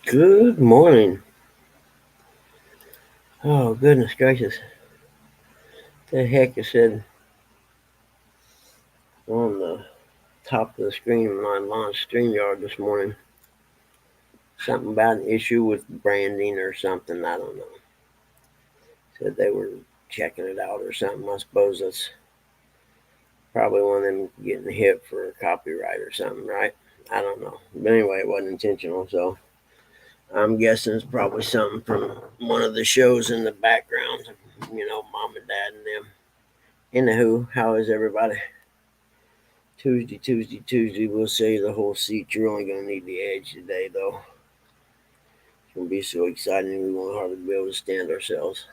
Good morning. Oh, goodness gracious. The heck it said on the top of the screen when I launched StreamYard this morning? Something about an issue with branding or something. I don't know. Said they were checking it out or something. I suppose that's probably one of them getting hit for copyright or something, right? I don't know. But anyway, it wasn't intentional. So I'm guessing it's probably something from one of the shows in the background. Mom and dad and them. Anywho, how is everybody? Tuesday. We'll save the whole seat. You're only going to need the edge today, though. It's going to be so exciting we won't hardly be able to stand ourselves.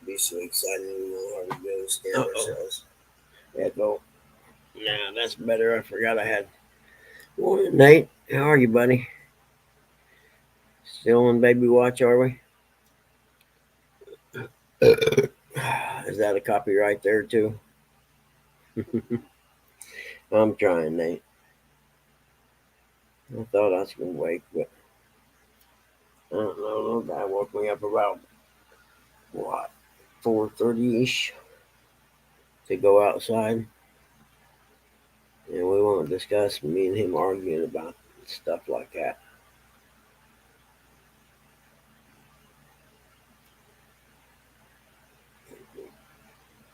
Be so exciting we won't hardly be able to stand ourselves. Echo. Nah, that's better. I forgot I had. Morning, Nate. How are you, buddy? Still on baby watch, are we? Is that a copyright there, too? I'm trying, Nate. I thought I was going to wake, but I don't know. That woke me up about, what, 4:30-ish to go outside. And we won't discuss me and him arguing about stuff like that.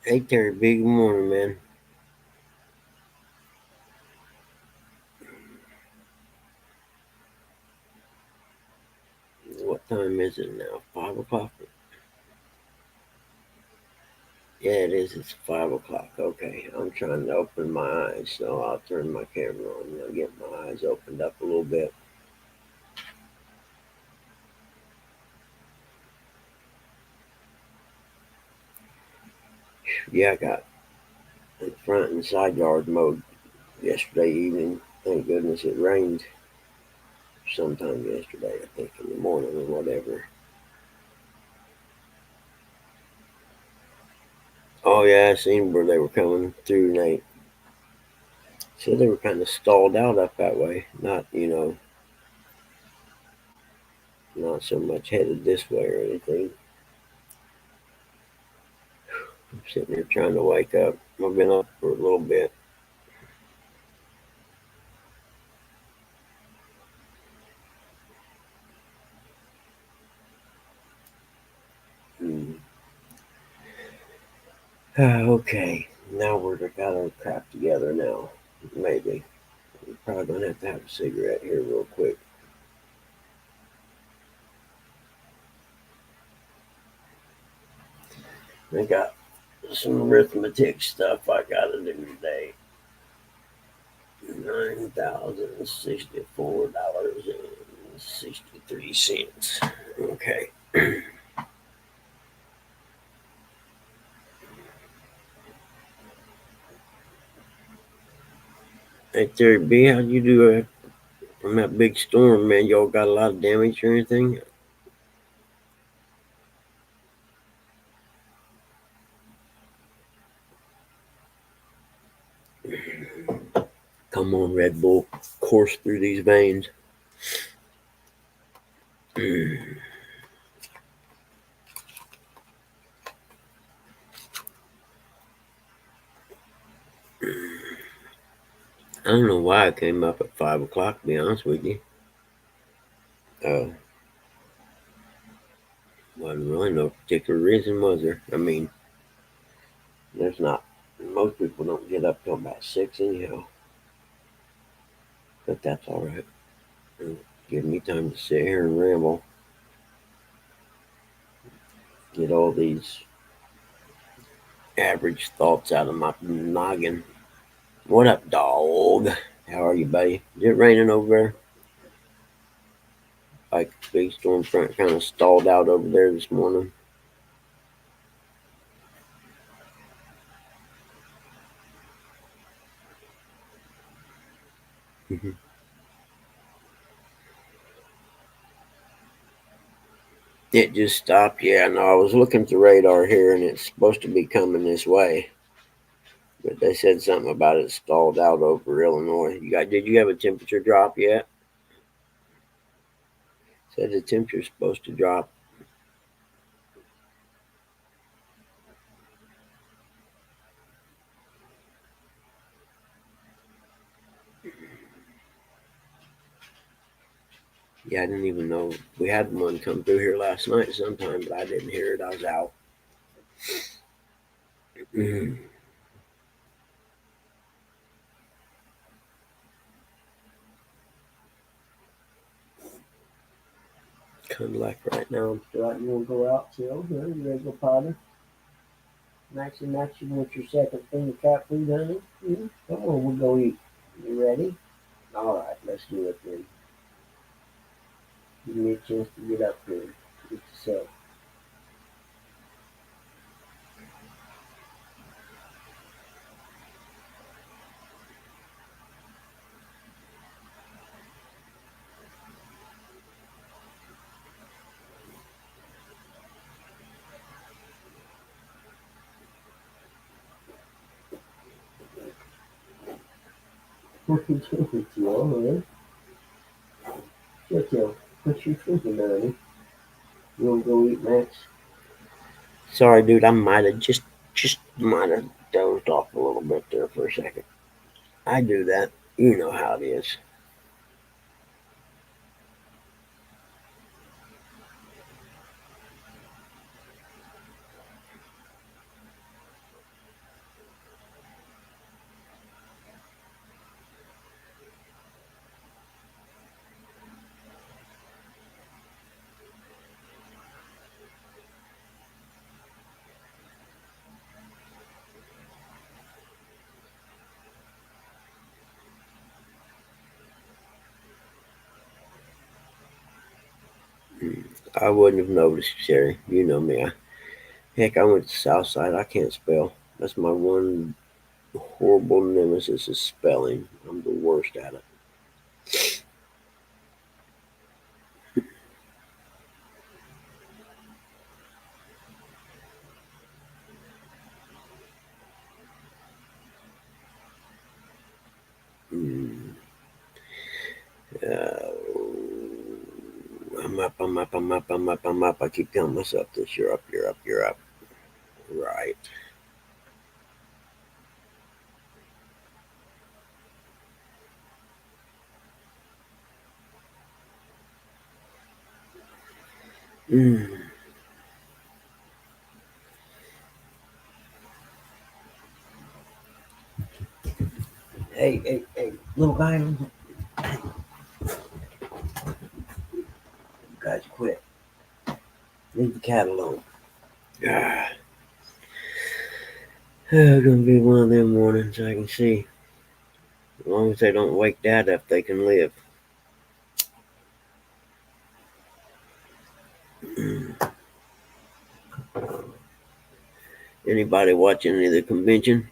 Hey Terry, big morning, man. What time is it now? 5 o'clock? Yeah, it is. It's 5 o'clock. Okay, I'm trying to open my eyes, so I'll turn my camera on and I'll get my eyes opened up a little bit. Yeah, I got the front and side yard mowed yesterday evening. Thank goodness it rained sometime yesterday, I think in the morning or whatever. Oh yeah, I seen where they were coming through, Nate. So they were kind of stalled out up that way. Not so much headed this way or anything. I'm sitting here trying to wake up. I've been up for a little bit. Hmm. Okay, now we're got our crap together now. Maybe. We're probably going to have a cigarette here real quick. I got some arithmetic stuff I got to do today. $9,064.63. Okay. Hey, Terry B, how'd you do from that big storm, man? Y'all got a lot of damage or anything? Come on, Red Bull, course through these veins. I don't know why I came up at 5 o'clock. To be honest with you, wasn't really no particular reason, was there? I mean, there's not. Most people don't get up till about 6 anyhow, but that's all right. It'll give me time to sit here and ramble, get all these average thoughts out of my noggin. What up, dog? How are you, buddy? Is it raining over there? Like big storm front kind of stalled out over there this morning. It just stopped. Yeah, no, I was looking at the radar here, and it's supposed to be coming this way. But they said something about it stalled out over Illinois. Did you have a temperature drop yet? Said the temperature's supposed to drop. Yeah, I didn't even know we had one come through here last night sometime, but I didn't hear it. I was out. Kind of like right now. I'm still out. You want to go out, chill? You ready to go potty? Maxie, you want your second thing of cat food, honey? Come on, we'll go eat. You ready? All right, let's do it then. Give me a chance to get up here. Get yourself. What are you doing, Joe? Joe, what you thinking, honey? You want to go eat, Max? Sorry, dude. I just might have dozed off a little bit there for a second. I do that. You know how it is. I wouldn't have noticed, Sherry. You know me. Heck, I went to Southside. I can't spell. That's my one horrible nemesis is spelling. I'm the worst at it. Mm. Uh, I'm up, I'm up, I'm up, I'm up, I'm up. I keep telling myself this. You're up, you're up, you're up. Right. Mm. Hey, little guy, you guys quit. Leave the cat alone. Ah, it's gonna be one of them mornings I can see. As long as they don't wake Dad up, they can live. Anybody watching any of the convention?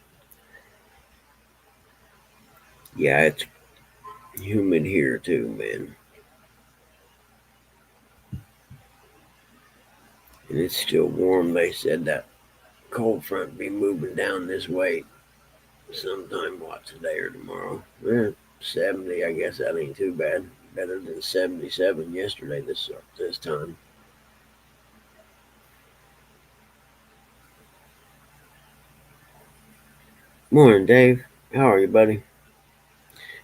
Yeah, it's humid here too, man. And it's still warm. They said that cold front be moving down this way sometime, what, today or tomorrow. 70, I guess that ain't too bad. Better than 77 yesterday this time. Morning, Dave. How are you, buddy?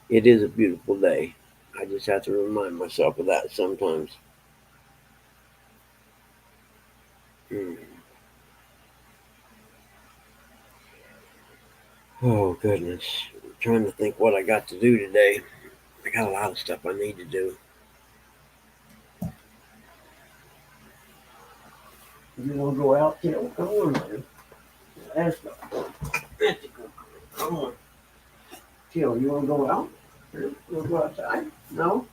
It is a beautiful day. I just have to remind myself of that sometimes. Mm. Oh, goodness. I'm trying to think what I got to do today. I got a lot of stuff I need to do. You want to go out, Tim? Come on, man. Let's go. Come on. Tim, you want to go out? You want to go outside? No?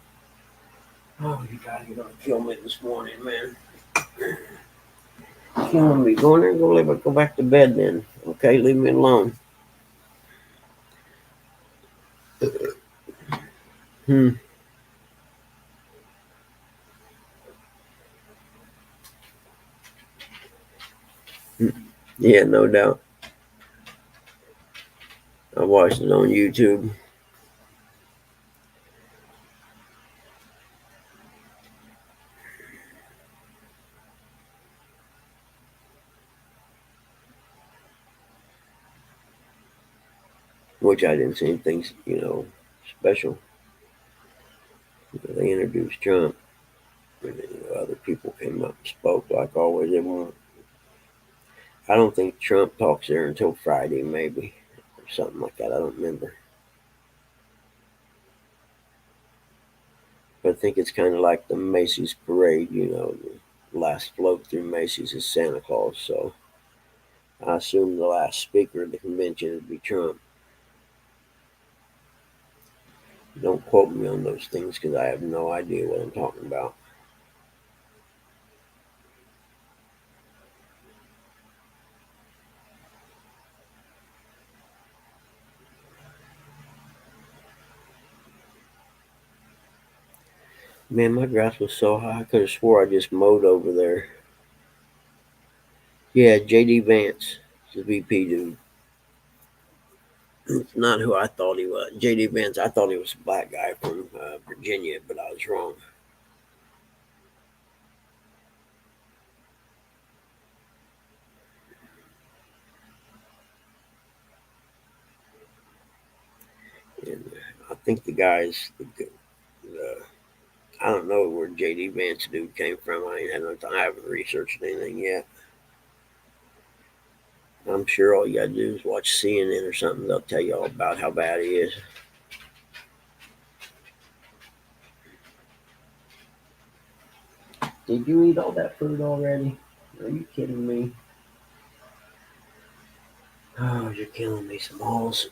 Oh, you're going to kill me this morning, man. Killing me. Go in there and go back to bed then. Okay, leave me alone. Hmm. Yeah, no doubt. watched it on YouTube. Which I didn't see anything, special. They introduced Trump, and other people came up and spoke like always. They won't. I don't think Trump talks there until Friday, maybe, or something like that. I don't remember. But I think it's kind of like the Macy's parade, the last float through Macy's is Santa Claus. So I assume the last speaker of the convention would be Trump. Don't quote me on those things because I have no idea what I'm talking about. Man, my grass was so high I could have swore I just mowed over there. Yeah, J.D. Vance, the VP dude. It's not who I thought he was. J.D. Vance, I thought he was a black guy from Virginia, but I was wrong. And I think the guys, I don't know where J.D. Vance dude came from. I ain't had no time. I haven't researched anything yet. I'm sure all you gotta do is watch CNN or something. They'll tell you all about how bad he is. Did you eat all that food already? Are you kidding me? Oh, you're killing me, Smalls.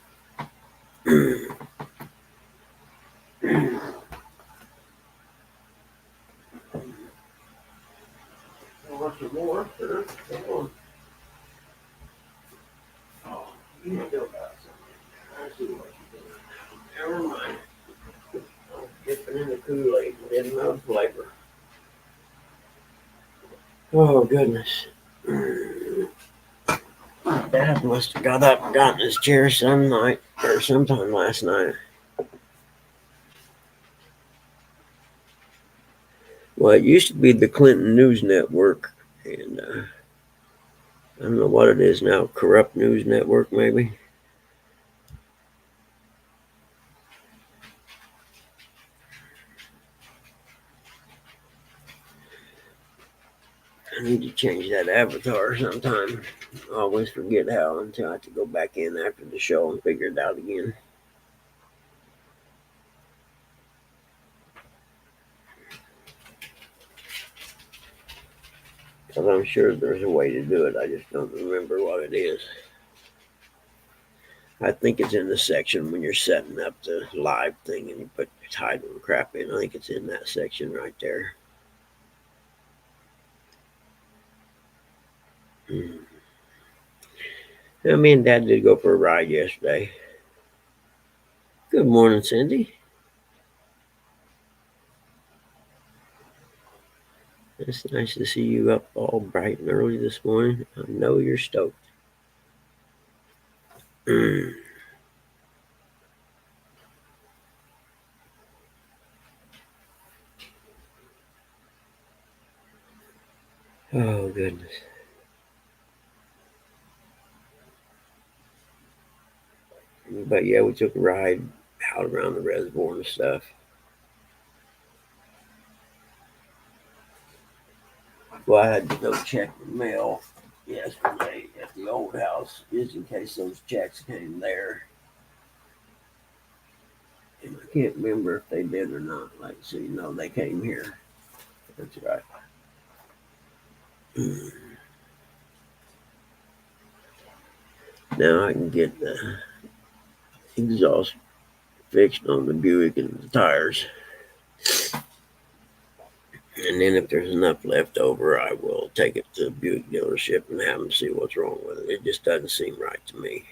Want some more? Sure. Come on. Oh, you know about something. I see what you're doing. Never mind. I'm dipping in the Kool-Aid and didn't know the flavor. Oh, goodness. Dad must have got up and got in his chair some night or sometime last night. Well, it used to be the Clinton News Network, and I don't know what it is now. Corrupt News Network, maybe. I need to change that avatar sometime. I always forget how until I have to go back in after the show and figure it out again. Because I'm sure there's a way to do it. I just don't remember what it is. I think it's in the section when you're setting up the live thing and you put your title and crap in. I think it's in that section right there. Mm. Now, me and Dad did go for a ride yesterday. Good morning, Cindy. It's nice to see you up all bright and early this morning. I know you're stoked. Oh, goodness. But yeah, we took a ride out around the reservoir and stuff. Well, I had to go check the mail yesterday at the old house just in case those checks came there. And I can't remember if they did or not. Like, so they came here. That's right. Now I can get the exhaust fixed on the Buick and the tires. And then if there's enough left over, I will take it to the Buick dealership and have them see what's wrong with it. It just doesn't seem right to me.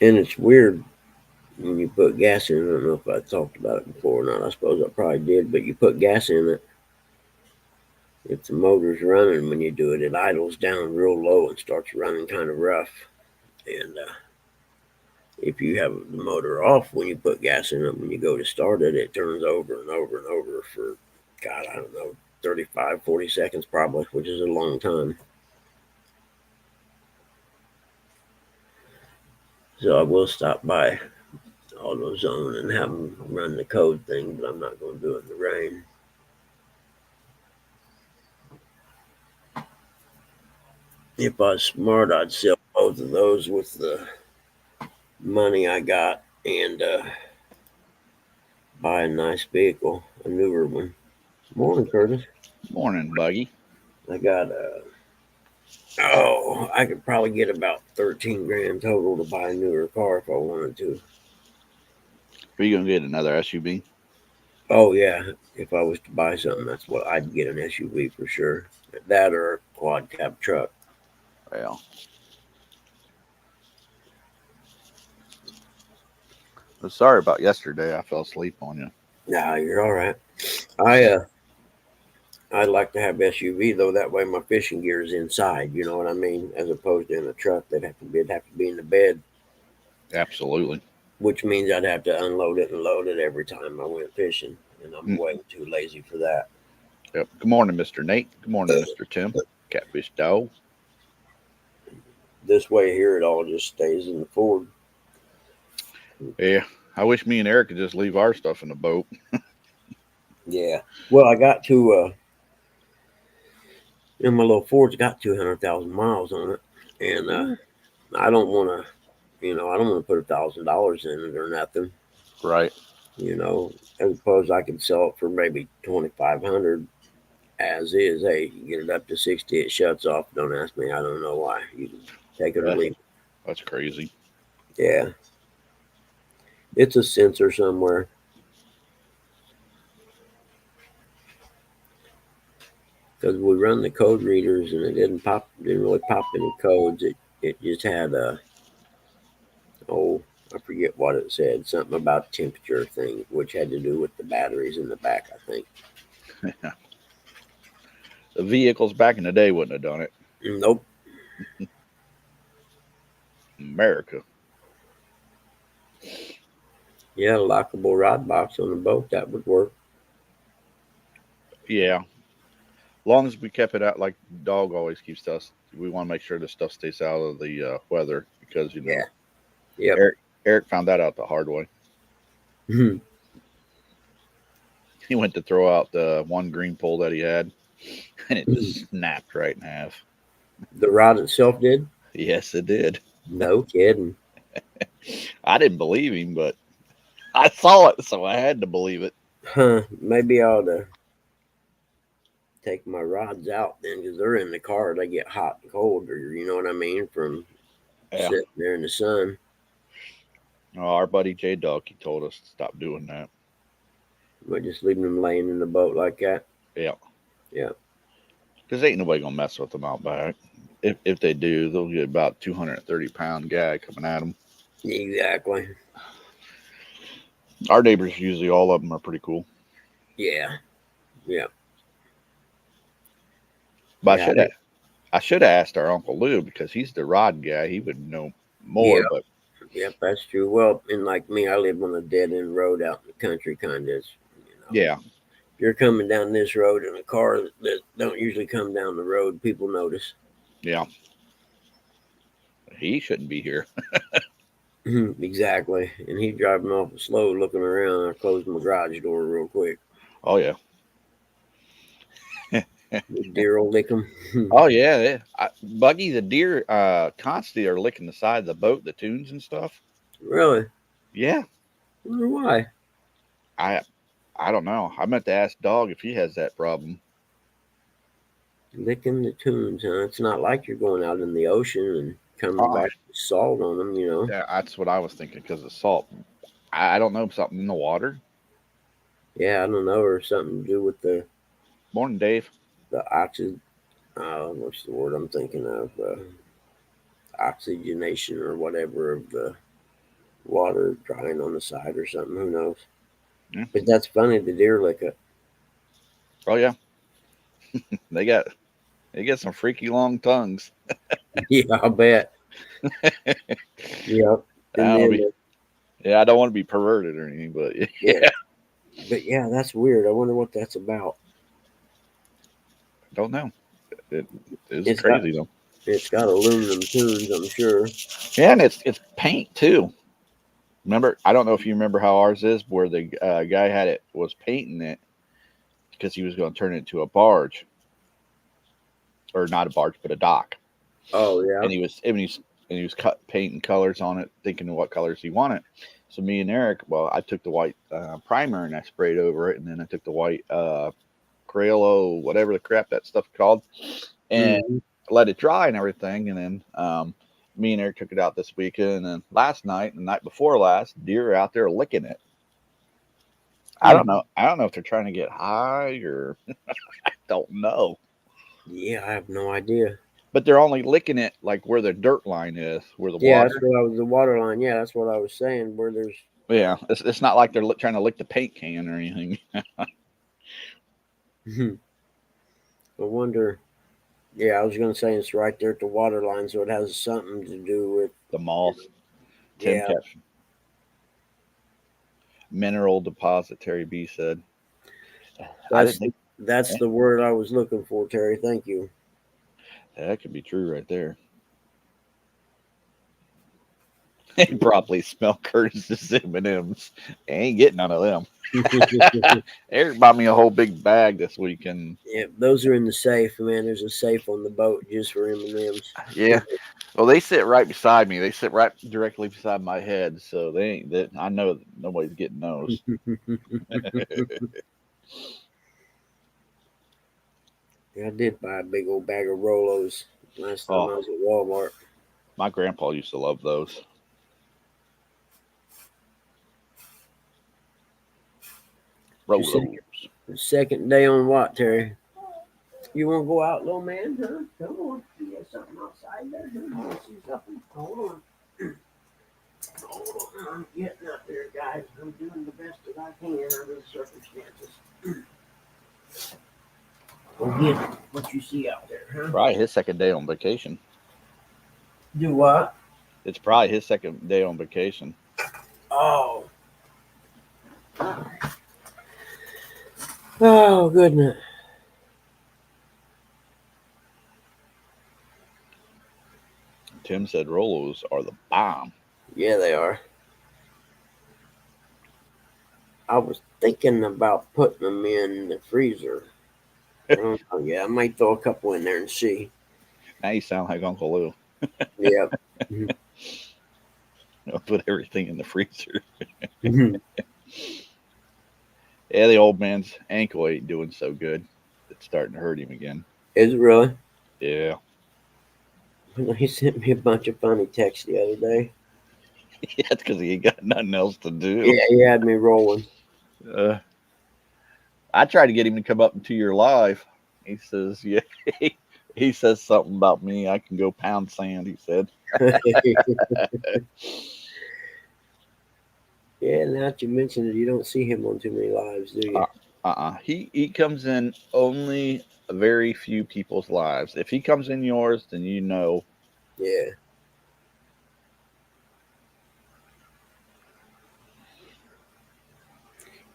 And it's weird when you put gas in it. I don't know if I talked about it before or not. I suppose I probably did, but you put gas in it if the motor's running when you do it, it idles down real low and starts running kind of rough. And if you have the motor off when you put gas in it, when you go to start it, it turns over and over and over for, God, I don't know, 35, 40 seconds probably, which is a long time. So I will stop by AutoZone and have them run the code thing, but I'm not going to do it in the rain. If I was smart, I'd sell both of those with the money I got and buy a nice vehicle, a newer one. Morning, Curtis. Morning, Buggy. I got I could probably get about 13 grand total to buy a newer car if I wanted to. Are you gonna get another SUV? Oh yeah, if I was to buy something, that's what I'd get, an SUV for sure. That or a quad cab truck. Well, sorry about yesterday. I fell asleep on you. Nah, you're all right. I'd like to have SUV though. That way my fishing gear is inside. You know what I mean? As opposed to in a truck, it'd have to be in the bed, Absolutely. which means I'd have to unload it and load it every time I went fishing, and I'm Mm, way too lazy for that. Yep. Good morning, Mr. Nate. Good morning, Mr. Tim. Catfish dog. This way here, it all just stays in the Ford. Yeah. I wish me and Eric could just leave our stuff in the boat. Yeah. Well, I got to my little Ford's got 200,000 miles on it, and Ooh. I don't want to. I don't want to put $1,000 in it or nothing. Right. As opposed I could sell it for maybe 2,500 as is. Hey, you get it up to 60, it shuts off. Don't ask me. I don't know why. You can take it or Yeah. leave That's crazy. it. Yeah, it's a sensor somewhere because we run the code readers and it didn't really pop any codes. It just had a, oh, I forget what it said. Something about temperature thing, which had to do with the batteries in the back, I think. The vehicles back in the day wouldn't have done it. Nope. America. Yeah, lockable rod box on the boat, that would work. Yeah. Long as we kept it out, like dog always keeps us. We want to make sure the stuff stays out of the weather because Yeah. Yep. Eric found that out the hard way. He went to throw out the one green pole that he had, and it just snapped right in half. The rod itself did? Yes, it did. No kidding. I didn't believe him, but I saw it, so I had to believe it. Huh. Maybe I ought to take my rods out then because they're in the car. They get hot and cold, or you know what I mean, from Yeah. sitting there in the sun. Our buddy J Dog, he told us to stop doing that. But just leaving them laying in the boat like that. Yeah. Yeah. Because ain't nobody going to mess with them out back. If they do, they'll get about 230-pound guy coming at them. Exactly. Our neighbors, usually all of them are pretty cool. Yeah. Yeah. But Yeah. I should have asked our Uncle Lou because he's the rod guy. He would know more, Yeah. but Yep, that's true. Well, and like me, I live on a dead end road out in the country, kind of. yeah. If you're coming down this road in a car that don't usually come down the road, people notice. Yeah. He shouldn't be here. Exactly. And he's driving off slow, looking around. I closed my garage door real quick. Oh, yeah. Deer will lick him. Oh, yeah. Buggy, the deer constantly are licking the side of the boat, the tunes and stuff. Really? Yeah. Wonder why. I I don't know. I meant to ask Dog if he has that problem. Licking the tunes, huh? It's not like you're going out in the ocean and coming Uh-uh. back with salt on them. Yeah, that's what I was thinking because of salt. I don't know, something in the water. Yeah, I don't know, or something to do with Morning, Dave. the oxygen. What's the word I'm thinking of? Oxygenation or whatever of the water drying on the side or something. Who knows? Yeah. But that's funny. The deer lick it. Oh, yeah. They got some freaky long tongues. Yeah, I bet. Yep. I And don't then, be yeah, I don't want to be perverted or anything, but yeah, yeah, but yeah, that's weird. I wonder what that's about. I don't know. It is It's got crazy though. it's got aluminum tunes, I'm sure. Yeah, and it's paint too. Remember, I don't know if you remember how ours is, where the guy was painting it because he was going to turn it into a barge, or not a barge, but a dock. Oh yeah. And he was cut painting colors on it, thinking of what colors he wanted. So me and Eric, well, I took the white primer and I sprayed over it, and then I took the white Crayola, whatever the crap that stuff called, and Hmm. let it dry and everything. And then me and Eric took it out this weekend, and then last night and the night before last, deer are out there licking it. I don't know. I don't know if they're trying to get high or I don't know. Yeah, I have no idea. But they're only licking it like where the dirt line is, where the Yeah, that's water. what I was the water line. Yeah, that's what I was saying. Where there's Yeah, it's not like they're trying to lick the paint can or anything. I wonder. Yeah, I was gonna say it's right there at the water line, so it has something to do with. The moth, Tim Yeah, Caption, mineral depository. B said, I didn't that's think that's the word I was looking for, Terry. Thank you. that could be true right there. They probably smell Curtis's M&Ms. They ain't getting none of them. Eric bought me a whole big bag this weekend. Yeah, those are in the safe, man. There's a safe on the boat just for M&Ms. Yeah. Well, they sit right beside me. They sit right directly beside my head, so they ain't. That I know that nobody's getting those. Yeah, I did buy a big old bag of Rolos last time I Oh, was at Walmart. my grandpa used to love those. Your second, Rolos. second day on what, Terry? You want to go out, little man? Huh? Come on. You got something outside there? Huh? You want to see something? Hold on. Hold on. I'm getting up there, guys. I'm doing the best that I can under the circumstances. Well, get what you see out there, huh? Probably his second day on vacation. Do what? It's probably his second day on vacation. Oh. Oh, goodness. Tim said Rolos are the bomb. Yeah, they are. I was thinking about putting them in the freezer. I don't know. Yeah, I might throw a couple in there and see. Now you sound like Uncle Lou. Yeah. Put everything in the freezer. Mhm. Yeah, the old man's ankle ain't doing so good. It's starting to hurt him again. Is it really? Yeah. He sent me a bunch of funny texts the other day. Yeah, it's because he ain't got nothing else to do. Yeah, he had me rolling. Uh, I tried to get him to come up into your live. He says, yeah. He says something about me. I can go pound sand, he said. Yeah, now that you mention it, you don't see him on too many lives, do you? He comes in only a very few people's lives. If he comes in yours, then you know. Yeah.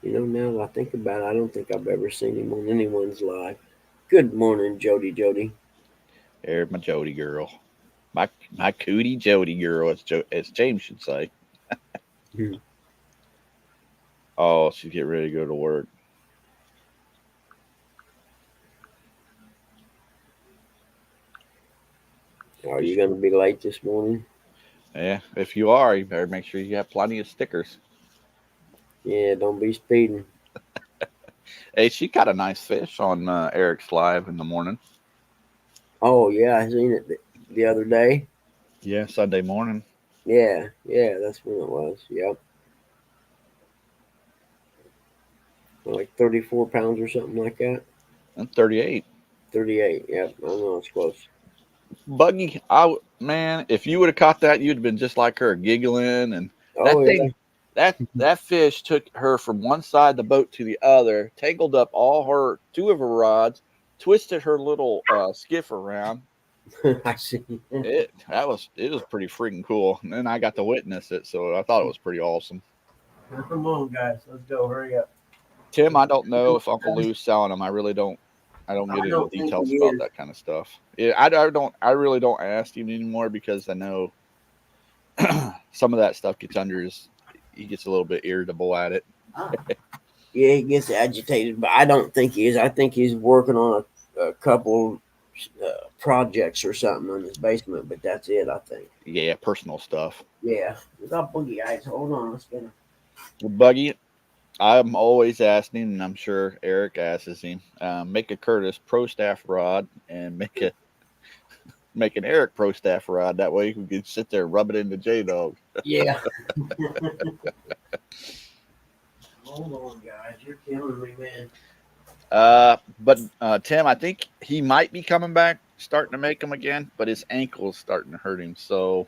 You know, now that I think about it, I don't think I've ever seen him on anyone's live. Good morning, Jody Jody. There's my Jody girl. My cootie Jody girl, as James should say. Hmm. Oh, she's getting ready to go to work. Are you going to be late this morning? Yeah, if you are, you better make sure you have plenty of stickers. Yeah, don't be speeding. Hey, she caught a nice fish on Eric's live in the morning. Oh, yeah, I seen it the other day. Yeah, Sunday morning. Yeah, that's when it was. Yep. Like 34 pounds or something like that. And 38. 38. Yep, I know it's close. Buggy, man, if you would have caught that, you'd have been just like her, giggling, and Oh, that yeah. thing, that fish took her from one side of the boat to the other, tangled up all her two of her rods, twisted her little skiff around. I see. It was pretty freaking cool, and then I got to witness it, so I thought it was pretty awesome. Come on, guys, let's go. Hurry up. Tim, I don't know if Uncle Lou's selling them. I really don't. I don't get I into don't think details he about is. that kind of stuff. Yeah, I don't. I really don't ask him anymore because I know some of that stuff gets under his. He gets a little bit irritable at it. Yeah, he gets agitated, but I don't think he is. I think he's working on a couple projects or something in his basement, but that's it. I think. Yeah, personal stuff. Yeah, we got boogie eyes. Hold on, let's get him. Well, Buggy, I'm always asking, and I'm sure Eric asks him, make a Curtis pro staff rod and make an Eric pro staff rod. That way we can sit there and rub it into J Dog. Yeah. Hold on, guys. You're killing me, man. But Tim, I think he might be coming back, starting to make them again, but his ankle's starting to hurt him. So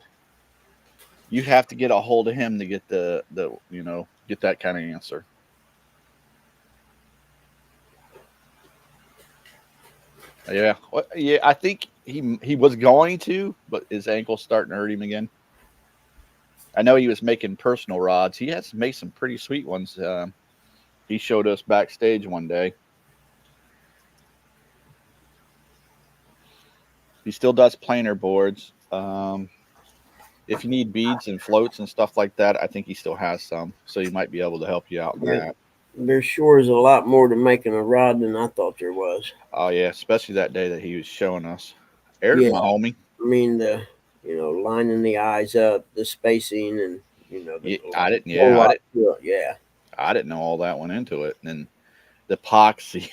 you have to get a hold of him to get the get that kind of answer. Yeah, yeah. I think he was going to, but his ankle's starting to hurt him again. I know he was making personal rods. He has made some pretty sweet ones. He showed us backstage one day. He still does planer boards. If you need beads and floats and stuff like that, I think he still has some. So he might be able to help you out in that. There sure is a lot more to making a rod than I thought there was. Oh yeah, especially that day that he was showing us. Eric, my homie. I mean lining the eyes up, the spacing, and I didn't know all that went into it. And the epoxy.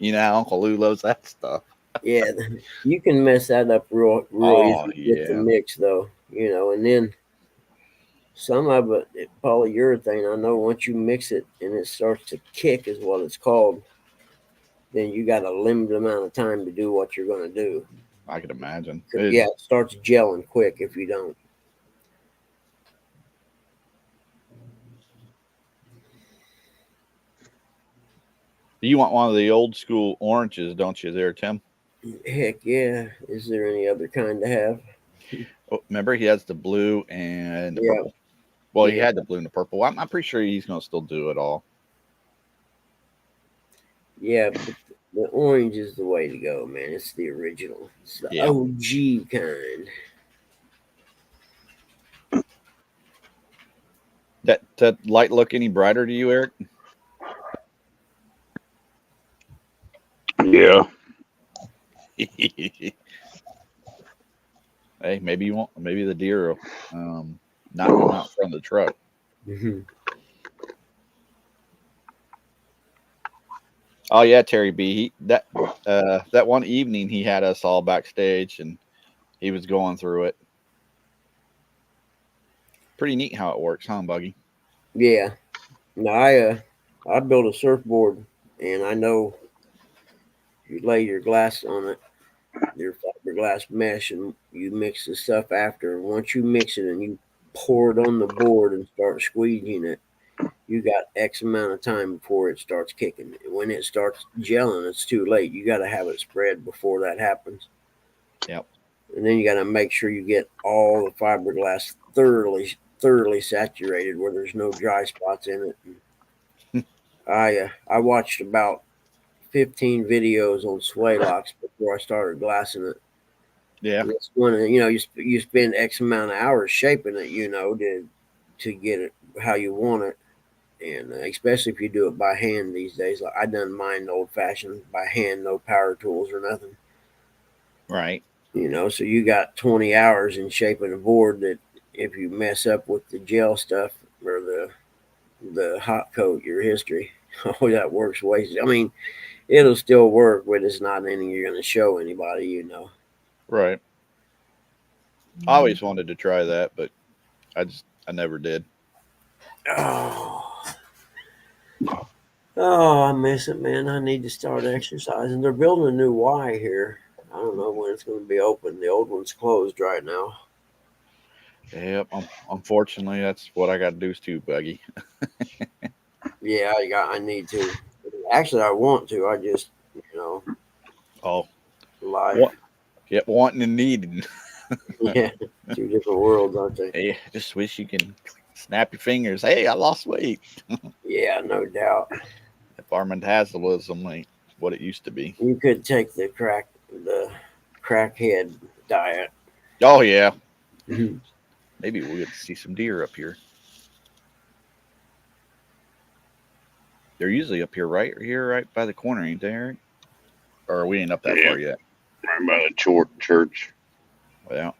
Uncle Lou loves that stuff. Yeah, you can mess that up real easy with the mix though, and then some of it polyurethane. I know once you mix it and it starts to kick, is what it's called. Then you got a limited amount of time to do what you're going to do. I could imagine. It starts gelling quick if you don't. You want one of the old school oranges, don't you, there, Tim? Heck yeah. Is there any other kind to have? Oh, remember, he has the blue and the purple. Well, he had the blue and the purple. I'm pretty sure he's going to still do it all. Yeah, but the orange is the way to go, man. It's the original. It's the OG kind. That light look any brighter to you, Eric? Yeah. Hey, maybe you want. Maybe the deer will not come out from the truck. Mm-hmm. Oh yeah, Terry B. That one evening he had us all backstage and he was going through it. Pretty neat how it works, huh, Buggy? Yeah. No, I built a surfboard, and I know you lay your glass on it, your fiberglass mesh, and you mix the stuff after. Once you mix it and you pour it on the board and start squeezing it, you got X amount of time before it starts kicking. When it starts gelling, it's too late. You got to have it spread before that happens. Yep. And then you got to make sure you get all the fiberglass thoroughly saturated where there's no dry spots in it. I watched about 15 videos on sway locks before I started glassing it. Yeah. And it's when you spend X amount of hours shaping it, to get it how you want it. And especially if you do it by hand these days, like I done mine old fashioned by hand, no power tools or nothing. Right. So you got 20 hours in shaping a board that if you mess up with the gel stuff or the hot coat, your history, that works wasted. I mean, it'll still work, but it's not anything you're going to show anybody, Right. I always wanted to try that, but I never did. Oh, I miss it, man. I need to start exercising. They're building a new Y here. I don't know when it's going to be open. The old one's closed right now. Yep. Unfortunately, that's what I got to do too, Buggy. Yeah, I need to. Actually, I want to. I just, Oh, life. Yep, wanting and needing. Yeah, two different worlds, aren't they? Hey, just wish you can snap your fingers. Hey, I lost weight. Yeah, no doubt. If our metabolism ain't what it used to be. You could take the crackhead diet. Oh yeah, Mhm. maybe we'll get to see some deer up here. They're usually up here, right by the corner, ain't they, Eric? Or we ain't up that Yeah, far yet. right by the church. Well,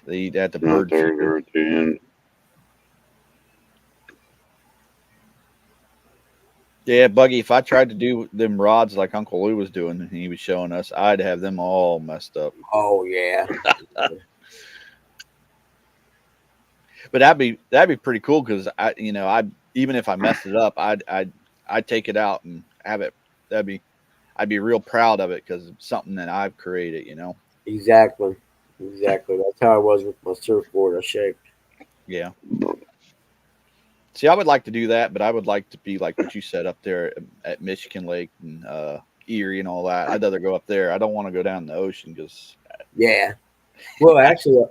they eat at the Not bird there, feeder. they're at the end. Yeah, Buggy, if I tried to do them rods like Uncle Lou was doing and he was showing us, I'd have them all messed up. Oh yeah. But that'd be pretty cool because I even if I messed it up, I'd take it out and have it. That'd be I'd be real proud of it because it's something that I've created. Exactly. Exactly. That's how I was with my surfboard I shaped. Yeah. See, I would like to do that, but I would like to be like what you said up there at Michigan Lake and Erie and all that. I'd rather go up there. I don't want to go down the ocean because Yeah. Well, actually,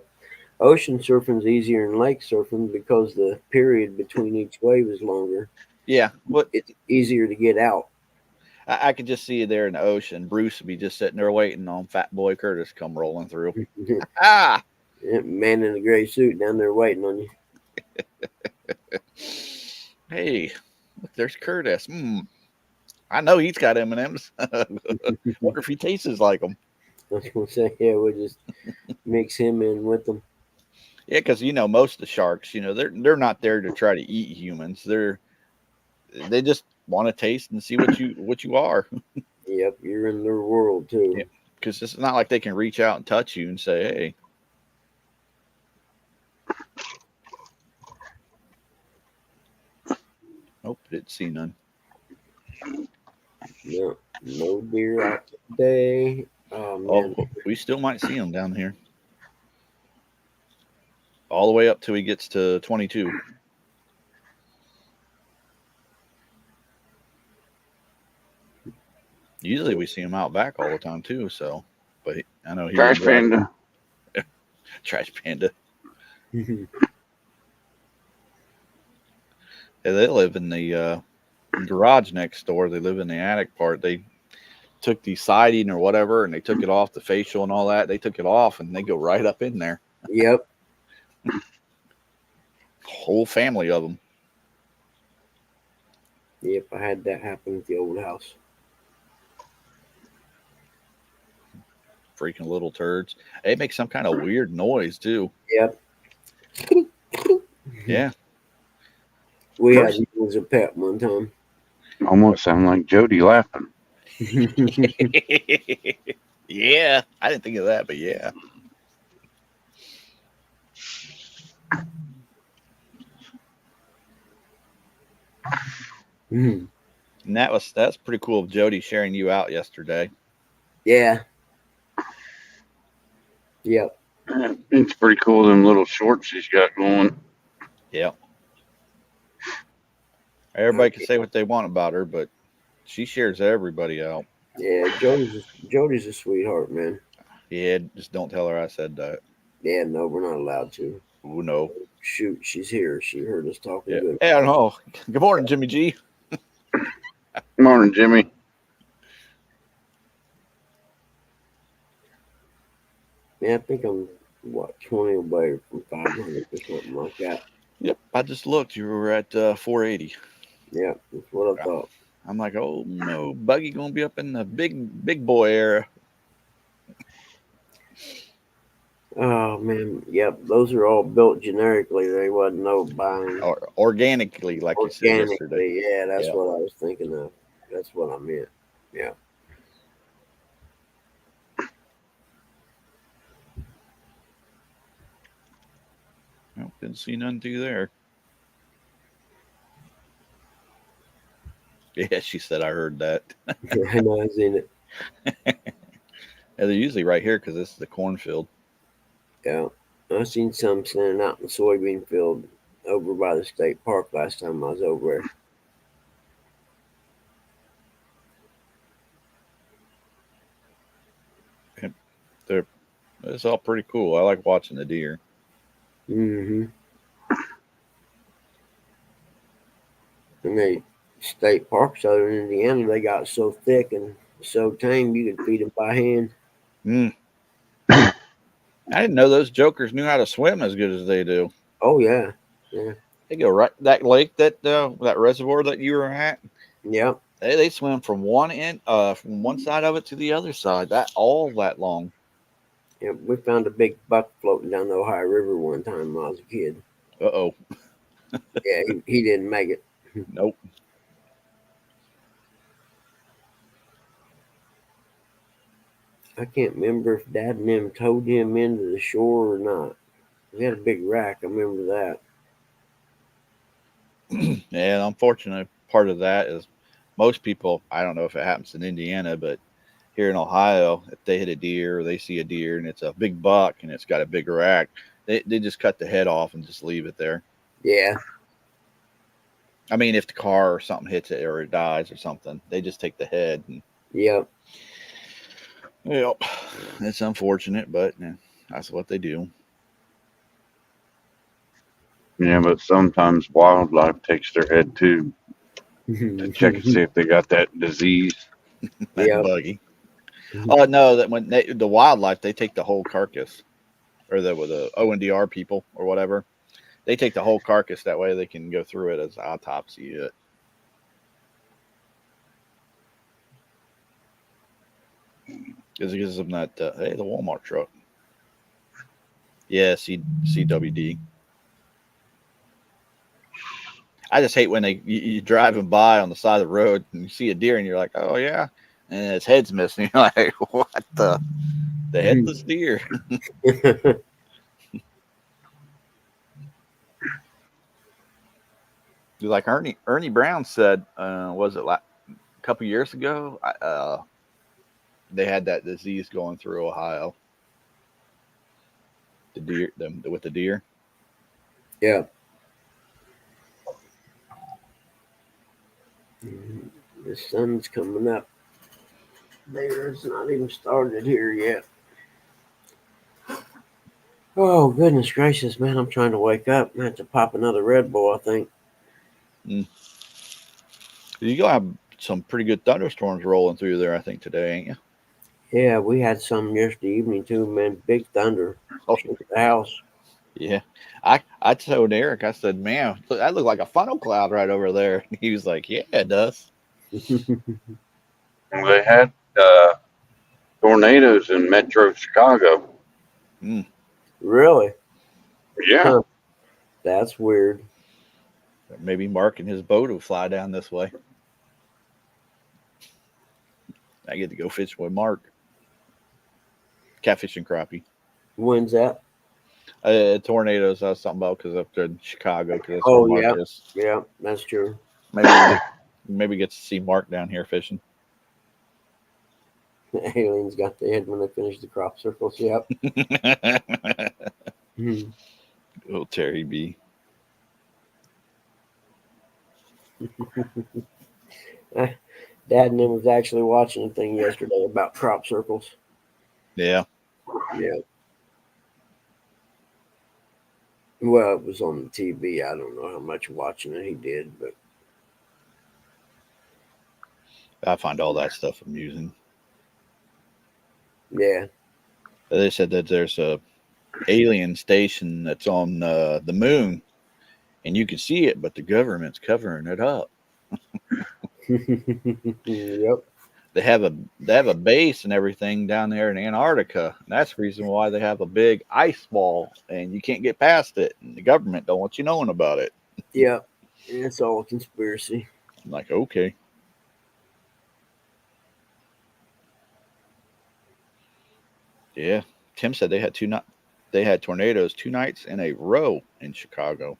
ocean surfing's easier than lake surfing because the period between each wave is longer. yeah, but It's easier to get out. I could just see you there in the ocean. Bruce would be just sitting there waiting on Fat Boy Curtis come rolling through. Ah, Man in a gray suit down there waiting on you. hey, look, there's Curtis. I know he's got M and M's. Wonder if he tastes like them. I was gonna say, yeah, we'll just mix him in with them. Yeah, because most of the sharks, they're not there to try to eat humans. They just want to taste and see what you are. Yep, you're in their world too. Yeah, because it's not like they can reach out and touch you and say, "Hey." Nope, didn't see none. No, no deer out today. Oh man, Oh, we still might see them down here. All the way up till he gets to 22. Usually we see him out back all the time too. So, but I know he Trash didn't drive. Panda. Trash Panda. Yeah, they live in the garage next door. They live in the attic part. They took the siding or whatever, and they took it off the facial and all that. They took it off, and they go right up in there. yep. Whole family of them. Yep, I had that happen at the old house. Freaking little turds. They make some kind of weird noise too. Yep. Yeah. We First- had him as a pet one time. Almost sound like Jody laughing. Yeah. I didn't think of that, but yeah. Mhm. And that's pretty cool of Jody sharing you out yesterday. Yeah. Yep. It's pretty cool, them little shorts she's got going. Yeah. Everybody can say what they want about her, but she shares everybody out. Yeah, Jody's a sweetheart, man. Yeah, just don't tell her I said that. Yeah, no, we're not allowed to. Oh no. Shoot, she's here. She heard us talking Yeah. good. Hey, I don't know. Good morning, Jimmy G. Morning, Jimmy. Yeah, I think I'm 20 away from 500 or something like that. Yep. I just looked. You were at 480. Yeah, that's what I thought. I'm like, oh no, Buggy gonna be up in the big boy era. Oh man, yep. Those are all built generically. They wasn't no buying Or organically, like you said yesterday. organically. Yeah, that's Yeah. what I was thinking of. That's what I meant. Yeah. Well, didn't see none through there. Yeah, she said I heard that. I know I seen it. Yeah, they're usually right here because this is the cornfield. Yeah, I seen some standing out in the soybean field over by the state park last time I was over there. It's all pretty cool. I like watching the deer. Mm-hmm. And they state parks out in Indiana, they got so thick and so tame you could feed them by hand. Mm. I didn't know those jokers knew how to swim as good as they do. Oh yeah, yeah, They go right that lake that reservoir that you were at. yep. They swim from from one side of it to the other side. That all that long. Yeah, we found a big buck floating down the Ohio River one time when I was a kid. Uh-oh. Yeah, he didn't make it. Nope. I can't remember if Dad and them towed him into the shore or not. We had a big rack. I remember that. Yeah, the unfortunate part of that is most people, I don't know if it happens in Indiana, but here in Ohio, if they hit a deer or they see a deer and it's a big buck and it's got a big rack, they just cut the head off and just leave it there. Yeah, I mean, if the car or something hits it or it dies or something, they just take the head. And, yep. well, it's unfortunate, but that's what they do. Yeah, but sometimes wildlife takes their head too to check and see if they got that disease. That Yep. buggy. Oh no, that when the wildlife, they take the whole carcass, or the ONDR people or whatever, they take the whole carcass. That way they can go through it as autopsy it. Because it gives them that hey, the Walmart truck. Yeah, CWD. I just hate when you driving by on the side of the road and you see a deer and you're like, oh yeah, and its head's missing. You're like, what the headless deer? Like Ernie Brown said, was it a couple years ago? They had that disease going through Ohio. The deer, with the deer. Yeah. The sun's coming up. It's not even started here yet. Oh, goodness gracious, man. I'm trying to wake up. I have to pop another Red Bull, I think. You're going to have some pretty good thunderstorms rolling through there, I think, today, ain't you? Yeah, we had some yesterday evening, too, man. Big thunder. Oh, Shook the house. yeah. I told Eric, I said, man, that looked like a funnel cloud right over there. He was like, yeah, it does. They had tornadoes in Metro Chicago. Really? Yeah. Huh. That's weird. Maybe Mark and his boat will fly down this way. I get to go fish with Mark. Catfish and crappie. When's that? Tornadoes, I was talking about because up there in Chicago. Cause that's Oh, where Mark yeah. is. Yeah, that's true. Maybe get to see Mark down here fishing. The aliens got the head when they finished the crop circles. Yep. Little Terry B. Dad and him was actually watching a thing yesterday about crop circles. Yeah. Yeah. Well, it was on the TV. I don't know how much watching it he did, but I find all that stuff amusing. yeah. They said that there's a alien station that's on the moon, and you can see it, but the government's covering it up. Yep. They have a base and everything down there in Antarctica. And that's the reason why they have a big ice wall, and you can't get past it. And the government don't want you knowing about it. Yep. It's all a conspiracy. I'm like, okay. Yeah. Tim said they had tornadoes 2 nights in a row in Chicago.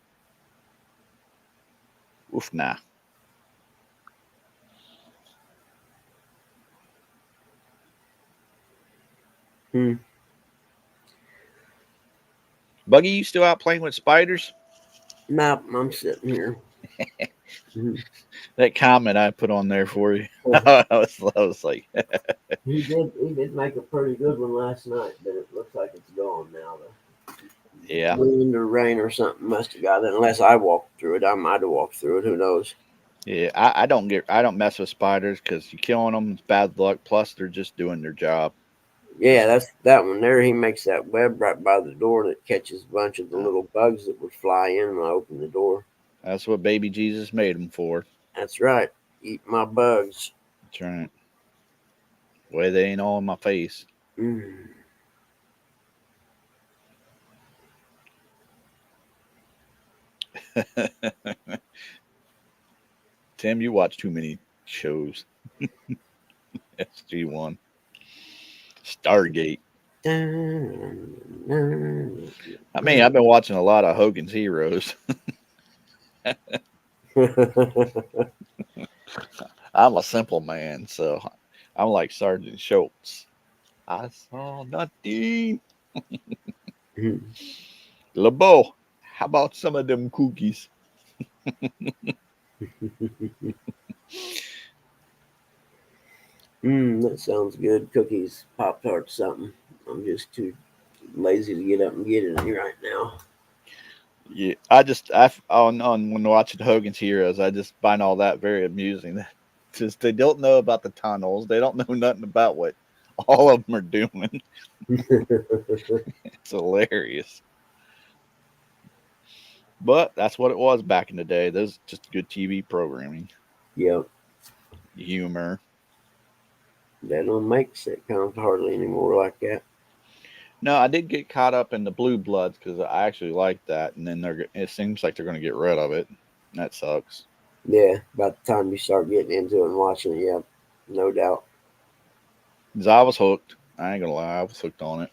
Oof, nah. Buggy, you still out playing with spiders? Nope, I'm sitting here. That comment I put on there for you. I was like, He did make a pretty good one last night, but it looks like it's gone now. yeah, The wind or rain or something must have got it. Unless I walked through it, I might have walked through it. Who knows? yeah. I don't mess with spiders because you're killing them. It's bad luck. Plus, they're just doing their job. Yeah, that's that one there. He makes that web right by the door that catches a bunch of the Uh, little bugs that would fly in when I open the door. That's what baby Jesus made them for. That's right. Eat my bugs. That's right. Way they ain't all in my face. Mm. Tim, you watch too many shows. SG1, Stargate. I mean, I've been watching a lot of Hogan's Heroes. I'm a simple man, so I'm like Sergeant Schultz. I saw nothing. LeBeau, how about some of them cookies? That sounds good. Cookies, Pop Tarts, something. I'm just too lazy to get up and get it right now. Yeah, on when watching Hogan's Heroes, I just find all that very amusing. Just they don't know about the tunnels. They don't know nothing about what all of them are doing. It's hilarious. But that's what it was back in the day. Those just good TV programming, Yep. humor. They don't make sitcoms hardly anymore like that. No, I did get caught up in the Blue Bloods because I actually liked that, and then it seems like they're going to get rid of it. That sucks. Yeah, about the time you start getting into it and watching it, yeah, no doubt. 'Cause I was hooked. I ain't gonna lie, I was hooked on it.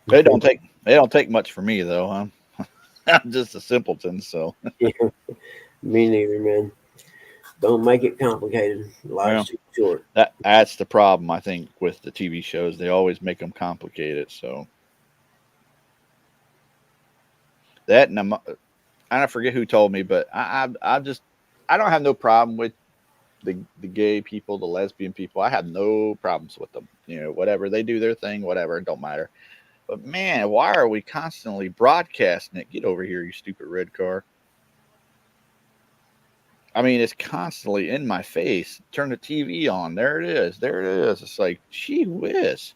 They don't take much for me though. I'm just a simpleton, so Yeah, me neither, man. Don't make it complicated. Life's well, too short. that's the problem I think with the TV shows. They always make them complicated. So that and I forget who told me, but I don't have no problem with the gay people, the lesbian people. I have no problems with them. You know, whatever they do their thing, whatever, it don't matter. But man, why are we constantly broadcasting it? Get over here, you stupid red car. I mean, it's constantly in my face. Turn the TV on. There it is. There it is. It's like, gee whiz.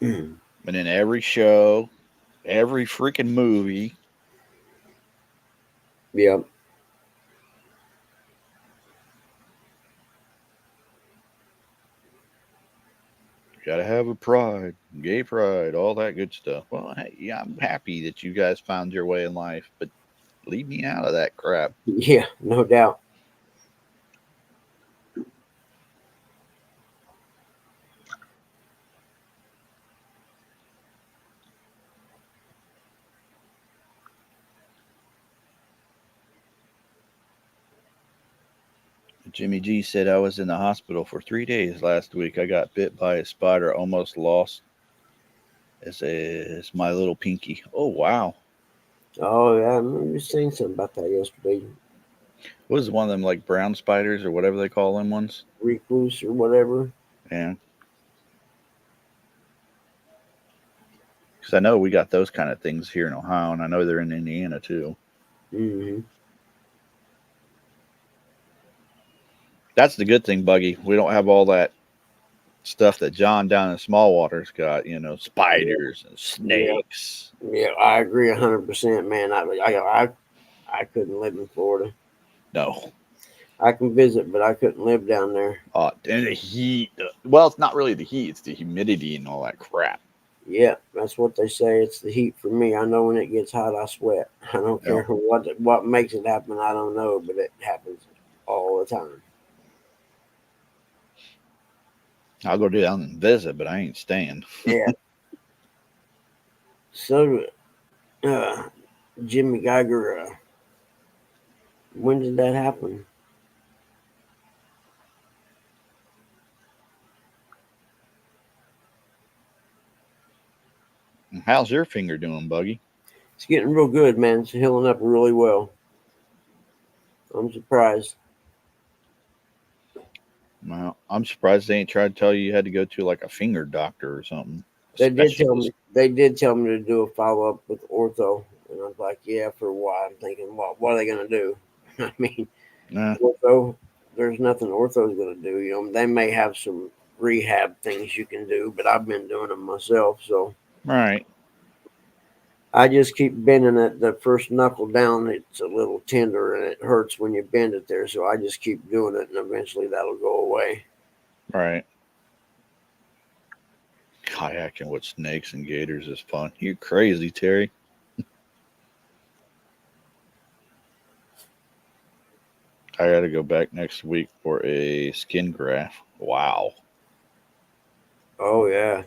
Mm. And then every show, every freaking movie. Yep. Gotta have a pride, gay pride, all that good stuff. Well, hey, yeah, I'm happy that you guys found your way in life, but leave me out of that crap. Yeah, no doubt. Jimmy G said I was in the hospital for 3 days last week. I got bit by a spider, almost lost as my little pinky. Oh wow. Oh, yeah, I remember you saying something about that yesterday. What is one of them like brown spiders or whatever they call them ones? Recluse or whatever. Yeah. Because I know we got those kind of things here in Ohio, and I know they're in Indiana too. Mm-hmm. That's the good thing, Buggy. We don't have all that stuff that John down in Smallwater's got. You know, Yeah, spiders and yeah, snakes. yeah. I agree 100%, man. I couldn't live in Florida. No. I can visit, but I couldn't live down there. And the heat. Well, it's not really the heat; it's the humidity and all that crap. Yeah, that's what they say. It's the heat for me. I know when it gets hot, I sweat. I don't Yeah. care what makes it happen. I don't know, but it happens all the time. I'll go down and visit, but I ain't staying. Yeah. So, uh, Jimmy Geiger, when did that happen? How's your finger doing, Buggy? It's getting real good, man. It's healing up really well. I'm surprised. Well, I'm surprised they ain't tried to tell you had to go to like a finger doctor or something. A They did tell specialist. me. They did tell me to do a follow up with ortho, and I was like, yeah, for a while. I'm thinking, what are they gonna do? I mean, Nah, ortho. There's nothing ortho's gonna do. You know, they may have some rehab things you can do, but I've been doing them myself, so. right. I just keep bending it. The first knuckle down, it's a little tender and it hurts when you bend it there. So I just keep doing it, and eventually that'll go away. Right. Kayaking with snakes and gators is fun. You crazy, Terry. I got to go back next week for a skin graft. Wow. Oh yeah,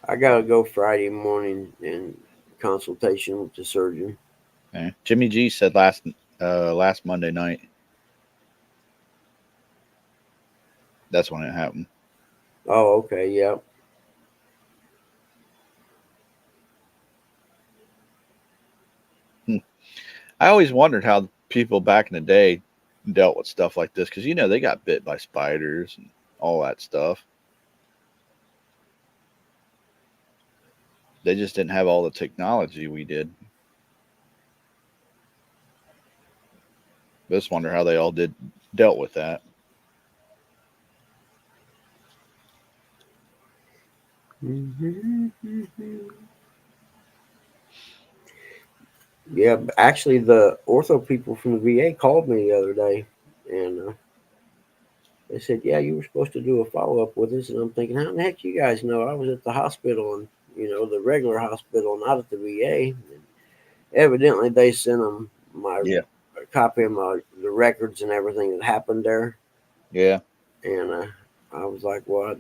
I gotta go Friday morning in consultation with the surgeon. Okay. Jimmy G said last Monday night. That's when it happened. Oh okay, yep. I always wondered how people back in the day dealt with stuff like this because they got bit by spiders and all that stuff. They just didn't have all the technology we did. Just wonder how they all dealt with that. Yeah, actually, the ortho people from the VA called me the other day, and they said, "Yeah, you were supposed to do a follow up with us." And I'm thinking, "How the heck you guys know I was at the hospital and the regular hospital, not at the VA?" And evidently, they sent them my Yeah. a copy of the records and everything that happened there, Yeah. and I was like, "Well,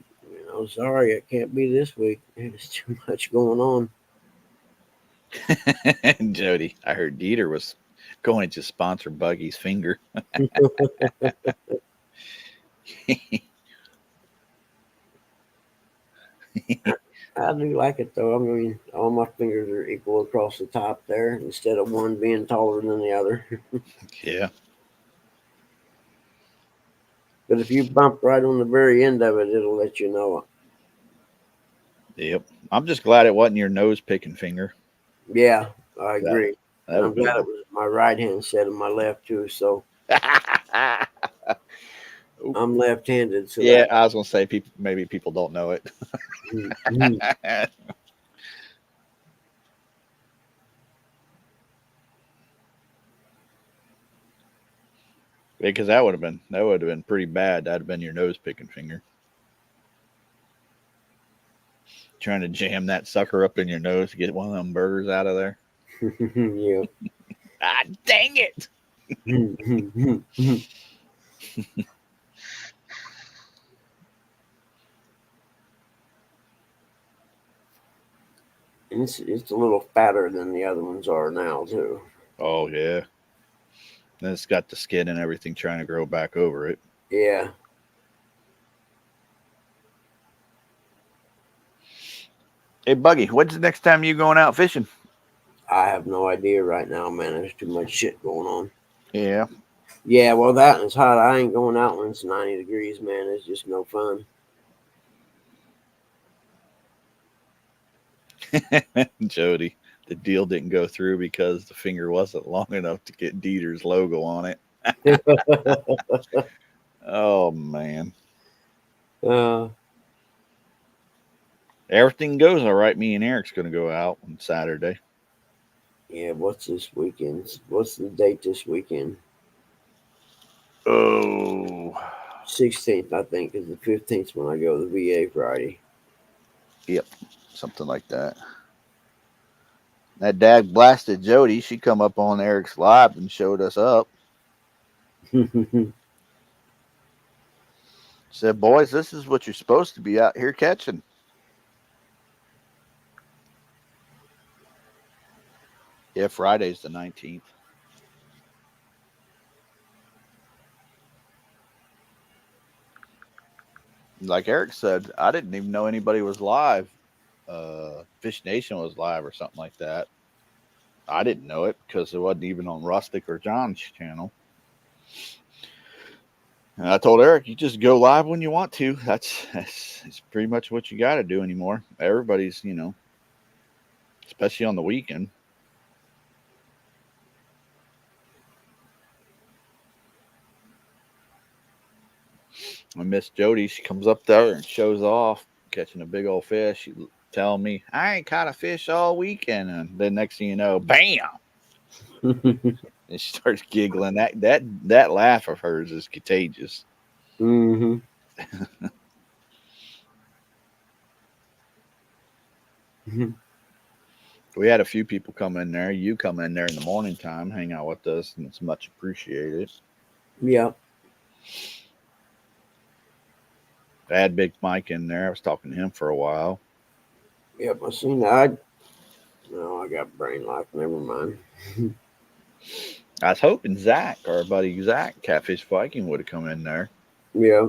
sorry, it can't be this week. There's too much going on." Jody, I heard Dieter was going to sponsor Buggy's finger. I do like it though. I mean, all my fingers are equal across the top there, instead of one being taller than the other. Yeah. But if you bump right on the very end of it, it'll let you know. Yep. I'm just glad it wasn't your nose picking finger. Yeah, I That agree. that And I'm would be. glad it was my right hand instead of my left too. So I'm left-handed, so Yeah, that. I was gonna say maybe people don't know it. Because that would have been pretty bad. That'd have been your nose picking finger. Trying to jam that sucker up in your nose to get one of them burgers out of there. Yeah. Ah, dang it! And it's a little fatter than the other ones are now too. Oh yeah. Then it's got the skin and everything trying to grow back over it. Yeah, Hey Buggy, when's the next time you going out fishing? I have no idea right now, man. There's too much shit going on. Yeah. Yeah, well, that and it's hot. I ain't going out when it's 90 degrees, man. It's just no fun. Jody, the deal didn't go through because the finger wasn't long enough to get Dieter's logo on it. Oh man. uh, Everything goes all right. Me and Eric's gonna go out on Saturday. yeah, what's this weekend? What's the date this weekend? Oh. 16th, I think, because the 15th when I go to the VA Friday. Yep. Something like that. That dad blasted Jody. She come up on Eric's live and showed us up. Said, boys, this is what you're supposed to be out here catching. Yeah, Friday's the 19th. Like Eric said, I didn't even know anybody was live Fish Nation was live or something like that. I didn't know it because it wasn't even on Rustic or John's channel. And I told Eric, you just go live when you want to. That's pretty much what you got to do anymore. Everybody's, especially on the weekend. When Miss Jody, she comes up there and shows off catching a big old fish. She telling me, I ain't caught a fish all weekend. And then next thing you know, bam! And she starts giggling. That laugh of hers is contagious. Mm-hmm. We had a few people come in there. You come in there in the morning time, hang out with us, and it's much appreciated. Yeah. I had Big Mike in there. I was talking to him for a while. Yep, I seen that. No, I got brain lock. Never mind. I was hoping Zach, our buddy Zach, Catfish Viking, would have come in there Yeah.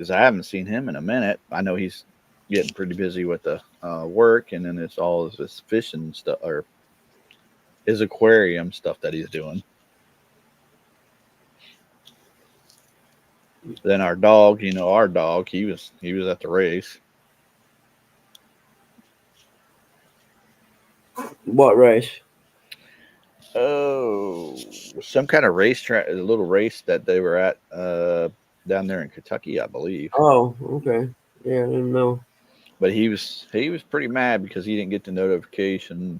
because I haven't seen him in a minute. I know he's getting pretty busy with the work, and then it's all of his fishing stuff or his aquarium stuff that he's doing. Then our dog, he was at the race. What race? Oh, some kind of racetrack, a little race that they were at down there in Kentucky, I believe. Oh, okay. Yeah, I didn't know. But he was pretty mad because he didn't get the notification.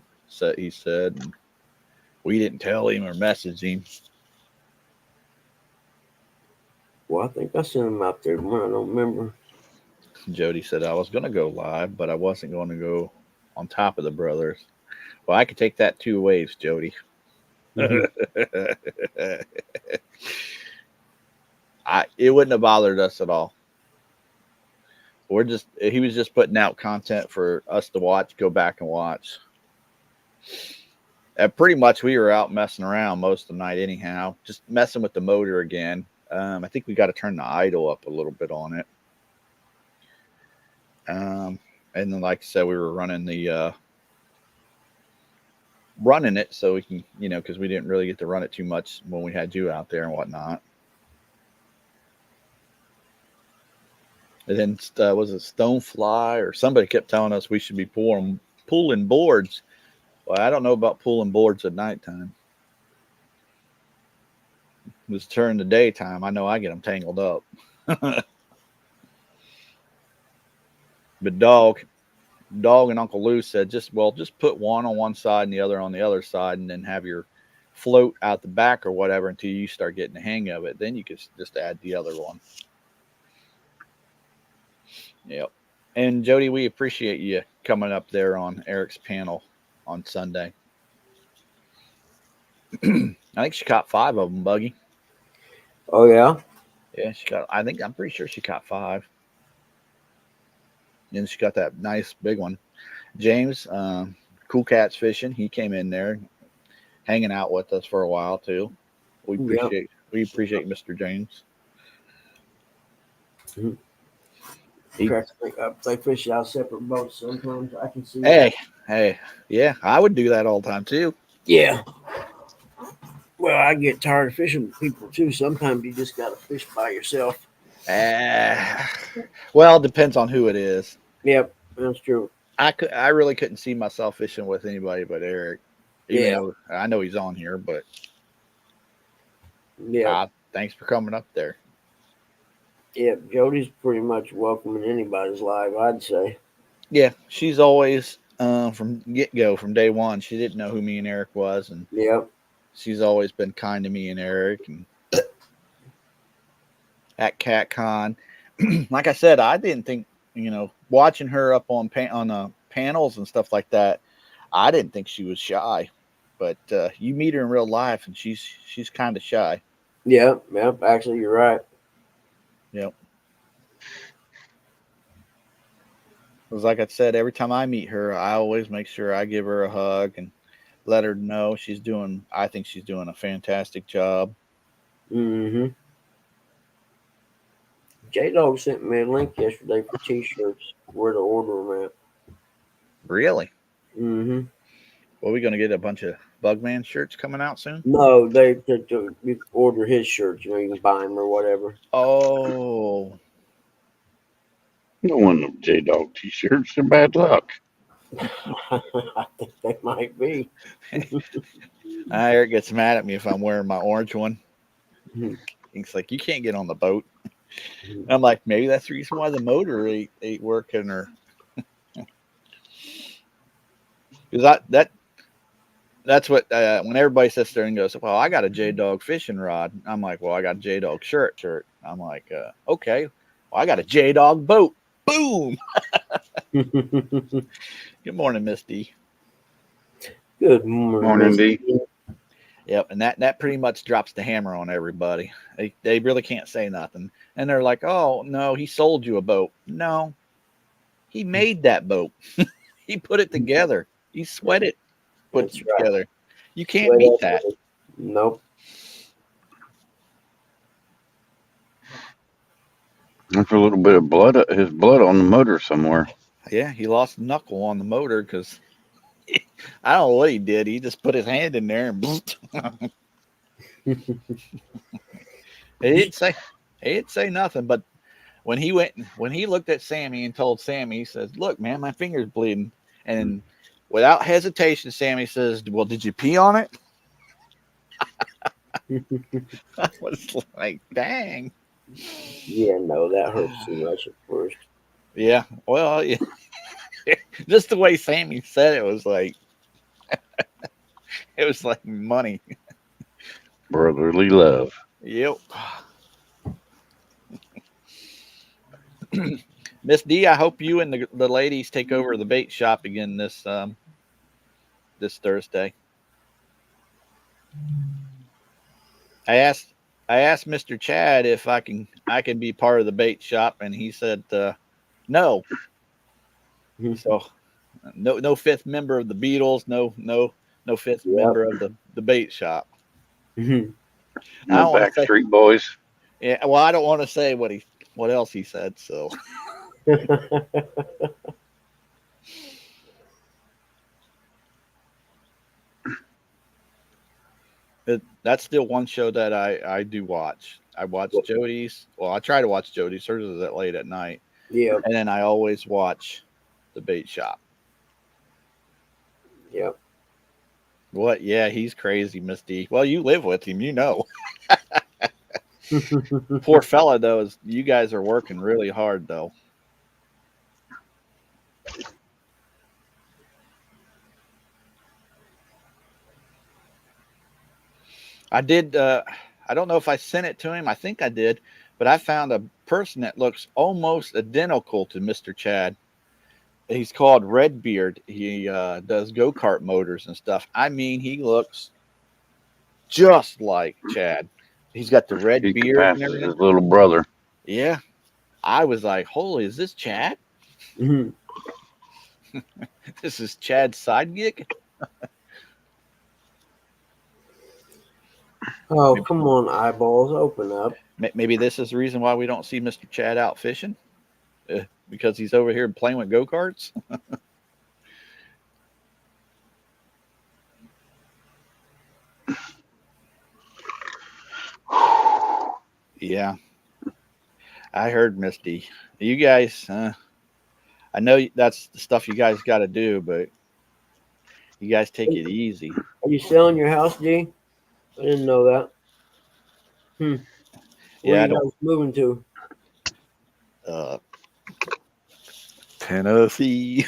He said and we didn't tell him or message him. Well, I think I sent him out there tomorrow. I don't remember. Jody said I was going to go live, but I wasn't going to go on top of the brothers. Well, I could take that 2 ways, Jody. Mhm. It wouldn't have bothered us at all. He was just putting out content for us to watch, go back and watch. And pretty much we were out messing around most of the night anyhow, just messing with the motor again. I think we got to turn the idle up a little bit on it. And then, like I said, we were running it so we can, because we didn't really get to run it too much when we had you out there and whatnot. And then was it Stonefly or somebody kept telling us we should be pulling boards. Well, I don't know about pulling boards at nighttime. It was during the daytime. I know I get them tangled up. But Dog and Uncle Lou said just put one on one side and the other on the other side, and then have your float out the back or whatever until you start getting the hang of it. Then you could just add the other one. Yep. And Jody, we appreciate you coming up there on Eric's panel on Sunday. I think she caught 5 of them, Buggy. Oh, yeah? Yeah, I'm pretty sure she caught 5. And she got that nice big one. James, Cool Cats Fishing, he came in there hanging out with us for a while too. We appreciate Mr. James. Mm-hmm. They fish out separate boats sometimes. I can see Hey, yeah, I would do that all the time too. Yeah. Well, I get tired of fishing with people too. Sometimes you just got to fish by yourself. Well, it depends on who it is. Yep, that's true. I really couldn't see myself fishing with anybody but Eric. Even though I know he's on here, but yeah. Thanks for coming up there. Yeah, Jody's pretty much welcome in anybody's live, I'd say. Yeah, she's always from get-go, from day one. She didn't know who me and Eric was, and she's always been kind to me and Eric. And at CatCon, like I said, I didn't think, watching her up on panels and stuff like that, I didn't think she was shy. But you meet her in real life, and she's kind of shy. Yep. Actually, you're right. Yep. Because like I said, every time I meet her, I always make sure I give her a hug and let her know I think she's doing a fantastic job. Mm-hmm. J-Dog sent me a link yesterday for T-shirts, where to order them at. Really? Mm-hmm. Well, we gonna get a bunch of Bugman shirts coming out soon? No, you order his shirts. You know, you can buy them or whatever. Oh, No one of J Dog t-shirts. They're bad luck. I think they might be. Eric gets mad at me if I'm wearing my orange one. Mhm. He's like, "You can't get on the boat." I'm like, maybe that's the reason why the motor ain't working, or because that's what when everybody sits there and goes, "Well, I got a J Dog fishing rod." I'm like, "Well, I got a J Dog shirt." I'm like, "Okay, well, I got a J Dog boat." Boom. Good morning, Miss D. Good morning, Morning, Miss D. D. Yep, and that pretty much drops the hammer on everybody. They really can't say nothing, and they're like, "Oh no, he sold you a boat." No, he made that boat. He put it together. He sweated, put That's it right. together. You can't Sweat beat that. equity. Nope. And for a little bit of blood, his blood on the motor somewhere. Yeah, he lost a knuckle on the motor because I don't know what he did. He just put his hand in there and he didn't say nothing. But when he looked at Sammy and told Sammy, he says, "Look, man, my finger's bleeding." And without hesitation, Sammy says, "Well, did you pee on it?" I was like, "Dang." Yeah, no, that hurts too much at first. Yeah. Well, yeah. Just the way Sammy said it was like money. Brotherly love. Yep. Miss D, I hope you and the ladies take over the bait shop again this Thursday. I asked Mr. Chad if I can be part of the bait shop, and he said no. So no fifth member of the Beatles, no fifth Yep. member of the bait shop. Mhm. I No don't want to say Backstreet Boys. yeah. Well, I don't want to say what else he said. So that's still one show that I do watch. I watch Jody's. Well, I try to watch Jody's. Hers is at late at night, Yep. and then I always watch the bait shop. Yep. What? Yeah, he's crazy, Misty. Well, you live with him, you know. Poor fella, though. You guys are working really hard, though. I did. I don't know if I sent it to him. I think I did, but I found a person that looks almost identical to Mr. Chad. He's called Redbeard. He does go kart motors and stuff. I mean, he looks just like Chad. He's got the red He beard and passes everything. his little brother. Yeah, I was like, "Holy, is this Chad? Mhm. This is Chad's side gig." Oh, come on, eyeballs, open up. Maybe this is the reason why we don't see Mr. Chad out fishing because he's over here playing with go karts. Yeah, I heard Misty. You guys, I know that's the stuff you guys got to do, but you guys take it easy. Are you selling your house, G? I didn't know that. Where Yeah, I you don't. guys moving to? Uh, Tennessee.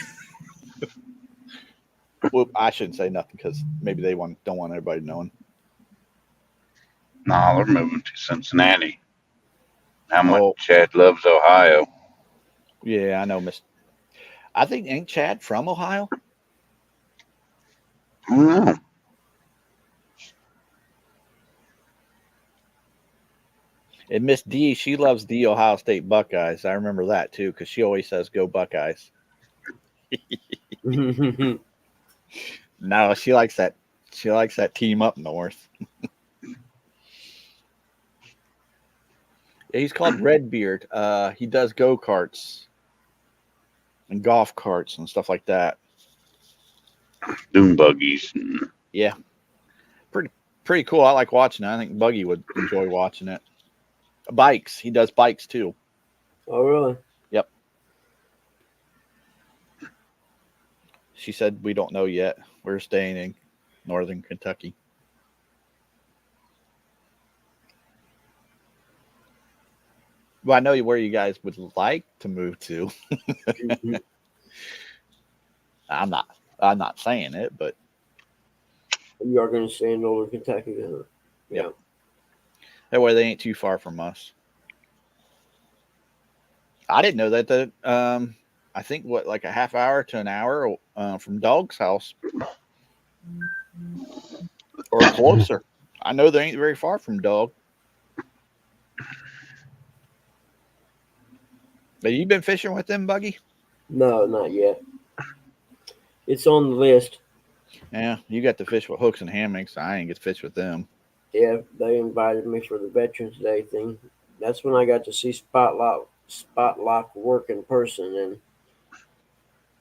Well, I shouldn't say nothing because maybe they don't want everybody knowing. No, they're moving to Cincinnati. How much Oh, Chad loves Ohio. yeah, I know, Miss. I think ain't Chad from Ohio? I don't know. And Miss D, she loves the Ohio State Buckeyes. I remember that too because she always says "Go Buckeyes." No, she likes that. She likes that team up north. Yeah, he's called Redbeard. He does go karts and golf carts and stuff like that. dune buggies. And Yeah, pretty cool. I like watching it. I think Buggy would enjoy watching it. Bikes. He does bikes too. Oh, really? Yep. She said we don't know yet. We're staying in northern Kentucky. Well, I know where you guys would like to move to. Mhm. I'm not saying it, but You are going to stay in Northern Kentucky, then? Yeah. Yep. that way they ain't too far from us. I didn't know that. I think what like a half hour to an hour from Dog's house or closer. I know they ain't very far from Dog. Have you been fishing with them, Buggy? No, not yet. It's on the list. Yeah, you got to fish with hooks and hammocks. I ain't get to fish with them. Yeah, they invited me for the Veterans Day thing. That's when I got to see Spotlock work in person, and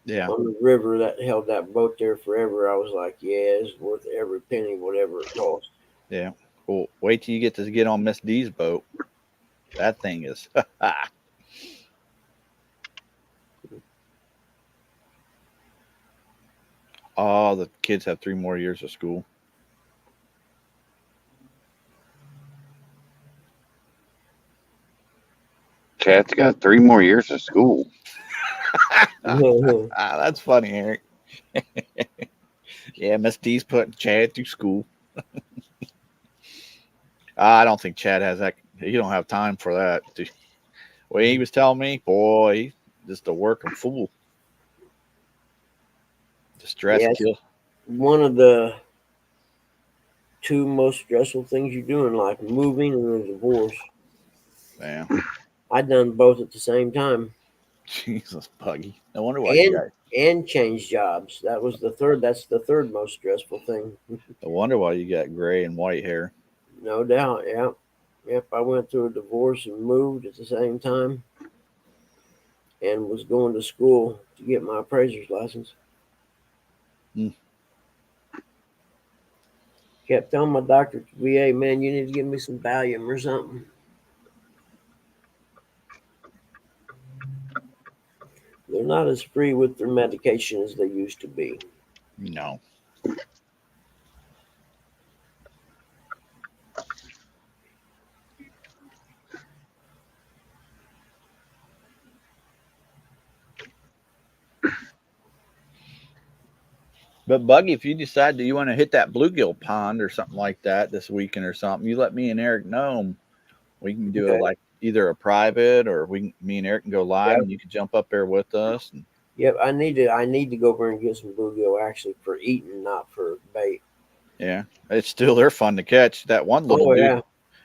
Yeah. on the river that held that boat there forever. I was like, yeah, it's worth every penny, whatever it costs. Yeah. Well, wait till you get on Miss D's boat. That thing is. Oh, the kids have 3 more years of school. Chad's got 3 more years of school. That's funny, Eric. Yeah, Miss D's putting Chad through school. I don't think Chad has that. He don't have time for that. Well, he was telling me, boy, he's just a working fool. The stress Yes, kill. one of the two most stressful things you do in life: moving and a divorce. Yeah. I done both at the same time, Jesus, Buggy. No wonder why you and got. and change jobs. That's the third most stressful thing. No wonder why you got gray and white hair. No doubt. Yeah. Yep. I went through a divorce and moved at the same time, and was going to school to get my appraiser's license. Hmm. Kept telling my doctor at the VA, man, you need to give me some Valium or something. They're not as free with their medication as they used to be. No. But Buggy, if you decide that you want to hit that bluegill pond or something like that this weekend or something, you let me and Eric know. We can do it Okay. like either a private or me and Eric can go live Yep. and you can jump up there with us. And Yep. I need to go over and get some bluegill actually for eating, not for bait. yeah, it's still they're fun to catch. That one little Oh dude, yeah.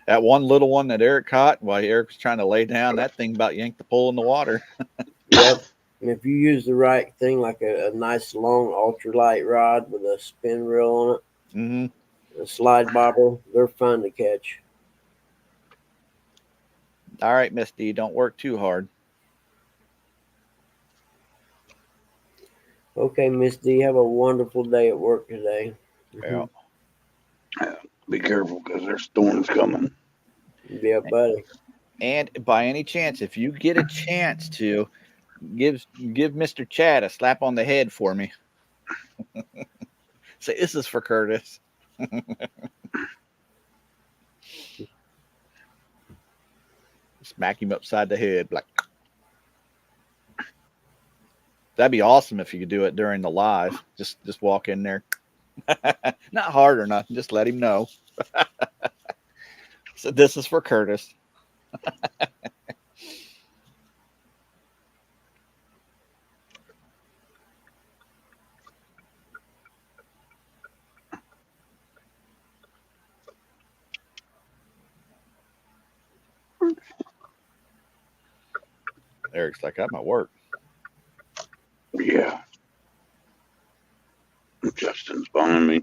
that one little one that Eric caught while Eric was trying to lay down, that thing about yanked the pole in the water. Yep. And if you use the right thing, like a nice long ultralight rod with a spin reel on it, Mm-hmm. a slide bobber, they're fun to catch. All right, Miss D, don't work too hard. Okay, Miss D, have a wonderful day at work today. Yeah. Be careful because there's storms coming. Yeah, buddy. And by any chance, if you get a chance to give Mr. Chad a slap on the head for me, say this is for Curtis. Smack him upside the head, like that'd be awesome if you could do it during the live. Just walk in there, not hard or nothing. Just let him know. So this is for Curtis. Eric's like, I'm at work. Yeah. Justin's boning me.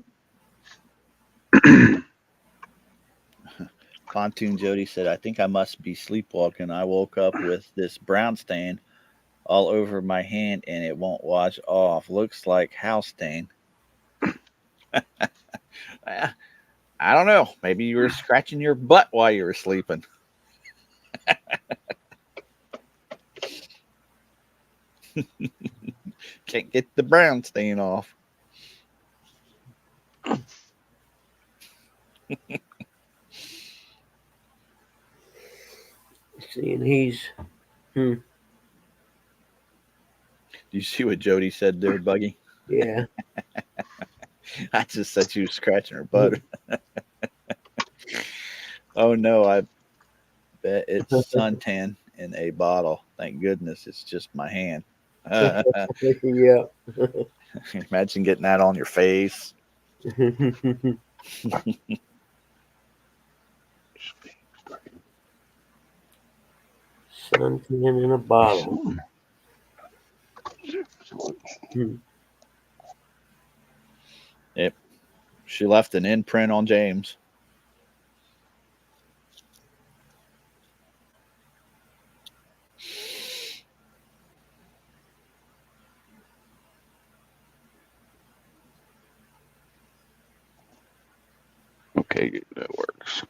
Pontoon Jody said, I think I must be sleepwalking. I woke up with this brown stain all over my hand and it won't wash off. Looks like house stain. I don't know. Maybe you were scratching your butt while you were sleeping. Can't get the brown stain off. Seeing he's Do you see what Jody said there, Buggy? yeah. I just said she was scratching her butt. Oh no, I bet it's suntan in a bottle. Thank goodness it's just my hand. Yeah. Imagine getting that on your face. Suntan in a bottle. Yep. She left an imprint on James. Okay, that works.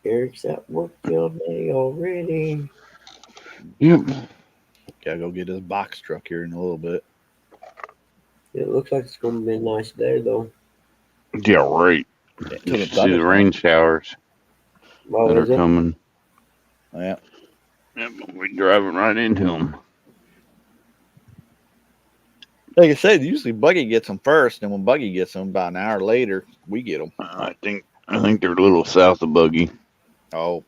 Eric's at work all day already. Yep. Gotta go get his box truck here in a little bit. It looks like it's going to be a nice day, though. Yeah, right. Yeah, You should see the rain showers Well, that are is it? coming. Yeah. Yep, we're driving right into them. Like I said, usually Buggy gets them first, and when Buggy gets them, about an hour later, we get them. I think they're a little south of Buggy. Oh,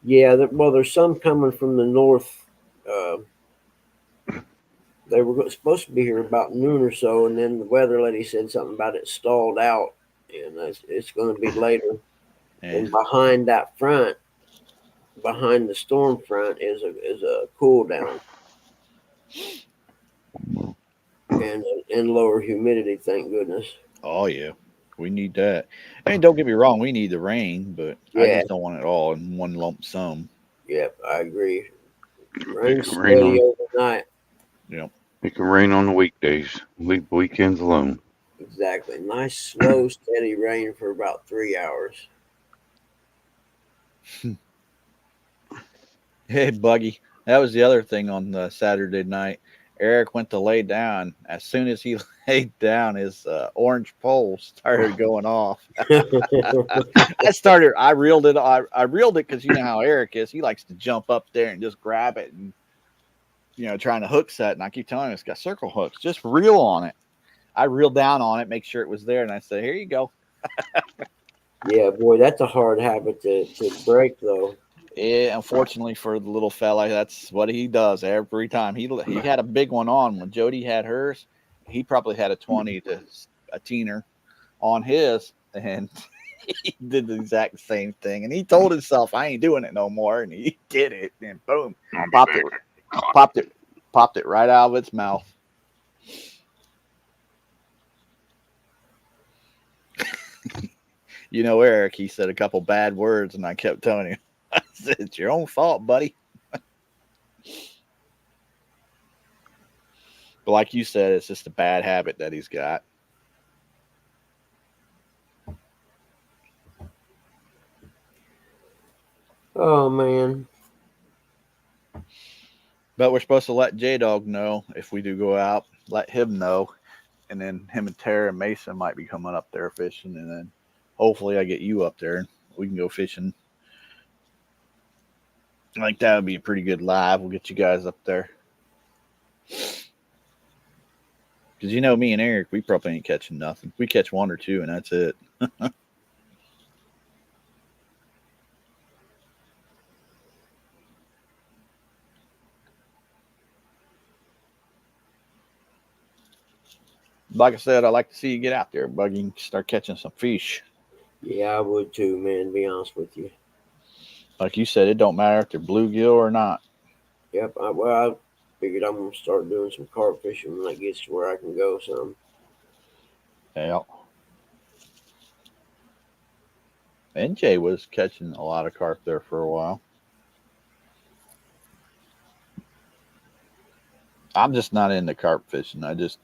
Yeah, well, there's some coming from the north. They were supposed to be here about noon or so, and then the weather lady said something about it stalled out, and it's going to be later. yeah. And behind that front, behind the storm front, is a cool down and lower humidity. Thank goodness. Oh yeah. We need that. And don't get me wrong, we need the rain, but I Yeah, just don't want it all in one lump sum. yep, I agree. It Rain can rain steady on. overnight. You know. It can rain on the weekdays. Leave weekends alone. Exactly. Nice, slow, steady rain for about 3 hours. Hey, Buggy. That was the other thing on the Saturday night. Eric went to lay down. As soon as he laid down, his orange pole started going off. I reeled it. I reeled it because you know how Eric is. He likes to jump up there and just grab it and, trying to hook set. And I keep telling him it's got circle hooks. Just reel on it. I reeled down on it, make sure it was there. And I said, here you go. Yeah, boy, that's a hard habit to break, though. Yeah, unfortunately for the little fella, that's what he does every time. He had a big one on when Jody had hers. He probably had a 20 to a teener on his, and he did the exact same thing. And he told himself, "I ain't doing it no more," and he did it. And boom, popped it, popped it right out of its mouth. Eric, he said a couple bad words, and I kept telling him, I said, "It's your own fault, buddy." But like you said, it's just a bad habit that he's got. Oh man. But we're supposed to let J Dog know if we do go out. Let him know, and then him and Tara and Mason might be coming up there fishing, and then hopefully I get you up there and we can go fishing. Like that would be a pretty good live. We'll get you guys up there. Because me and Eric, we probably ain't catching nothing. We catch one or two, and that's it. Like I said, I'd like to see you get out there, Buggy, and start catching some fish. Yeah, I would too, man. To be honest with you. Like you said, it don't matter if they're bluegill or not. Yep. I figured I'm gonna start doing some carp fishing when it gets to where I can go some. Yeah. NJ was catching a lot of carp there for a while. I'm just not into carp fishing. I guess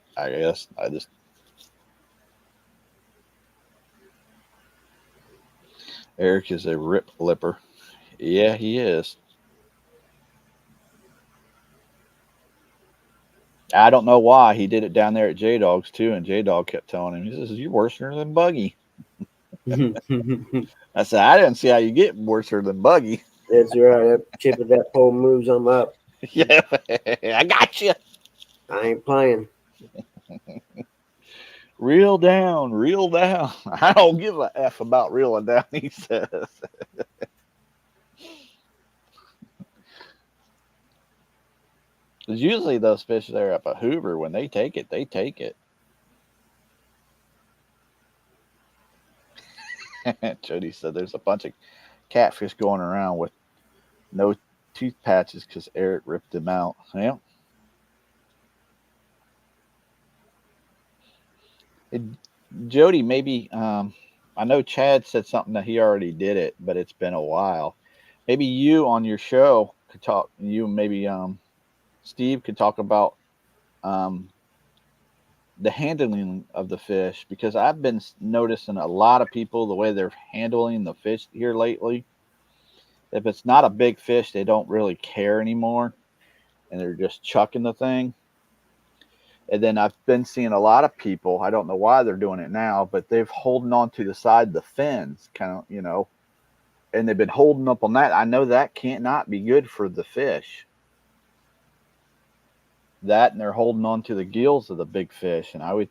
Eric is a rip lipper. Yeah, he is. I don't know why he did it down there at J Dog's too, and J Dog kept telling him, he says, "You're worse than Buggy." I said, "I didn't see how you get worse than Buggy." That's right. That chip of that pole moves them up. Yeah, I got you. I ain't playing. Reel down, reel down. I don't give a f about reeling down. He says. Because usually those fish there up at Hoover, when they take it, they take it. Jody said there's a bunch of catfish going around with no tooth patches because Eric ripped them out. Yeah. Jody, maybe I know Chad said something that he already did it, but it's been a while. Maybe you on your show could talk. You maybe Steve could talk about um, the handling of the fish, because I've been noticing a lot of people the way they're handling the fish here lately. If it's not a big fish, they don't really care anymore, and they're just chucking the thing. And then I've been seeing a lot of people. I don't know why they're doing it now, but they've holding on to the side of the fins, kind of, and they've been holding up on that. I know that can't not be good for the fish. That, and they're holding on to the gills of the big fish, and I would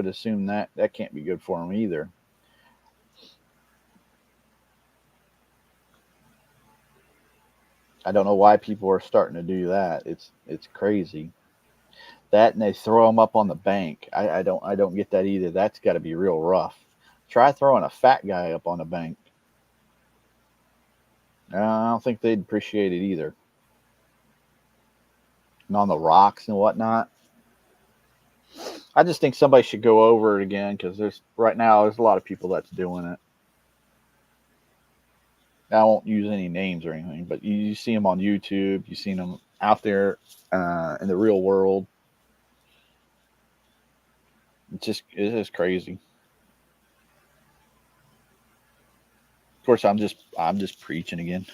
assume that can't be good for them either. I don't know why people are starting to do that. It's crazy. That, and they throw them up on the bank. I don't get that either. That's got to be real rough. Try throwing a fat guy up on the bank. I don't think they'd appreciate it either. And on the rocks and whatnot. I just think somebody should go over it again, because there's a lot of people that's doing it. I won't use any names or anything, but you see them on YouTube. You've seen them out there in the real world. It is crazy. Of course, I'm just preaching again.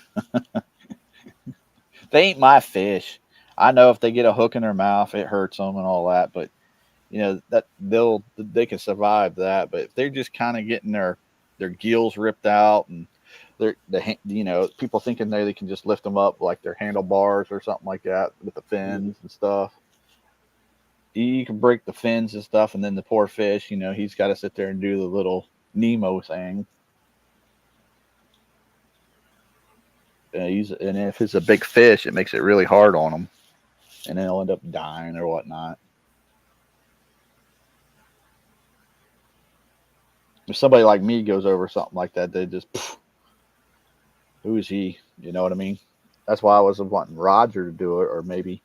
They ain't my fish. I know if they get a hook in their mouth, it hurts them and all that, but that they can survive that. But if they're just kind of getting their gills ripped out, and people thinking they can just lift them up like their handlebars or something like that with the fins and stuff. You can break the fins and stuff, and then the poor fish, he's got to sit there and do the little Nemo thing. And if it's a big fish, it makes it really hard on them, and then they'll end up dying or whatnot. If somebody like me goes over something like that, they just, who is he? You know what I mean? That's why I was wanting Roger to do it, or maybe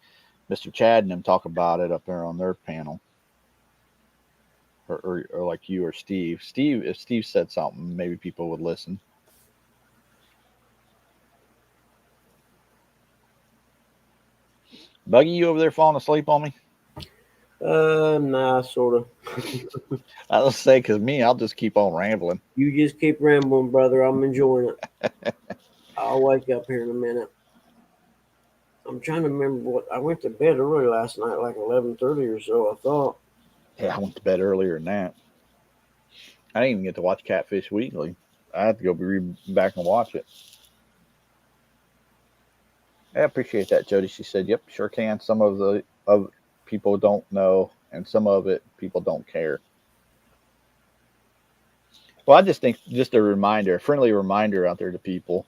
Mr. Chad and them talk about it up there on their panel. Or like you or Steve. If Steve said something, maybe people would listen. Buggy, you over there falling asleep on me? Nah, sort of. I was say, because I'll just keep on rambling. You just keep rambling, brother. I'm enjoying it. I'll wake up here in a minute. I'm trying to remember I went to bed early last night, like 11:30 or so, I thought. Yeah, I went to bed earlier than that. I didn't even get to watch Catfish Weekly. I have to go back and watch it. I appreciate that, Jody. She said, "Yep, sure can." Some of people don't know, and some of it people don't care. Well, I just think just a friendly reminder out there to people.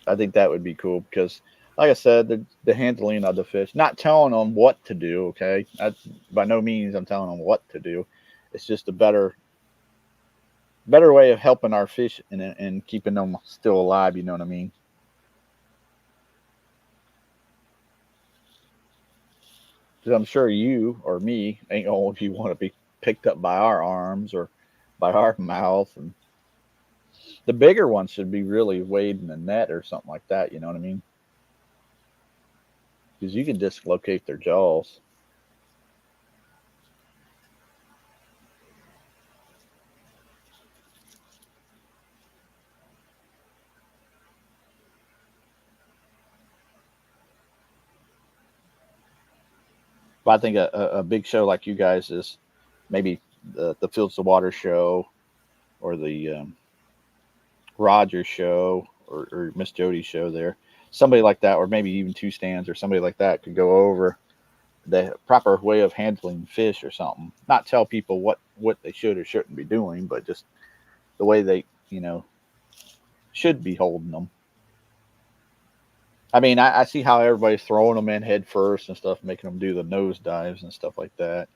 I think that would be cool, because, like I said, the handling of the fish, not telling them what to do. Okay, that's by no means I'm telling them what to do. It's just a better way of helping our fish and keeping them still alive. You know what I mean? Because I'm sure you or me ain't going to want to be picked up by our arms or by our mouth. And the bigger ones should be really weighed in a net or something like that. You know what I mean? because you can dislocate their jaws. But I think a big show like you guys is maybe the Fields of Water show, or the Rogers show, or Miss Jody's show there. Somebody like that, or maybe even Two Stands or somebody like that could go over the proper way of handling fish or something. Not tell people what they should or shouldn't be doing, but just the way they, should be holding them. I mean, I see how everybody's throwing them in head first and stuff, making them do the nose dives and stuff like that.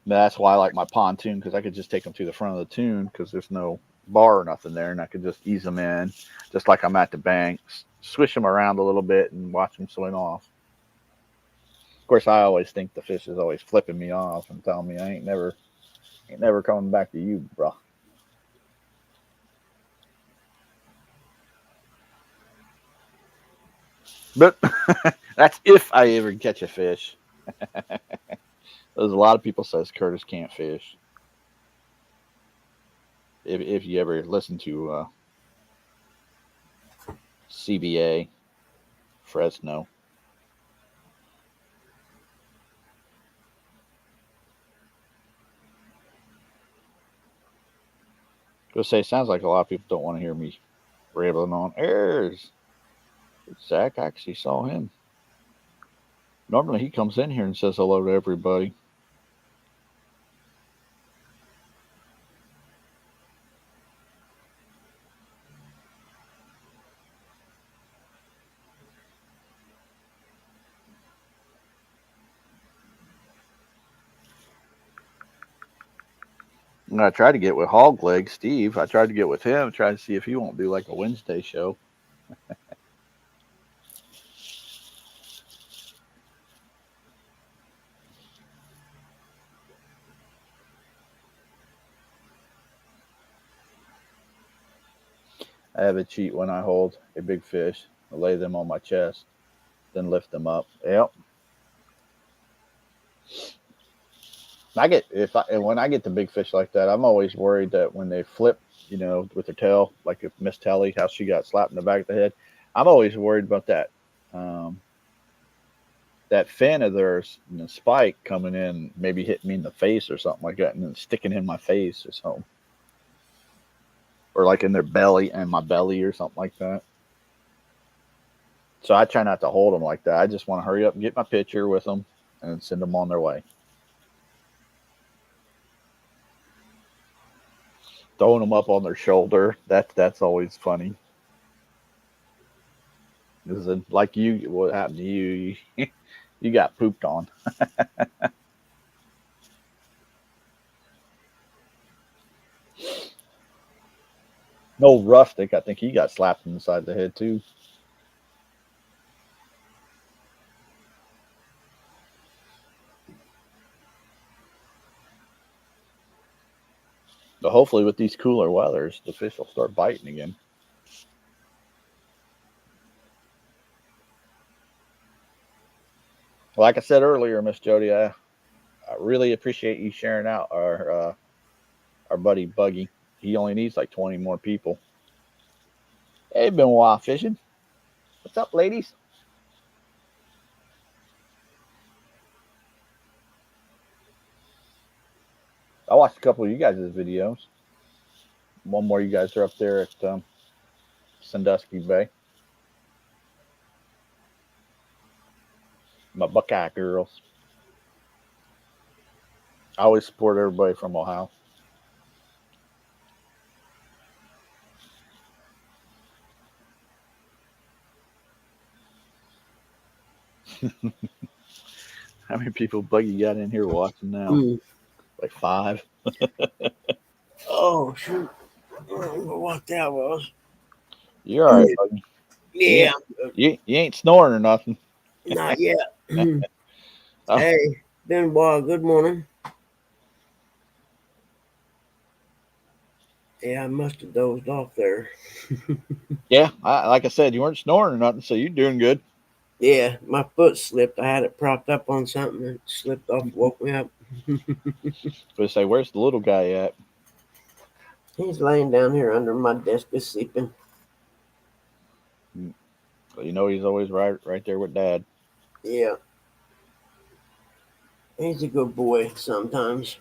That's why I like my pontoon, because I could just take them to the front of the tune because there's no bar or nothing there, and I could just ease them in, just like I'm at the banks, swish them around a little bit and watch them swim off. Of course, I always think the fish is always flipping me off and telling me I ain't never coming back to you, bro. But that's if I ever catch a fish. There's a lot of people says Curtis can't fish. If you ever listen to CBA, Fresno. Go say, sounds like a lot of people don't want to hear me rambling on airs. Zach, I actually saw him. Normally he comes in here and says hello to everybody. And I tried to get with Hogleg, Steve. I tried to get with him, try to see if he won't do like a Wednesday show. I have a cheat when I hold a big fish. I lay them on my chest, then lift them up. Yep. When I get the big fish like that, I'm always worried that when they flip, with their tail, like if Miss Telly, how she got slapped in the back of the head, I'm always worried about that. That fin of theirs, spike coming in, maybe hitting me in the face or something like that, and then sticking in my face or something, or like in their belly and my belly or something like that. So I try not to hold them like that. I just want to hurry up and get my picture with them and send them on their way. Throwing them up on their shoulder, that's always funny. This is like you, what happened to you? You got pooped on. No, Rustic, I think he got slapped in the side of the head too. But hopefully with these cooler weathers, the fish will start biting again. Like I said earlier, Miss Jody, I really appreciate you sharing out our buddy Buggy. He only needs like 20 more people. Hey, been a while fishing. What's up, ladies? I watched a couple of you guys' videos. One more, you guys are up there at Sandusky Bay. My Buckeye girls. I always support everybody from Ohio. How many people Buggy got in here watching now? Like 5. Oh shoot! I don't know what that was. You're all right, Buggy. Yeah, You ain't snoring or nothing. not yet. Oh. Hey, Ben Boy, good morning. Yeah, I must have dozed off there. Yeah, like I said, you weren't snoring or nothing, so you're doing good. Yeah, my foot slipped. I had it propped up on something and it slipped off, woke me up. But say, where's the little guy at? He's laying down here under my desk, just sleeping. Well, you know he's always right there with Dad. Yeah, he's a good boy sometimes.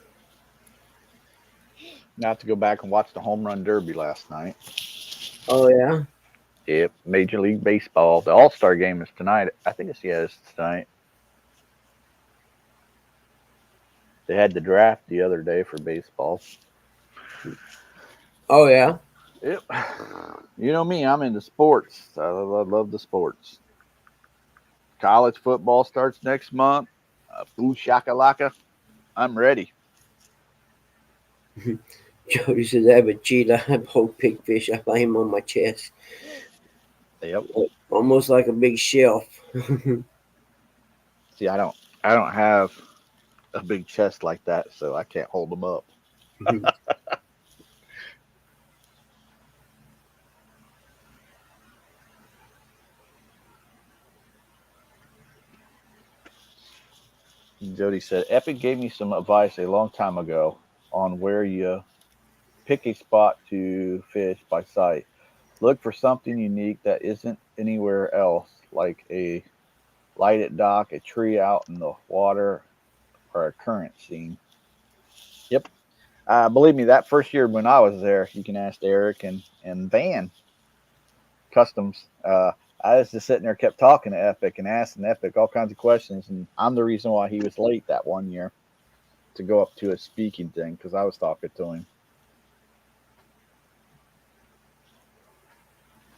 Now I have to go back and watch the home run derby last night. Oh, yeah? Yep, Major League Baseball. The All Star game is tonight. I think it's tonight. They had the draft the other day for baseball. Oh, yeah? Yep. You know me, I'm into sports. I love the sports. College football starts next month. Boo shakalaka. I'm ready. Jody says, I have a cheetah. I have a whole pigfish. I lay him on my chest. Yep. Almost like a big shelf. See, I don't have a big chest like that, so I can't hold them up. Jody said, Epic gave me some advice a long time ago on where you pick a spot to fish by sight. Look for something unique that isn't anywhere else, like a lighted dock, a tree out in the water, or a current scene. Yep. Believe me, that first year when I was there, you can ask Eric and Van Customs. I was just sitting there, kept talking to Epic and asking Epic all kinds of questions, and I'm the reason why he was late that one year to go up to a speaking thing because I was talking to him.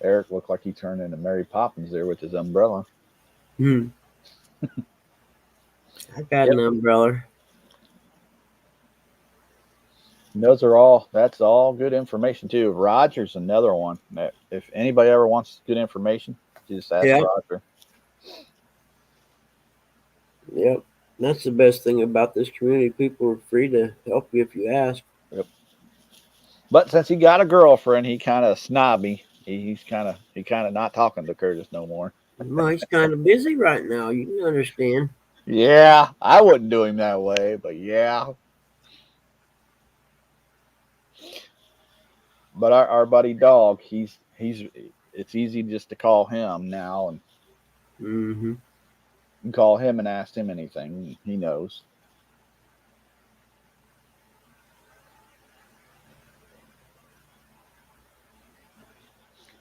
Eric looked like he turned into Mary Poppins there with his umbrella. I got Yep. an umbrella. And that's all good information too. Roger's another one that if anybody ever wants good information, just ask Yeah. Roger. Yep. That's the best thing about this community. People are free to help you if you ask. Yep. But since he got a girlfriend, he kind of snobby. He kind of not talking to Curtis no more. Well, he's kind of busy right now. You can understand. Yeah, I wouldn't do him that way, but yeah. But our buddy Dog, he's it's easy just to call him now and Mm-hmm. call him and ask him anything. He knows.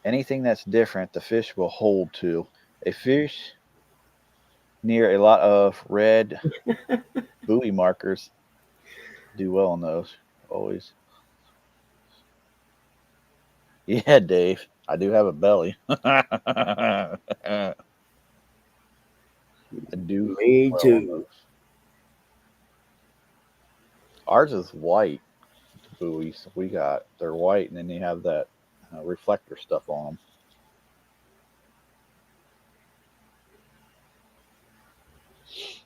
Anything that's different, the fish will hold to. A fish near a lot of red buoy markers do well on those. Always. Yeah, Dave. I do have a belly. I do Me well on too. those. Ours is white buoys. They're white, and then they have that reflector stuff on them.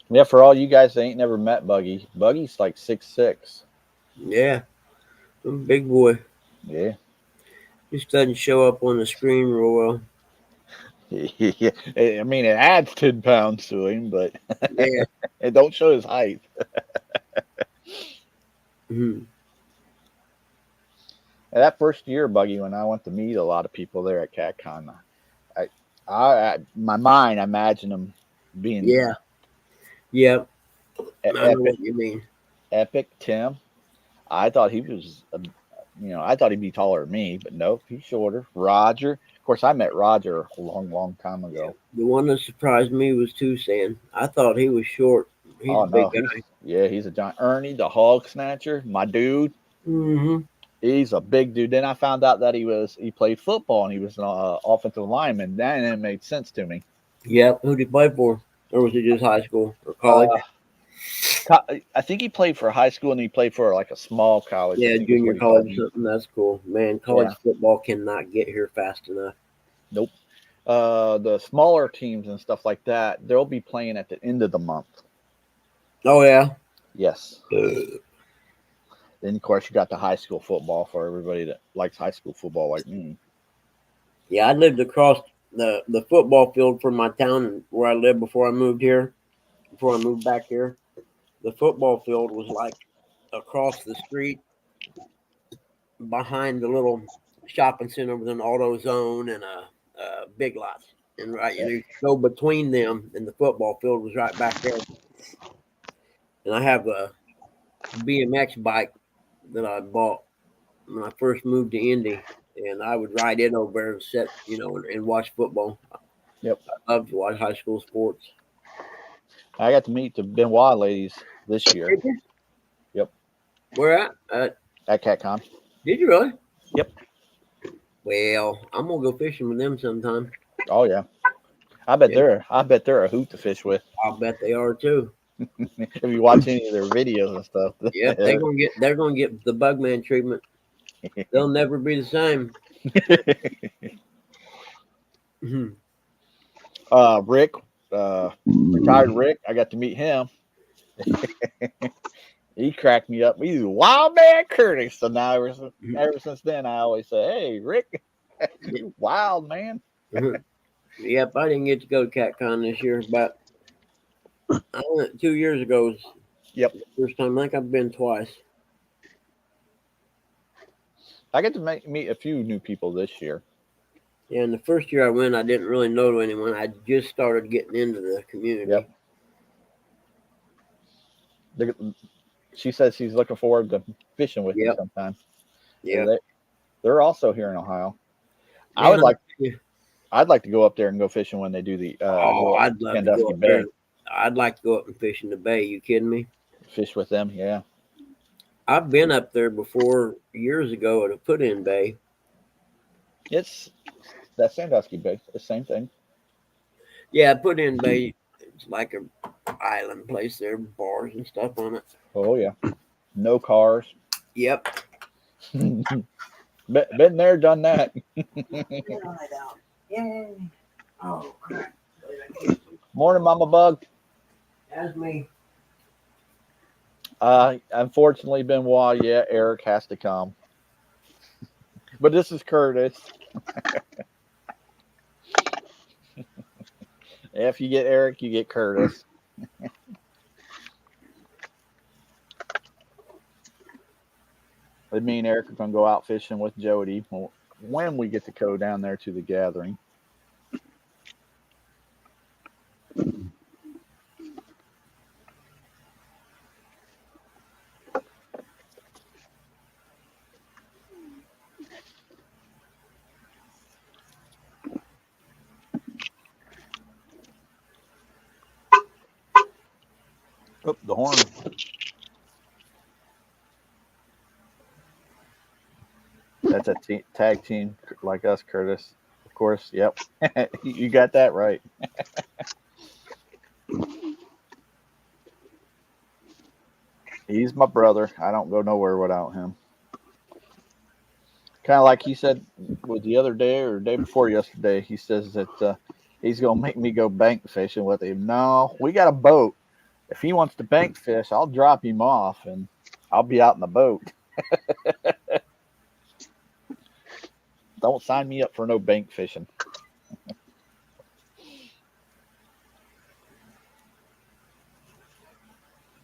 Yeah, for all you guys that ain't never met Buggy, Buggy's like 6'6". Yeah. I'm a big boy. Yeah. Just doesn't show up on the screen real well. Yeah. I mean, it adds 10 pounds to him, but Yeah. it don't show his height. Mm-hmm. And that first year, Buggy, when I went to meet a lot of people there at CatCon, my mind, I imagine him being Yeah. Yep. I know epic, what you mean. epic Tim. I thought he was, I thought he'd be taller than me, but nope, he's shorter. Roger. Of course, I met Roger a long, long time ago. The one that surprised me was Tucson. I thought he was short. He's Oh a big no, guy. he's a giant. Ernie, the hog snatcher, my dude. Mm-hmm. He's a big dude. Then I found out that he played football and he was an offensive lineman. Then it made sense to me. Yep. Who did he play for? Or was it just high school or college? I think he played for high school and he played for like a small college. Yeah, I think is junior what he told college me. or something. That's cool. Man, college Yeah. football cannot get here fast enough. Nope. The smaller teams and stuff like that, they'll be playing at the end of the month. Oh, yeah. Yes. Then of course you got the high school football for everybody that likes high school football like me. Yeah, I lived across the football field from my town where I lived before I moved here. Before I moved back here, the football field was like across the street behind the little shopping center with an auto zone and a big lots. And right, Yep. you go between them, and the football field was right back there. And I have a BMX bike that I bought when I first moved to Indy, and I would ride it over there and sit, and watch football. Yep. I loved to watch high school sports. I got to meet the Benoit ladies this year. Did you? Yep. Where at? At CatCon. Did you really? Yep. Well, I'm gonna go fishing with them sometime. Oh yeah. I bet Yeah. they're a hoot to fish with. I'll bet they are too. If you watch any of their videos and stuff. Yep, they're gonna get the Bugman treatment. They'll never be the same. Mhm. Rick, retired Rick, I got to meet him. He cracked me up. He's Wild Man Curtis. So now ever since then, I always say, "Hey, Rick, you wild man." Yep, I didn't get to go to CatCon this year, but I went 2 years ago. Was Yep. the first time. I think I've been twice. I get to meet a few new people this year. Yeah, and the first year I went, I didn't really know anyone. I just started getting into the community. Yep. She says she's looking forward to fishing with me Yep. sometime. Yeah, They're also here in Ohio. Man, I'd like to go up there and go fishing when they do the I'd love to go Sandusky up Bay. there. I'd like to go up and fish in the bay. You kidding me? Fish with them, yeah. I've been up there before years ago at a put-in bay. It's that Sandusky Bay, the same thing. Yeah, put-in bay. It's like a island place there, bars and stuff on it. Oh yeah, no cars. Yep. Been there, done that. Yay. Oh, crap. Morning, Mama Bug. That's me. Unfortunately, Benoit, yeah, Eric has to come. But this is Curtis. If you get Eric, you get Curtis. But me and Eric are going to go out fishing with Jody when we get to go down there to the gathering. Oh, the horn. That's a tag team like us, Curtis. Of course, yep. You got that right. He's my brother. I don't go nowhere without him. Kind of like he said with the other day or day before yesterday, he says that he's going to make me go bank fishing with him. No, we got a boat. If he wants to bank fish, I'll drop him off and I'll be out in the boat. Don't sign me up for no bank fishing.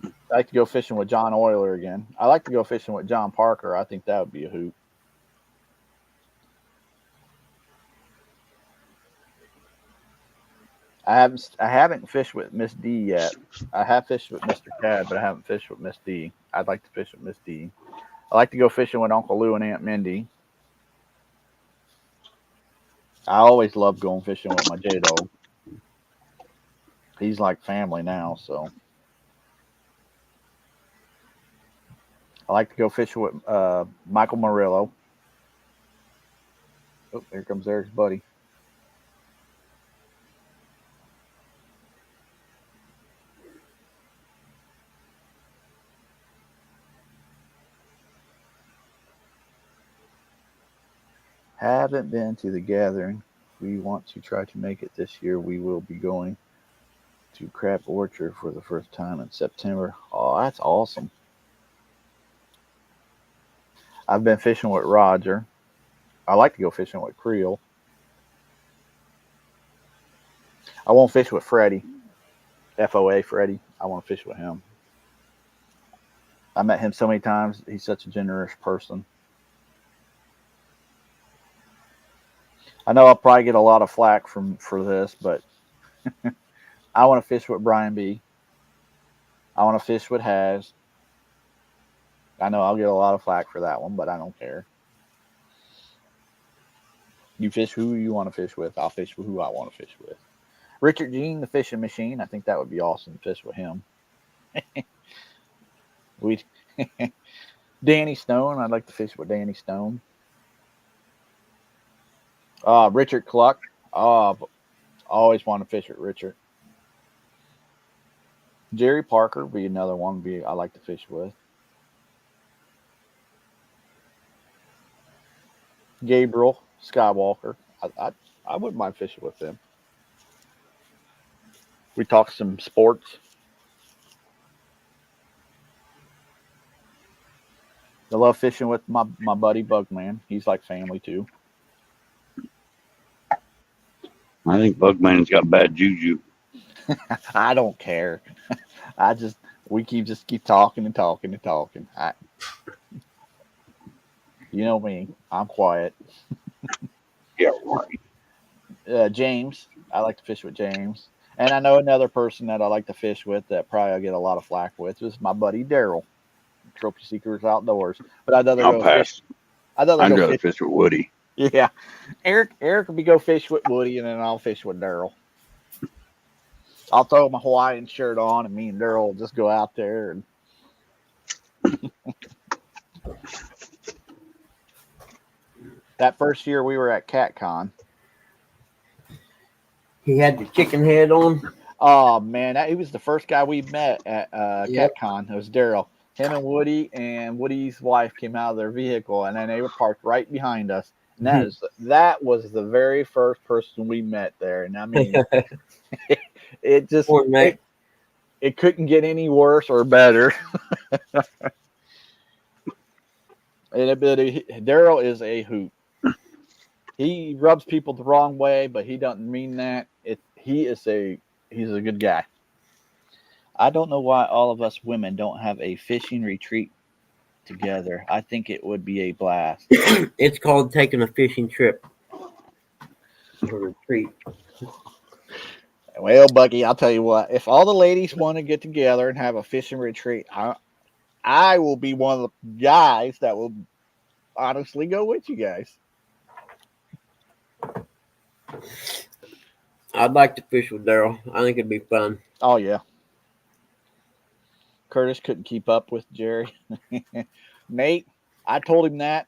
I like to go fishing with John Euler again. I like to go fishing with John Parker. I think that would be a hoot. I haven't fished with Miss D yet. I have fished with Mr. Tad, but I haven't fished with Miss D. I'd like to fish with Miss D. I like to go fishing with Uncle Lou and Aunt Mindy. I always love going fishing with my J-Dog. He's like family now, so. I like to go fishing with Michael Murillo. Oh, here comes Eric's buddy. Haven't been to the gathering. We want to try to make it this year. We will be going to Crab Orchard for the first time in September. Oh, that's awesome. I've been fishing with Roger. I like to go fishing with Creel. I won't fish with Freddie. FOA Freddie. I want to fish with him. I met him so many times. He's such a generous person. I know I'll probably get a lot of flack for this, but I want to fish with Brian B. I want to fish with Haz. I know I'll get a lot of flack for that one, but I don't care. You fish who you want to fish with. I'll fish with who I want to fish with. Richard Jean, the fishing machine. I think that would be awesome to fish with him. We, Danny Stone. I'd like to fish with Danny Stone. Richard Cluck. Always want to fish with Richard. Jerry Parker would be another one I like to fish with. Gabriel Skywalker. I wouldn't mind fishing with them. We talk some sports. I love fishing with my buddy Bugman. He's like family too. I think Bugman's got bad juju. I don't care. We keep talking and talking and talking. You know me. I'm quiet. Yeah, right. James. I like to fish with James. And I know another person that I like to fish with that probably I'll get a lot of flack with is my buddy Daryl. Trophy Seekers Outdoors. But I'd rather I'll go pass. fish. I'd rather fish with Woody. Yeah. Eric will go fish with Woody and then I'll fish with Daryl. I'll throw my Hawaiian shirt on and me and Daryl will just go out there and that first year we were at CatCon. He had the chicken head on. Oh man, he was the first guy we met at Yep. CatCon. It was Daryl. Him and Woody and Woody's wife came out of their vehicle and then they were parked right behind us. And that was the very first person we met there. And I mean it just Poor mate. it couldn't get any worse or better. Daryl is a hoot. He rubs people the wrong way, but he doesn't mean that. He's a good guy. I don't know why all of us women don't have a fishing retreat together. I think it would be a blast. It's called taking a fishing trip. A retreat. Well, Bucky, I'll tell you what. If all the ladies want to get together and have a fishing retreat, I will be one of the guys that will honestly go with you guys. I'd like to fish with Daryl. I think it'd be fun. Oh, yeah. Curtis couldn't keep up with Jerry. Nate, I told him that.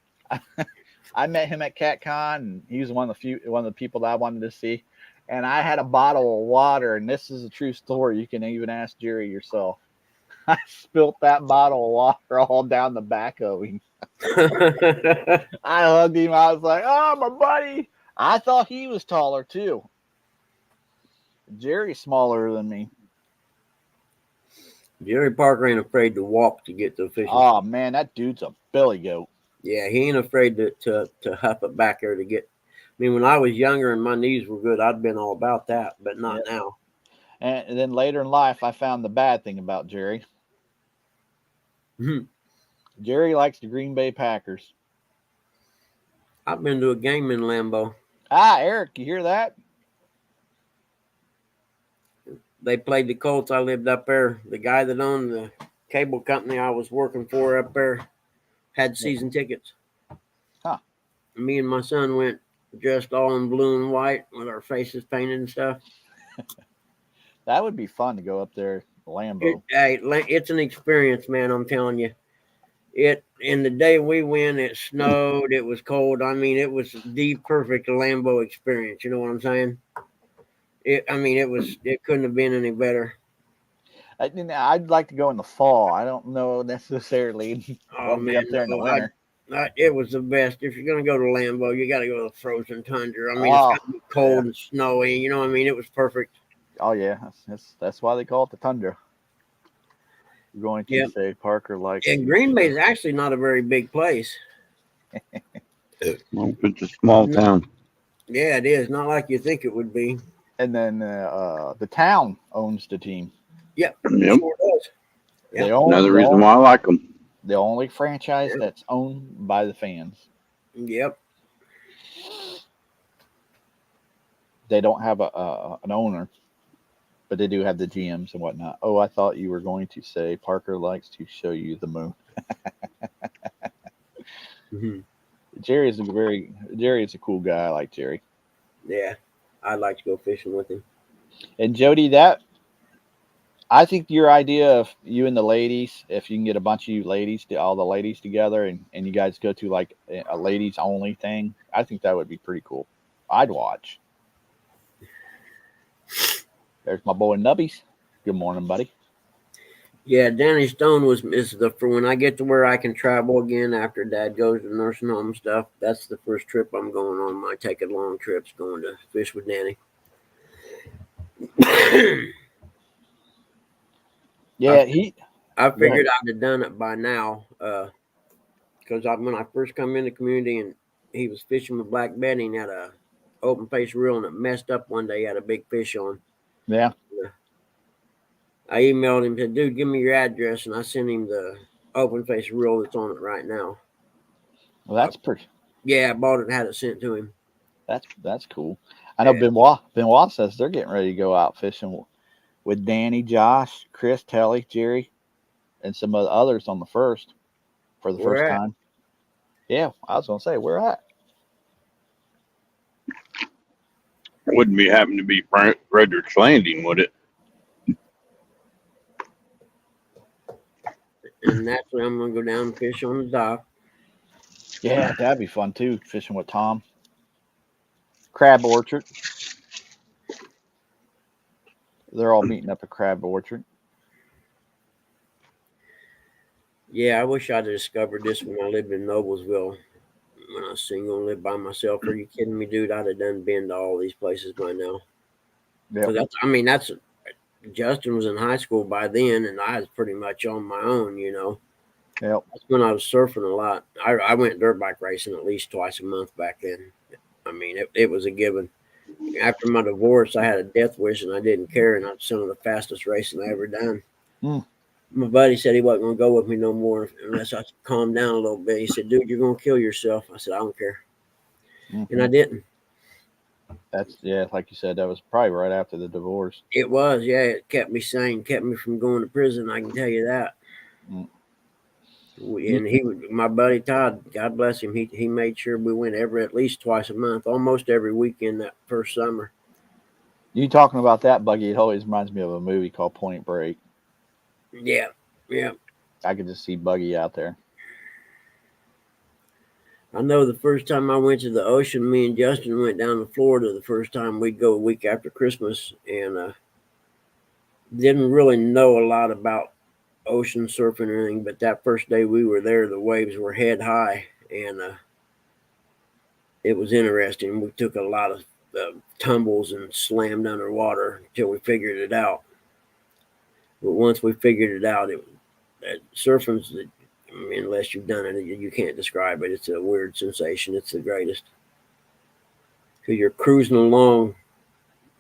I met him at CatCon, and he was one of the people that I wanted to see. And I had a bottle of water, and this is a true story. You can even ask Jerry yourself. I spilt that bottle of water all down the back of him. I hugged him. I was like, "Oh, my buddy." I thought he was taller too. Jerry's smaller than me. Jerry Parker ain't afraid to walk to get to the fishing. Oh man, that dude's a billy goat. Yeah, he ain't afraid to huff it back there to get. I mean, when I was younger and my knees were good, I'd been all about that, but not now. And then later in life, I found the bad thing about Jerry. Jerry likes the Green Bay Packers. I've been to a game in Lambeau. Eric, you hear that? They played the Colts. I lived up there. The guy that owned the cable company I was working for up there had season tickets. Huh. Me and my son went dressed all in blue and white with our faces painted and stuff. That would be fun to go up there, Lambeau. It's an experience, man. I'm telling you. In the day we went, it snowed. It was cold. I mean, it was the perfect Lambeau experience. You know what I'm saying? It couldn't have been any better. I'd like to go in the fall. I don't know necessarily. Oh man, up there in the winter. It was the best. If you're gonna go to Lambeau, you got to go to the frozen tundra. I mean, Oh, it's gotta be cold and snowy. You know what I mean? It was perfect. Oh yeah, that's why they call it the tundra. You're going to say Parker likes. And Green Bay is actually not a very big place. Well, it's a small town. Yeah, it is. Not like you think it would be. And then the town owns the team. Yep, Yep. sure does. They Yeah. own Another reason why I like them. the only franchise Yeah. that's owned by the fans. Yep. They don't have an owner, but they do have the GMs and whatnot. Oh, I thought you were going to say Parker likes to show you the moon. Hmm. Jerry is a cool guy. I like Jerry. Yeah, I'd like to go fishing with him. And Jody, I think your idea of you and the ladies, if you can get a bunch of you ladies, all the ladies together, and you guys go to like a ladies only thing, I think that would be pretty cool. I'd watch. There's my boy Nubbies. Good morning, buddy. Yeah, Danny Stone for when I get to where I can travel again after Dad goes to nursing home and stuff. That's the first trip I'm going on. My taking long trips, going to fish with Danny. Yeah, I figured I'd have done it by now, because when I first come in the community and he was fishing with Black Betty and had a open face reel and it messed up one day. He had a big fish on. Yeah. I emailed him and said, "Dude, give me your address," and I sent him the open face reel that's on it right now. Well, that's pretty. Yeah, I bought it and had it sent to him. That's cool. I know Benoit says they're getting ready to go out fishing with Danny, Josh, Chris, Telly, Jerry, and some of the others on the first for the Where first at? time. Yeah, I was gonna say where at. Wouldn't be happen to be Frederick's Landing, would it? And naturally, I'm going to go down and fish on the dock. Yeah, that'd be fun too. Fishing with Tom. Crab Orchard. They're all meeting up at Crab Orchard. Yeah, I wish I'd discovered this when I lived in Noblesville. When I was single and lived by myself. Are you kidding me, dude? I'd have been to all these places by now. Yeah. That's Justin was in high school by then, and I was pretty much on my own, you know. Yep. That's when I was surfing a lot. I went dirt bike racing at least twice a month back then. I mean, it was a given. After my divorce, I had a death wish, and I didn't care, and I was some of the fastest racing I ever done. My buddy said he wasn't going to go with me no more unless I calmed down a little bit. He said, "Dude, you're going to kill yourself." I said, "I don't care." And I didn't. That's like you said, that was probably right after the divorce. It was, yeah. It kept me sane, kept me from going to prison. I can tell you that. And my buddy Todd, God bless him, he made sure we went at least twice a month, almost every weekend that first summer. You talking about that, Buggy? It always reminds me of a movie called Point Break. Yeah. I could just see Buggy out there. I know the first time I went to the ocean, me and Justin went down to Florida. The first time we'd go a week after Christmas, and didn't really know a lot about ocean surfing or anything. But that first day we were there, the waves were head high, and it was interesting. We took a lot of tumbles and slammed underwater until we figured it out. But once we figured it out, surfing's unless you've done it, you can't describe it. It's a weird sensation. It's the greatest. Because you're cruising along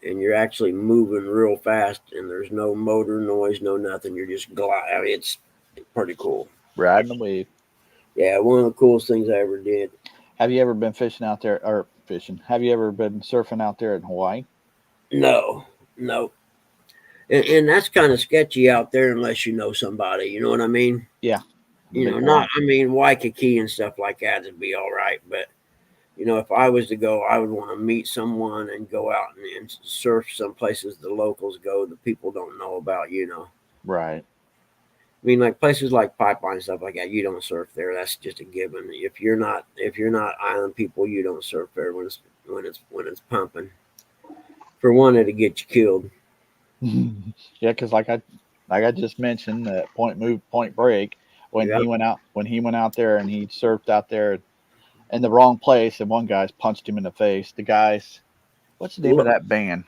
and you're actually moving real fast, and there's no motor noise, no nothing. You're just gliding. It's pretty cool. Riding the wave. Yeah, one of the coolest things I ever did. Have you ever been fishing out there, or fishing? Have you ever been surfing out there in Hawaii? No. And that's kind of sketchy out there unless you know somebody. You know what I mean? Yeah. Waikiki and stuff like that would be all right. But, if I was to go, I would want to meet someone and go out and surf some places the locals go that people don't know about, Right. I mean, like places like Pipeline, stuff like that, you don't surf there. That's just a given. If you're not island people, you don't surf there when it's pumping. For one, it'll get you killed. Yeah, because like I just mentioned, that Point Break, when he went out there and he surfed out there in the wrong place, and one guy's punched him in the face. The guys, what's the name of that band?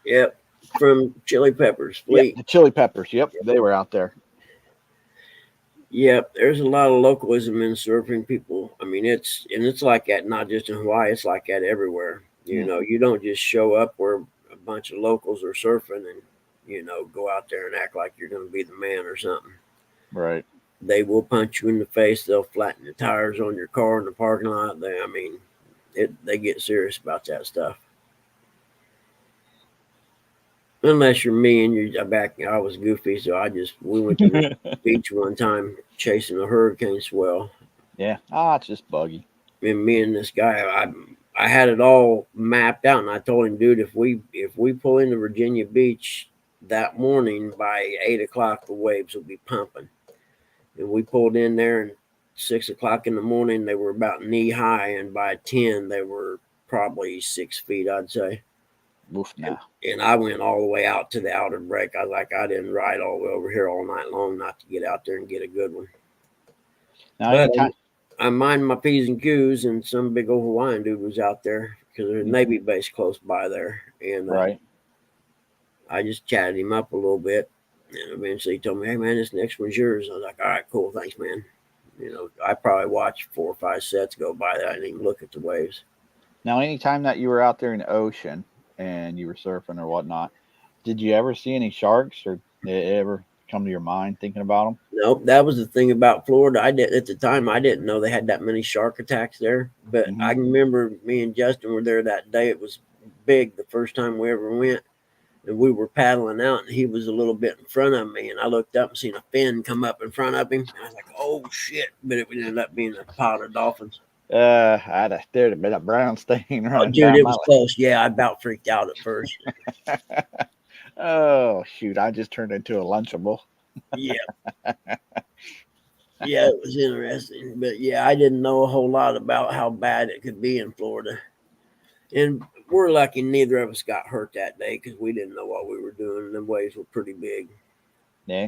Yep, from Chili Peppers. Fleet. Yep, the Chili Peppers. Yep, they were out there. Yep, there's a lot of localism in surfing people. I mean, it's like that not just in Hawaii. It's like that everywhere. You Hmm. know, you don't just show up where a bunch of locals are surfing and go out there and act like you're going to be the man or something. Right. They will punch you in the face. They'll flatten the tires on your car in the parking lot. I mean, they get serious about that stuff. Unless you're me and you're back, I was goofy, so we went to the beach one time chasing a hurricane swell. Yeah. It's just buggy. And me and this guy, I had it all mapped out, and I told him, dude, if we pull into Virginia Beach that morning by 8 o'clock, the waves will be pumping. And we pulled in there, and 6 o'clock in the morning, they were about knee high, and by 10, they were probably 6 feet, I'd say. Oof, And, nah. and I went all the way out to the outer break. I was like, I didn't ride all the way over here all night long not to get out there and get a good one. Now, But anytime. I mind my P's and Q's, and some big old Hawaiian dude was out there because there's a Navy base close by there. And Right. I just chatted him up a little bit. And eventually he told me, hey, man, this next one's yours. I was like, all right, cool. Thanks, man. I probably watched 4 or 5 sets go by that I didn't even look at the waves. Now, anytime that you were out there in the ocean and you were surfing or whatnot, did you ever see any sharks, or did it ever come to your mind thinking about them? Nope, that was the thing about Florida. I did at the time. I didn't know they had that many shark attacks there. But Hmm. I can remember me and Justin were there that day. It was big the first time we ever went, and we were paddling out, and he was a little bit in front of me, and I looked up and seen a fin come up in front of him, and I was like, "Oh shit!" But it ended up being a pod of dolphins. There'd have been a brown stain Oh, running dude, down it my was close. Yeah, I about freaked out at first. leg. Oh shoot! I just turned into a Lunchable. Yeah, yeah, it was interesting, but yeah, I didn't know a whole lot about how bad it could be in Florida. And we're lucky neither of us got hurt that day because we didn't know what we were doing. The waves were pretty big. Yeah,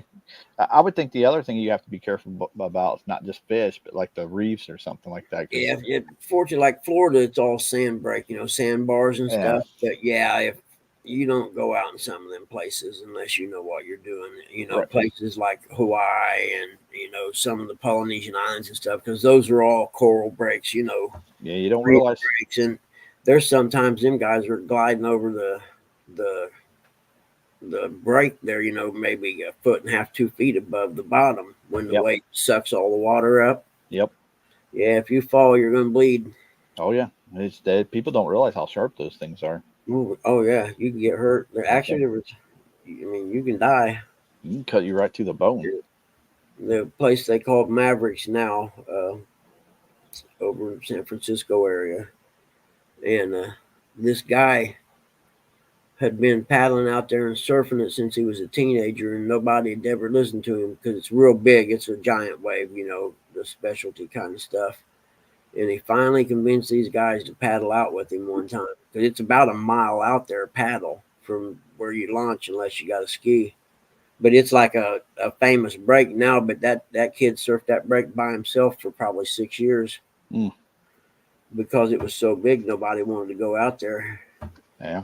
I would think the other thing you have to be careful about is not just fish, but like the reefs or something like that. Because Yeah, fortunately, like Florida, it's all sand break, sandbars and yeah, stuff. But yeah, if you don't go out in some of them places unless you know what you're doing, right, places like Hawaii and some of the Polynesian islands and stuff, because those are all coral breaks, yeah, you don't reef realize. breaks, and there's sometimes them guys are gliding over the the break there, maybe a foot and a half, 2 feet above the bottom when the Yep, wave sucks all the water up. yep. Yeah, if you fall, you're gonna bleed. Oh yeah, it's that people don't realize how sharp those things are. Ooh, oh yeah, you can get hurt. Okay, There was, I mean, you can die. you can cut you right to the bone. The place they called Mavericks now, over in San Francisco area, and this guy had been paddling out there and surfing it since he was a teenager, and nobody had ever listened to him because it's real big. It's a giant wave, the specialty kind of stuff. And he finally convinced these guys to paddle out with him one time because it's about a mile out there paddle from where you launch unless you got a ski. But it's like a famous break now. But that kid surfed that break by himself for probably 6 years Mm, because it was so big. Nobody wanted to go out there. yeah,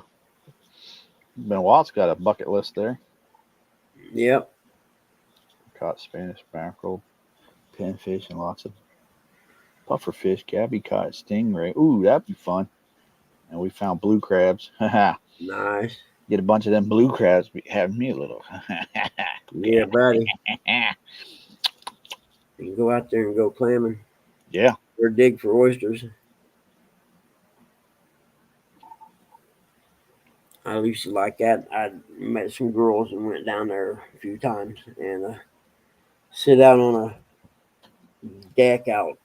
Benoit's got a bucket list there. Yep. Caught Spanish mackerel, pinfish, and lots of pufferfish. Gabby caught stingray. Ooh, that'd be fun. And we found blue crabs. Nice. Get a bunch of them blue crabs. Have me a little. Yeah, buddy. You can go out there and go clamming Yeah. or dig for oysters. I used to like that. I met some girls and went down there a few times and sit out on a deck out,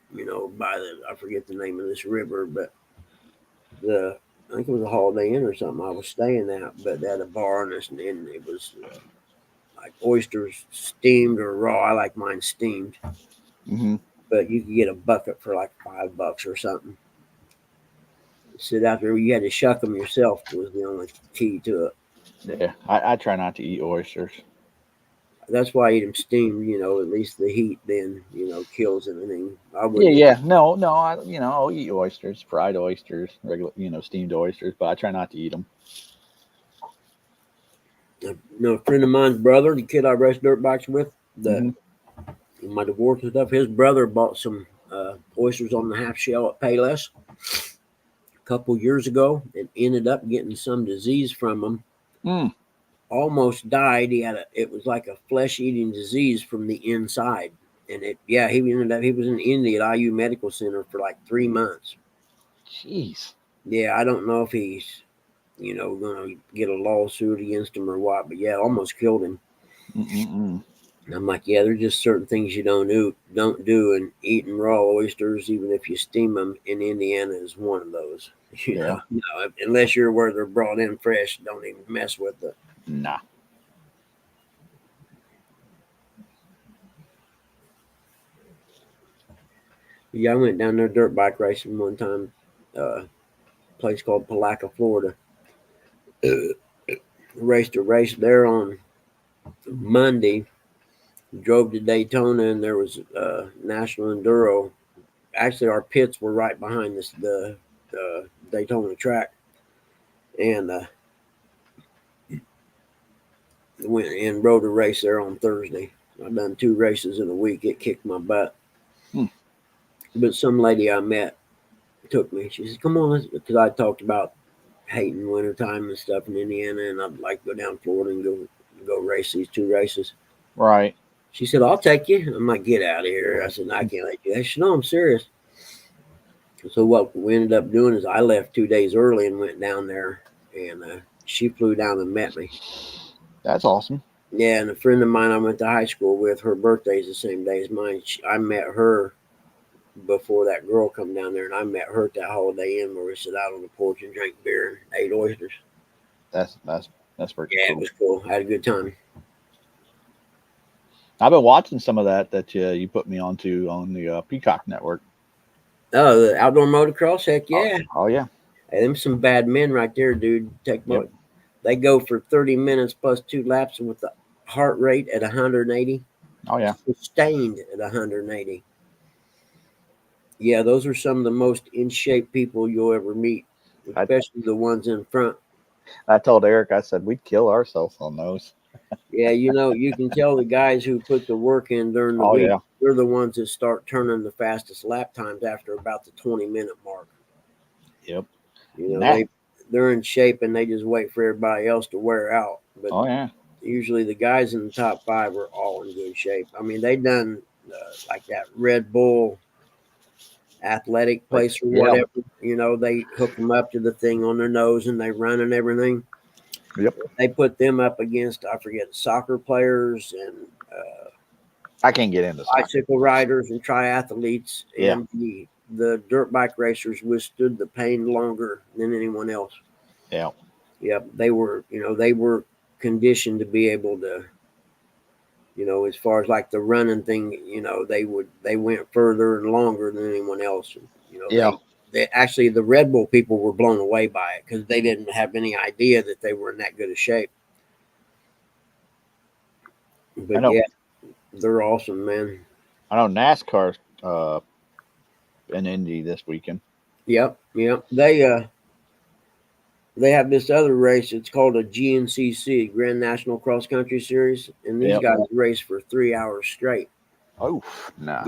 by I forget the name of this river, but I think it was a Holiday Inn or something I was staying at, but they had a bar and it was like oysters steamed or raw. I like mine steamed, Hmm. but you could get a bucket for like $5 or something. Sit out there. You had to shuck them yourself was the only key to it. Yeah. I try not to eat oysters. That's why I eat them steamed. At least the heat then kills anything. I Yeah, wouldn't. yeah. No, no. I'll eat oysters, fried oysters, regular, steamed oysters, but I try not to eat them. A friend of mine's brother, the kid I raced dirt bikes with, that Hmm. my divorce and stuff. His brother bought some oysters on the half shell at Payless a couple years ago and ended up getting some disease from them. Mm. Almost died. It was like a flesh eating disease from the inside. And he was in India at IU Medical Center for like 3 months. Jeez. Yeah, I don't know if he's, going to get a lawsuit against him or what, but yeah, almost killed him. Mm-mm-mm. And I'm like, yeah, there's just certain things you don't do, and eating raw oysters, even if you steam them in Indiana, is one of those. Yeah. Unless you're where they're brought in fresh, don't even mess with it. Nah. Yeah, I went down there dirt bike racing one time, place called Palaca, Florida. Raced a race there on Monday. Drove to Daytona, and there was National Enduro. Actually, our pits were right behind the Daytona track, and went and rode a race there on Thursday. I've done 2 races in a week. It kicked my butt. Hmm. But some lady I met took me. She said, "Come on," because I talked about hating wintertime and stuff in Indiana, and I'd like to go down to Florida and go race these 2 races. Right. She said, "I'll take you." I'm like, "Get out of here." I said, "I can't let you." She said, "No, I'm serious." So what we ended up doing is I left 2 days early and went down there, and she flew down and met me. That's awesome. Yeah, and a friend of mine I went to high school with, her birthday's the same day as mine. I met her before that girl come down there, and I met her at that Holiday Inn where we sit out on the porch and drink beer and ate oysters. That's pretty Yeah, cool. it was cool. I had a good time. I've been watching some of that you put me onto on the Peacock Network. Oh, the outdoor motocross, heck yeah. Oh yeah. Hey, them some bad men right there, dude. Yep. They go for 30 minutes plus 2 laps with the heart rate at 180. Oh yeah. Sustained at 180. Yeah, those are some of the most in shape people you'll ever meet, especially the ones in front. I told Eric, I said we'd kill ourselves on those. Yeah, you can tell the guys who put the work in during the Oh week, yeah. they're the ones that start turning the fastest lap times after about the 20-minute mark. Yep. They're in shape and they just wait for everybody else to wear out. But Oh yeah. usually the guys in the top 5 are all in good shape. I mean, they done like that Red Bull athletic place or Yeah. whatever. They hook them up to the thing on their nose and they run and everything. Yep. They put them up against, I forget, soccer players and I can't get into soccer. bicycle riders and triathletes, Yeah. and the dirt bike racers withstood the pain longer than anyone else. Yeah. Yep, they were conditioned to be able to, as far as like the running thing, they went further and longer than anyone else. Yeah. They actually, the Red Bull people were blown away by it because they didn't have any idea that they were in that good a shape. But yeah, they're awesome, man. I know NASCAR in Indy this weekend. Yep. They have this other race. It's called a GNCC, Grand National Cross Country Series, and these guys race for 3 hours straight. Oh, no.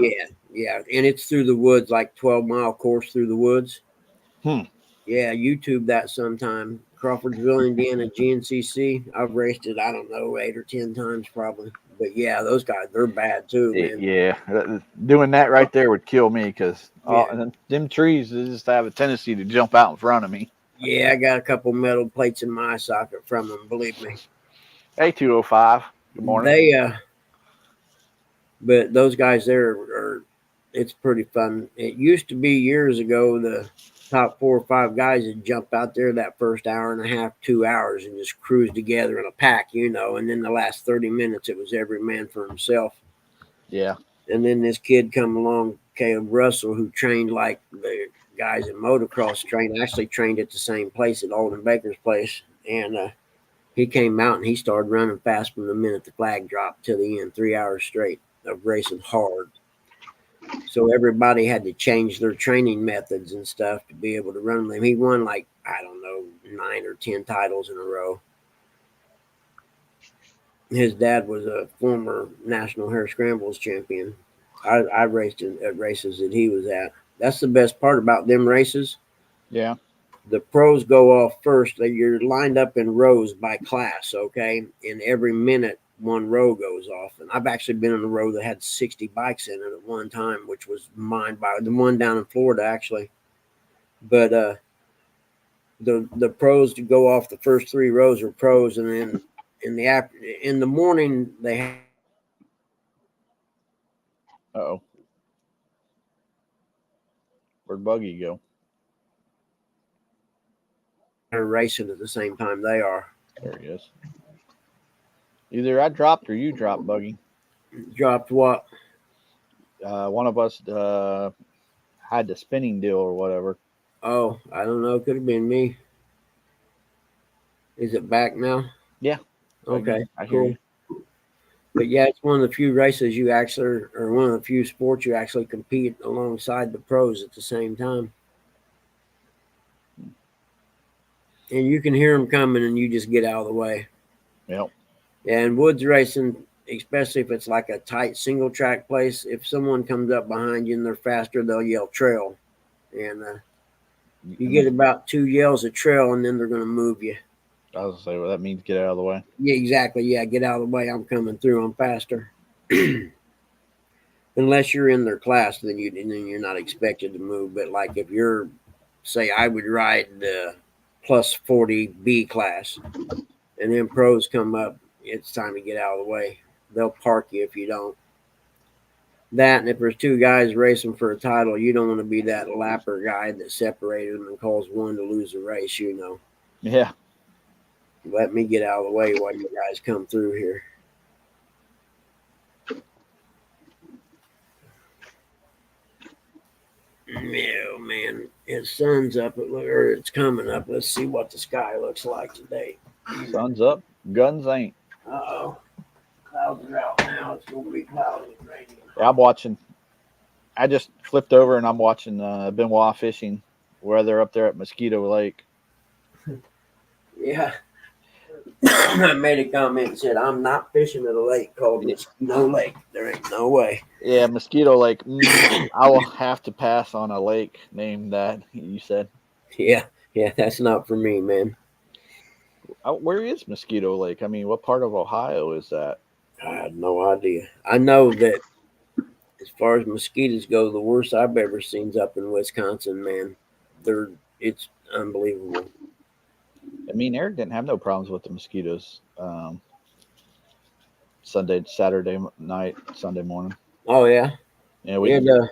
Yeah, and it's through the woods, like 12-mile course through the woods. Yeah, YouTube that sometime. Crawfordsville, Indiana, GNCC. I've raced it, I don't know, 8 or 10 times probably. But yeah, those guys, they're bad too, man. Yeah, doing that right there would kill me because them trees just have a tendency to jump out in front of me. Yeah, I got a couple metal plates in my socket from them, believe me. Hey, 205. Good morning. But those guys there it's pretty fun. It used to be years ago, the top 4 or 5 guys would jump out there that first hour and a half, 2 hours, and just cruise together in a pack, and then the last 30 minutes, it was every man for himself. Yeah. And then this kid come along, Caleb Russell, who trained like the guys in motocross actually trained at the same place at Alden Baker's place. And he came out and he started running fast from the minute the flag dropped to the end, 3 hours straight of racing hard. So everybody had to change their training methods and stuff to be able to run them. He won like, I don't know, 9 or 10 titles in a row. His dad was a former national hare scrambles champion. I raced at races that he was at. That's the best part about them races. Yeah. The pros go off first. You're lined up in rows by class, okay? And every minute, one row goes off. And I've actually been in a row that had 60 bikes in it at one time, which was mine by the one down in Florida, actually. But the pros to go off the first three rows are pros, and then in the morning they have Uh-oh. Where'd Buggy go? are racing at the same time they are. There he is. Either I dropped or you dropped, Buggy. Dropped what? One of us had the spinning deal or whatever. Oh, I don't know. Could have been me. Is it back now? Yeah. Okay. I hear you. But yeah, it's one of the few races you actually, or one of the few sports you actually compete alongside the pros at the same time. And you can hear them coming, and you just get out of the way. Yep. And woods racing, especially if it's like a tight single track place, if someone comes up behind you and they're faster, they'll yell trail. And you get about 2 yells of trail, and then they're going to move you. I was going to say, well, that means get out of the way. Yeah, exactly. Yeah, get out of the way. I'm coming through. I'm faster. Unless you're in their class, then you're not expected to move. But like if you're, say, I would ride the plus 40 B class, and then pros come up, it's time to get out of the way. They'll park you if you don't. That, and if there's two guys racing for a title, you don't want to be that lapper guy that separated them and caused one to lose the race. You know. Yeah. Let me get out of the way while you guys come through here. Oh man, the sun's up, or it's coming up. Let's see what the sky looks like today. Sun's up, guns ain't. Uh-oh. Clouds are out now. It's going to be cloudy and rainy. Yeah, I'm watching. I just flipped over and I'm watching Benoit fishing where they're up there at Mosquito Lake. Yeah. I made a comment and said, I'm not fishing at a lake called Mosquito Lake. There ain't no way. Yeah, Mosquito Lake. I will have to pass on a lake named that, you said. Yeah, that's not for me, man. Where is Mosquito Lake? I mean, what part of Ohio is that? I had no idea. I know that as far as mosquitoes go, the worst I've ever seen is up in Wisconsin, man. It's unbelievable. I mean, Eric didn't have no problems with the mosquitoes. Saturday night, Sunday morning. Oh yeah, Yeah,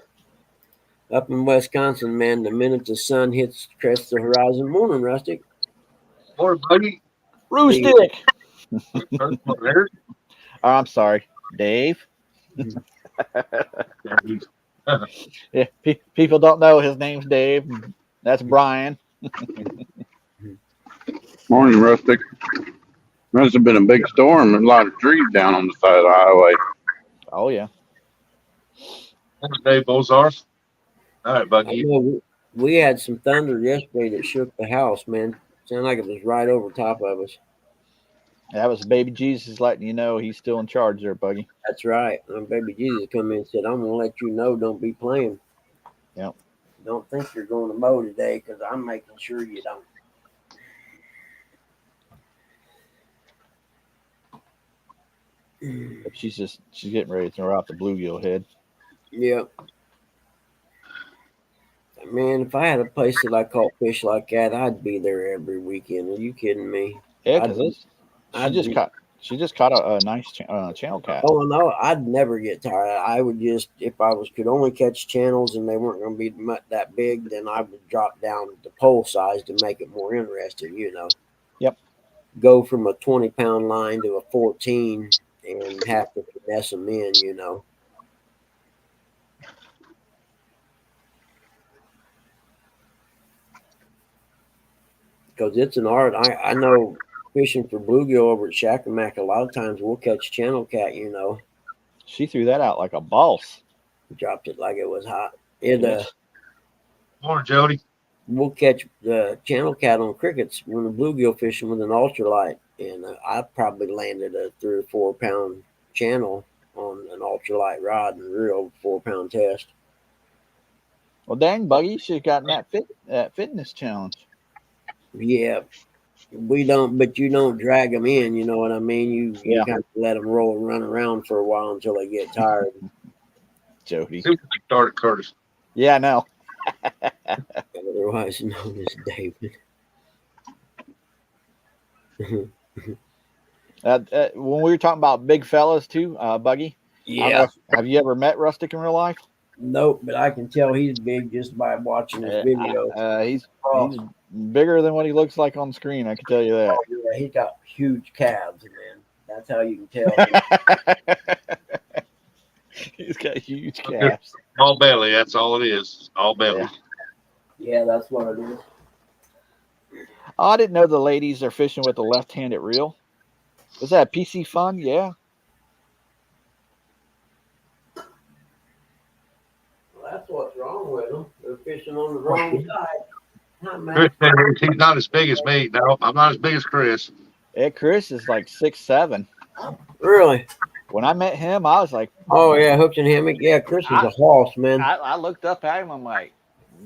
up in Wisconsin, man. The minute the sun crests the horizon, morning, Rustic. Or Buggy. Roostic. Eric. Oh, I'm sorry, Dave. Yeah, people don't know his name's Dave. That's Brian. Morning, Rustic. Must have been a big storm and a lot of trees down on the side of the highway. Oh yeah. Dave Bozars. All right, Buggy. We had some thunder yesterday that shook the house, man. Sounded like it was right over top of us. That was baby Jesus letting you know he's still in charge there, Buggy. That's right. Baby Jesus come in and said, I'm going to let you know, don't be playing. Yep. Don't think you're going to mow today because I'm making sure you don't. But she's getting ready to throw out the bluegill head. Yep. Man, if I had a place that I caught fish like that, I'd be there every weekend. Are you kidding me? Yeah, because she just caught a nice channel cat. Oh no, I'd never get tired. I would just, if I could only catch channels and they weren't going to be that big, then I would drop down the pole size to make it more interesting. You know. Yep. Go from a 20-pound line to a 14 and have to finesse them in. You know. Because it's an art. I know fishing for bluegill over at Shacklemack, a lot of times we'll catch channel cat, you know. She threw that out like a boss. Dropped it like it was hot. Morning, Jody. We'll catch the channel cat on crickets when the bluegill fishing with an ultralight. and I probably landed a 3 or 4 pound channel on an ultralight rod and reel 4 pound test. Well, dang, Buggy, you should have gotten that fitness challenge. Yeah, we don't, but you don't drag them in. You know what I mean? You Yeah. kind of let them roll and run around for a while until they get tired. Jody. See what you started, Curtis. Yeah, I know. Otherwise known as David. When we were talking about big fellas too, Buggy. I don't know have you ever met Rustic in real life? Nope, but I can tell he's big just by watching his videos. He's bigger than what he looks like on screen. I can tell you that. Oh, yeah, he's got huge calves, man. That's how you can tell. He's got huge calves. All belly. That's all it is. All belly. Yeah, that's what it is. Oh, I didn't know the ladies are fishing with a left-handed reel. Was that PC fun? Yeah. Well, that's what's wrong with them. They're fishing on the wrong side. Not Chris said he's not as big as me. No, I'm not as big as Chris. Yeah, Chris is like 6'7". Really? When I met him, I was like, Oh, yeah, hooks and hammock. Yeah, Chris is a horse, man. I looked up at him. I'm like,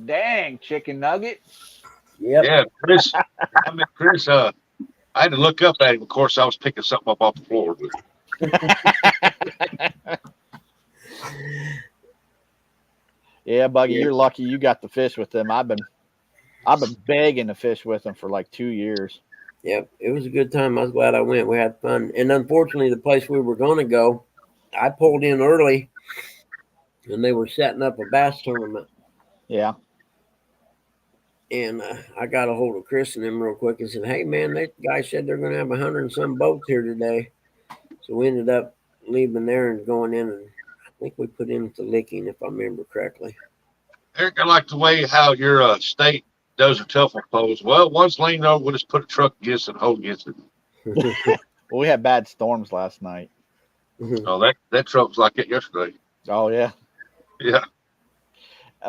dang, chicken nugget. Yep. Yeah, Chris. I met Chris. I had to look up at him. Of course, I was picking something up off the floor. Yeah, Buggy, you're lucky you got the fish with them. I've been begging to fish with them for like 2 years. Yep, it was a good time. I was glad I went. We had fun. And unfortunately, the place we were going to go, I pulled in early, and they were setting up a bass tournament. Yeah. And I got a hold of Chris and them real quick and said, "Hey, man, that guy said they're going to have 100 and some boats here today." So we ended up leaving there and going in, and I think we put in at the Licking, if I remember correctly. Eric, I like the way how your state does a telephone poles. Well, once leaned over, we'll just put a truck against it and hold against it. Well, we had bad storms last night. Oh, that truck was like it yesterday. Oh, yeah. Yeah.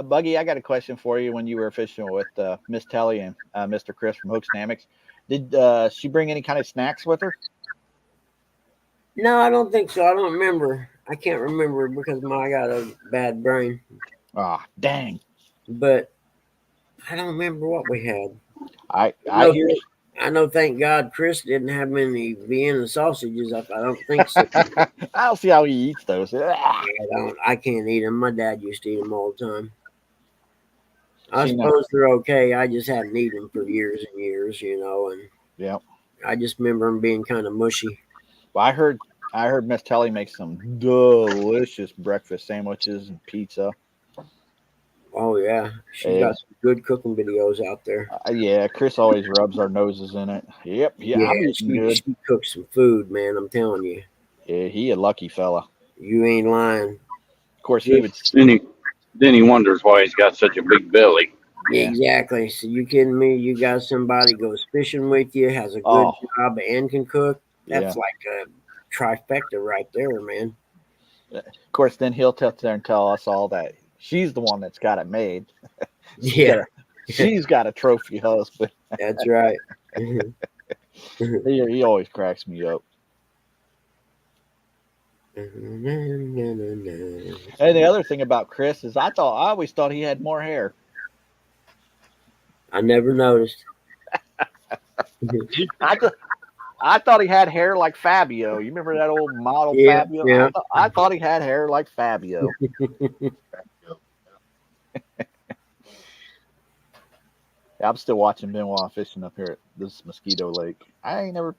Buggy, I got a question for you. When you were fishing with Miss Telly and Mr. Chris from Hooks and Hammocks, did she bring any kind of snacks with her? No, I don't think so. I don't remember. I can't remember because I got a bad brain. Ah, dang. But I don't remember what we had. I know, thank God, Chris didn't have many Vienna sausages. I don't think so. I don't see how he eats those. I can't eat them. My dad used to eat them all the time. I See, suppose they're okay. I just hadn't eaten them for years and years, and yeah. I just remember them being kind of mushy. Well, I heard Miss Telly make some delicious breakfast sandwiches and pizza. Oh yeah, she's got some good cooking videos out there. Yeah, Chris always rubs our noses in it. Yep, yeah, I'm eating good. She cooks some food, man. I'm telling you. Yeah, he a lucky fella. You ain't lying. Of course, he would. Then he wonders why he's got such a big belly. Yeah. Exactly. So you kidding me? You got somebody goes fishing with you, has a good job, and can cook. That's like a trifecta right there, man. Of course, then he'll sit there and tell us all that she's the one that's got it made. She's got a trophy husband. That's right. He always cracks me up. And the other thing about Chris is I always thought he had more hair. I never noticed. I thought he had hair like Fabio. You remember that old model Fabio? Yeah. I thought he had hair like Fabio. I'm still watching Benoit fishing up here at this Mosquito Lake. I'm gonna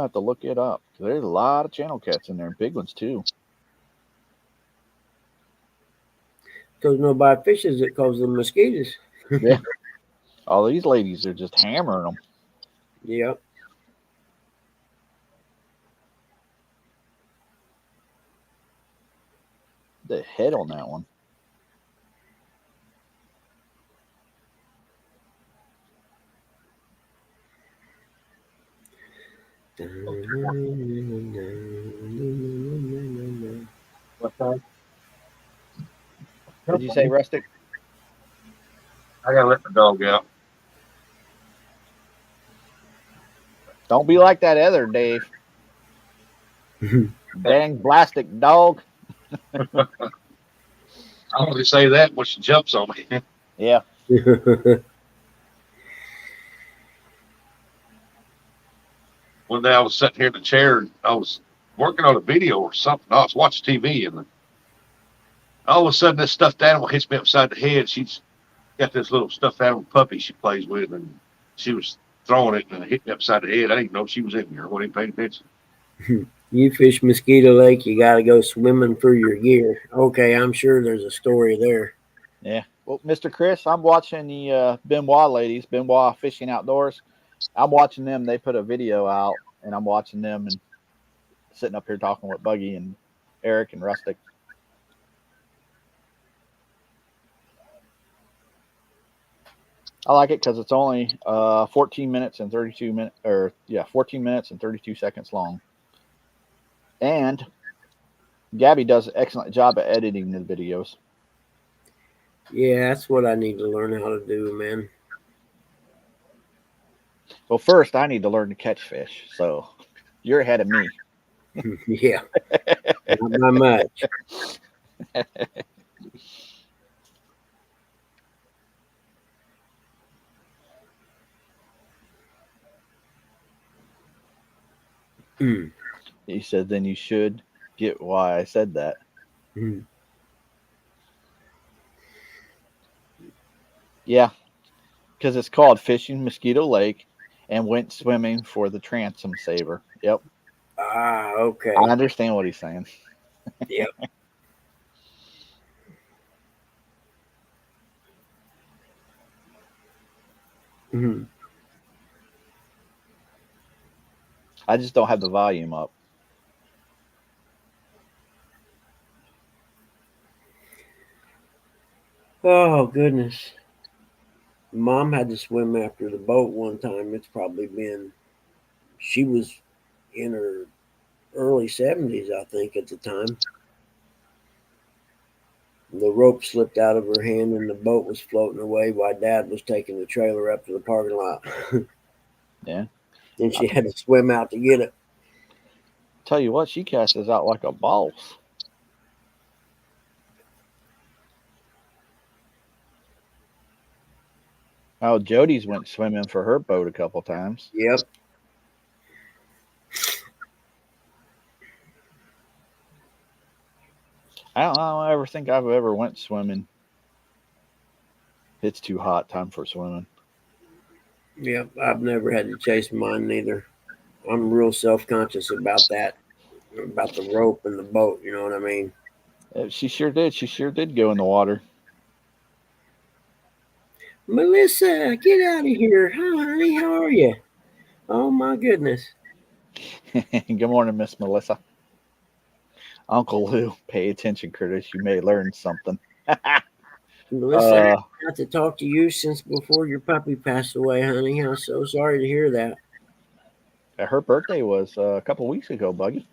have to look it up. There's a lot of channel cats in there, big ones too. Because nobody fishes it because of the mosquitoes. Yeah. All these ladies are just hammering them. Yep. The head on that one. What's that? Did you say Rustic? I gotta let the dog out. Don't be like that other Dave. Dang blastic dog. I only say that when she jumps on me. Yeah. One day I was sitting here in the chair and I was working on a video or something. I was watching TV and all of a sudden this stuffed animal hits me upside the head. She's got this little stuffed animal puppy she plays with and she was throwing it and it hit me upside the head. I didn't even know she was in there. I wasn't even paying attention. You fish Mosquito Lake, you got to go swimming for your gear. Okay, I'm sure there's a story there. Yeah. Well, Mr. Chris, I'm watching the Benoit ladies, Benoit Fishing Outdoors. I'm watching them. They put a video out, and I'm watching them and sitting up here talking with Buggy and Eric and Rustic. I like it because it's only 14 minutes and 32 minutes, 14 minutes and 32 seconds long. And Gabby does an excellent job at editing the videos. Yeah, that's what I need to learn how to do, man. Well, first, I need to learn to catch fish. So you're ahead of me. Yeah, not by much. He said, then you should get why I said that. Yeah, because it's called Fishing Mosquito Lake and went swimming for the transom saver. Yep. Ah, okay. I understand what he's saying. Yep. I just don't have the volume up. Oh, goodness. Mom had to swim after the boat one time. It's probably been, she was in her early 70s, I think, at the time. The rope slipped out of her hand and the boat was floating away while Dad was taking the trailer up to the parking lot. Yeah. And she had to swim out to get it. Tell you what, she casts out like a boss. Oh, Jody's went swimming for her boat a couple times. Yep. I don't ever think I've ever went swimming. It's too hot. Time for swimming. Yep. I've never had to chase mine neither. I'm real self-conscious about that, about the rope and the boat. You know what I mean? She sure did. She sure did go in the water. Melissa, get out of here. Hi, honey. How are you? Oh, my goodness. Good morning, Miss Melissa. Uncle Lou, pay attention, Curtis. You may learn something. Melissa, I got to talk to you since before your puppy passed away, honey. I'm so sorry to hear that. Her birthday was a couple weeks ago, Buggy.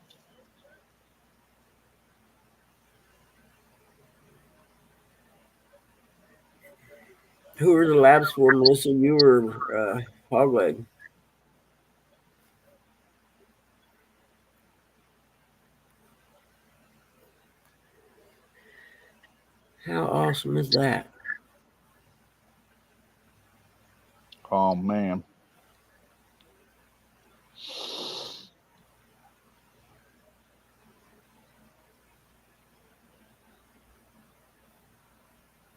Who were the labs for, Melissa? You were Hogleg. How awesome is that? Oh, man.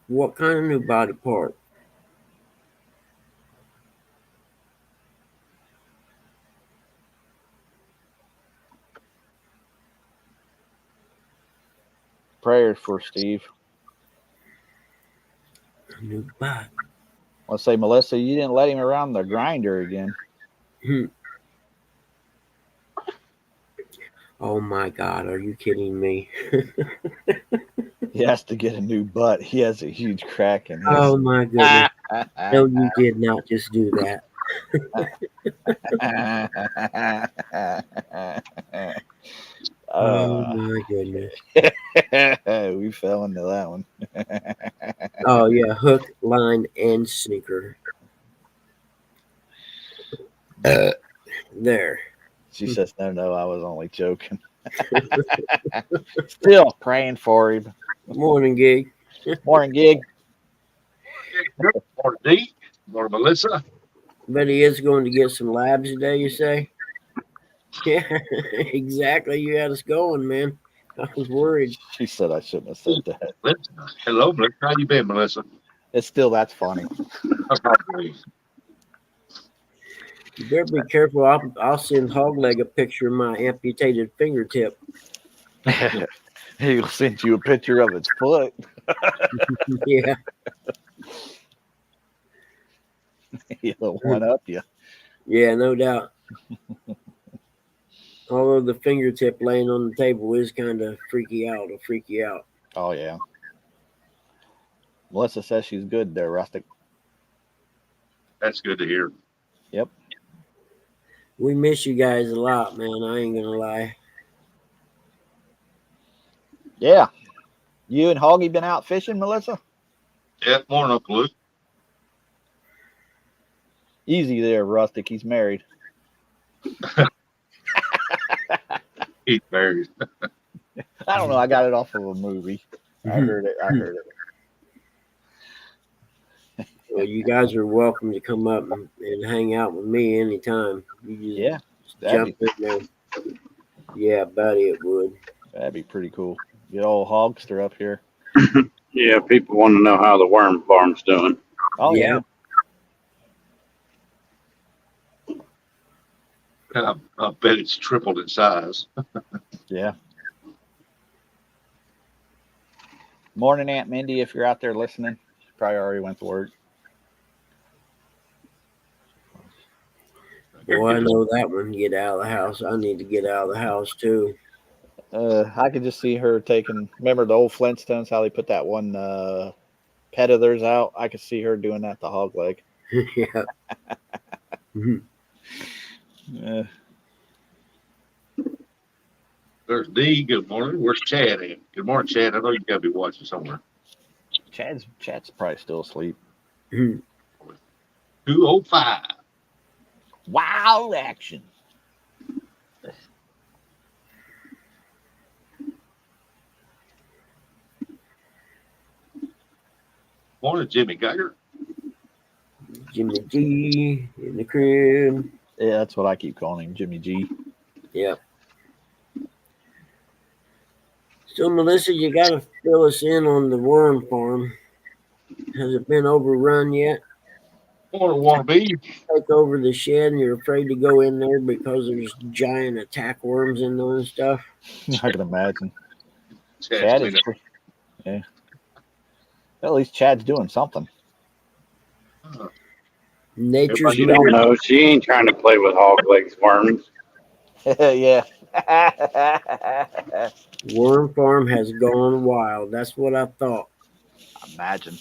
What kind of new body part? Prayers for Steve. A new body. Let's say, Melissa, you didn't let him around the grinder again. Oh my God, are you kidding me? He has to get a new butt. He has a huge crack in his. Oh my goodness. No, you did not just do that. Oh my goodness. We fell into that one. Oh yeah, hook, line, and sinker. There. She says, no, I was only joking. Still praying for him. Morning, Gig. Morning, Gig. Morning, D. Morning, Melissa. But he is going to get some labs today, you say? Yeah, exactly. You had us going, man. I was worried. She said I shouldn't have said that. Hello, Melissa. How you been, Melissa? That's funny. You better be careful. I'll send Hogleg a picture of my amputated fingertip. He'll send you a picture of its foot. Yeah. He'll one up you. Yeah, no doubt. Although the fingertip laying on the table is kind of freaky out. It'll freak you out. Oh, yeah. Melissa says she's good there, Rustic. That's good to hear. Yep. We miss you guys a lot, man. I ain't gonna lie. Yeah. You and Hoggy been out fishing, Melissa? Yeah, morning, Uncle Luke. Easy there, Rustic. He's married. He's married. I don't know. I got it off of a movie. I heard it. Well, you guys are welcome to come up and hang out with me anytime. You Yeah. just jump in there. Yeah, buddy, it would. That'd be pretty cool. Get old Hogster up here. Yeah, people want to know how the worm farm's doing. Oh, Yeah. I bet it's tripled in size. Yeah. Morning, Aunt Mindy, if you're out there listening. She probably already went to work. Boy, I know that one. Get out of the house. I need to get out of the house too. I could just see her taking. Remember the old Flintstones? How they put that one pet of theirs out? I could see her doing that to Hogleg. Yeah. There's D. Good morning. Where's Chad at? Good morning, Chad. I know you got to be watching somewhere. Chad's probably still asleep. 205. Wow, action. Morning, Jimmy Geiger. Jimmy G in the crib. Yeah, that's what I keep calling him, Jimmy G. Yeah. So, Melissa, you got to fill us in on the worm farm. Has it been overrun yet? Morning, Wannabe. Take over the shed and you're afraid to go in there because there's giant attack worms in there and stuff? I can imagine. Chad's Chad cleaning is, yeah. Well, at least Chad's doing something. up. Nature's You don't know. She ain't trying to play with Hogleg's worms. Yeah. worm farm has gone wild. That's what I thought. Imagine.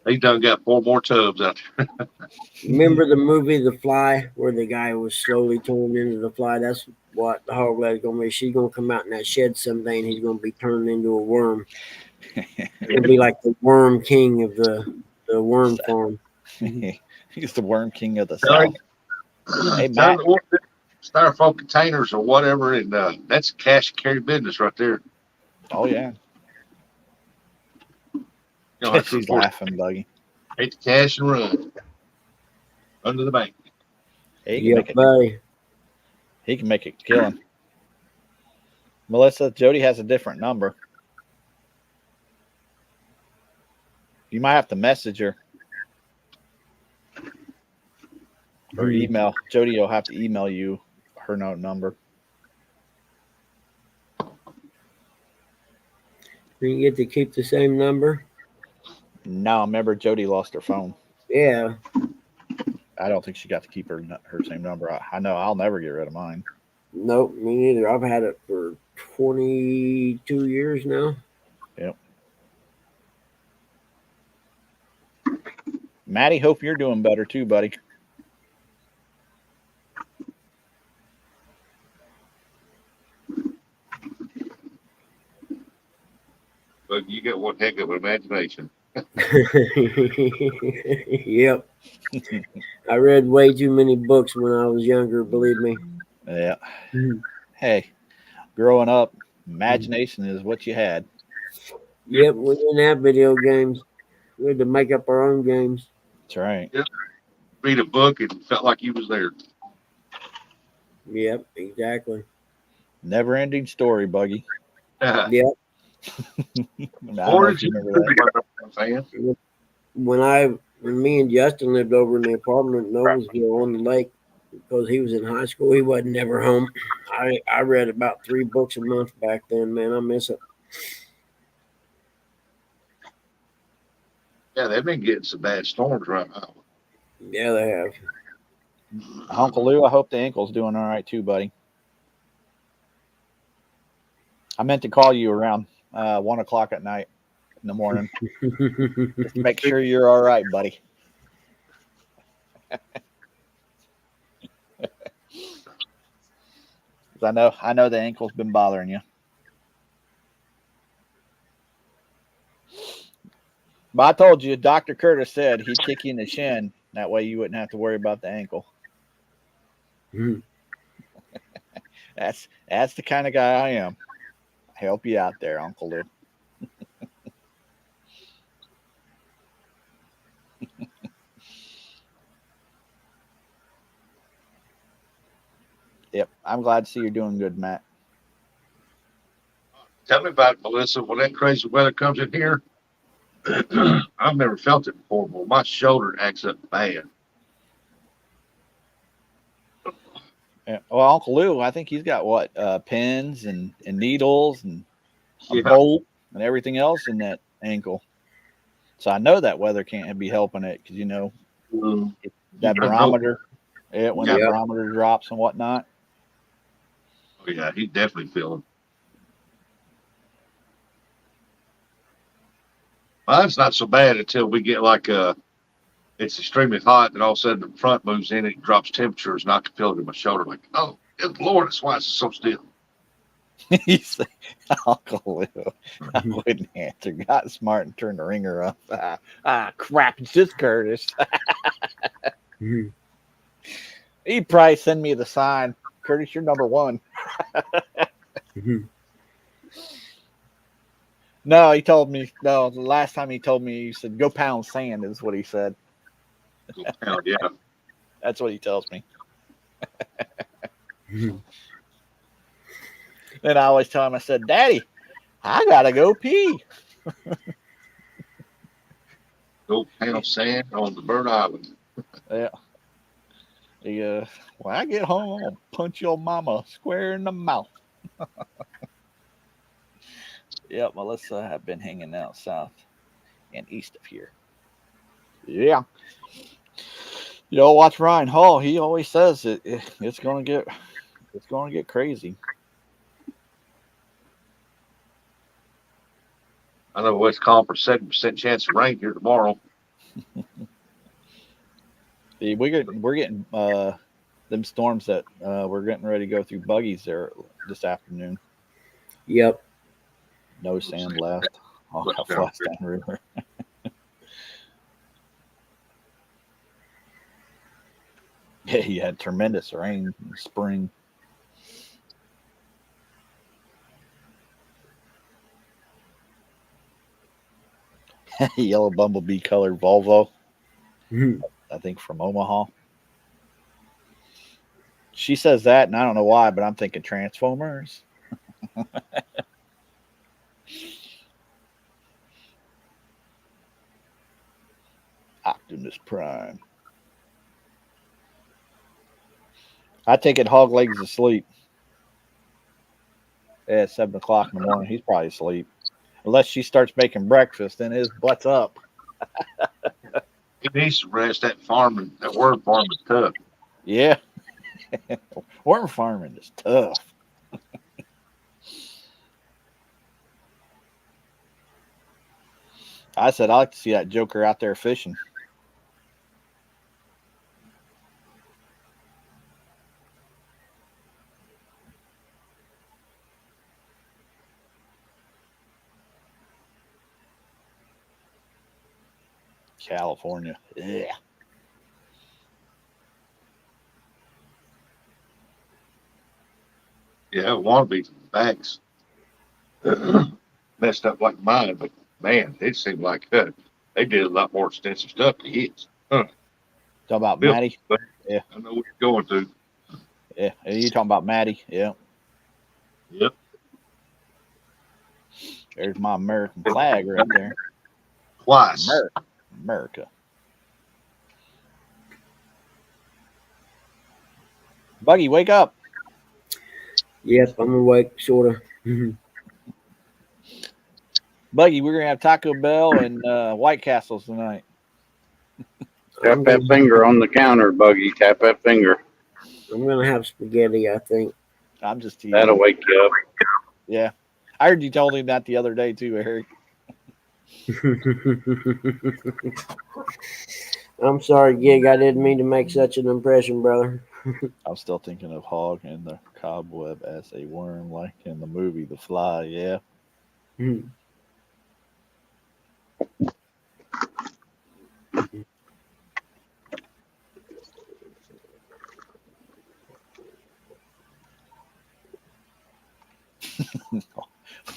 He done got 4 more tubs out there. Remember the movie The Fly, where the guy was slowly turned into the fly? That's what the Hogleg's gonna be. She's gonna come out in that shed someday, and he's gonna be turned into a worm. It'll be like the worm king of the worm farm. He's the worm king of the Sorry. South. Hey, Matt. Styrofoam containers or whatever, and that's cash and carry business right there. Oh, yeah. You know, that's She's laughing, Buggy. Take the cash and run under the bank. He can make a killing. Melissa, Jody has a different number. You might have to message her or email. Jody will have to email you her number. You get to keep the same number? No, remember Jody lost her phone. Yeah. I don't think she got to keep her same number. I know I'll never get rid of mine. Nope, me neither. I've had it for 22 years now. Yep. Maddie, hope you're doing better too, buddy. But you got one heck of an imagination. Yep. I read way too many books when I was younger, believe me. Yeah. Mhm. Hey, growing up, imagination is what you had. Yep, we didn't have video games. We had to make up our own games. That's right. Read a book and felt like you was there. Yep, exactly. Never ending story, Buggy. Yep. I don't know Or if did you you remember that. fan? When me and Justin lived over in the apartment in Noblesville on the lake, because he was in high school, he wasn't never home. I read about 3 books a month back then, man. I miss it. Yeah, they've been getting some bad storms right now. Yeah, they have. Uncle Lou, I hope the ankle's doing all right too, buddy. I meant to call you around 1 o'clock at night in the morning. Just to make sure you're all right, buddy. I know the ankle's been bothering you. But I told you, Dr. Curtis said he'd kick you in the shin. That way you wouldn't have to worry about the ankle. That's the kind of guy I am. Help you out there, Uncle Lou. Yep. I'm glad to see you're doing good, Matt. Tell me about it, Melissa. When that crazy weather comes in here, I've never felt it before, but my shoulder acts up bad. Yeah. Well, Uncle Lou, I think he's got what pins and needles and a Yeah. bolt and everything else in that ankle. So I know that weather can't be helping it because Mm. that I know. barometer, when that Yep. barometer drops and whatnot. Oh, yeah, he's definitely feeling. Mine's not so bad until we get it's extremely hot, and all of a sudden the front moves in, it drops temperatures, and I can feel it in my shoulder. Like, oh, good Lord, that's why it's so still. He said, Uncle Lou, I wouldn't answer. Got smart and turned the ringer up. Crap, it's just Curtis. He'd probably send me the sign. Curtis, you're number one. No, he told me. No, the last time he told me, he said, "Go pound sand," is what he said. Hell, yeah. That's what he tells me. Then I always tell him, I said, "Daddy, I gotta go pee." Go pound sand on the Bird Island. Yeah. When I get home, I'm gonna punch your mama square in the mouth. Yep, Melissa have been hanging out south and east of here. Yeah. Watch Ryan Hall. He always says it's gonna get crazy. I know West calling for 70% chance of rain here tomorrow. We're getting them storms that we're getting ready to go through buggies there this afternoon. Yep. No sand left. All got flushed down the river. Yeah, you had tremendous rain in the spring. Yellow bumblebee colored Volvo. I think from Omaha. She says that, and I don't know why, but I'm thinking Transformers. Optimus Prime. I take it Hog Legs asleep. Yeah, at 7 o'clock in the morning. He's probably asleep. Unless she starts making breakfast, then his butt's up. He needs to rest. That worm farming is tough. Yeah. Worm farming is tough. I said I like to see that Joker out there fishing. California. Yeah. Yeah, wannabes bags messed up like mine, but man, it seemed like they did a lot more extensive stuff to hits. Huh. Talk about Bill, Maddie. but Yeah. I know what you're going through. Yeah. Are you talking about Maddie? Yeah. Yep. There's my American flag right there. Twice. America. Buggy, wake up. Yep, I'm awake, sorta. Buggy, we're going to have Taco Bell and White Castles tonight. Tap that finger on the counter, Buggy. Tap that finger. I'm gonna have spaghetti, I think. I'm just teasing. That'll wake you up. Yeah. I heard you told him that the other day too, Eric. I'm sorry, Gig. I didn't mean to make such an impression, brother. I'm still thinking of Hog and the cobweb as a worm, like in the movie The Fly. Yeah.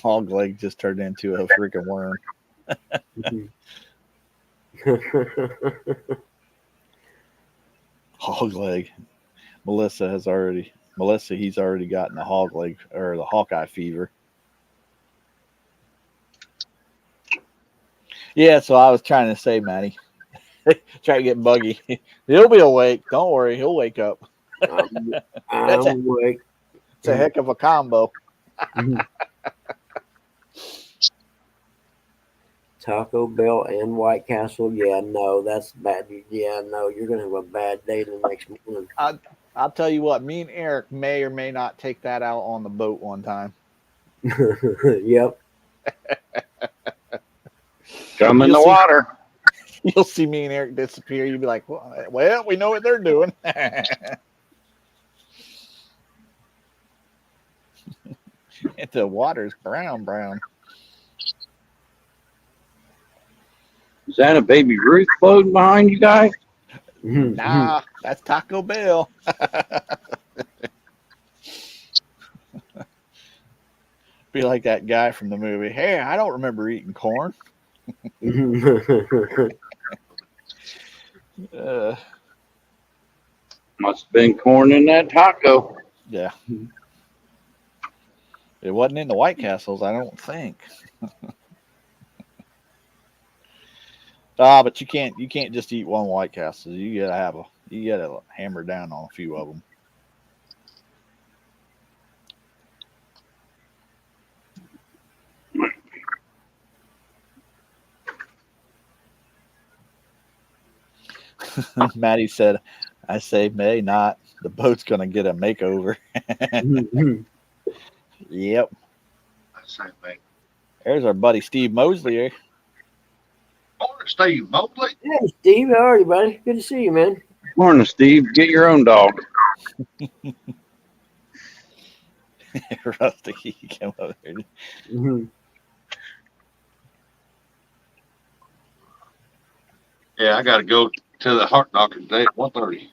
Hog leg just turned into a freaking worm. Hog leg. Melissa, he's already gotten the hog leg or the Hawkeye fever. Yeah, so I was trying to say, Maddie, try to get Buggy. He'll be awake. Don't worry, he'll wake up. I'm awake. It's a heck of a combo. Taco Bell and White Castle. Yeah, no, that's bad. Yeah, no, you're gonna have a bad day the next morning. I'll tell you what, me and Eric may or may not take that out on the boat one time. Yep. Come in You'll the see- water. You'll see me and Eric disappear. You'll be like, well, we know what they're doing. The water's brown. Is that a baby Ruth floating behind you guys? Nah, that's Taco Bell. Be like that guy from the movie. Hey, I don't remember eating corn. Must have been corn in that taco. Yeah. It wasn't in the White Castles, I don't think. But you can't just eat one White Castle. You gotta hammer down on a few of them. Maddie said, I say may not. The boat's gonna get a makeover. Yep. Same thing. There's our buddy Steve Mosley. Morning, Steve Mosley. Hey, Steve, how are you, buddy? Good to see you, man. Morning, Steve. Get your own dog. Rusty, he came over there. Yeah, I got to go to the heart doctor today at 1:30.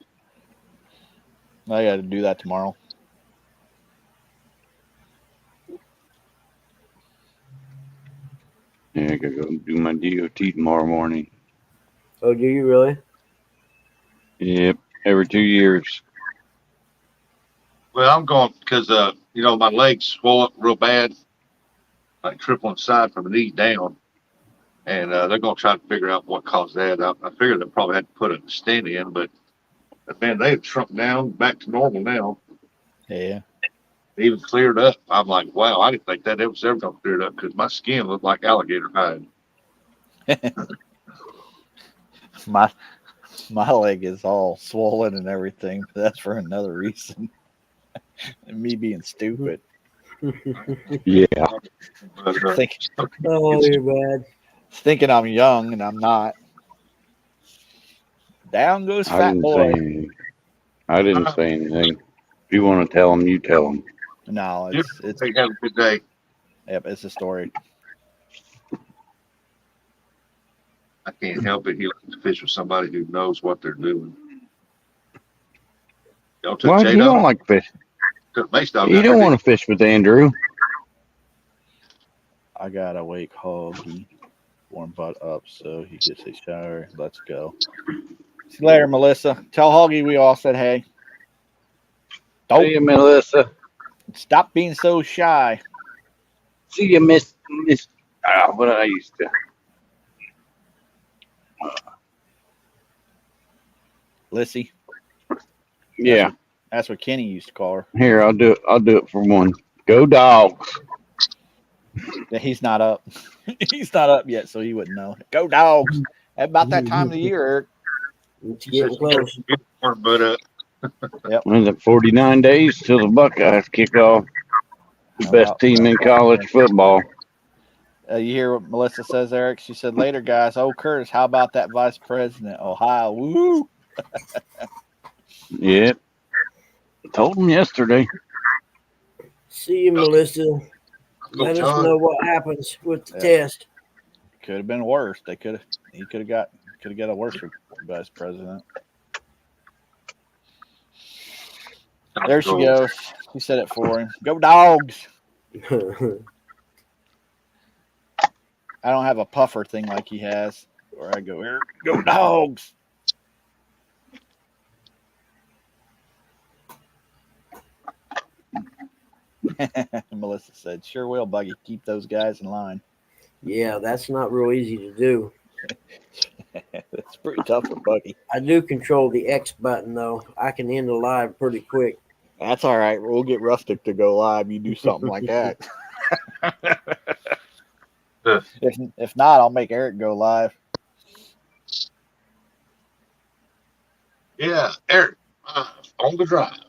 I got to do that tomorrow. Yeah, I gotta go do my DOT tomorrow morning. Oh, do you really? Yep, every 2 years. Well, I'm going because my legs swell up real bad, like triple inside from the knee down, and they're going to try to figure out what caused that. I figured they probably had to put a stent in, but man, they have shrunk down back to normal now. Yeah. Even cleared up. I'm like, wow, I didn't think that it was ever going to clear it up because my skin looked like alligator hide. My leg is all swollen and everything, but that's for another reason. Me being stupid. Yeah. But, Oh, you're bad. Thinking I'm young and I'm not. Down goes I fat didn't boy. say anything. I didn't say anything. If you want to tell them, you tell them. No, it's hey, have a good day. yep, it's a story. I can't help it. He likes to fish with somebody who knows what they're doing. Y'all took Why Jay you don't dog? like fish? Took Mace dog. You don't want to fish with Andrew. I gotta wake Hoggy warm butt up so he gets a shower. Let's go. See you later, Melissa. Tell Hoggy we all said hey. Don't See you, Melissa. stop being so shy. See you, Miss. What I used to. Lissy. Yeah. That's what Kenny used to call her. Here, I'll do it. I'll do it for one. Go dogs. Yeah, he's not up. He's not up yet, so he wouldn't know. Go dogs. About that time of the year, Eric. It's getting close. Warm butt up. When's it? 49 days till the Buckeyes kick off. The best team in college football. You hear what Melissa says, Eric? She said, later, guys. Oh, Curtis, how about that vice president? Ohio. Woo! Yeah. Told them yesterday. See you, Melissa. Go, Let us John. know what happens with the Yeah. test. Could have been worse. He could have got a worse vice president. There she goes. He said it for him. Go dogs. I don't have a puffer thing like he has, where I go, Eric, go dogs. Melissa said, sure will, Buggy. Keep those guys in line. Yeah, that's not real easy to do. It's pretty tough for Buggy. I do control the X button, though. I can end the live pretty quick. That's all right. We'll get Rustic to go live. You do something like that. If not, I'll make Eric go live. Yeah, Eric, on the drive.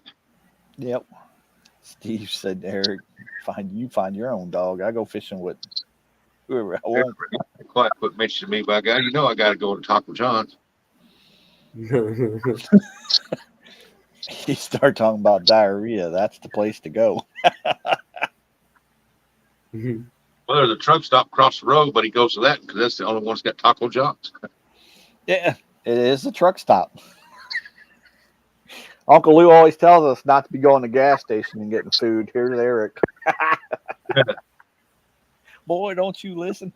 Yep. Steve said, Eric, find your own dog. I go fishing with whoever I want. Quite quit mentioning me by guy. You know I got to go to Taco John's. He started talking about diarrhea. That's the place to go. Well, there's a truck stop across the road, but he goes to that because that's the only one that's got Taco John's. Yeah, it is a truck stop. Uncle Lou always tells us not to be going to the gas station and getting food. Here's Eric. Boy, don't you listen.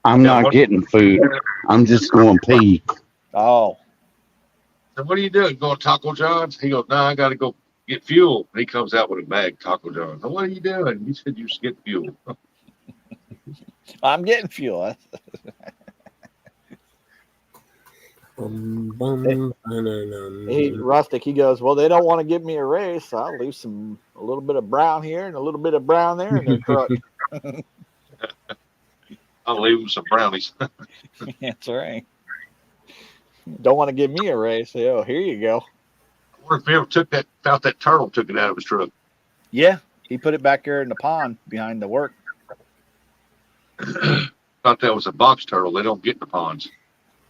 I'm not getting food. I'm just going to pee. Oh, So what are you doing? Going to Taco John's? He goes, I got to go get fuel. And he comes out with a bag, Taco John's. So what are you doing? You said you should get fuel. I'm getting fuel. Hey, Rustic, he goes, well, they don't want to give me a raise, so I'll leave a little bit of brown here and a little bit of brown there in their truck. I'll leave him some brownies. That's right. Don't want to give me a raise. So, here you go. I wonder if he ever found that turtle, took it out of his truck. Yeah, he put it back there in the pond behind the work. Thought that was a box turtle. They don't get in the ponds.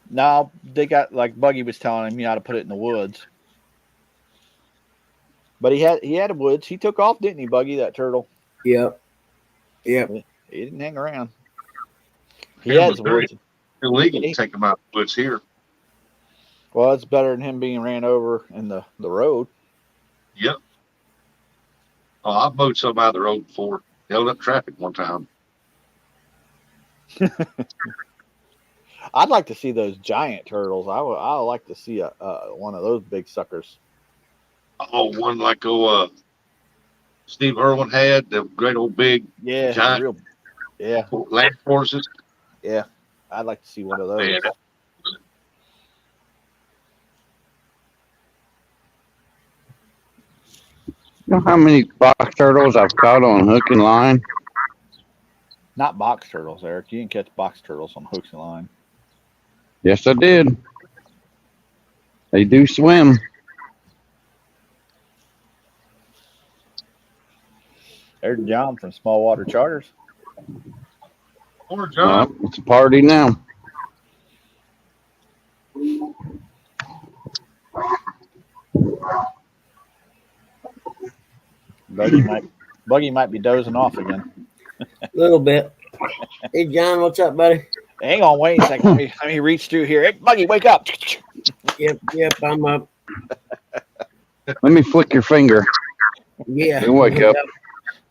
No, they got, like Buggy was telling him, you got to put it in the woods. But he had woods. He took off, didn't he, Buggy, that turtle? Yep. He didn't hang around. He Yeah, has but woods. Illegal to take them out of the woods here. Well, it's better than him being ran over in the road. Yep. Oh, I've mowed some out of the road before. Held up traffic one time. I'd like to see those giant turtles. I would like to see one of those big suckers. Oh, one like Steve Irwin had, the great old big Yeah, giant land forces. Yeah, I'd like to see one of those. Man, You know how many box turtles I've caught on hook and line? Not box turtles, Eric. You can catch box turtles on hooks and line. Yes, I did. They do swim. There's John from Small Water Charters. Poor John. It's a party now. Buggy might be dozing off again. A little bit. Hey, John, what's up, buddy? Hang on, wait a second. Let me reach through here. Hey, Buggy, wake up. Yep, I'm up. Let me flick your finger. Yeah. You wake up.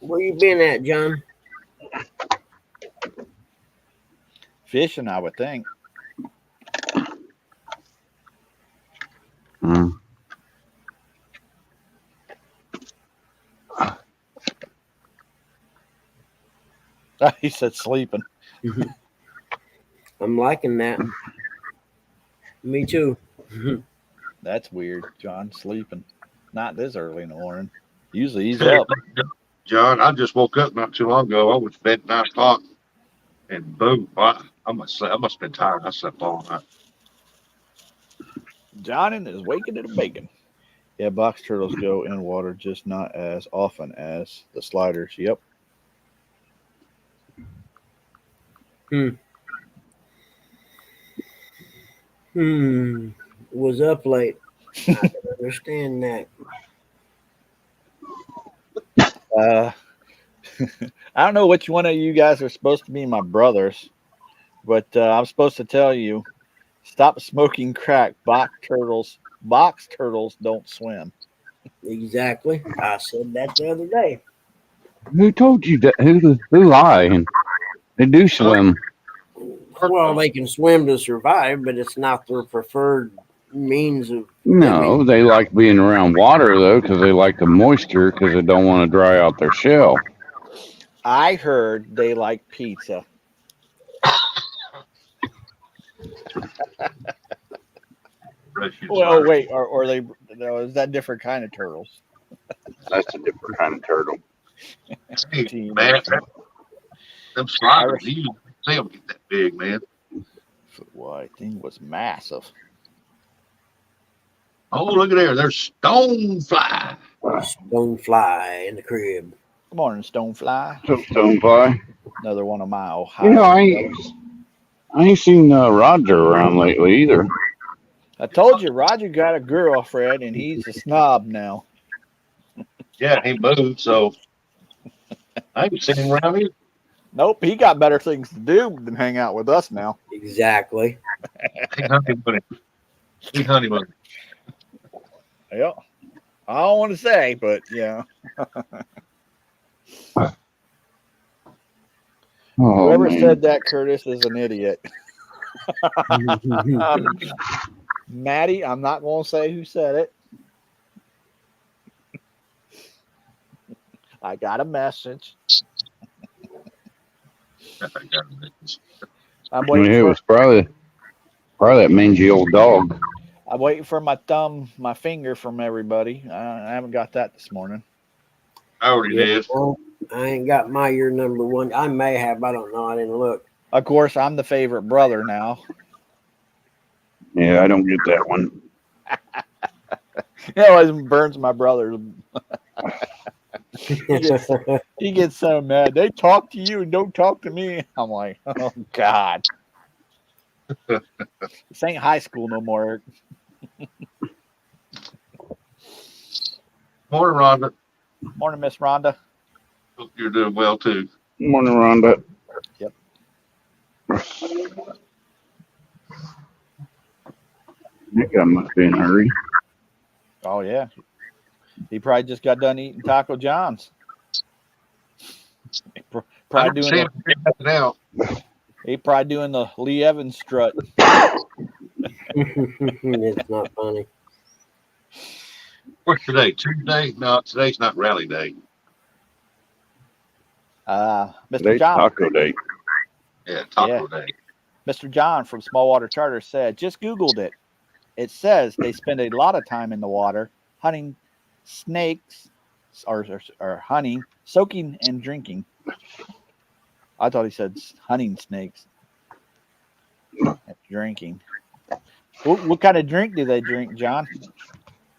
Where you been at, John? Fishing, I would think. Mm. He said sleeping. I'm liking that. Me too. That's weird. John sleeping. Not this early in the morning. Usually he's up. John, I just woke up not too long ago. I was bed at 9 o'clock, and boom, I must have been tired. I slept all night. John is waking to the bacon. Yeah, box turtles go in water, just not as often as the sliders. Yep. Was up late. I can understand that. I don't know which one of you guys are supposed to be my brothers, but I'm supposed to tell you, stop smoking crack. Box turtles don't swim. Exactly. I said that the other day. Who told you that? Who lied? They do swim. Well, they can swim to survive, but it's not their preferred means of No, living. they like being around water though, because they like the moisture, because they don't want to dry out their shell. I heard they like pizza. Well, wait, or they? No, is that different kind of turtles? That's a different kind of turtle. Hey, man, them sliders, you don't see them get that big, man. Well, thing was massive. Oh, look at there. There's stonefly. Stonefly in the crib. Good morning, Stonefly. Stonefly. Another one of my Ohio. You know, I ain't seen Roger around lately either. I told you, Roger got a girlfriend, and he's a snob now. Yeah, he moved, so I ain't seen him around here. Nope, he got better things to do than hang out with us now. Exactly. He honeymooned. He honeymooned. Yeah, I don't want to say, but yeah. Whoever said that, Curtis, is an idiot. Maddie, I'm not going to say who said it. I got a message. I'm waiting. It was probably that mangy old dog. I'm waiting for my finger from everybody. I haven't got that this morning. I already did. Well, I ain't got my year number one. I may have. I don't know. I didn't look. Of course, I'm the favorite brother now. Yeah, I don't get that one. It always burns my brother. He gets so mad. They talk to you and don't talk to me. I'm like, oh God. This ain't high school no more. Morning, Rhonda. Morning, Miss Rhonda. Hope you're doing well too. Morning, Rhonda. Yep. That guy must be in a hurry. Oh yeah. He probably just got done eating Taco John's. Probably doing now. he probably doing the Lee Evans strut. It's not funny. What's today? Tuesday? No, today's not rally day. Mr. Today's John. Taco Day. Yeah, Taco Day. Mr. John from Small Water Charter said, just Googled it. It says they spend a lot of time in the water hunting snakes or hunting, soaking, and drinking. I thought he said hunting snakes. Drinking. What kind of drink do they drink, John?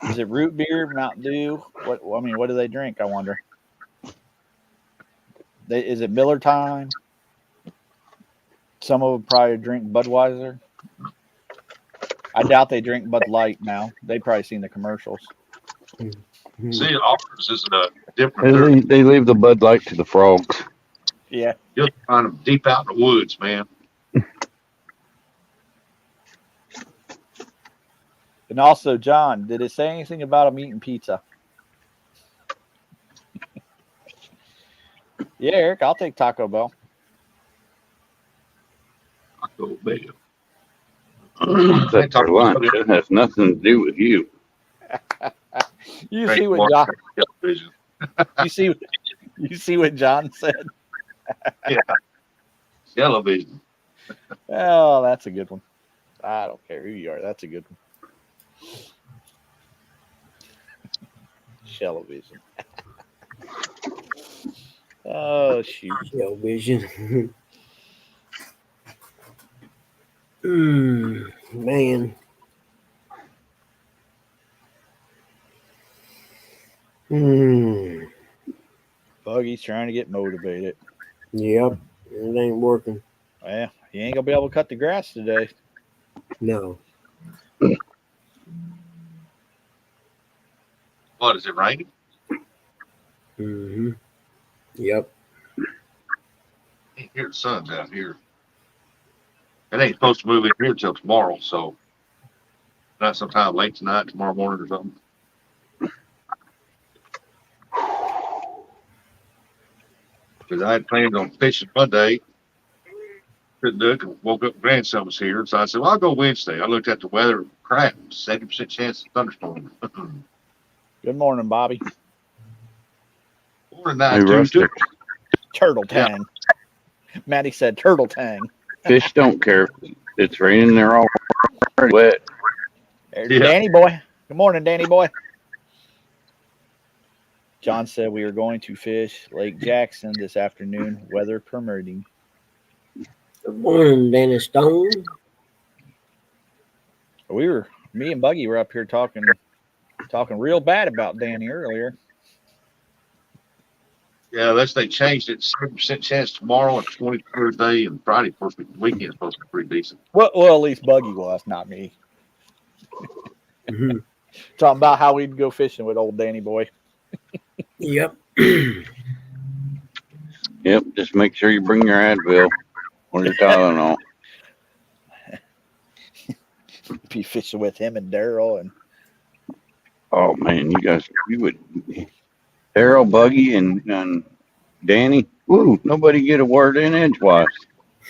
Is it root beer, Mountain Dew? What do they drink, I wonder? Is it Miller time? Some of them probably drink Budweiser. I doubt they drink Bud Light now. They probably seen the commercials. See, it offers isn't a different. They leave the Bud Light to the frogs. Yeah. You'll find them deep out in the woods, man. And also, John, did it say anything about him eating pizza? Yeah, Eric, I'll take Taco Bell. Taco Bell. That's for lunch. It has nothing to do with you. You see what John? Television. You see what John said? Television. Oh, that's a good one. I don't care who you are. That's a good one. Television. Oh shoot. Television. Man. Buggy's trying to get motivated. Yep. It ain't working. Well, you ain't gonna be able to cut the grass today. No. What, is it raining? Yep. Here the sun's out here. It ain't supposed to move in here till tomorrow, so not sometime late tonight, tomorrow morning or something. Because I had planned on fishing Monday. Couldn't do it. Woke up, grandson was here, so I said, "Well, I'll go Wednesday." I looked at the weather. Crap, 70% chance of thunderstorm. Good morning, Bobby. Morning, Hey, 922. Rustic, Turtle Tang. Maddie said Turtle Tang. fish don't care if it's raining. They're all wet. There's Yeah. Danny boy. Good morning, Danny boy. John said we are going to fish Lake Jackson this afternoon, weather permitting. Good morning, Dennis Stone. Me and Buggy were up here talking real bad about Danny earlier. Yeah, unless they changed it, 7% chance tomorrow and 20 Thursday and Friday. First weekend is supposed to be pretty decent. Well, at least Buggy was, not me. Mhm. Talking about how we'd go fishing with old Danny boy. Yep. Yep, just make sure you bring your Advil or your Tylenol. Be fishing with him and Daryl and Oh man, you would. Harold, Buggy, and Danny. Woo! Nobody get a word in edgewise.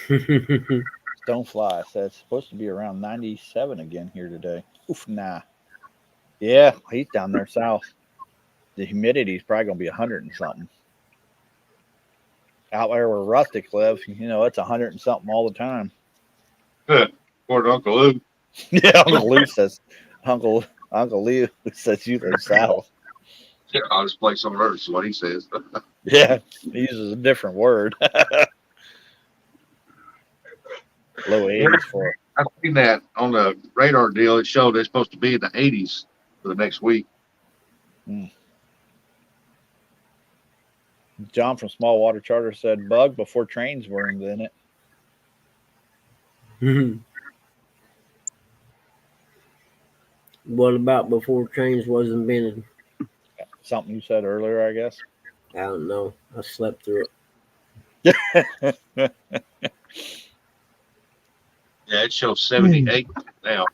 Stonefly said it's supposed to be around 97 again here today. Oof, nah. Yeah, he's down there south. The humidity is probably going to be 100 and something. Out there where Rustic lives, it's 100 and something all the time. According to Uncle Lou. Yeah, Uncle Lou says, Uncle Lou says you live south. Yeah, I'll just play some of hers, what he says. Yeah, he uses a different word. Low 80s for it. I've seen that on the radar deal. It showed it's supposed to be in the 80s for the next week. John from Small Water Charter said bug before trains were invented. What about before trains was invented? Something you said earlier, I guess. I don't know. I slept through it. Yeah, it shows 78 now.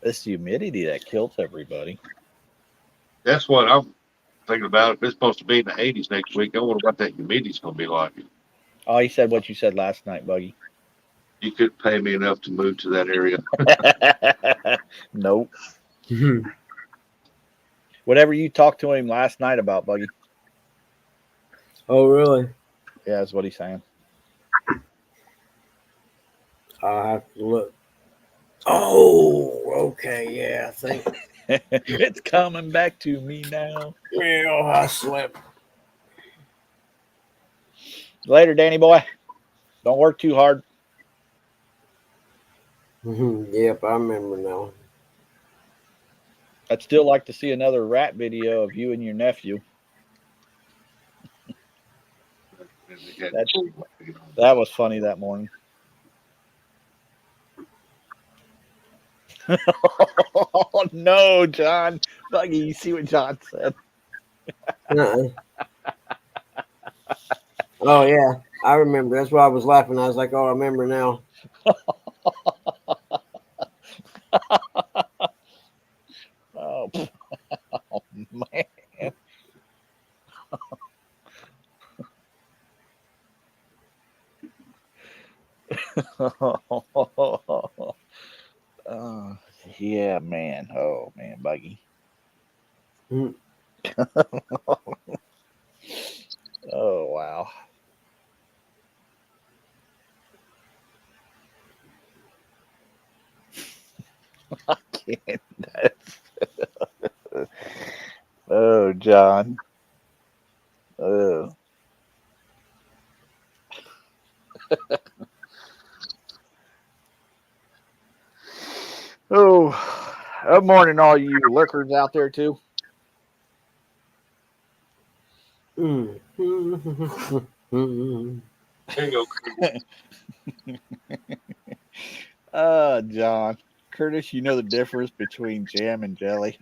It's the humidity that kills everybody. That's what I'm thinking about. If it's supposed to be in the 80s next week, I wonder what that humidity's going to be like. Oh, he said what you said last night, Buggy. You couldn't pay me enough to move to that area. Nope. Whatever you talked to him last night about, Buggy. Oh, really? Yeah, that's what he's saying. I'll have to look. Oh, okay. Yeah, I think. It's coming back to me now. Yeah, I slept. Later, Danny boy. Don't work too hard. Yep, I remember now. I'd still like to see another rat video of you and your nephew. That was funny that morning. Oh, no, John. Buggy, you see what John said? Uh-uh. Oh, yeah. I remember. That's why I was laughing. I was like, oh, I remember now. Oh, oh man. Yeah, man. Oh man, Buggy. Mm. Oh wow. I can't. Oh, John. Oh. Oh. Good morning, all you lurkers out there too. Mm. Mm. There you John. Curtis, you know the difference between jam and jelly.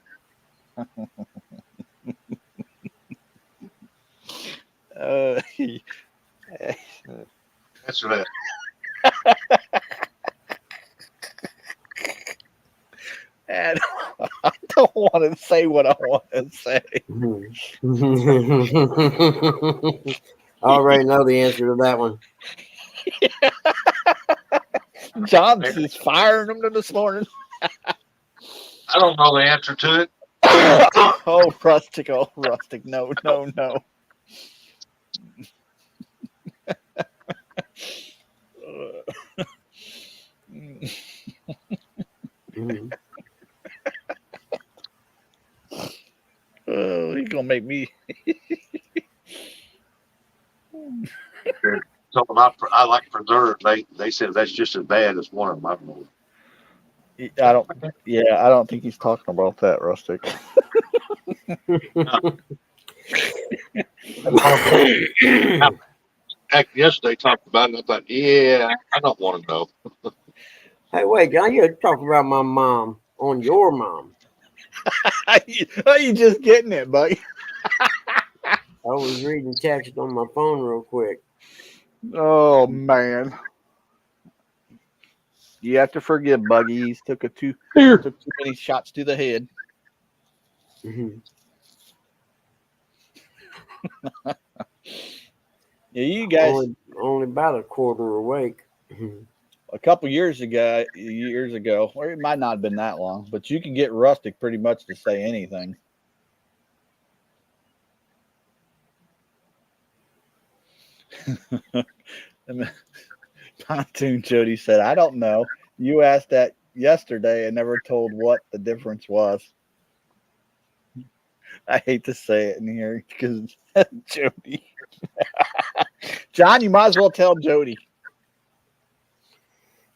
Uh, go. That's right. and I don't want to say what I want to say. I already know the answer to that one. John's is firing them this morning. I don't know the answer to it. Oh, rustic. Oh, rustic. No, no, no. Mm. Oh, he's gonna make me. Something I like preserved. They said that's just as bad as one of them. I don't know. I don't. Yeah, I don't think he's talking about that, rustic. Heck, yesterday talked about it. And I thought, yeah, I don't want to know. Hey, wait, John, you talking about my mom on your mom. Are you just getting it, buddy? I was reading text on my phone real quick. Oh man, you have to forgive Buggy. He's took too many shots to the head. Mhm. Yeah, you guys. Only about a quarter awake. Mhm. A couple years ago, or it might not have been that long, but you can get rustic pretty much to say anything. Pontoon Jody said, "I don't know. You asked that yesterday and never told what the difference was." I hate to say it in here because Jody, John, you might as well tell Jody.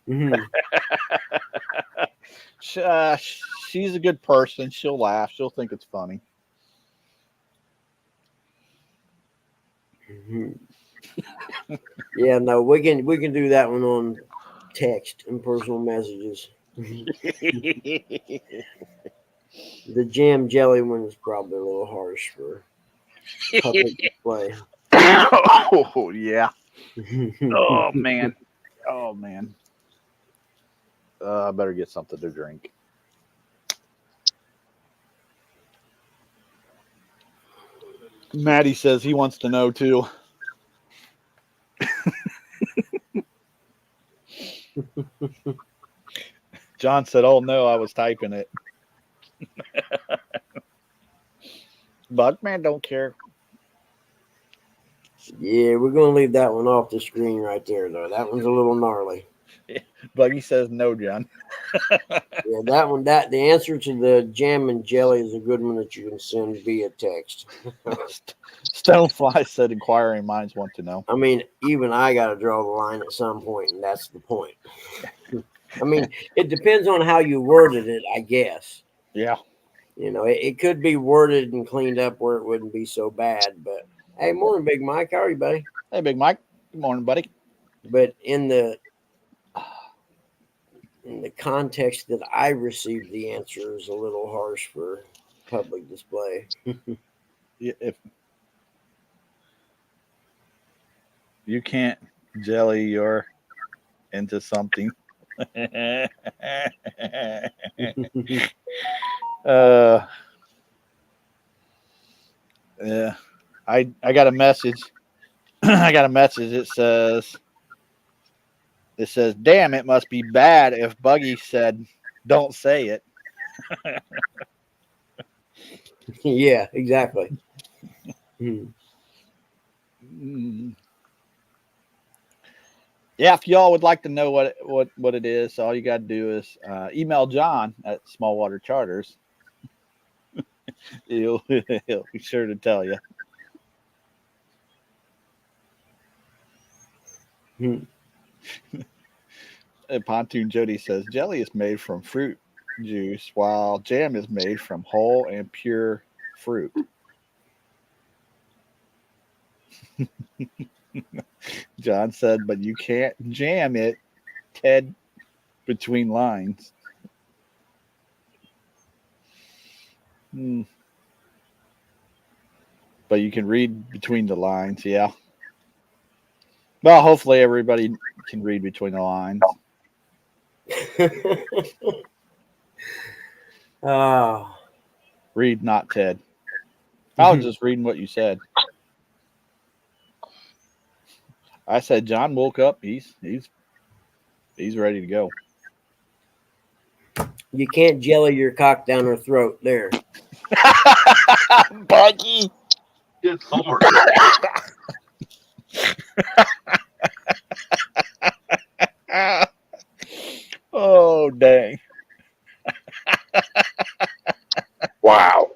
Mhm. She's a good person. She'll laugh. She'll think it's funny. Mhm. Yeah, no, we can do that one on text and personal messages. The jam jelly one is probably a little harsh for public display. Oh yeah. Oh man. Oh man. I better get something to drink. Maddie says he wants to know too. John said, "Oh no, I was typing it." Bugman don't care. Yeah, we're gonna leave that one off the screen right there, though. That one's a little gnarly. Buggy says no, John. Yeah, that one. That the answer to the jam and jelly is a good one that you can send via text. Stonefly said inquiring minds want to know. I mean, even I got to draw the line at some point, and that's the point. I mean, it depends on how you worded it, I guess. Yeah. You know, it could be worded and cleaned up where it wouldn't be so bad. But hey, morning, Big Mike. How are you, buddy? Hey, Big Mike. Good morning, buddy. But in the context that I received, the answer is a little harsh for public display. If you can't jelly your into something. Uh, yeah. I got a message. I got a message. It says, "Damn, it must be bad if Buggy said, don't say it." Yeah, exactly. Hmm. Mm. Yeah, if y'all would like to know what it is, all you got to do is email John at Smallwater Charters. He'll be sure to tell you. Hmm. Pontoon Jody says jelly is made from fruit juice, while jam is made from whole and pure fruit. John said, but you can't jam it, Ted, between lines. Hmm. But you can read between the lines, yeah. Well, hopefully everybody can read between the lines. Oh. Read, not Ted. I was just reading what you said. I said John woke up. He's ready to go. You can't jelly your cock down her throat. There. Buggy. Good Lord. Oh dang. Wow.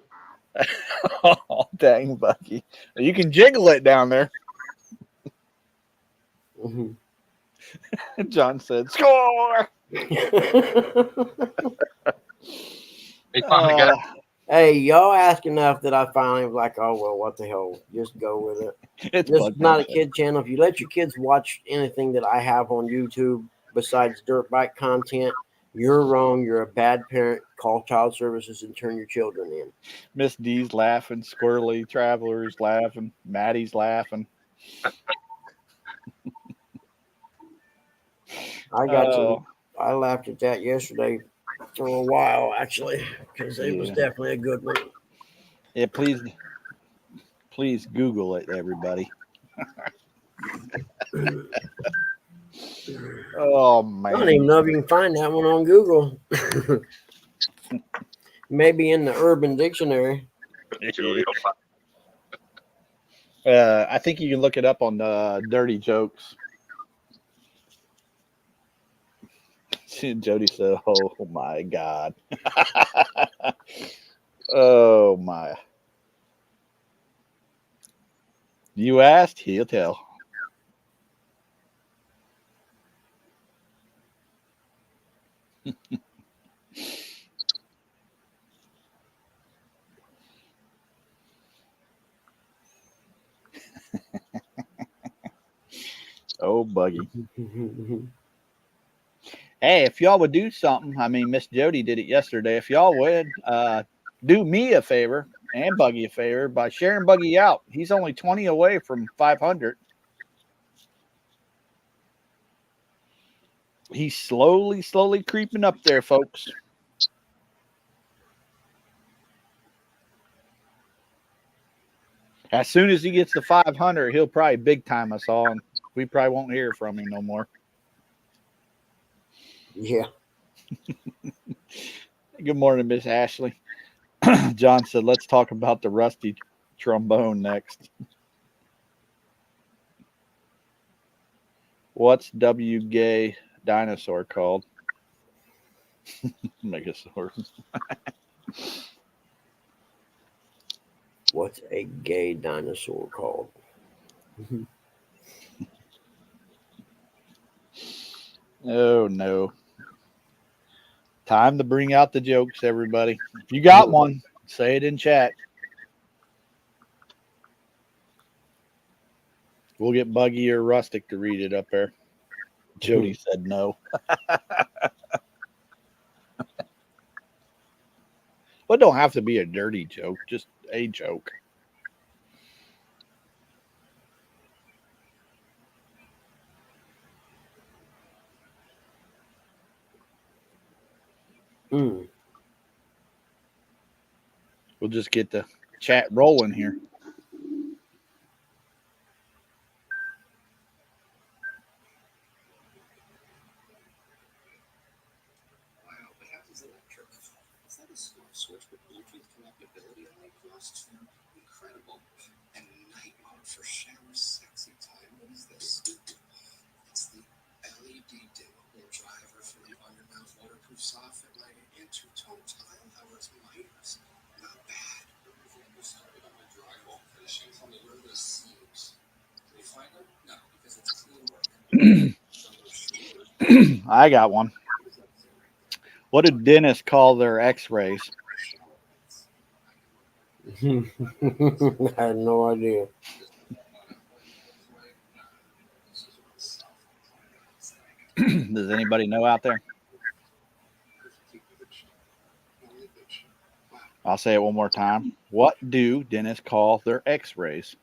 Oh dang, Bucky. You can jiggle it down there. Mhm. John said, "Score." He finally got Hey, y'all ask enough that I finally was like, oh well, what the hell? Just go with it. It's This is Bug not a Nation. kid channel. If you let your kids watch anything that I have on YouTube besides dirt bike content, you're wrong. You're a bad parent. Call child services and turn your children in. Miss D's laughing, Squirrely Traveler's laughing, Maddie's laughing. Oh, I laughed at that yesterday for a while actually because it was yeah. definitely a good one. Yeah, please Google it, everybody. Oh I don't man. even know if you can find that one on Google. Maybe in the Urban Dictionary. I think you can look it up on Dirty Jokes. Jody said, "Oh my God." Oh my. You asked, he'll tell. Oh, Buggy. Hey, if y'all would do something, I mean, Miss Jody did it yesterday. If y'all would do me a favor and Buggy a favor by sharing Buggy out. He's only 20 away from 500. He's slowly creeping up there, folks. As soon as he gets to 500, he'll probably big time us all, and we probably won't hear from him no more. Yeah. Good morning, Miss Ashley. John said, let's talk about the rusty trombone next. What's W. Gay dinosaur called? Megasaurus. What's a gay dinosaur called? Oh, no. Time to bring out the jokes, everybody. If you got one, say it in chat. We'll get Buggy or Rustic to read it up there. Jody said no. But don't have to be a dirty joke, just a joke. Mm. We'll just get the chat rolling here. I got one. What did dentists call their x-rays? I had no idea. Does anybody know out there? I'll say it one more time. What do dentists call their x-rays?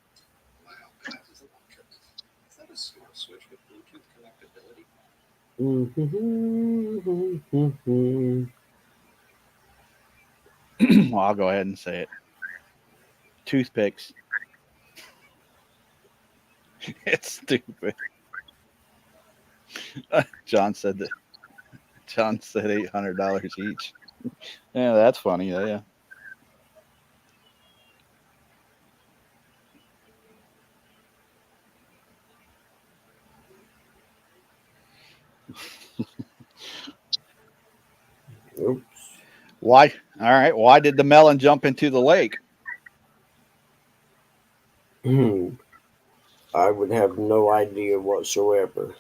Well, I'll go ahead and say it. Toothpicks. It's stupid. John said that. John said $800 each. Yeah, that's funny. Yeah. Oops. Why? All right. Why did the melon jump into the lake? I would have no idea whatsoever.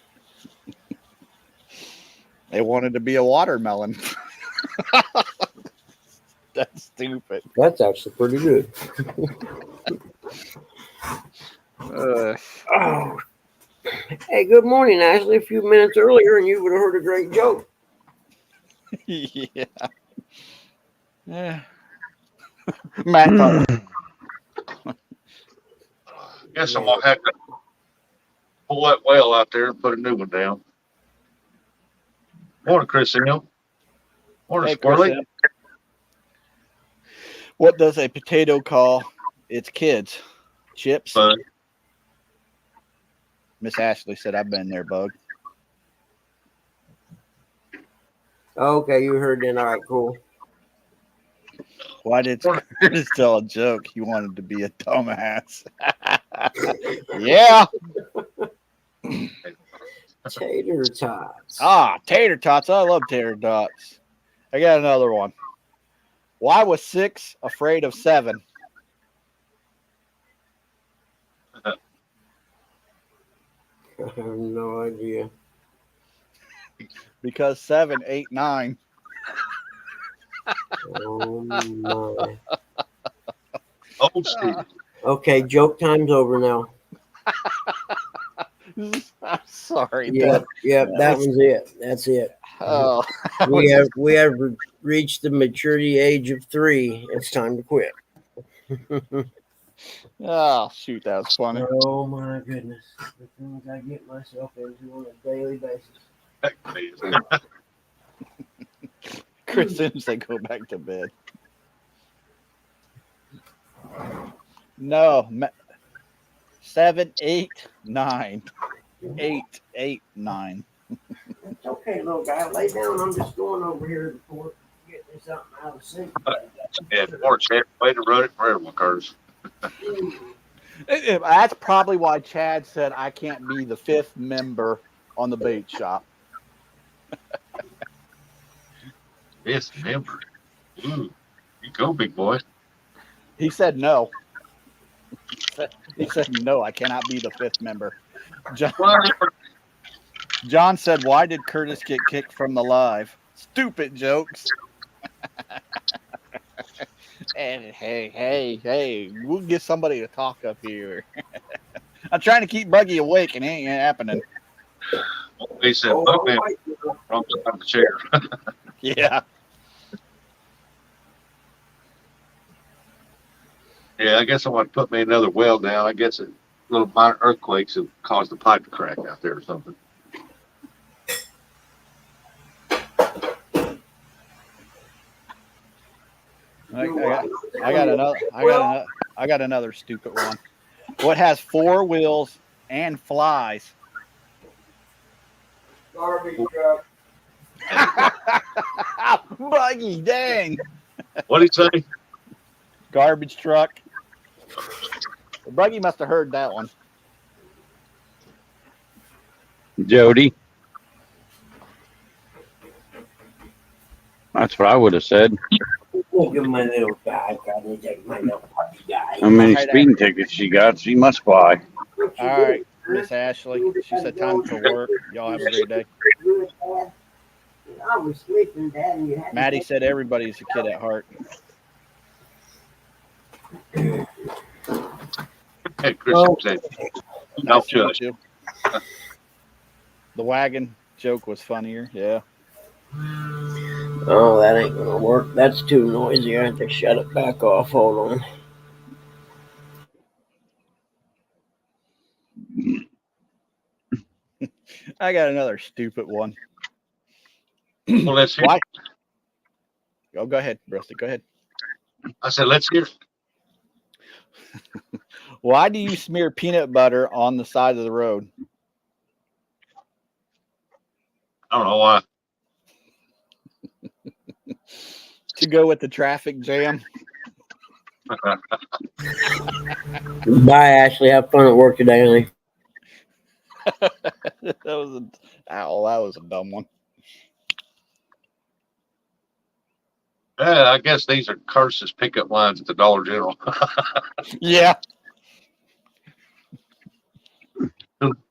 They wanted to be a watermelon. That's stupid. That's actually pretty good. Oh. Hey, good morning, Ashley. A few minutes earlier, and you would have heard a great joke. Yeah. Yeah. Matt thought, Guess I'm gonna have to pull that whale out there and put a new one down. Morning, Chris Hill. Morning, hey, Chris, Squirrely. what does a potato call its kids? Chips? Bud. Miss Ashley said, I've been there, Bug. Okay, you heard that. All right, cool. Why did Curtis tell a joke? He wanted to be a dumbass. Yeah. Tater tots. Tater tots. I love tater tots. I got another one. Why was 6 afraid of 7? I have no idea. Because 7, 8, 9. Oh my. Old Steve. Okay, joke time's over now. I'm sorry. Yep, that one's it. That's it. Oh, We have reached the maturity age of 3. It's time to quit. oh, shoot, that was funny. Oh my goodness. The things I get myself into on a daily basis. Chris Sims said go back to bed. No, 7, 8, 9. 8, 8, 9. It's okay, little guy. Lay down. I'm just going over here to the port, getting something out of the sink. Yeah, Morris had way to run it for everyone, Curtis. That's probably why Chad said I can't be the 5th member on the bait shop. Yes, member. Ooh, you go, big boy. He said no. He said no, I cannot be the 5th member. John said, why did Curtis get kicked from the live? Stupid jokes. Hey, we'll get somebody to talk up here. I'm trying to keep Buggy awake and it ain't happening. He said, "Bug man, wrong side of the chair." Yeah. Yeah, I guess I want to put me another well down. I guess a little minor earthquakes have caused the pipe to crack out there or something. I got another stupid one. What has 4 wheels and flies? Garbage truck. Buggy, dang. What'd he say? Garbage truck. Buggy must have heard that one. Jody. That's what I would have said. Look at my little guy. Gotta take my little puppy guy. How many All right, speeding tickets she got? She must fly. All right, Miss Ashley. She said time for work. Y'all have a great day. I was sleeping, Dad, and you had Maddie said everybody's a kid at heart. Hey, Chris said, no Nice to meet judge. you. The wagon joke was funnier. Yeah. Oh, that ain't gonna work. That's too noisy. I have to shut it back off. Hold on. I got another stupid one. Well, let's hear. Why? Oh, go ahead, Rusty. Go ahead. I said, let's hear. Why do you smear peanut butter on the side of the road? I don't know why. To go with the traffic jam. Bye, Ashley. Have fun at work today, honey. that was a dumb one. Yeah, I guess these are Curse's pickup lines at the Dollar General. Yeah.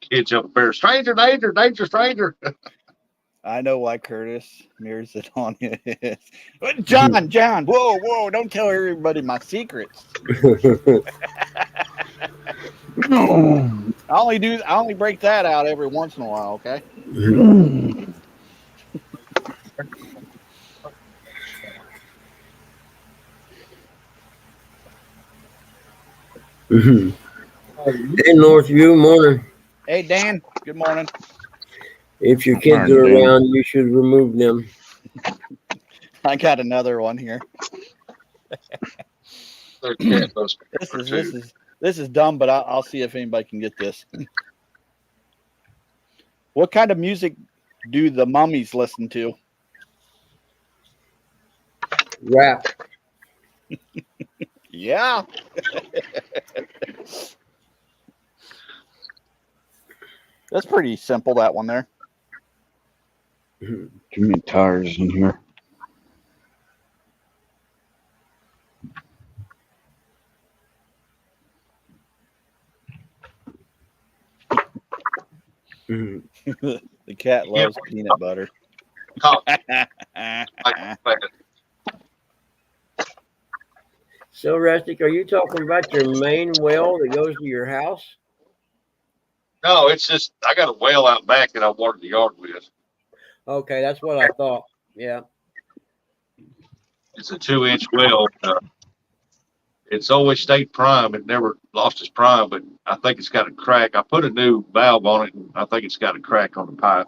Kids up there, stranger, danger, danger, stranger. I know why Curtis mirrors it on his. John, whoa, don't tell everybody my secrets. I only break that out every once in a while, okay? Hey, Northview, morning. Hey Dan, good morning. If your kids Morning, are Dan. around, you should remove them. I got another one here. This is dumb, but I'll see if anybody can get this. What kind of music do the mummies listen to? Rap. Yeah. That's pretty simple, that one there. Too many tires in here. The cat loves peanut butter. So, Rustic, are you talking about your main well that goes to your house? No, it's just I got a well out back that I watered the yard with. Okay, that's what I thought. Yeah. It's a 2-inch well. It's always stayed prime. It never lost its prime, but I think it's got a crack. I put a new valve on it, and I think it's got a crack on the pipe.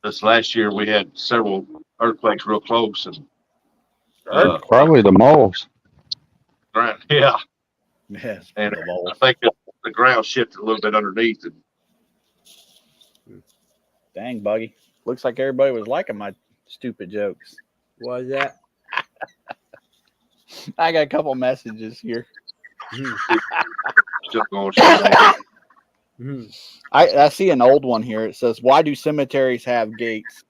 This last year, we had several earthquakes real close, and Probably the moles. yeah, Yes, and the moles. I think the ground shifted a little bit underneath it. Dang, Buggy. Looks like everybody was liking my stupid jokes. Why is that? I got a couple messages here. Still going strong. I see an old one here. It says, "Why do cemeteries have gates?"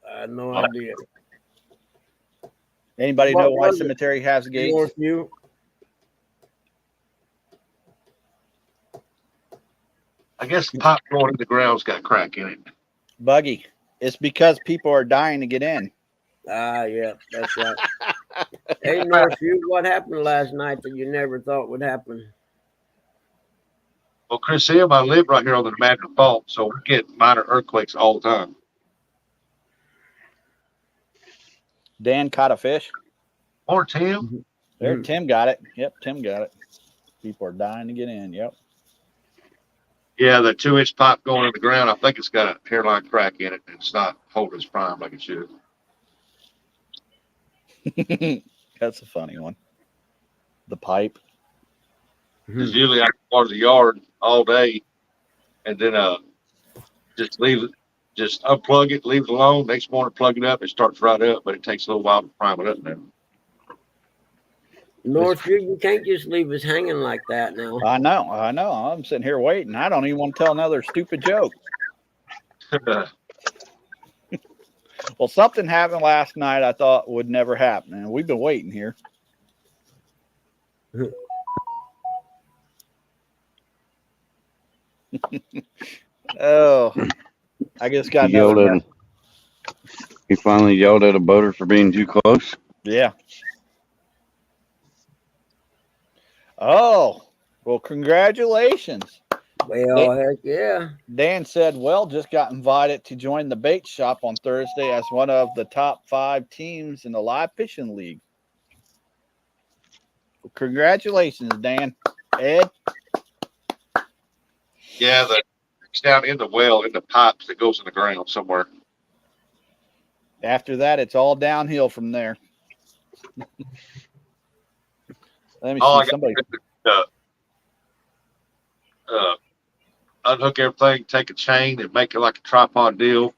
I had no idea. Anybody What know why was it? cemetery has gates? Northview. I guess the pipe going in the ground's got a crack in it. Buggy. It's because people are dying to get in. Ah, yeah, that's right. Hey, Northview, what happened last night that you never thought would happen? Well, Chris M, I live right here on the Madden Fault, so we get minor earthquakes all the time. Dan caught a fish. Or Tim. There, Mhm. Tim got it. Yep, Tim got it. People are dying to get in. Yep. Yeah, the 2-inch pipe going in the ground. I think it's got a hairline crack in it. It's not holding its prime like it should. That's a funny one. The pipe. Because usually I can water the yard all day, and then just leave it, just unplug it, leave it alone. Next morning, plug it up, it starts right up, but it takes a little while to prime it up now. Northview, you can't just leave us hanging like that now. I know. I'm sitting here waiting. I don't even want to tell another stupid joke. Well, something happened last night I thought would never happen, and we've been waiting here. Oh, I just got another. He finally yelled at a boater for being too close. Yeah. Oh, well, congratulations. Well, heck yeah. Dan said, well, just got invited to join the bait shop on Thursday as one of the top 5 teams in the live fishing league. Well, congratulations, Dan. Ed? Yeah, it's down in the well, in the pipes that goes in the ground somewhere. After that, it's all downhill from there. Let me All see. Somebody. Unhook everything, take a chain and make it like a tripod deal,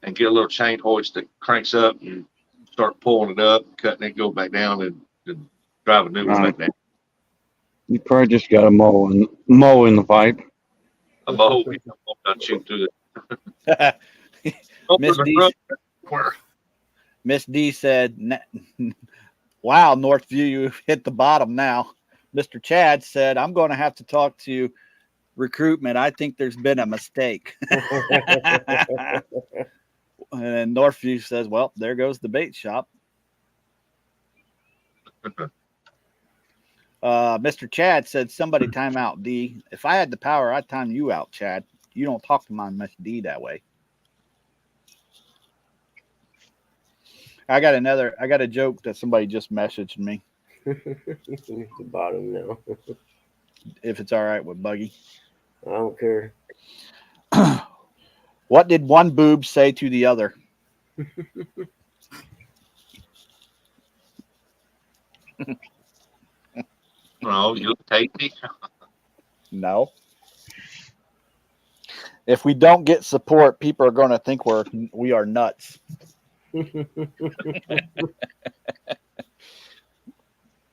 and get a little chain hoist that cranks up and start pulling it up, cutting it, go back down, and drive a new one back down. You probably just got a mow in the pipe. A mow, we won't not shoot through Miss D. Where? Miss D said, wow, Northview, you hit the bottom now. Mr. Chad said, I'm going to have to talk to recruitment. I think there's been a mistake. And Northview says, well, there goes the bait shop. Mr. Chad said, somebody time out D. If I had the power, I'd time you out, Chad. You don't talk to my Miss D that way. I got a joke that somebody just messaged me. The bottom now. If it's all right with Buggy. I don't care. What did one boob say to the other? No, you look tasty. No. If we don't get support, people are going to think we are nuts.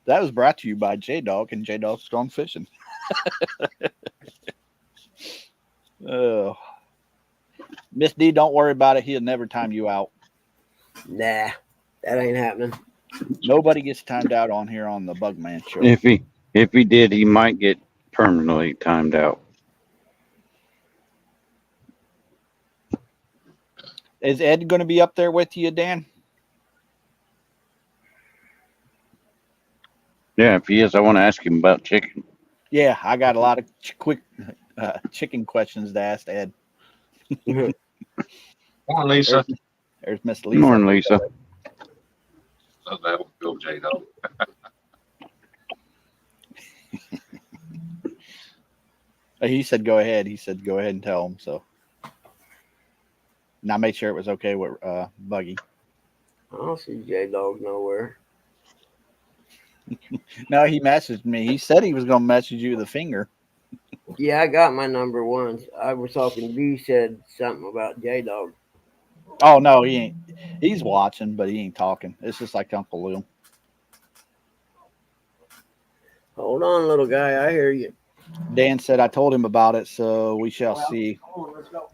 That was brought to you by J-Dog and J-Dog Strong Fishing. Oh. Miss D, don't worry about it. He'll never time you out. Nah, that ain't happening. Nobody gets timed out on here on the Bugman show. If he did, he might get permanently timed out. Is Ed going to be up there with you, Dan? Yeah, if he is, I want to ask him about chicken. Yeah, I got a lot of quick chicken questions to ask Ed. Morning, Lisa. There's Miss Good Lisa. morning, Lisa. Oh, that will go, J-Dog. He said, go ahead. He said, go ahead and tell him. So, and I made sure it was okay with Buggy. I don't see J-Dog nowhere. No, he messaged me. He said he was going to message you the finger. Yeah, I got my number once. I was talking. B said something about J-Dog. Oh, no, he ain't. He's watching, but he ain't talking. It's just like Uncle Lou. Hold on, little guy. I hear you. Dan said I told him about it, so we shall see.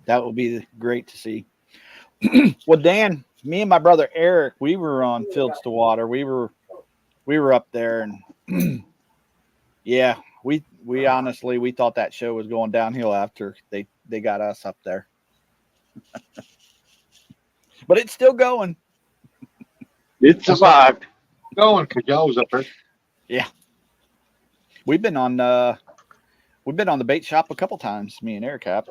That will be great to see. Well, Dan, me and my brother Eric, we were on Fields to Water. We were up there, and yeah, we honestly we thought that show was going downhill after they got us up there. But it's still going. It survived. Going, because y'all was up there. Yeah. We've been on the bait shop a couple times, me and Eric have.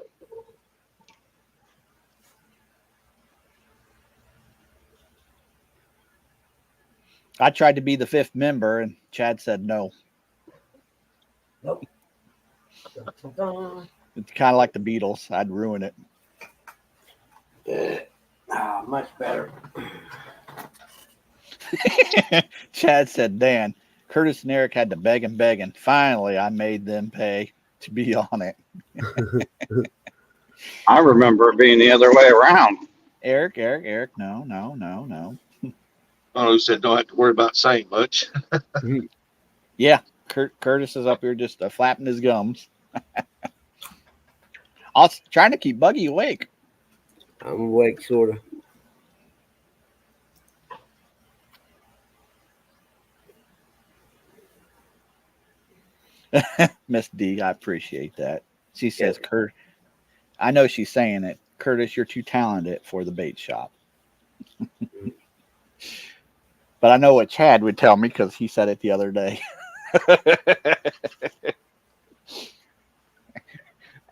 I tried to be the 5th member, and Chad said no. Nope. It's kind of like the Beatles. I'd ruin it. Much better. Chad said, Dan, Curtis and Eric had to beg and beg, and finally I made them pay to be on it. I remember it being the other way around. Eric, no. Oh, who said don't have to worry about saying much? Yeah, Curtis is up here just flapping his gums. I was trying to keep Buggy awake. I'm awake, sort of. Miss D, I appreciate that. She says, Kurt, I know she's saying it. Curtis, you're too talented for the bait shop. But I know what Chad would tell me because he said it the other day.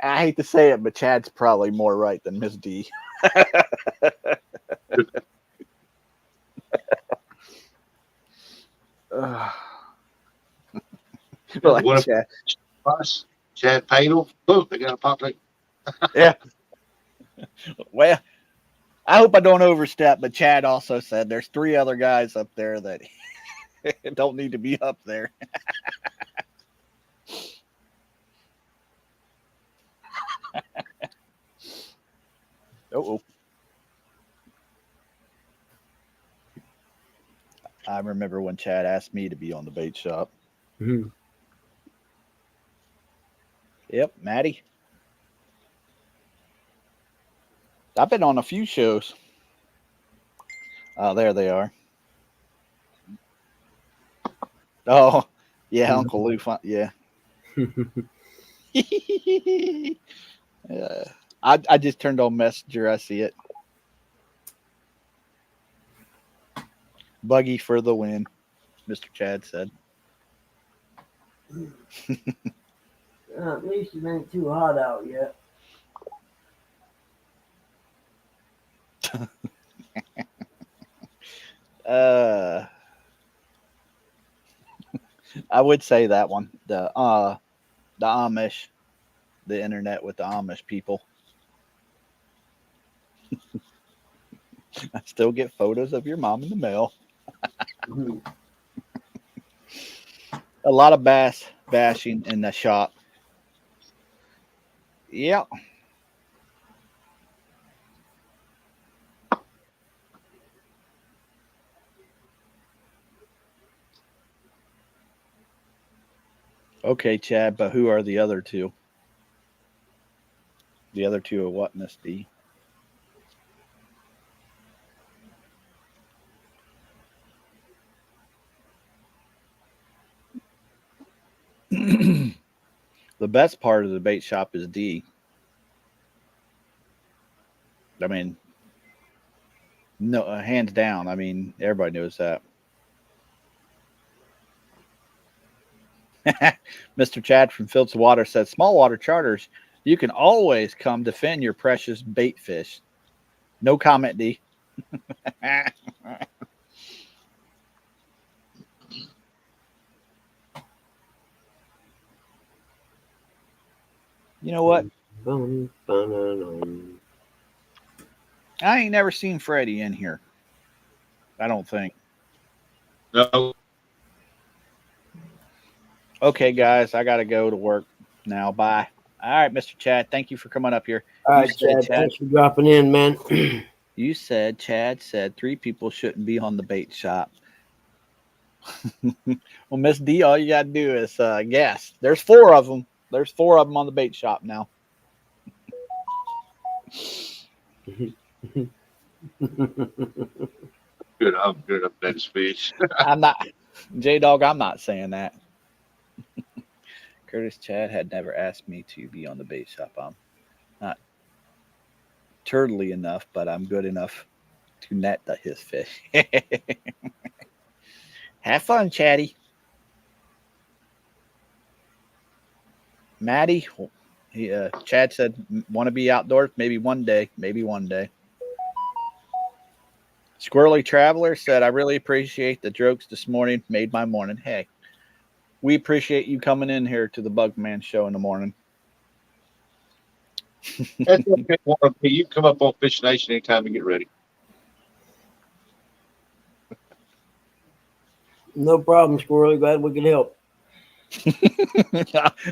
I hate to say it, but Chad's probably more right than Miss D. Like What if Chad. Chad Padel? Look, they got a populate. Yeah. Well, I hope I don't overstep, but Chad also said there's 3 other guys up there that don't need to be up there. Oh. I remember when Chad asked me to be on the bait shop. Mhm. Yep, Maddie. I've been on a few shows. Oh, there they are. Oh, yeah, Uncle Lou. Yeah. I just turned on Messenger. I see it. Buggy for the win, Mr. Chad said. At least it ain't too hot out yet. I would say that one. The Amish, the internet with the Amish people. I still get photos of your mom in the mail. A lot of bashing in the shop. Yeah. Okay, Chad, but who are the other 2? The other 2 are what, Miss D? The best part of the bait shop is D. I mean, no, hands down. I mean, everybody knows that. Mr. Chad from Fields of Water said, small water charters, you can always come defend your precious bait fish. No comment, D. You know what? I ain't never seen Freddie in here. I don't think. No. Okay, guys, I got to go to work now. Bye. All right, Mr. Chad, thank you for coming up here. All right, Chad, thanks for dropping in, man. You said, Chad said 3 people shouldn't be on the bait shop. Well, Miss D, all you got to do is guess. There's 4 of them. There's 4 of them on the bait shop now. Good, I'm good up that fish. I'm not, J-Dog, I'm not saying that. Curtis Chad had never asked me to be on the bait shop. I'm not turtly enough, but I'm good enough to net his fish. Have fun, Chatty. Maddie, Chad said, want to be outdoors? Maybe one day. Squirrely Traveler said, I really appreciate the jokes this morning. Made my morning. Hey, we appreciate you coming in here to the Bugman show in the morning. That's okay. Warren, you can come up on Fish Nation anytime you get ready. No problem, Squirrely. Glad we could help.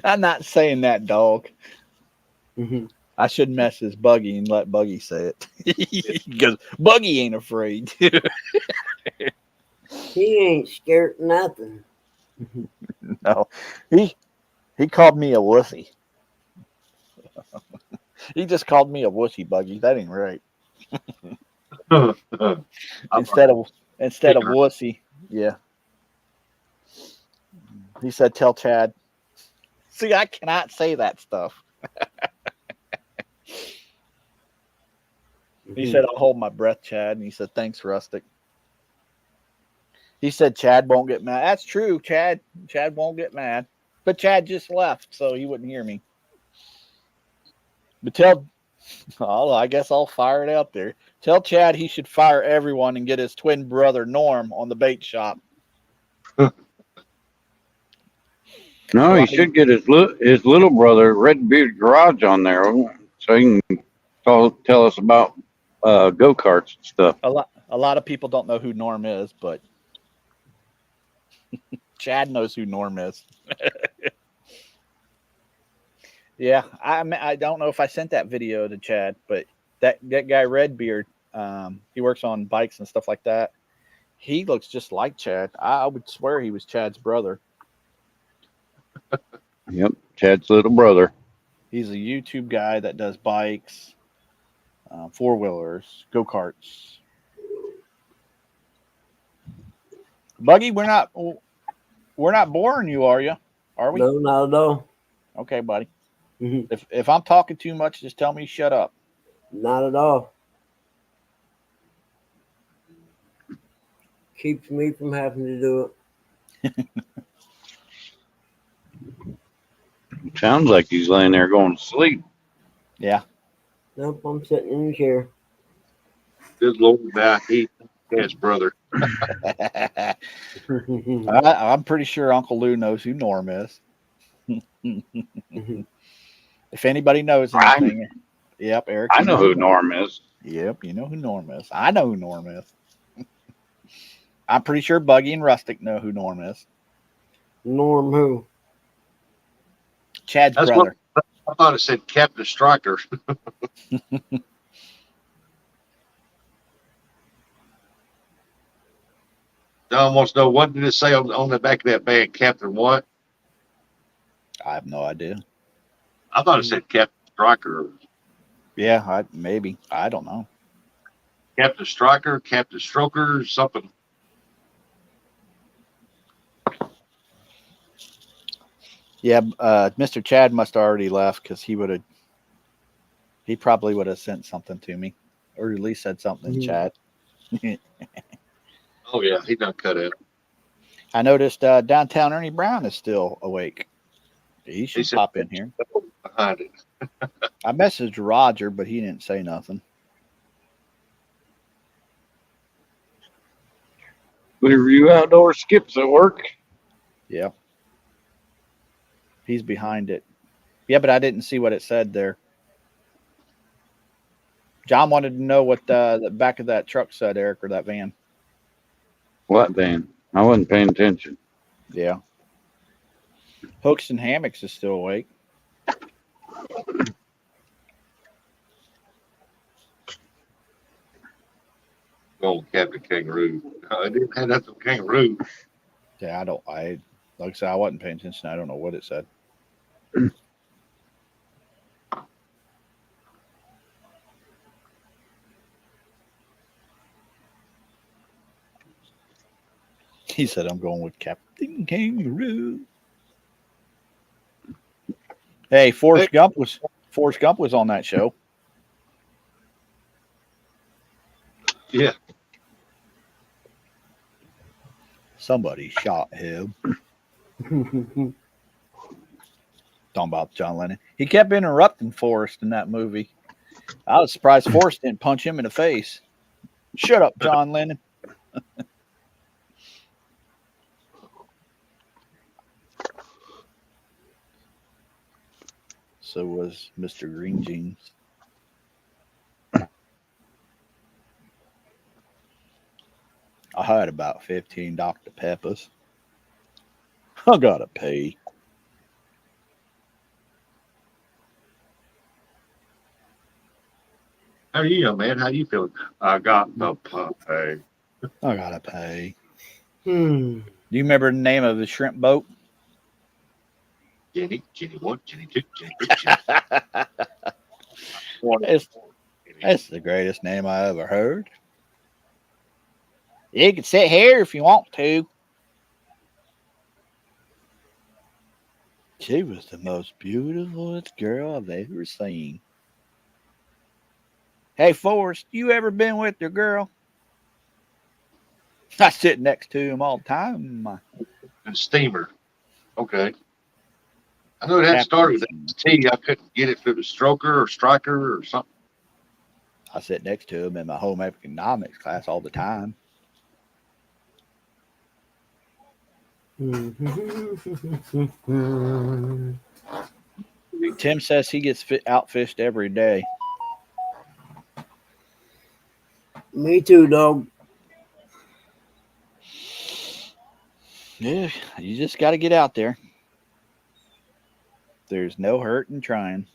I'm not saying that, dog. Mhm. I should mess his Buggy and let Buggy say it. Because Buggy ain't afraid. He ain't scared of nothing. No. He called me a wussy. He just called me a wussy, Buggy. That ain't right. Instead of wussy, yeah. He said, "Tell Chad." See, I cannot say that stuff. He said, "I'll hold my breath, Chad." And he said, "Thanks, Rustic." He said, "Chad won't get mad." That's true, Chad. Chad won't get mad. But Chad just left, so he wouldn't hear me. But I guess I'll fire it out there. Tell Chad he should fire everyone and get his twin brother Norm on the bait shop. No, he should get his little brother Redbeard Garage on there, so he can tell us about go karts and stuff. A lot of people don't know who Norm is, but Chad knows who Norm is. Yeah, I don't know if I sent that video to Chad, but that guy Redbeard, he works on bikes and stuff like that. He looks just like Chad. I would swear he was Chad's brother. Yep, Chad's little brother. He's a YouTube guy that does bikes, 4-wheelers, go karts. Buggy, we're not boring you, are you? Are we? No, not at all. Okay, buddy. Mhm. If I'm talking too much, just tell me shut up. Not at all. Keeps me from having to do it. Sounds like he's laying there going to sleep. Yeah. Nope, I'm sitting in the chair. Good Lord, now he has brother. I'm pretty sure Uncle Lou knows who Norm is. If anybody knows anything, yep, Eric. I know who Norm is. Yep, you know who Norm is. I know who Norm is. I'm pretty sure Buggy and Rustic know who Norm is. Norm who? Chad's That's brother. I thought it said Captain Striker. Don wants to know, what did it say on the back of that bag? Captain what? I have no idea. I thought it said Captain Striker. Yeah, maybe. I don't know. Captain Striker, Captain Stroker, something. Yeah, Mr. Chad must have already left because he probably would have sent something to me, or at least said something in chat. Oh yeah, he done cut out. I noticed downtown Ernie Brown is still awake. He should pop in here. Behind it. I messaged Roger, but he didn't say nothing. Clearview Outdoor Skips at work. Yeah. He's behind it. Yeah, but I didn't see what it said there. John wanted to know what the back of that truck said, Eric, or that van. What van? I wasn't paying attention. Yeah. Hooks and Hammocks is still awake. Oh, Captain Kangaroo. I didn't have nothing kangaroo. Yeah, like I said, I wasn't paying attention. I don't know what it said. He said, "I'm going with Captain Kangaroo." Hey, Forrest Gump was on that show. Yeah. Somebody shot him. Talking about John Lennon. He kept interrupting Forrest in that movie. I was surprised Forrest didn't punch him in the face. Shut up, John Lennon. so was Mr. Green Jeans. I had about 15 Dr. Peppers. I gotta pee. How are you, young man? How you feeling? I got the puppy. I gotta pay. Hmm. Do you remember the name of the shrimp boat? Jenny 1, Jenny 2, Jenny 3, Jenny 4. That's the greatest name I ever heard. You can sit here if you want to. She was the most beautifulest girl I've ever seen. Hey, Forrest, you ever been with your girl? I sit next to him all the time. And steamer. Okay. I know it had started with T. I couldn't get it through the stroker or striker or something. I sit next to him in my home economics class all the time. Tim says he gets outfished every day. Me too, dog. Yeah, you just got to get out there. There's no hurt in trying.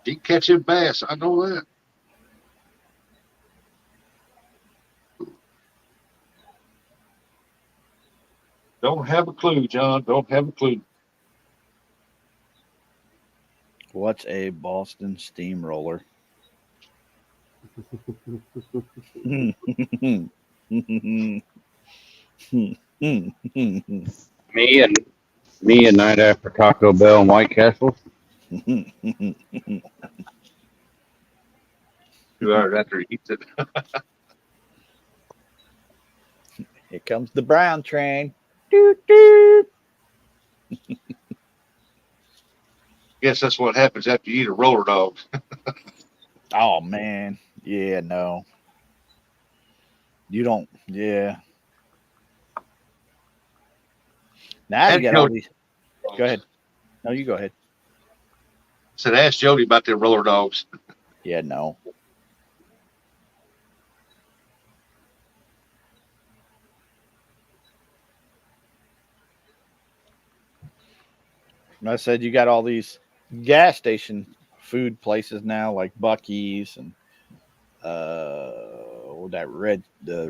Deep catching bass. I know that. Don't have a clue, John. Don't have a clue. What's a Boston steamroller? Me a night after Taco Bell and White Castle. 2 hours after he eats it. Here comes the brown train. Doot, doot. Guess that's what happens after you eat a roller dog. Oh, man. Yeah, no. You don't. Yeah. Now you got all these. Go ahead. No, you go ahead. Said, ask Jody about their roller dogs. Yeah, no. I said you got all these gas station food places now, like Buc-ee's and the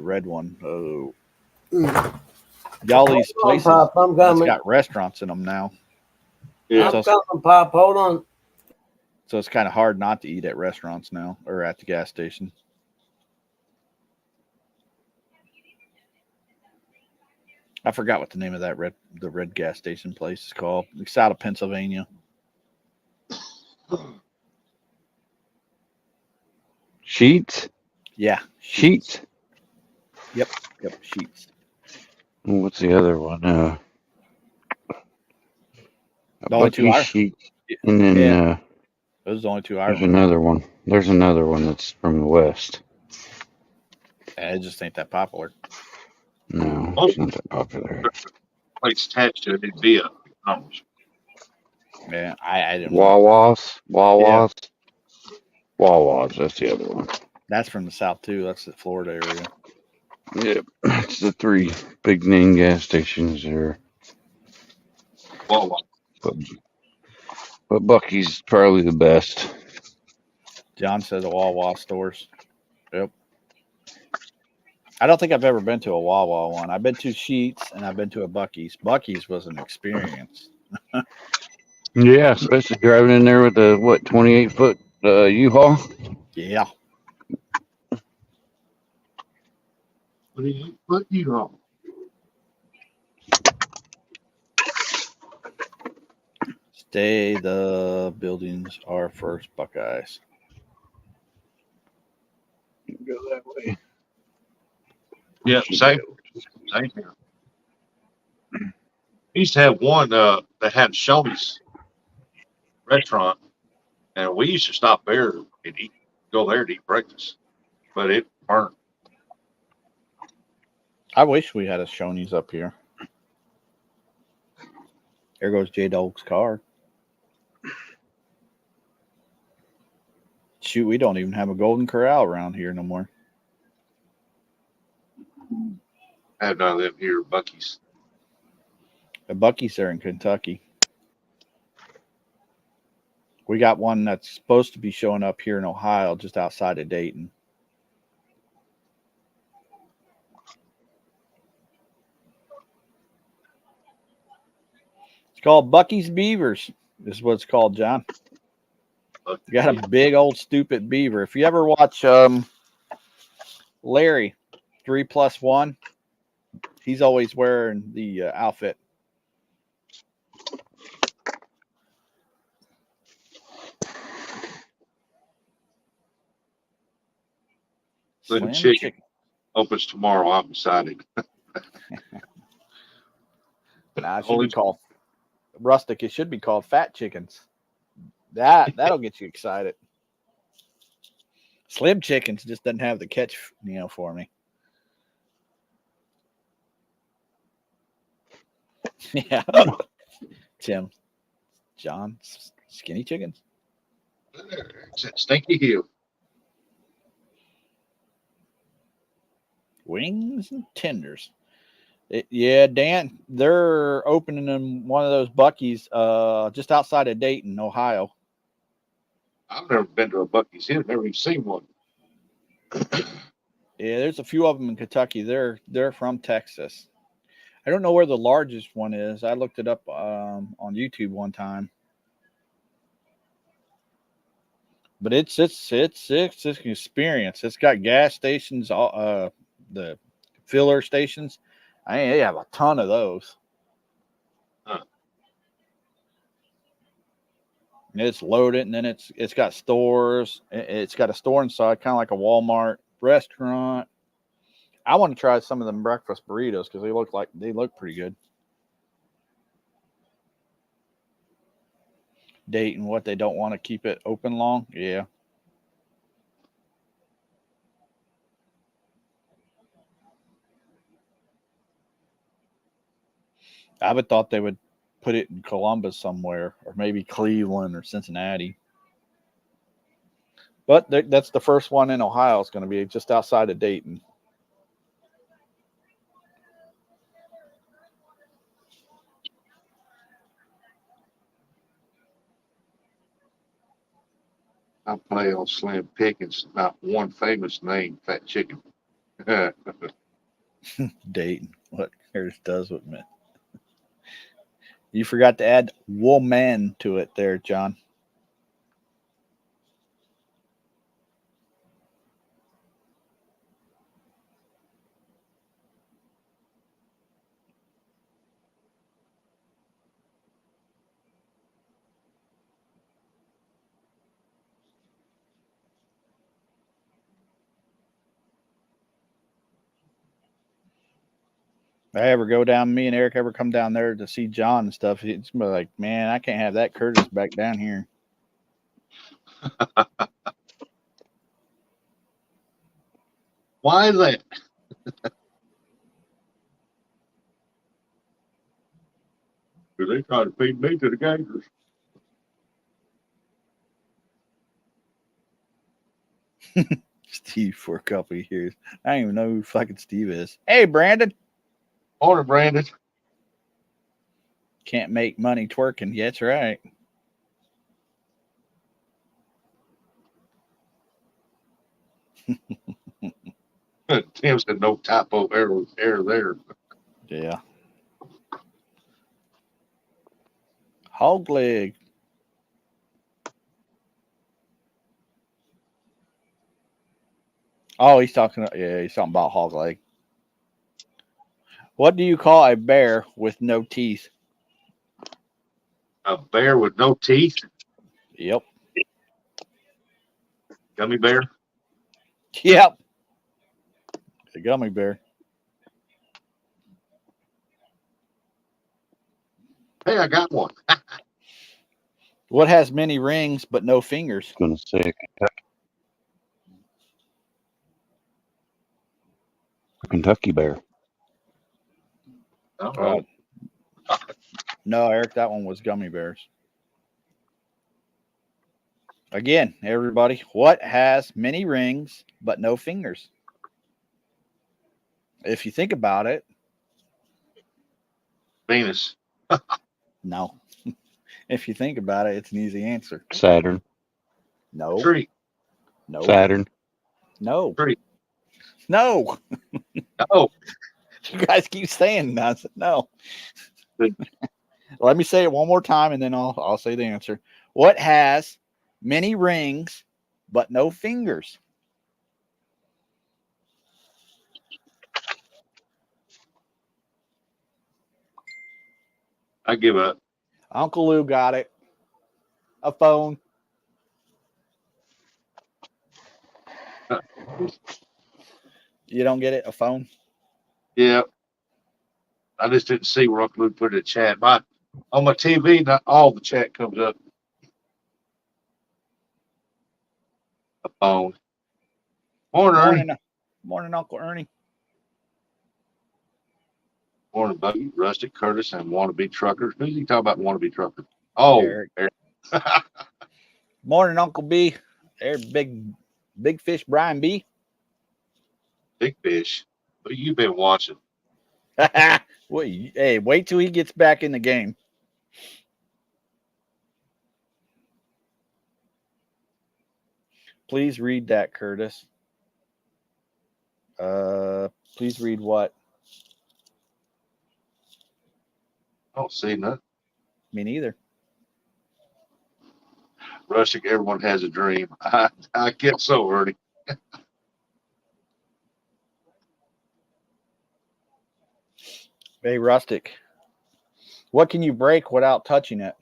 red one. Oh, all these places Pop, I'm that's coming. got restaurants in them now. Yeah. I'm coming, Pop. Hold on. So it's kind of hard not to eat at restaurants now or at the gas station. I forgot what the name of that the red gas station place is called. It's out of Pennsylvania. Sheets? Yeah. Sheets? Yep, Sheets. What's the other one? The only two Buc-ee's Sheets. And then those are the only two I there's remember. another one. There's another one that's from the West. It just ain't that popular. No, it's not that popular. Place attached to it. It'd be a numbers. Yeah, I didn't. Wawas. Wawas, that's the other one. That's from the South too. That's the Florida area. Yep, it's the 3 big name gas stations there. Well, But Buc-ee's probably the best. John says Wawa stores. Yep. I don't think I've ever been to a Wawa one. I've been to Sheets and I've been to a Buc-ee's. Buc-ee's was an experience. Yeah, especially driving in there with a 28-foot U-Haul. Yeah. what you on? Stay the buildings are first, Buckeyes. Go that way. Yeah, same here. We used to have one that had Shoney's restaurant, and we used to stop there and go there to eat breakfast, but it burnt. I wish we had a Shoney's up here. There goes J Dog's car. Shoot, we don't even have a Golden Corral around here no more. I have none of them here, Bucky's. The Bucky's there in Kentucky. We got one that's supposed to be showing up here in Ohio, just outside of Dayton. It's called Bucky's Beavers. This is what it's called, John. You got a big old stupid beaver. If you ever watch Larry 3+1, he's always wearing the outfit. Slim Chicken opens tomorrow. I'm excited. Nah, it should be called rustic. It should be called Fat Chickens. That'll get you excited. Slim Chickens just doesn't have the catch, for me. Yeah. Tim, John, Skinny Chickens. Stinky Hill. Wings and tenders. Yeah, Dan, they're opening in one of those Bucky's just outside of Dayton, Ohio. I've never been to a Bucky's here. Never even seen one. Yeah, there's a few of them in Kentucky. They're from Texas. I don't know where the largest one is. I looked it up on YouTube one time. But it's an experience. It's got gas stations, the filler stations. They have a ton of those. Huh. It's loaded, and then it's got stores. It's got a store inside, kind of like a Walmart restaurant. I want to try some of them breakfast burritos because they look pretty good. Dayton, what, they don't want to keep it open long? Yeah. I would thought they would put it in Columbus somewhere, or maybe Cleveland or Cincinnati. But that's the first one in Ohio. It's going to be just outside of Dayton. I play on Slim Pickens, not one famous name, Fat Chicken. Dayton, what Harris does with me. You forgot to add woman to it there, John. Me and Eric ever come down there to see John and stuff, it's gonna be like, man, I can't have that Curtis back down here. Why is that? Because they try to feed me to the Gators. Steve for a couple of years. I don't even know who fucking Steve is. Hey, Brandon. Morning, Brandon. Can't make money twerking. Yeah, that's right. Tim said no typo error there. Yeah. Hog leg. Oh, he's talking about hog leg. What do you call a bear with no teeth? A bear with no teeth? Yep. Gummy bear? Yep. A gummy bear. Hey, I got one. What has many rings but no fingers? I was going to say a Kentucky bear. Oh, No, Eric, that one was gummy bears. Again, everybody, what has many rings but no fingers? If you think about it, Venus. no. If you think about it, it's an easy answer. Saturn. No, Tree. no, Saturn. no, Tree. no. Oh, You guys keep saying that. I said no. Good. Let me say it one more time, and then I'll say the answer. What has many rings but no fingers? I give up. Uncle Lou got it. A phone. You don't get it? A phone? Yeah. I just didn't see where Uncle Lou put it in chat. On my TV, not all the chat comes up. A phone. Morning, Ernie. Morning, morning, Uncle Ernie. Morning, Buggy, Rustic, Curtis, and wannabe trucker. Who's he talking about? Wannabe trucker. Oh, Eric. Eric. Morning, Uncle B. There, big fish, Brian B. Big fish. What you been watching? Hey, wait till he gets back in the game. Please read that, Curtis. Please read what? I don't see nothing. Me neither. Rustic, everyone has a dream. I guess so, Ernie. Hey, Rustic. What can you break without touching it?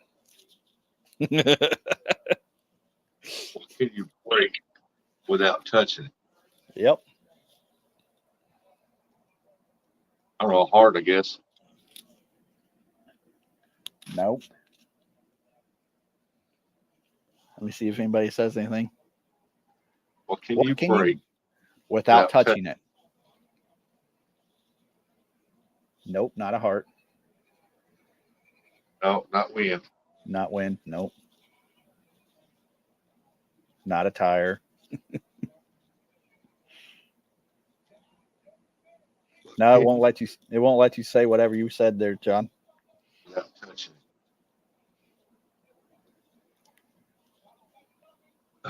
What can you break without touching it? Yep. I don't know, hard, I guess. Nope. Let me see if anybody says anything. What can What you can break you without without touching it? Nope, not a heart. No, not win. Not wind. Nope. Not a tire. No, it won't let you. It won't let you say whatever you said there, John. Without touching it.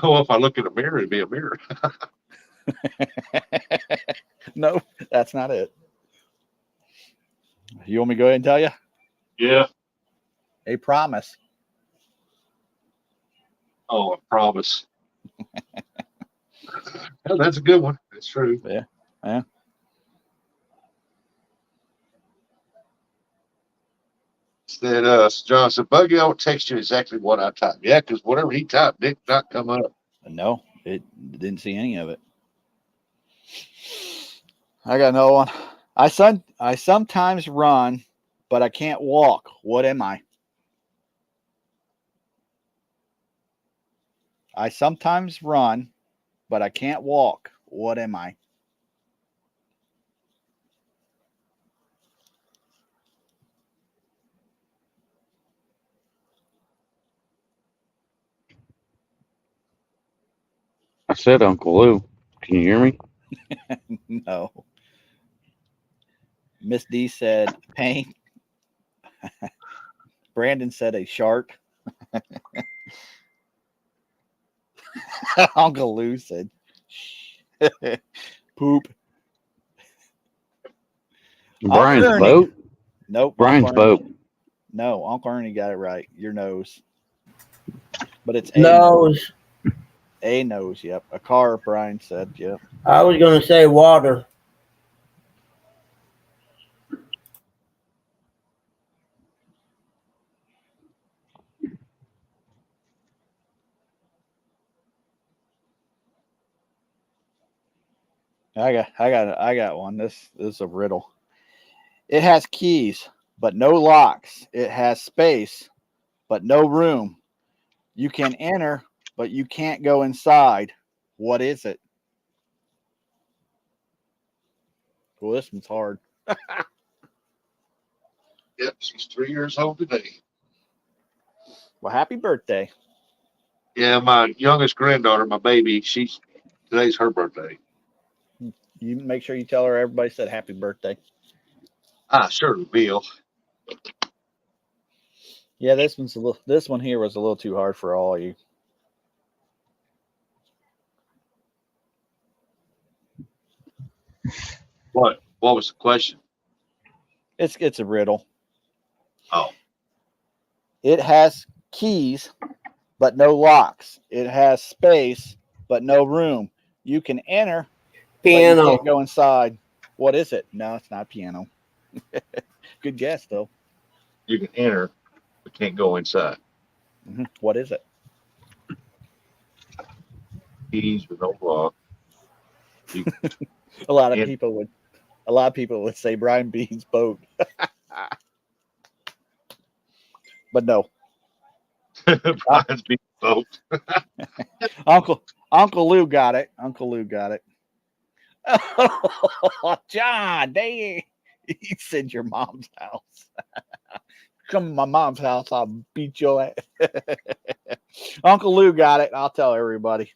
Oh, if I look in a mirror, it'd be a mirror. No, that's not it. You want me to go ahead and tell you? Yeah. A promise. Oh, I promise. Yeah, that's a good one. That's true. Yeah. Yeah. Said John said, Buggy, I'll text you exactly what I typed. Yeah, because whatever he typed did not come up. No, it didn't see any of it. I got another one. I sometimes run, but I can't walk. What am I? I sometimes run, but I can't walk. What am I? I said Uncle Lou. Can you hear me? No. Miss D said pain. Brandon said a shark. Uncle Lou said poop. Brian's Ernie. boat. Nope. Brian's Uncle Ernie. boat. No, Uncle Ernie got it right. Your nose. But it's a Nose. A nose, yep. A car, Brian said, yep. I was going to say water. I got one. This is a riddle. It has keys, but no locks. It has space, but no room. You can enter, but you can't go inside. What is it? Well, this one's hard. Yep, she's 3 years old today. Well, happy birthday. Yeah, my youngest granddaughter, my baby, today's her birthday. You make sure you tell her everybody said happy birthday. I sure will. Yeah, this one here was a little too hard for all of you. What? What was the question? It's a riddle. Oh, It has keys, but no locks. It has space, but no room. You can enter, but you Piano. can't go inside. What is it? No, it's not piano. Good guess, though. you can enter, but can't go inside. What is it? Keys with no lock. A lot of Yeah. people would say Brian Bean's boat, but no. Brian's being boat. Uncle Lou got it. Uncle Lou got it. Oh, John, dang! He said your mom's house. Come to my mom's house, I'll beat your ass. Uncle Lou got it. I'll tell everybody.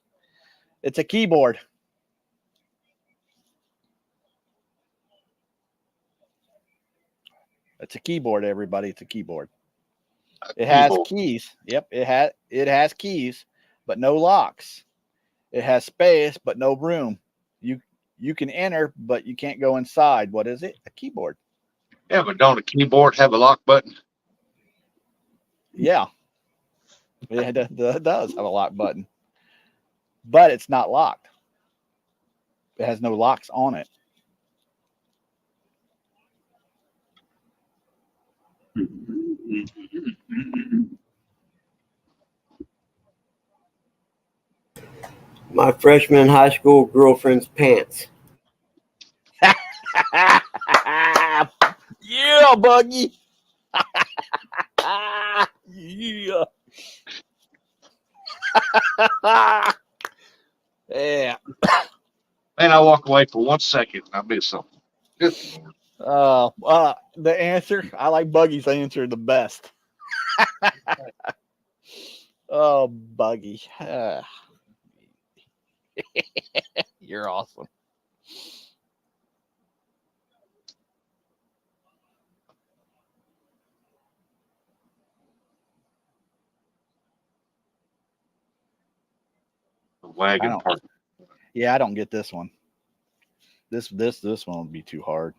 It's a keyboard. It's a keyboard, everybody. It's a keyboard. It has keys. Yep, it has keys, but no locks. It has space, but no room. You can enter, but you can't go inside. What is it? A keyboard. Yeah, but don't a keyboard have a lock button? Yeah, it does have a lock button, but it's not locked. It has no locks on it. My freshman high school girlfriend's pants. Yeah, Buggy. Yeah. Yeah. Man, I walk away for 1 second and I miss something. Good Lord. The answer, I like Buggy's answer the best. Oh, Buggy. You're awesome. The wagon I don't- park. Yeah, I don't get this one. This one would be too hard.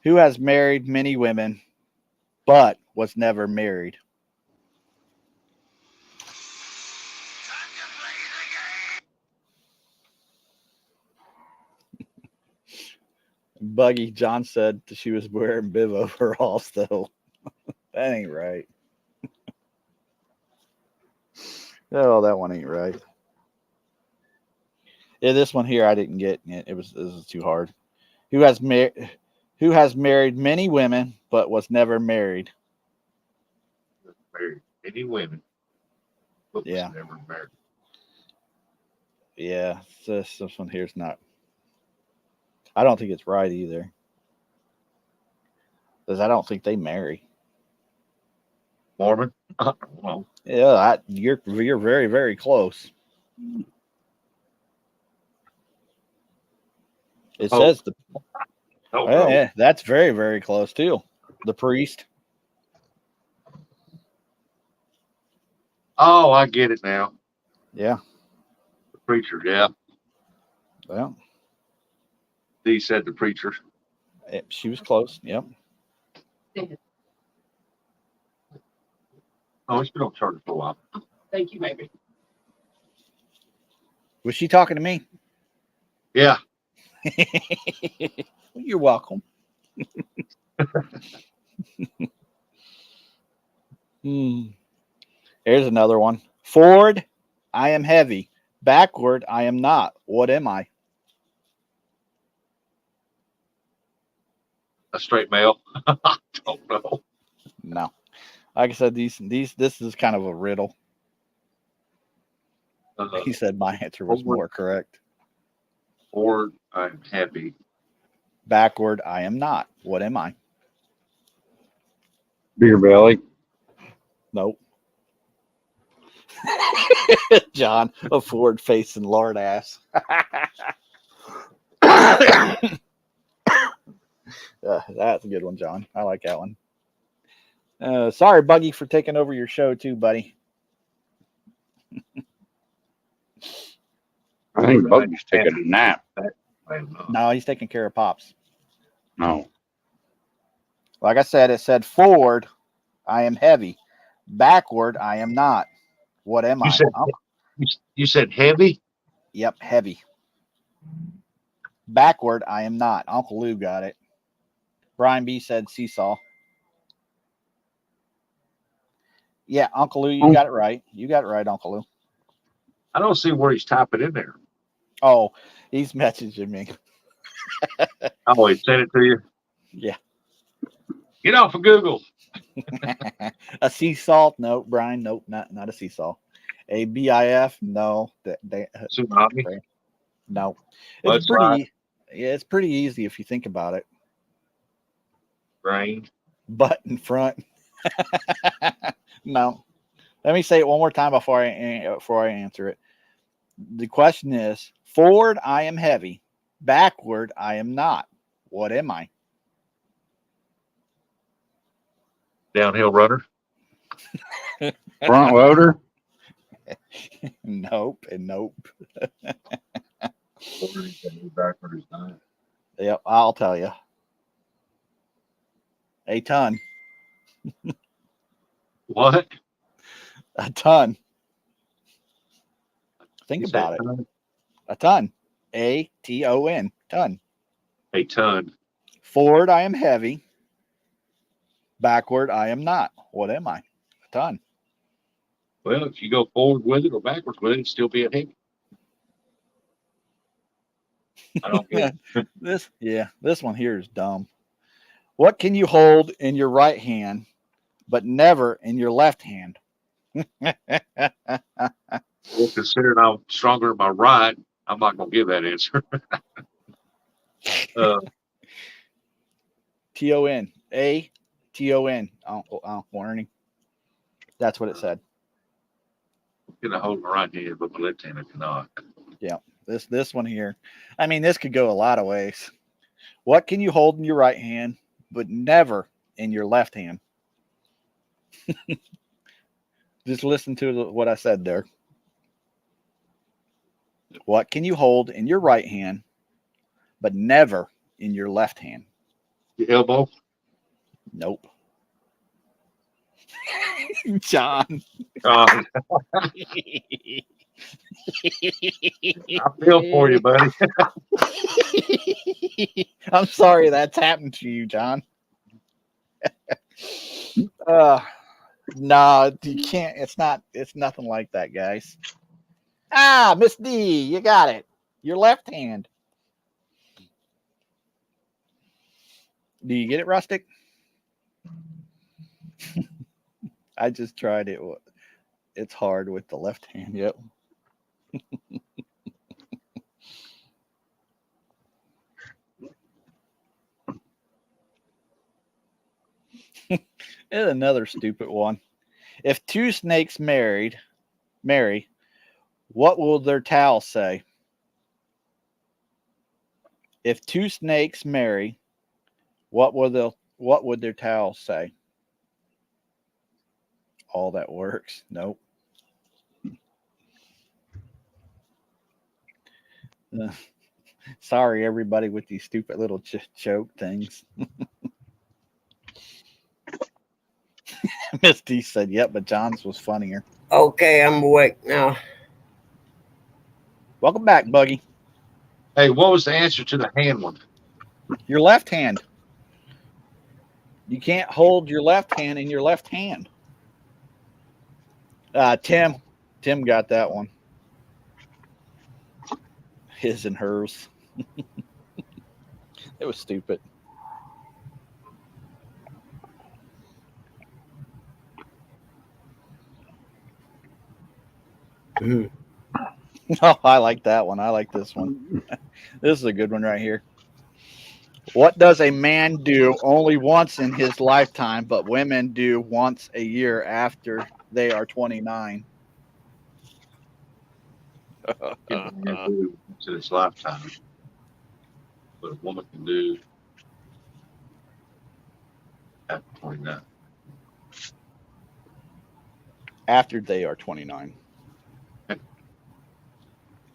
Who has married many women, but was never married? Buggy, John said she was wearing bib overalls, though. That ain't right. Oh, that one ain't right. Yeah, this one here I didn't get. It was too hard. Who has married many women but was never married? Married any women, but was Yeah. never married. Yeah, this one here's not. I don't think it's right either, because I don't think they marry. Mormon? Well, Yeah, you're very, very close. It Oh. says oh, no. yeah, that's very, very close too. The priest. Oh, I get it now. Yeah. The preacher, yeah. Well, He said the preacher. she was close. Yep. Oh, he's been on charter for a while. Thank you, baby. Was she talking to me? Yeah. You're welcome. Here's another one. Forward, I am heavy. Backward, I am not. What am I? A straight male. I don't know. No. Like I said, this is kind of a riddle. He said my answer was more correct. Forward, I'm happy. Backward, I am not. What am I? Beer belly. Nope. John, a forward facing lard ass. That's a good one, John. I like that one. Sorry, Buggy, for taking over your show too, buddy. I think Buggy's taking a nap. No, he's taking care of Pops. No. Like I said, it said forward, I am heavy. Backward, I am not. What am I? You said heavy? Yep, heavy. Backward, I am not. Uncle Lou got it. Brian B said seesaw. Yeah, Uncle Lou, you got it right. You got it right, Uncle Lou. I don't see where he's typing in there. Oh, he's messaging me. Oh, he sent it to you? Yeah. Get off of Google. A sea salt? No, Brian. Nope, not a seesaw. A BIF? No. Tsunami? No. That's right. It's pretty easy if you think about it. Brain. Butt in front. No. Let me say it one more time before I answer it. The question is, forward, I am heavy. Backward, I am not. What am I? Downhill runner? Front loader? Nope and nope. Backward is not. Yep, I'll tell you. A ton. What? A ton. Think about it. A ton. A-T-O-N. Ton. A ton. Forward, I am heavy. Backward, I am not. What am I? A ton. Well, if you go forward with it or backwards with it, it'd still be a heavy. I don't get it. This one here is dumb. What can you hold in your right hand, but never in your left hand? Well, considering I'm stronger in my right, I'm not going to give that answer. T-O-N. A-T-O-N. Uncle Ernie. That's what it said. I'm going to hold my right hand, but my left hand I cannot. Yeah. This one here. I mean, this could go a lot of ways. What can you hold in your right hand, but never in your left hand? Just listen to what I said there. What can you hold in your right hand, but never in your left hand? Your elbow? Nope. John. I feel for you, buddy. I'm sorry that's happened to you, John. No, you can't. It's nothing like that, guys. Miss D, you got it. Your left hand. Do you get it, Rustic? I just tried it. It's hard with the left hand. Yep. And another stupid one. If two snakes marry, what will their towel say? If two snakes marry, what would their towel say? All that works. Nope. Sorry, everybody, with these stupid little choke things. Miss D said, yep, but John's was funnier. Okay, I'm awake now. Welcome back, Buggy. Hey, what was the answer to the hand one? Your left hand. You can't hold your left hand in your left hand. Tim got that one. His and hers. It was stupid. Mm. Oh, I like that one. I like this one. This is a good one right here. What does a man do only once in his lifetime, but women do once a year after they are 29? can do to this lifetime, but a woman can do after 29. After they are 29.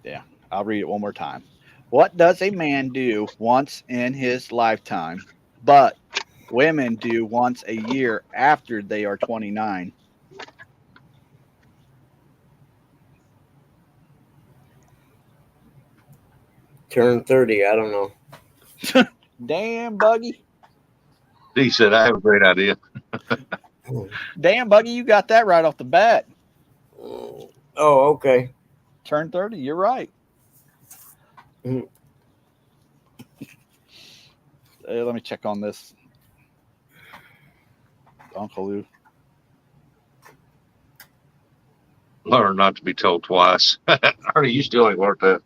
Yeah, I'll read it one more time. What does a man do once in his lifetime, but women do once a year after they are 29? Turn 30. I don't know. Damn, Buggy. He said, I have a great idea. Damn, Buggy, you got that right off the bat. Oh, okay. Turn 30, you're right. Mhm. Let me check on this. Uncle Lou. Learn not to be told twice. Ernie, you still ain't learned that.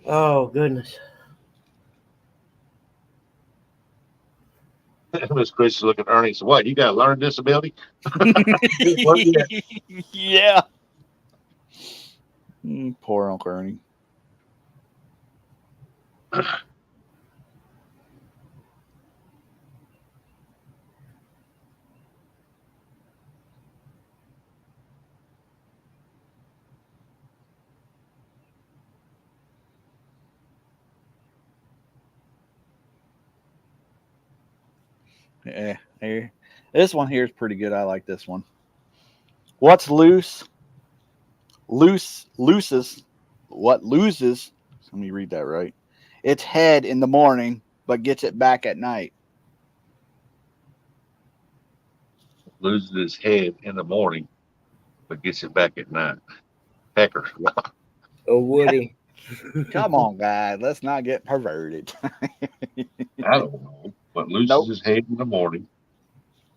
Oh, goodness. Miss Chris is looking at Ernie and said, what, you got a learning disability? What yet? Yeah. Poor Uncle Ernie. Yeah, here. This one here is pretty good. I like this one. What's loose? Loses. What loses? Let me read that right. Its head in the morning, but gets it back at night. Loses his head in the morning, but gets it back at night. Pecker. Oh, Woody. Come on, guys. Let's not get perverted. I don't know. But loses Nope. his head in the morning,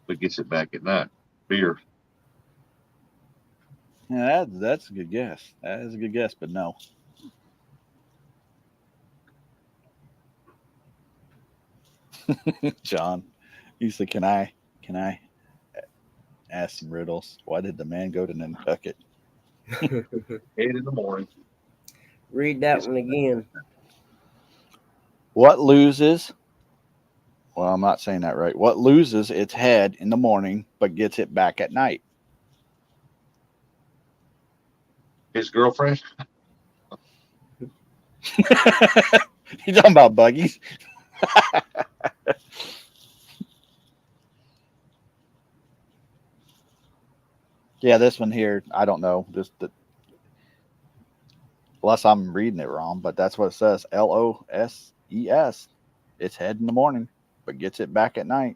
but gets it back at night. Beer. Yeah, that's a good guess. That is a good guess, but no. John, he said, "Can I ask some riddles? Why did the man go to Nantucket?" Head in the morning. Read that one again. What loses? Well, I'm not saying that right. What loses its head in the morning, but gets it back at night? His girlfriend. You talking about buggies? Yeah, this one here, I don't know. Unless I'm reading it wrong, but that's what it says. Loses. Its head in the morning, but gets it back at night.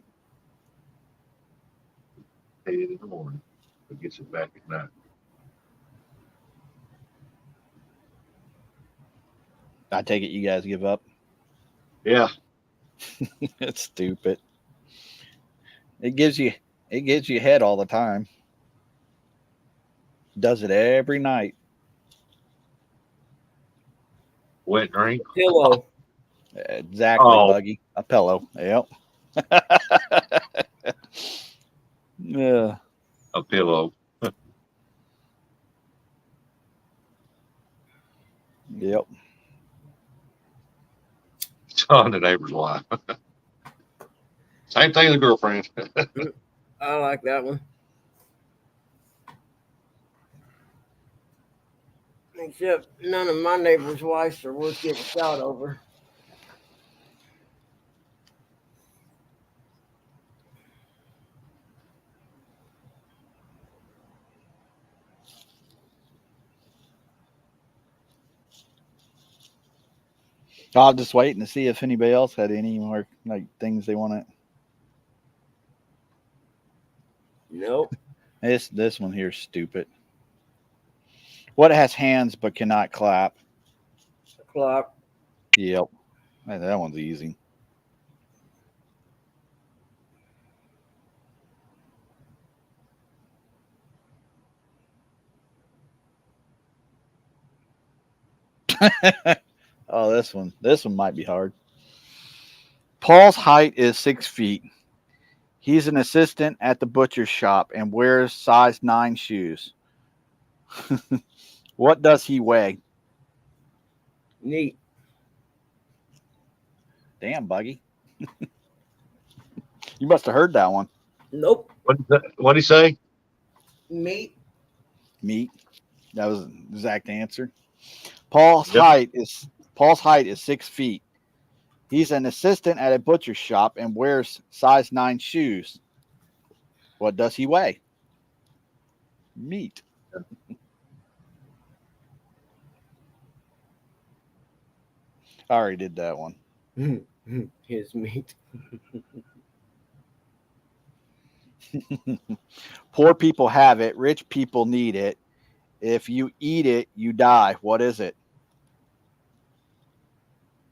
Head in the morning, but gets it back at night. I take it you guys give up. Yeah. It's stupid. It gives you head all the time. Does it every night. Wet dream. Pillow. Exactly, Oh. Buggy. A pillow. Yep. Yeah. A pillow. Yep. John, the neighbor's wife. Same thing, the girlfriend. I like that one. Except none of my neighbors' wives are worth getting shot over. I'm just waiting to see if anybody else had any more like things they want to. Nope. This one here is stupid. What has hands but cannot clap? Clock. Yep. That one's easy. Oh, this one might be hard. Paul's height is 6 feet. He's an assistant at the butcher's shop and wears size 9 shoes. What does he weigh? Neat. Damn, Buggy. You must have heard that one. Nope. What'd he say? Meat. Meat. That was the exact answer. Paul's Yep. height is 6 feet. He's an assistant at a butcher's shop and wears size 9 shoes. What does he weigh? Meat. I already did that one. His meat. Poor people have it. Rich people need it. If you eat it, you die. What is it?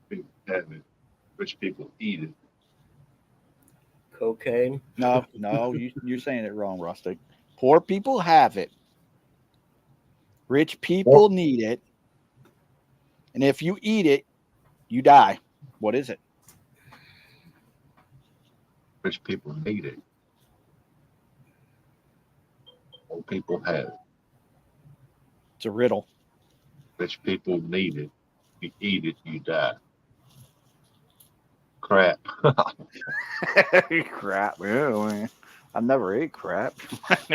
People have it. Rich people eat it. Cocaine. No, you're saying it wrong, Rustic. Poor people have it. Rich people need it. And if you eat it, you die. What is it? Rich people need it. Poor people have it. It's a riddle. Rich people need it. You eat it, you die. Crap. Crap. Ew. I never ate crap. I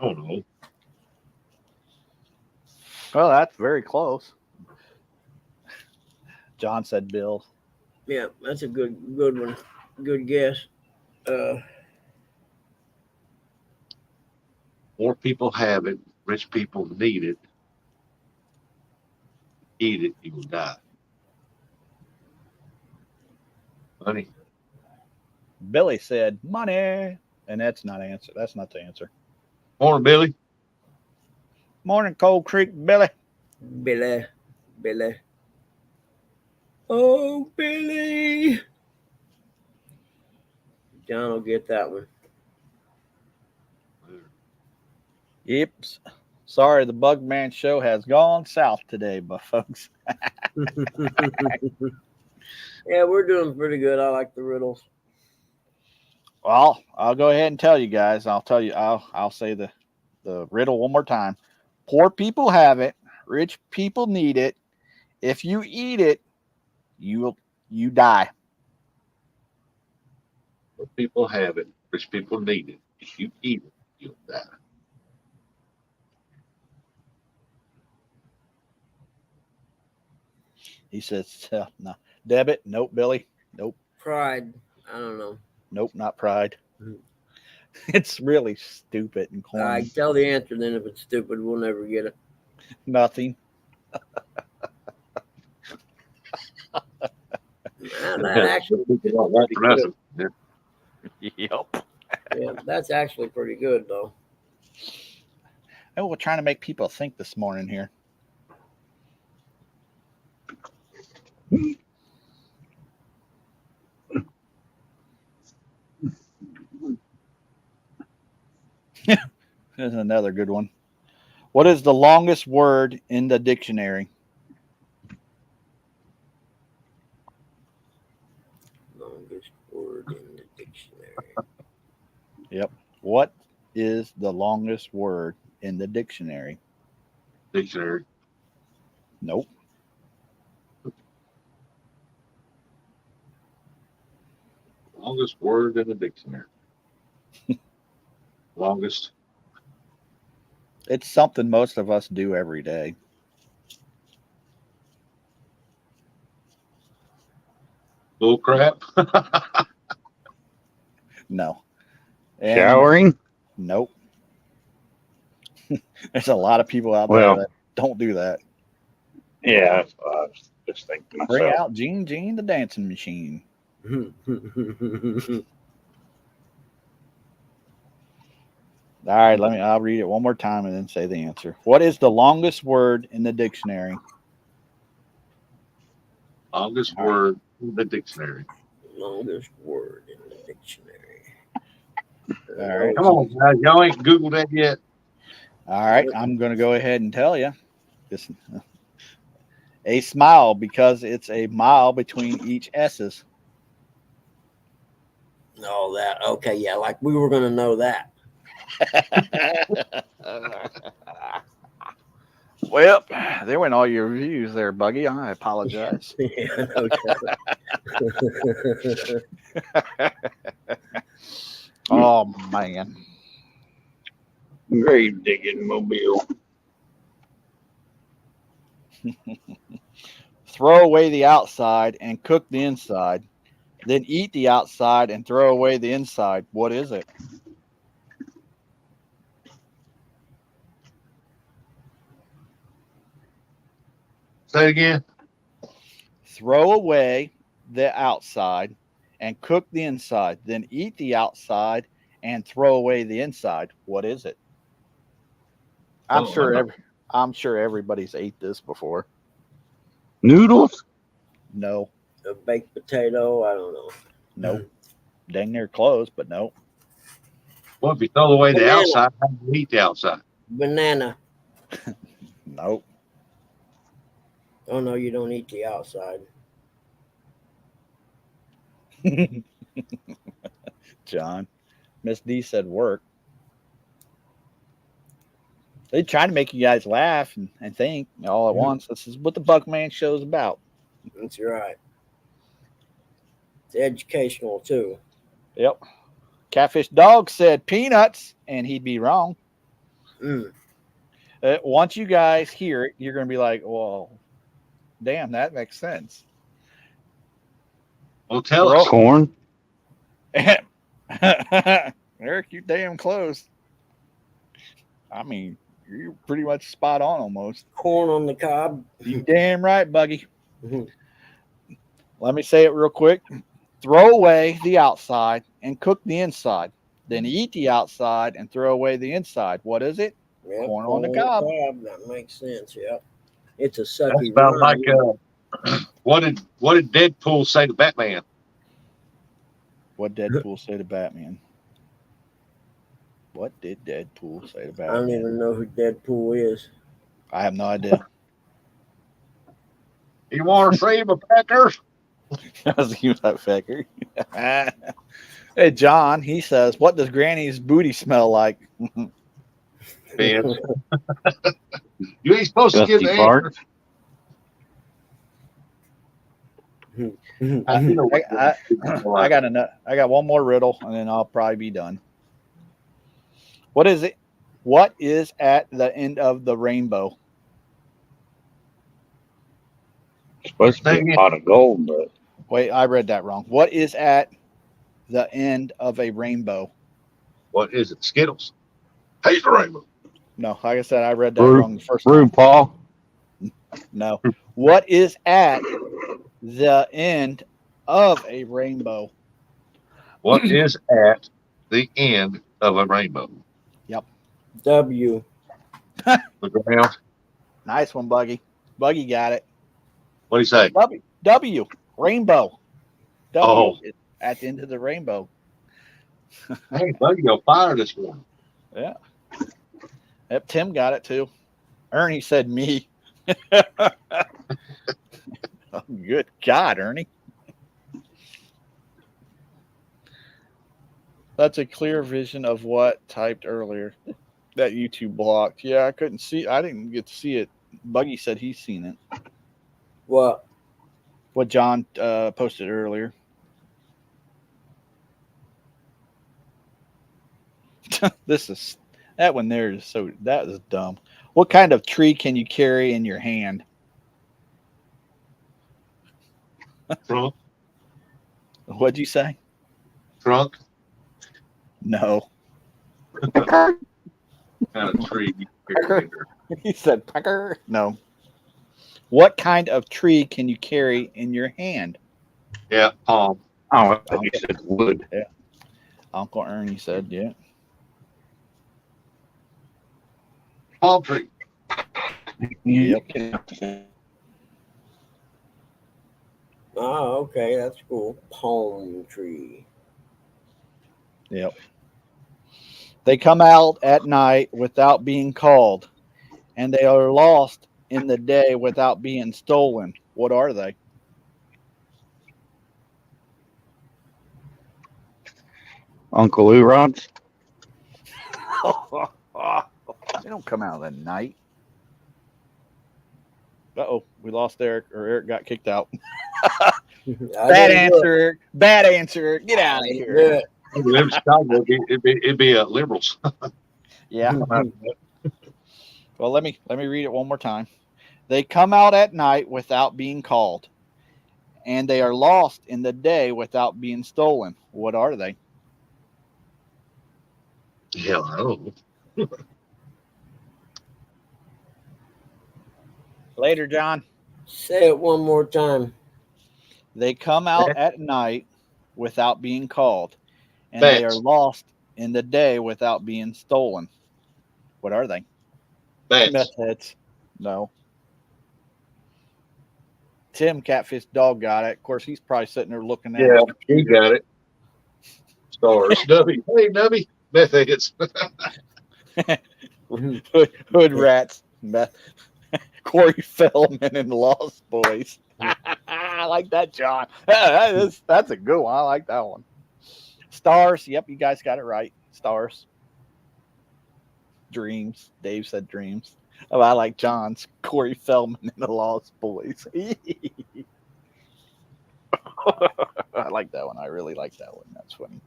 don't know. Well, that's very close. John said Bill. Yeah, that's a good one. Good guess. Poor people have it. Rich people need it. Eat it, you will die. Honey, Billy said money. And that's not answer. That's not the answer. morning, Billy. Morning, Cold Creek Billy. Billy. Oh, Billy. John will get that one. Yep. Sorry, the Bugman show has gone south today, but folks. Yeah, we're doing pretty good. I like the riddles. Well, I'll go ahead and tell you guys. I'll say the riddle one more time. Poor people have it. Rich people need it. If you eat it, you die. Poor people have it. Rich people need it. If you eat it, you'll die. He says, no. Debit? Nope. Billy? Nope. Pride. I don't know. Nope, not pride. Mhm. It's really stupid and corny. I tell the answer then. If it's stupid, we'll never get it. Nothing. That actually, Don't want for nothing. Yeah. Yep. yeah, that's actually pretty good though. And we're trying to make people think this morning here. Here's another good one. What is the longest word in the dictionary? Longest word in the dictionary. Yep. What is the longest word in the dictionary? Dictionary. Nope. Longest word in the dictionary. Longest. It's something most of us do every day. Bull crap. No. And Showering? nope. There's a lot of people out there Well- that don't do that. Yeah, that's what I was just thinking to Bring myself. out Gene the dancing machine. All right, I'll read it one more time and then say the answer. What is the longest word in the dictionary? Longest word in the dictionary. Longest word in the dictionary. All right. Come on, guys. Y'all ain't Googled that yet. All right, I'm going to go ahead and tell you. Just a smile, because it's a mile between each S's. All that. Okay, yeah, like we were gonna know that. Well, there went all your reviews there, Buggy. I apologize. Yeah, no doubt. Oh man. Grave digging mobile. Throw away the outside and cook the inside. Then eat the outside and throw away the inside. What is it? Say it again. Throw away the outside and cook the inside. Then eat the outside and throw away the inside. What is it? I'm Oh, sure I know. I'm sure everybody's ate this before. Noodles? No, A baked potato. I don't know. nope. Dang near close, but no. Well, if you throw away the Banana. outside, how do you eat the outside? Banana. Nope. Oh no, you don't eat the outside. John. Miss D said work. They try to make you guys laugh and think all at once. This is what the Buckman show's about. That's right. It's educational too. Yep. Catfish Dog said peanuts, and he'd be wrong. Mm. Once you guys hear it, you're going to be like, well, damn, that makes sense. Well, tell us. Corn? Eric, you damn close. I mean, you're pretty much spot on almost. Corn on the cob. You damn right, Buggy. Mhm. Let me say it real quick. Throw away the outside and cook the inside. Then eat the outside and throw away the inside. What is it? Yep, Corn on the cob. That makes sense. Yep. It's a That's sucky about rhyme. like what did Deadpool say to Batman? What Deadpool say to Batman? What did Deadpool say to I don't Batman? even know who Deadpool is. I have no idea. You want to save a Packer? I was thinking about Fecker. Hey, John, he says, what does Granny's booty smell like? Man. You ain't supposed to give Dusty the answer. farts? I got one more riddle, and then I'll probably be done. What is it? What is at the end of the rainbow? Supposed to be a pot of gold, but Wait, I read that wrong. What is at the end of a rainbow? What is it? Skittles. Hey, the rainbow. No, like I said, I read that Brew- wrong the first time. Brew Paul. No. What is at the end of a rainbow? What is at the end of a rainbow? W. The ground. Nice one, Buggy. Buggy got it. What do you say? W. Rainbow. W Oh. is at the end of the rainbow. Hey, buddy, go fire this one. Yeah. Yep, Tim got it too. Ernie said me. Oh, good God, Ernie. That's a clear vision of what typed earlier. That YouTube blocked. Yeah, I couldn't see. I didn't get to see it. Buggy said he's seen it. What? What John posted earlier. That one there is that is dumb. What kind of tree can you carry in your hand? Trunk. What'd you say? Trunk. No. Kind of tree. you carry in your- He said pecker. No. What kind of tree can you carry in your hand? Yeah, palm. Oh, I thought you said wood. Uncle Ernie said, yeah. Palm tree. Yep. Oh, okay, that's cool. Palm tree. Yep. They come out at night without being called, and they are lost in the day without being stolen. What are they? Uncle Urod's. They don't come out at night. Uh-oh, we lost Eric, or Eric got kicked out. Bad answer, Eric. Bad answer, Eric. Get out of here. If we live in Chicago, it'd be liberals. Yeah. Well, let me read it one more time. They come out at night without being called, and they are lost in the day without being stolen. What are they? Yeah, I don't know. Later, John. Say it one more time. They come out at night without being called, and they are Bats. lost in the day without being stolen. What are they? Bats. Meth heads. No. Tim, Catfish Dog, got it. Of course, he's probably sitting there looking at Yeah, it. you got it. Stars. Nubby. Hey, Nubby. Meth heads. Hood rats. Meth. Corey Feldman and the Lost Boys. I like that, John. That's a good one. I like that one. Stars. Yep, you guys got it right. Stars. Dreams. Dave said dreams. Oh, I like John's. Corey Feldman and the Lost Boys. I like that one. I really like that one. That's funny.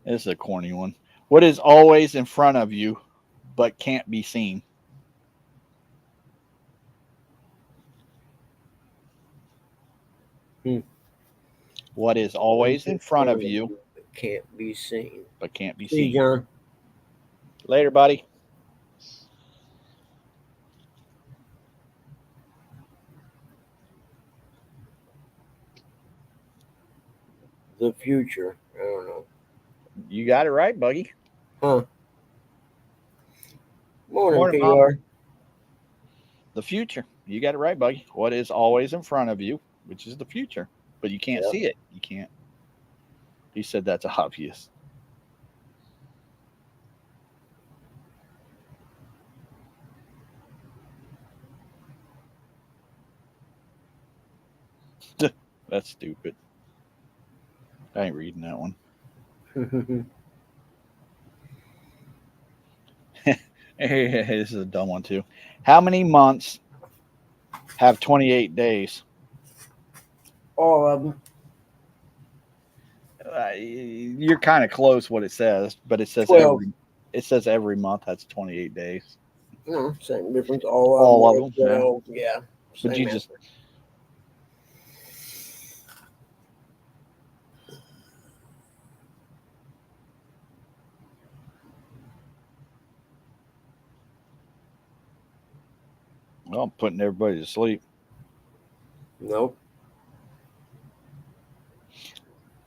This is a corny one. What is always in front of you but can't be seen? What is always in front of you Can't be seen. but can't be See, seen? John. Later, buddy. The future. I don't know. You got it right, Buggy. Huh. Morning, Morning, PR. The future. You got it right, Buggy. What is always in front of you, which is the future, but you can't Yep. see it. You can't. He said that's obvious. That's stupid. I ain't reading that one. Hey, this is a dumb one too. How many months have 28 days? All of them. You're kind of close what it says, but it says 12. every month has 28 days. No, same difference. All All of of them. them, 12. Yeah. But Same you just answer. well, I'm putting everybody to sleep. Nope.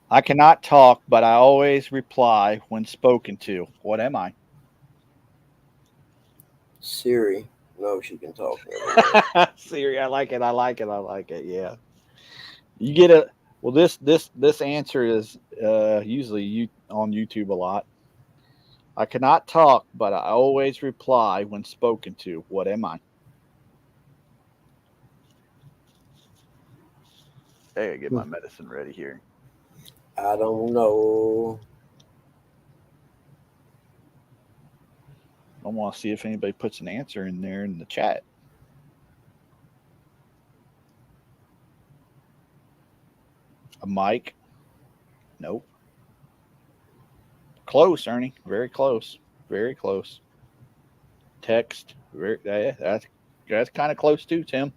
I cannot talk, but I always reply when spoken to. What am I? Siri. No, she can talk. Siri, I like it. I like it. I like it. Yeah. You get a well. This answer is usually on YouTube a lot. I cannot talk, but I always reply when spoken to. What am I? I gotta get my medicine ready here. I don't know. I want to see if anybody puts an answer in there in the chat. A mic? Nope. Close, Ernie. Very close. Very close. Text. That's kind of close too, Tim.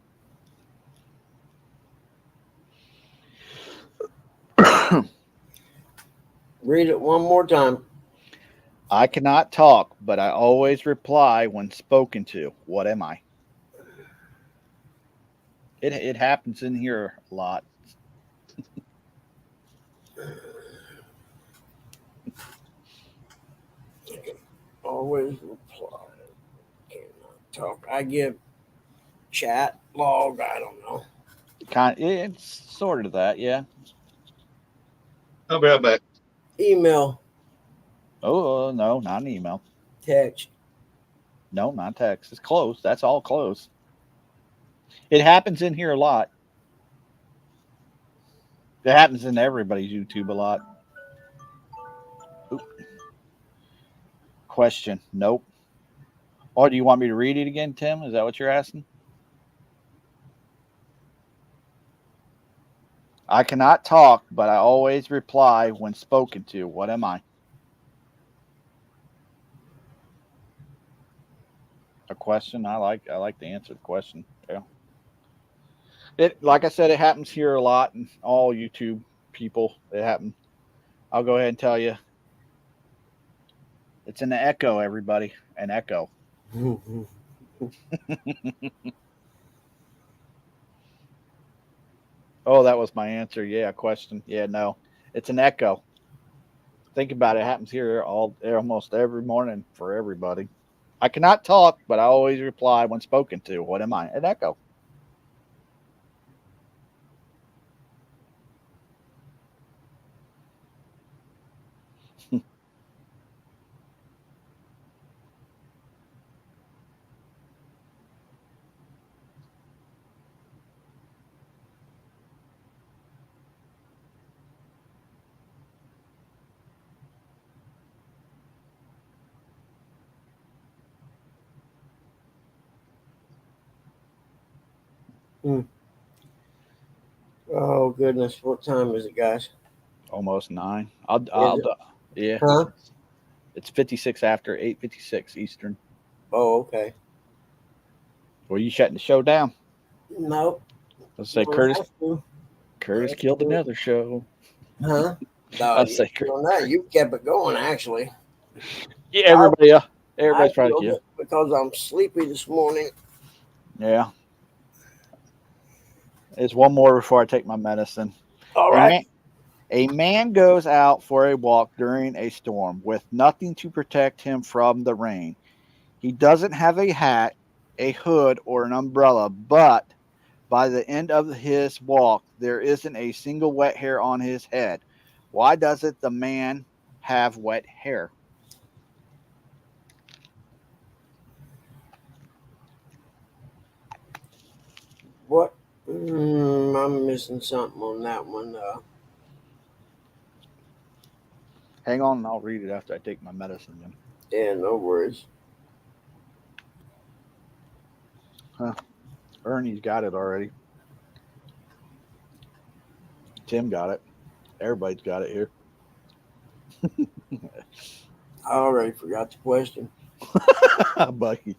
Read it one more time. I cannot talk, but I always reply when spoken to. What am I? It happens in here a lot. Always reply. Cannot talk. I give chat log. I don't know. It's sort of that, yeah. I'll be right back. Email. Oh no, not an email. Text. No, not text. It's close. That's all close. It happens in here a lot. It happens in everybody's YouTube a lot. Oop. Question. Nope. Oh, do you want me to read it again, Tim? Is that what you're asking? I cannot talk, but I always reply when spoken to. What am I? A question. I like to answer the question. Yeah. It, like I said, it happens here a lot, and all YouTube people. It happens. I'll go ahead and tell you. It's an echo, everybody. An echo. Oh, that was my answer. Yeah, question. Yeah, no. It's an echo. Think about it. It happens here almost every morning for everybody. I cannot talk, but I always reply when spoken to. What am I? An echo. Oh goodness, what time is it, guys? Almost 9. Is it? Yeah. Huh? It's 56 after 8:56 Eastern. Oh, okay. Well, you shutting the show down? Nope. Let's say Don't Curtis. have to. Curtis killed another show. Huh? No, I'll you say doing that? You kept it going, actually. Yeah, I everybody's probably feel killed. it because I'm sleepy this morning. Yeah. There's one more before I take my medicine. All A right. man, a man goes out for a walk during a storm with nothing to protect him from the rain. He doesn't have a hat, a hood, or an umbrella, but by the end of his walk, there isn't a single wet hair on his head. Why doesn't the man have wet hair? What? I'm missing something on that one. Hang on, and I'll read it after I take my medicine. Then. Yeah, no worries. Ernie's got it already. Tim got it. Everybody's got it here. I already forgot the question. Bucky.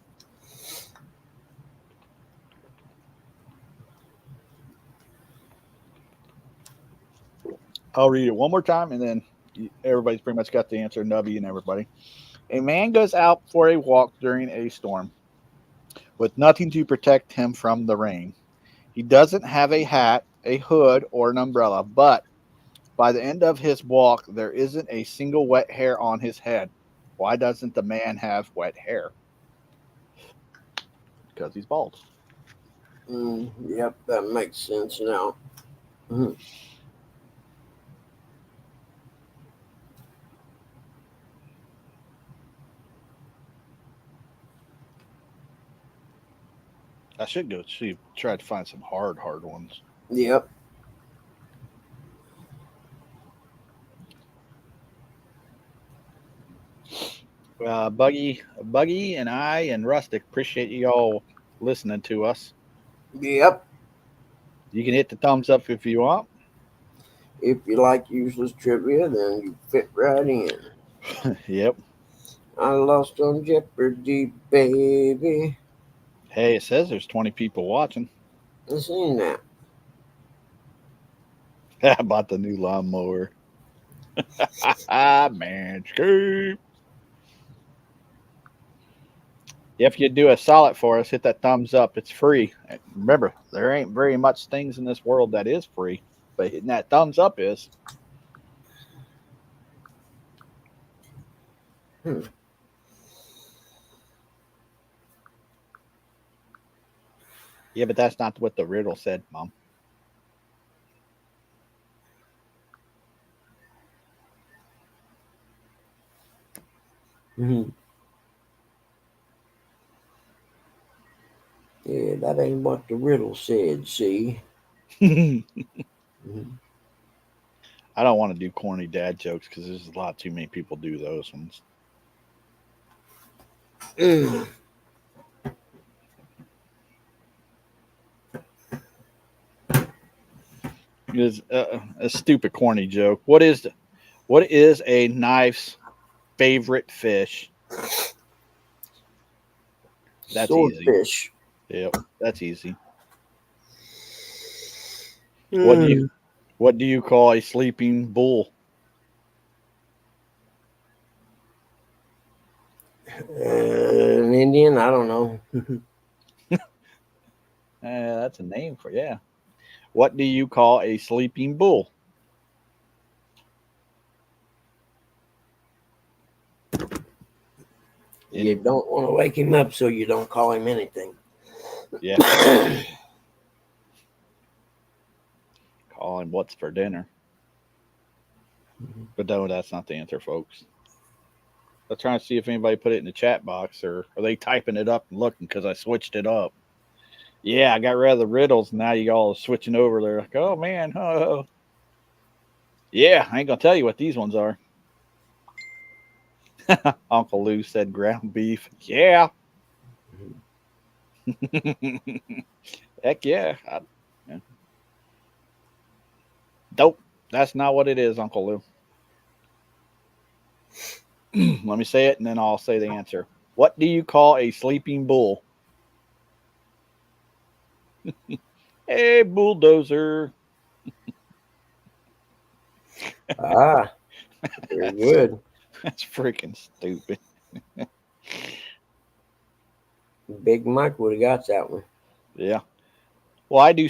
I'll read it one more time, and then everybody's pretty much got the answer. Nubby and everybody. A man goes out for a walk during a storm with nothing to protect him from the rain. He doesn't have a hat, a hood, or an umbrella, but by the end of his walk, there isn't a single wet hair on his head. Why doesn't the man have wet hair? Because he's bald. Yep, that makes sense now. Mhm. I should go try to find some hard ones. Yep. Buggy, and I and Rustic appreciate you all listening to us. Yep. You can hit the thumbs up if you want. If you like useless trivia, then you fit right in. Yep. I lost on Jeopardy, baby. Hey, it says there's 20 people watching. I seen that. I bought the new lawnmower. Manscaped. If you do a solid for us, hit that thumbs up. It's free. And remember, there ain't very much things in this world that is free, but hitting that thumbs up is. Yeah, but that's not what the riddle said, Mom. Mm-hmm. Yeah, that ain't what the riddle said, see? Mm-hmm. I don't want to do corny dad jokes because there's a lot too many people do those ones. Mm. Is a stupid corny joke. What is a knife's favorite fish? That's easy. Swordfish. Yep, that's easy. What do you call a sleeping bull? An Indian? I don't know. That's a name for What do you call a sleeping bull? You don't want to wake him up, so you don't call him anything. Yeah. Call him what's for dinner. But no, that's not the answer, folks. Let's try and see if anybody put it in the chat box, or are they typing it up and looking because I switched it up. Yeah, I got rid of the riddles. Now you all are switching over. They're like, oh man, oh. Yeah, I ain't gonna tell you what these ones are. Uncle Lou said ground beef. Yeah. Heck yeah. Yeah. Nope. That's not what it is, Uncle Lou. Let me say it and then I'll say the answer. What do you call a sleeping bull? Hey, bulldozer. Ah, very good. That's freaking stupid. Big Mike would have got that one. Yeah. Why do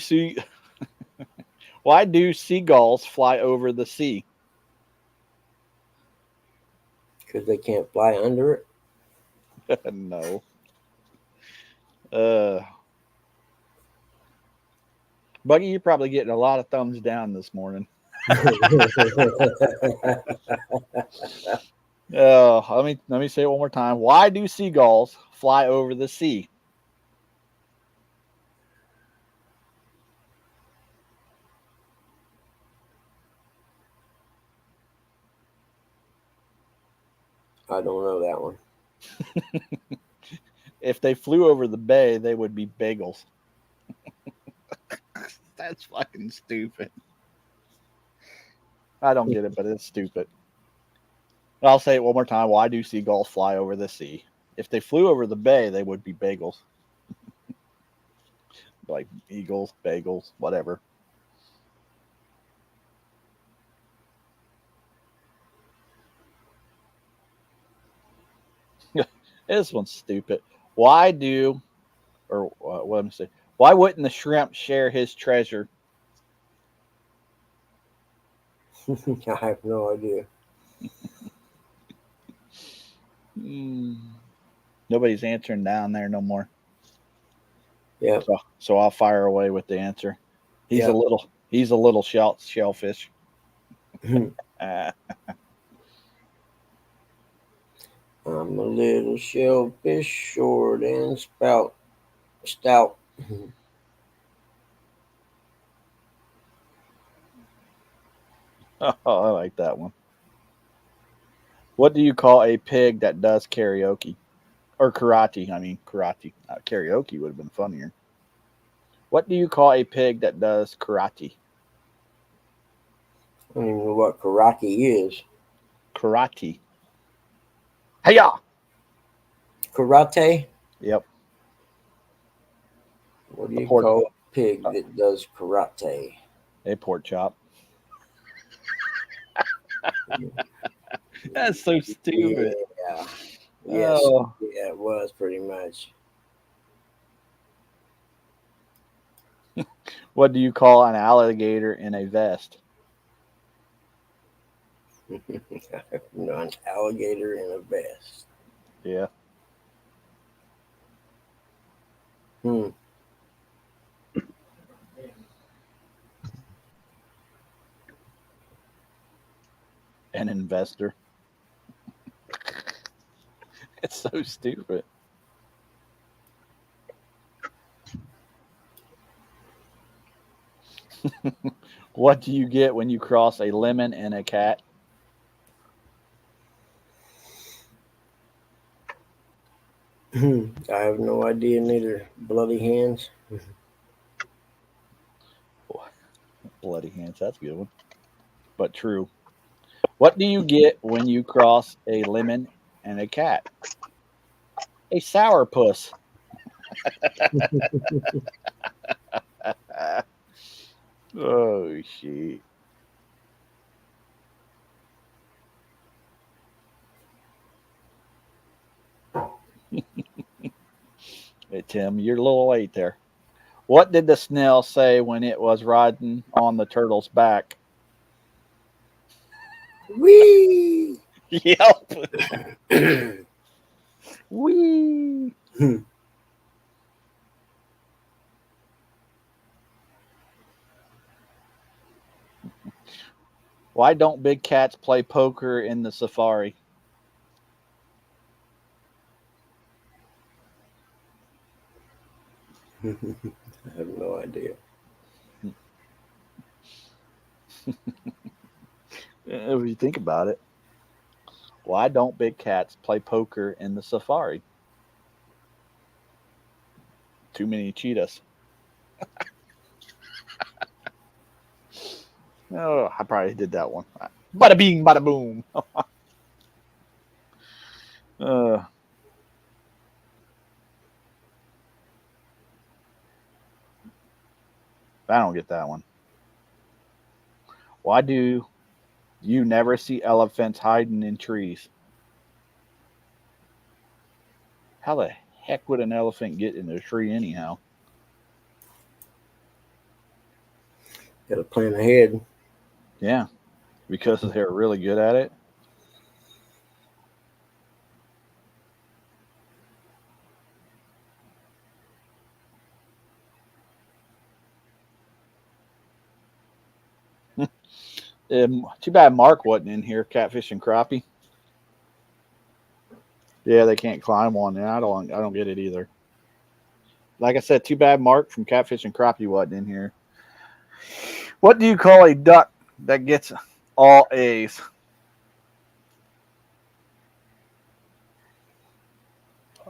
seagulls fly over the sea? Because they can't fly under it. No. Buggy, you're probably getting a lot of thumbs down this morning. Let me say it one more time. Why do seagulls fly over the sea? I don't know that one. If they flew over the bay, they would be bagels. That's fucking stupid. I don't get it, but it's stupid. I'll say it one more time. Why do seagulls fly over the sea? If they flew over the bay, they would be bagels. Like eagles, bagels, whatever. This one's stupid. Why do, or what am I saying? Why wouldn't the shrimp share his treasure? I have no idea. Nobody's answering down there no more. Yeah. So I'll fire away with the answer. He's a little shellfish. I'm a little shellfish, short and stout. Oh, I like that one. What do you call a pig that does karaoke? Or karate. I mean, karate. Karaoke would have been funnier. What do you call a pig that does karate? I don't even know what karate is. Karate. Hey-ya! Karate? Yep. What do you call a pig that does karate? A pork chop. That's so stupid. Yeah. Yes. Oh. Yeah, it was pretty much. What do you call an alligator in a vest? An alligator in a vest. Yeah. An investor. It's so stupid. What do you get when you cross a lemon and a cat? I have no idea neither. Bloody hands. Bloody hands. That's a good one, but true. What do you get when you cross a lemon and a cat? A sourpuss. Oh shit. Hey Tim, you're a little late there. What did the snail say when it was riding on the turtle's back? Whee! Yep. Wee. Why don't big cats play poker in the safari? I have no idea. If you think about it, why don't big cats play poker in the safari? Too many cheetahs. Oh, I probably did that one. Bada bing, bada boom. uh, I don't get that one. Why do you never see elephants hiding in trees? How the heck would an elephant get in a tree anyhow? Got to plan ahead. Yeah, because they're really good at it. Too bad Mark wasn't in here, catfish and crappie. Yeah, they can't climb one. Yeah, I don't get it either. Like I said, too bad Mark from Catfish and Crappie wasn't in here. What do you call a duck that gets all A's?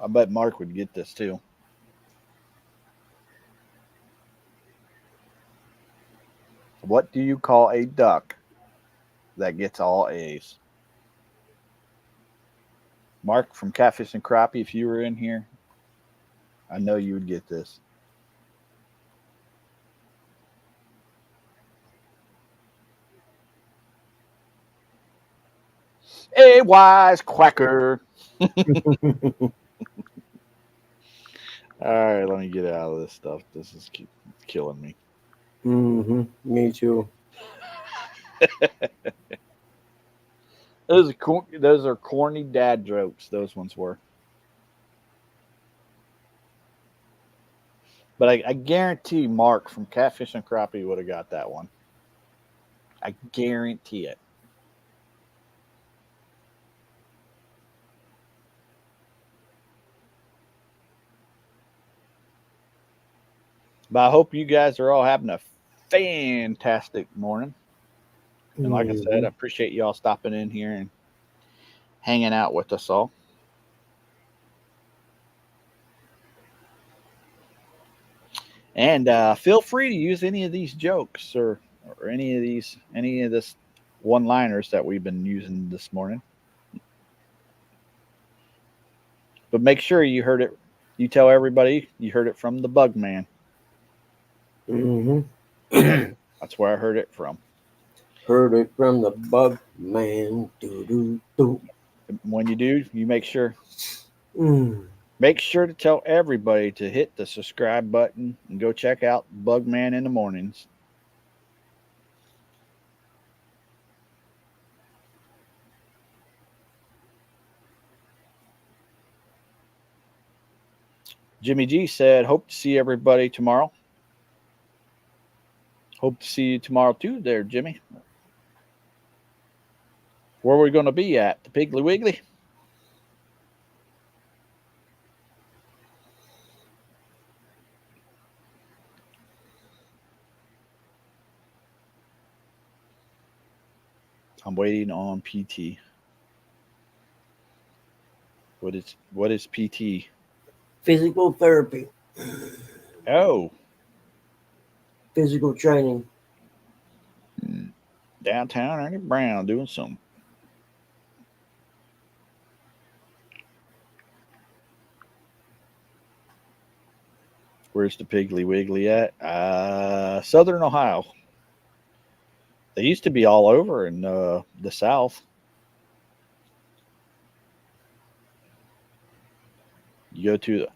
I bet Mark would get this too. What do you call a duck that gets all A's? Mark from Catfish and Crappie, if you were in here, I know you would get this. A wise quacker. All right, let me get out of this stuff. This is killing me. Me too. Those are corny dad jokes. Those ones were. But I guarantee Mark from Catfish and Crappie would have got that one. I guarantee it. But I hope you guys are all having a fantastic morning. And like I said, I appreciate y'all stopping in here and hanging out with us all. And feel free to use any of these jokes or any of this one-liners that we've been using this morning. But make sure you heard it. You tell everybody you heard it from the Bug Man. That's where I heard it from. Heard it from the Bug Man. Doo-doo-doo. When you do, you make sure Mm. Make sure to tell everybody to hit the subscribe button and go check out Bugman in the mornings. Jimmy G said, hope to see everybody tomorrow. Hope to see you tomorrow too there, Jimmy. Where are we going to be at? The Piggly Wiggly? I'm waiting on PT. What is PT? Physical therapy, Oh, physical training. downtown Ernie Brown doing some. Where's the Piggly Wiggly at? Southern Ohio. They used to be all over in the South. You go to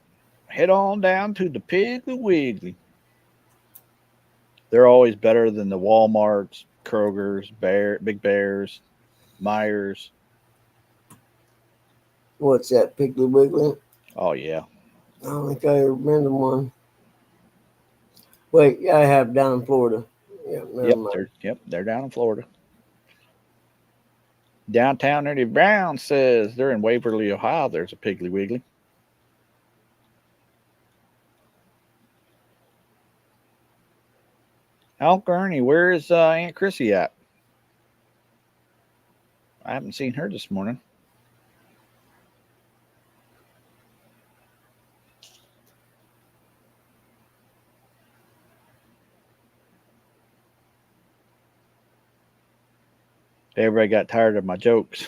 head on down to the Piggly Wiggly. They're always better than the Walmarts, Kroger's, Big Bears, Myers. What's that, Piggly Wiggly? Oh yeah, I don't think I remember one. Wait, yeah, I have down in Florida. Yeah, never mind. they're down in Florida. Downtown Ernie Brown says they're in Waverly, Ohio. There's a Piggly Wiggly. Uncle Ernie, where is Aunt Chrissy at? I haven't seen her this morning. Everybody got tired of my jokes.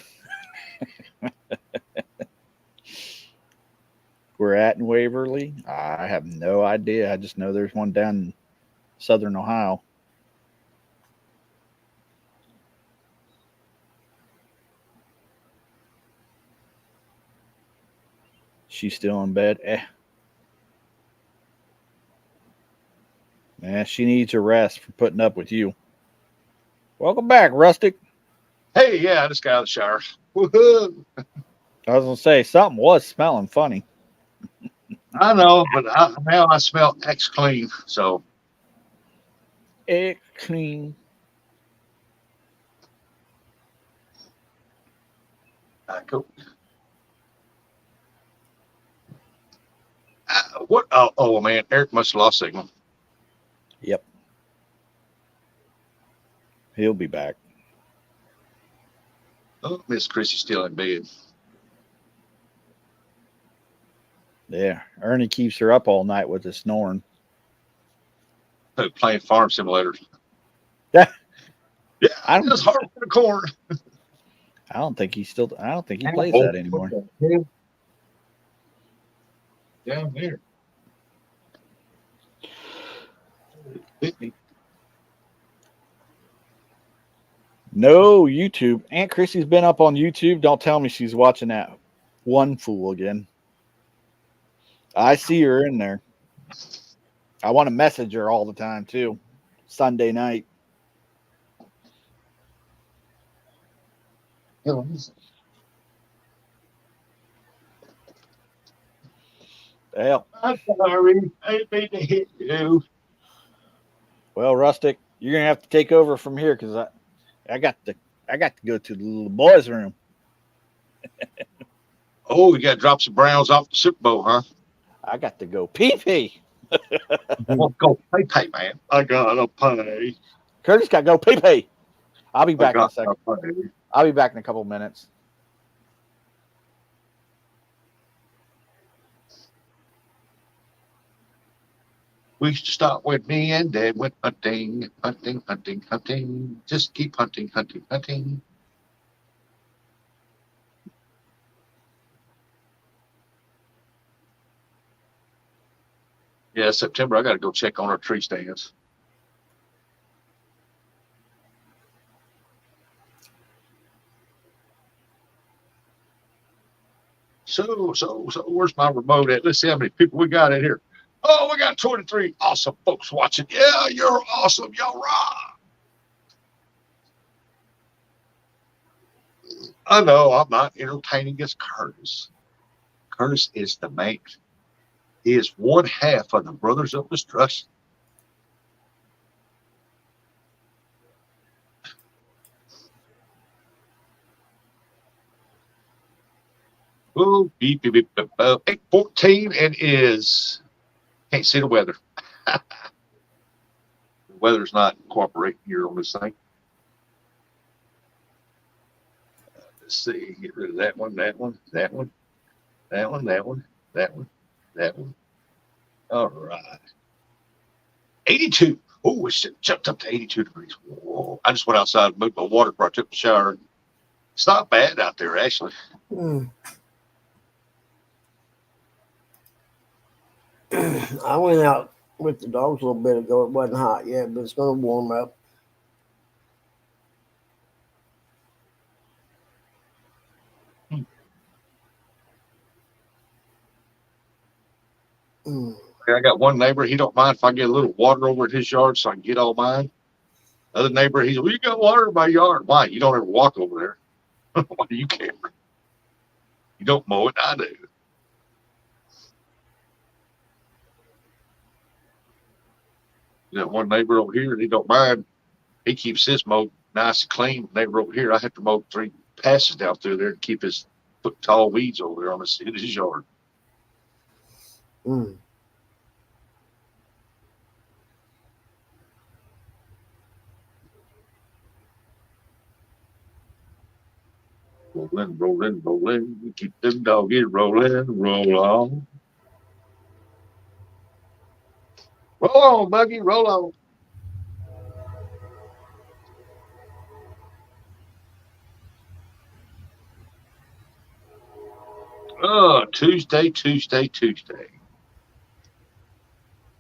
We're at in Waverly. I have no idea. I just know there's one down in Southern Ohio. She's still in bed. Man, she needs a rest for putting up with you. Welcome back, Rustic. Hey, yeah, I just got out of the shower. Woohoo! I was gonna say something was smelling funny. I know, but now I smell X clean. So It clean. cool. What? Oh, man, Eric must have lost signal. Yep. He'll be back. Oh, Miss Chrissy's still in bed. Yeah. Ernie keeps her up all night with his snoring. Playing Farm Simulator. Yeah. Yeah, I don't- it's hard for the corn. I don't think he plays that anymore. Down there. No YouTube. Aunt Chrissy's been up on YouTube. Don't tell me she's watching that one fool again. I see her in there. I want to message her all the time too. Sunday night. Well, I'm sorry. I didn't mean to hit you. well, Rustic, you're gonna have to take over from here because I got to go to the little boys' room. Oh, you got to drop some Browns off the Super Bowl, huh? I got to go pee. Well, go pay, man. I gotta pay. Curtis got to go pee. I'll be back in a I second. gotta pay. I'll be back in a couple minutes. We used to start with me and Dad went hunting, hunting, hunting, hunting. Just keep hunting, hunting, hunting. Yeah, September, I got to go check on our tree stands. So, where's my remote at? Let's see how many people we got in here. Oh, we got 23 awesome folks watching. Yeah, you're awesome. Y'all rock. I know I'm not entertaining as Curtis. Curtis is the mate. He is one half of the Brothers of Destruction. Oh, beep, beep, beep, beep, 8:14 and is can't see the weather. The weather's not cooperating here on this thing. Let's see. Get rid of that one, that one, that one, that one, that one, that one, that one. All right. 82. Oh, it jumped up to 82 degrees. Whoa. I just went outside and moved my water before I took the shower. It's not bad out there, actually. Mm. I went out with the dogs a little bit ago. It wasn't hot yet, but it's going to warm up. Mm. I got one neighbor. He don't mind if I get a little water over at his yard so I can get all mine. Other neighbor, he's, well, you got water in my yard. Why? You don't ever walk over there. Why do you care? You don't mow it. I do. You got one neighbor over here, and he don't mind. He keeps his mowed nice and clean. Neighbor over here, I have to mow 3 passes down through there to keep his foot tall weeds over there in his yard. Mm. Rolling, rolling, rolling. Keep them doggies rolling, roll on. Roll on, Buggy, roll on. Oh, Tuesday.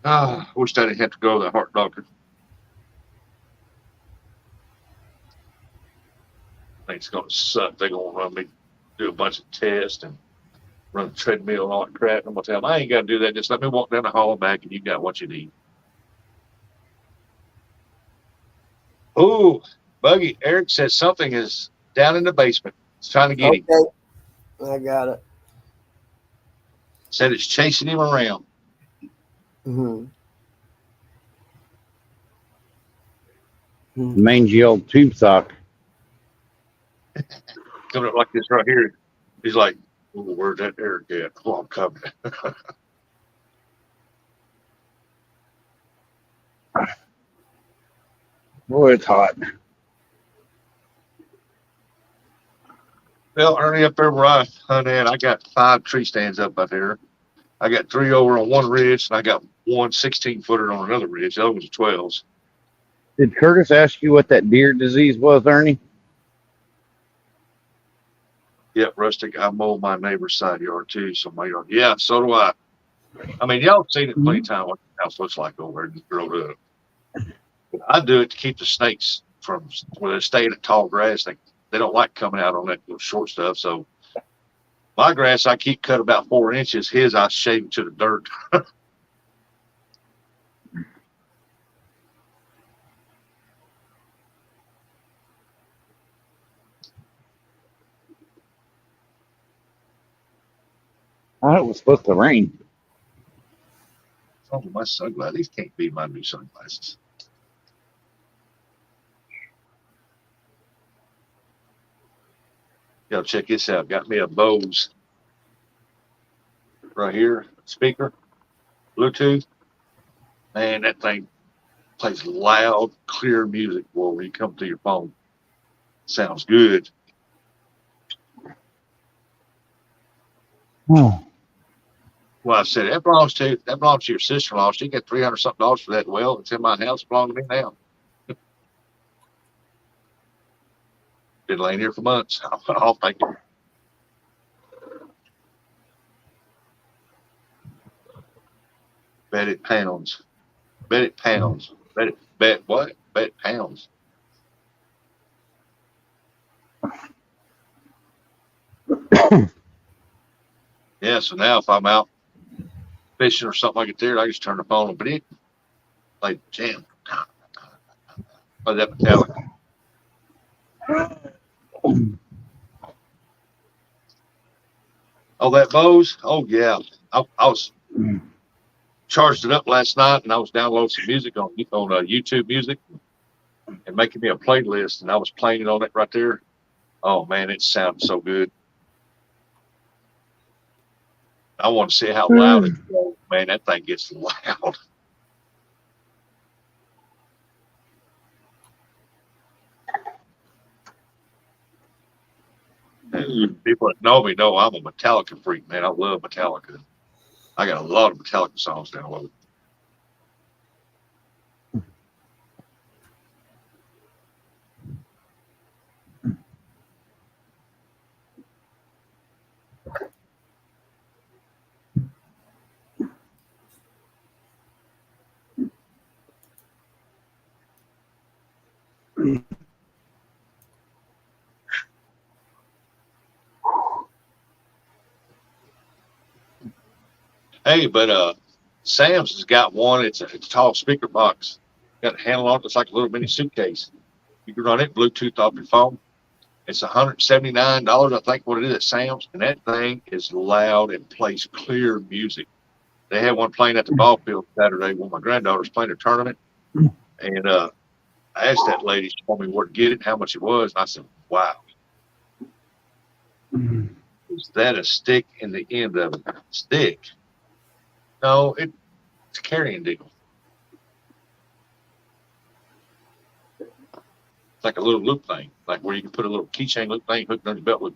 Ah, wish I didn't have to go to the heart doctor. I think it's going to suck. They're going to run me, do a bunch of tests and run the treadmill and all that crap. And I'm going to tell them, I ain't got to do that. Just let me walk down the hall and back and you got what you need. Oh, Buggy, Eric said something is down in the basement. It's trying to get him. Okay. I got it. Said it's chasing him around. Mm-hmm. Mangy old tube sock. Coming up like this right here. He's like, oh, where's that Eric at? Oh, I'm coming. Boy, it's hot. Well, Ernie, up there where I hunt at, I got 5 tree stands up there. I got 3 over on one ridge, and I got one 16-footer on another ridge. The other one's 12s. Did Curtis ask you what that deer disease was, Ernie? Yep, Rustic. I mow my neighbor's side yard too, so my yard. Yeah, so do I. I mean, y'all have seen it plenty of times what the house looks like over there and grow up. I do it to keep the snakes from when they stay in the tall grass. They don't like coming out on that little short stuff. So my grass I keep cut about 4 inches. His I shave to the dirt. I thought it was supposed to rain. Oh, my sunglasses. These can't be my new sunglasses. Yo, check this out. Got me a Bose right here. Speaker, Bluetooth. Man, that thing plays loud, clear music when you come to your phone. Sounds good. Oh. Well, I said that belongs to your sister-in-law. She got $300 something for that. Well, it's in my house. It belongs to me now. Been laying here for months. I'll take it. Bet it pounds. Bet it pounds. Bet what? Bet pounds. Yeah, so now if I'm out fishing or something like it there, I just turn the phone on, but it like jam. By that metallic. Oh, that Bose? Oh yeah. I was charged it up last night and I was downloading some music on YouTube Music and making me a playlist and I was playing it on it right there. Oh man, it sounded so good. I want to see how loud it goes. Man, that thing gets loud. People that know me know I'm a Metallica freak, man. I love Metallica. I got a lot of Metallica songs downloaded. Hey, but Sam's has got one. It's a tall speaker box. Got a handle on it. It's like a little mini suitcase. You can run it Bluetooth off your phone. It's $179, I think, what it is at Sam's, and that thing is loud and plays clear music. They had one playing at the ball field Saturday when my granddaughter's playing a tournament, and I asked that lady, she told me where to get it, how much it was, and I said, "Wow, is that a stick in the end of it?" Stick? No, it's a carrying deal. It's like a little loop thing, like where you can put a little keychain loop thing hooked on your belt.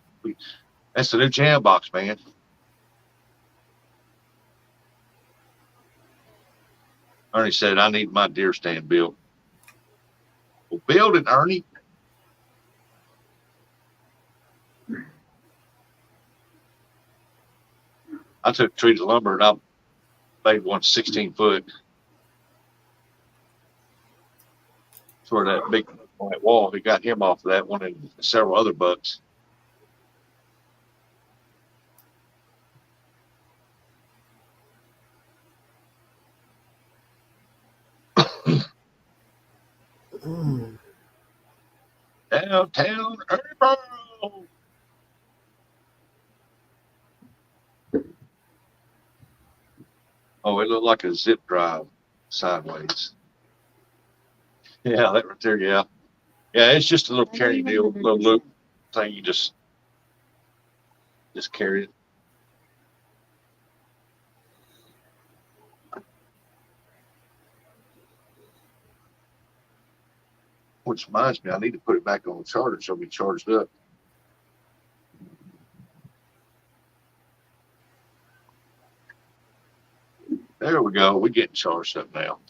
That's the new jam box, man. Ernie said, "I need my deer stand built." Well, build it, Ernie. I took treated lumber and I made one 16 foot for that big white wall. We got him off of that one and several other bucks. Downtown Ernie. Oh, it looked like a zip drive sideways. Yeah, that right there. Yeah. Yeah, it's just a little carry deal, little loop thing. You just carry it. Which reminds me, I need to put it back on the charger so it'll be charged up. There we go. We're getting charged up now.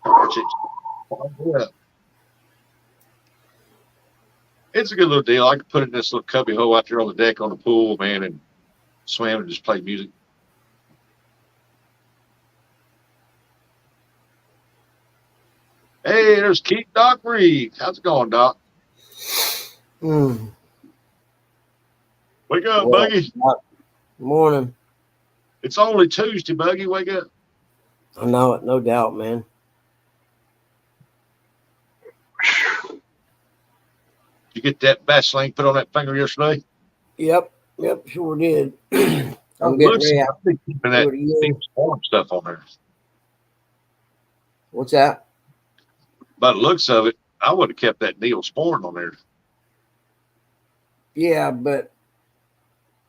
Watch it. Yeah. It's a good little deal. I could put it in this little cubby hole out there on the deck on the pool, man, and swim and just play music. Hey, there's Keith Doc Reed. How's it going, Doc? Wake up, Well, Buggy. Morning. It's only Tuesday, Buggy. Wake up. I know it, no doubt, man. You get that Vaseline put on that finger yesterday? Yep, sure did. I'm I'm getting ready. keeping that Neosporin stuff on there. What's that? By the looks of it, I would have kept that Neosporin on there. Yeah, but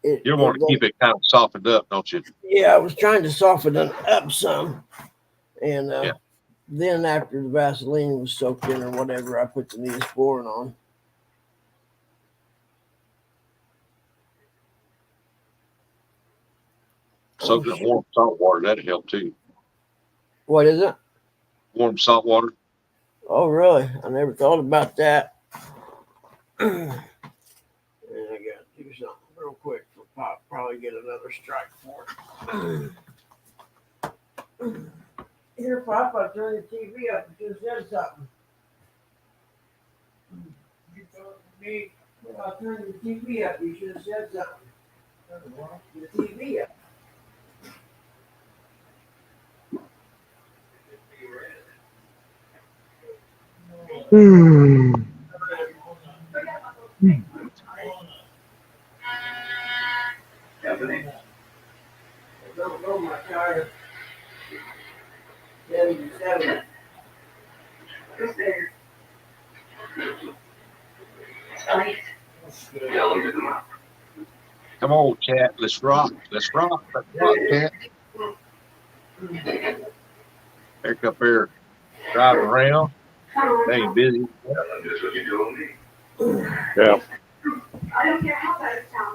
You want to keep it kind of softened up, don't you? Yeah, I was trying to soften it up some, and Yeah. then after the Vaseline was soaked in or whatever, I put the Neosporin on. Soak it in warm salt water. That'd help too. What is it? Warm salt water. Oh, really? I never thought about that. And I got to do something real quick for Pop. Probably get another strike for it. Here, Pop, I turned the TV up. You just said something. You told me I turned the TV up. You should have said something. The TV up. Don't know my tire. 77. Come on, chat. Let's rock. Let's rock. Let's rock, chat. Eric up there driving around. They ain't busy. Yeah.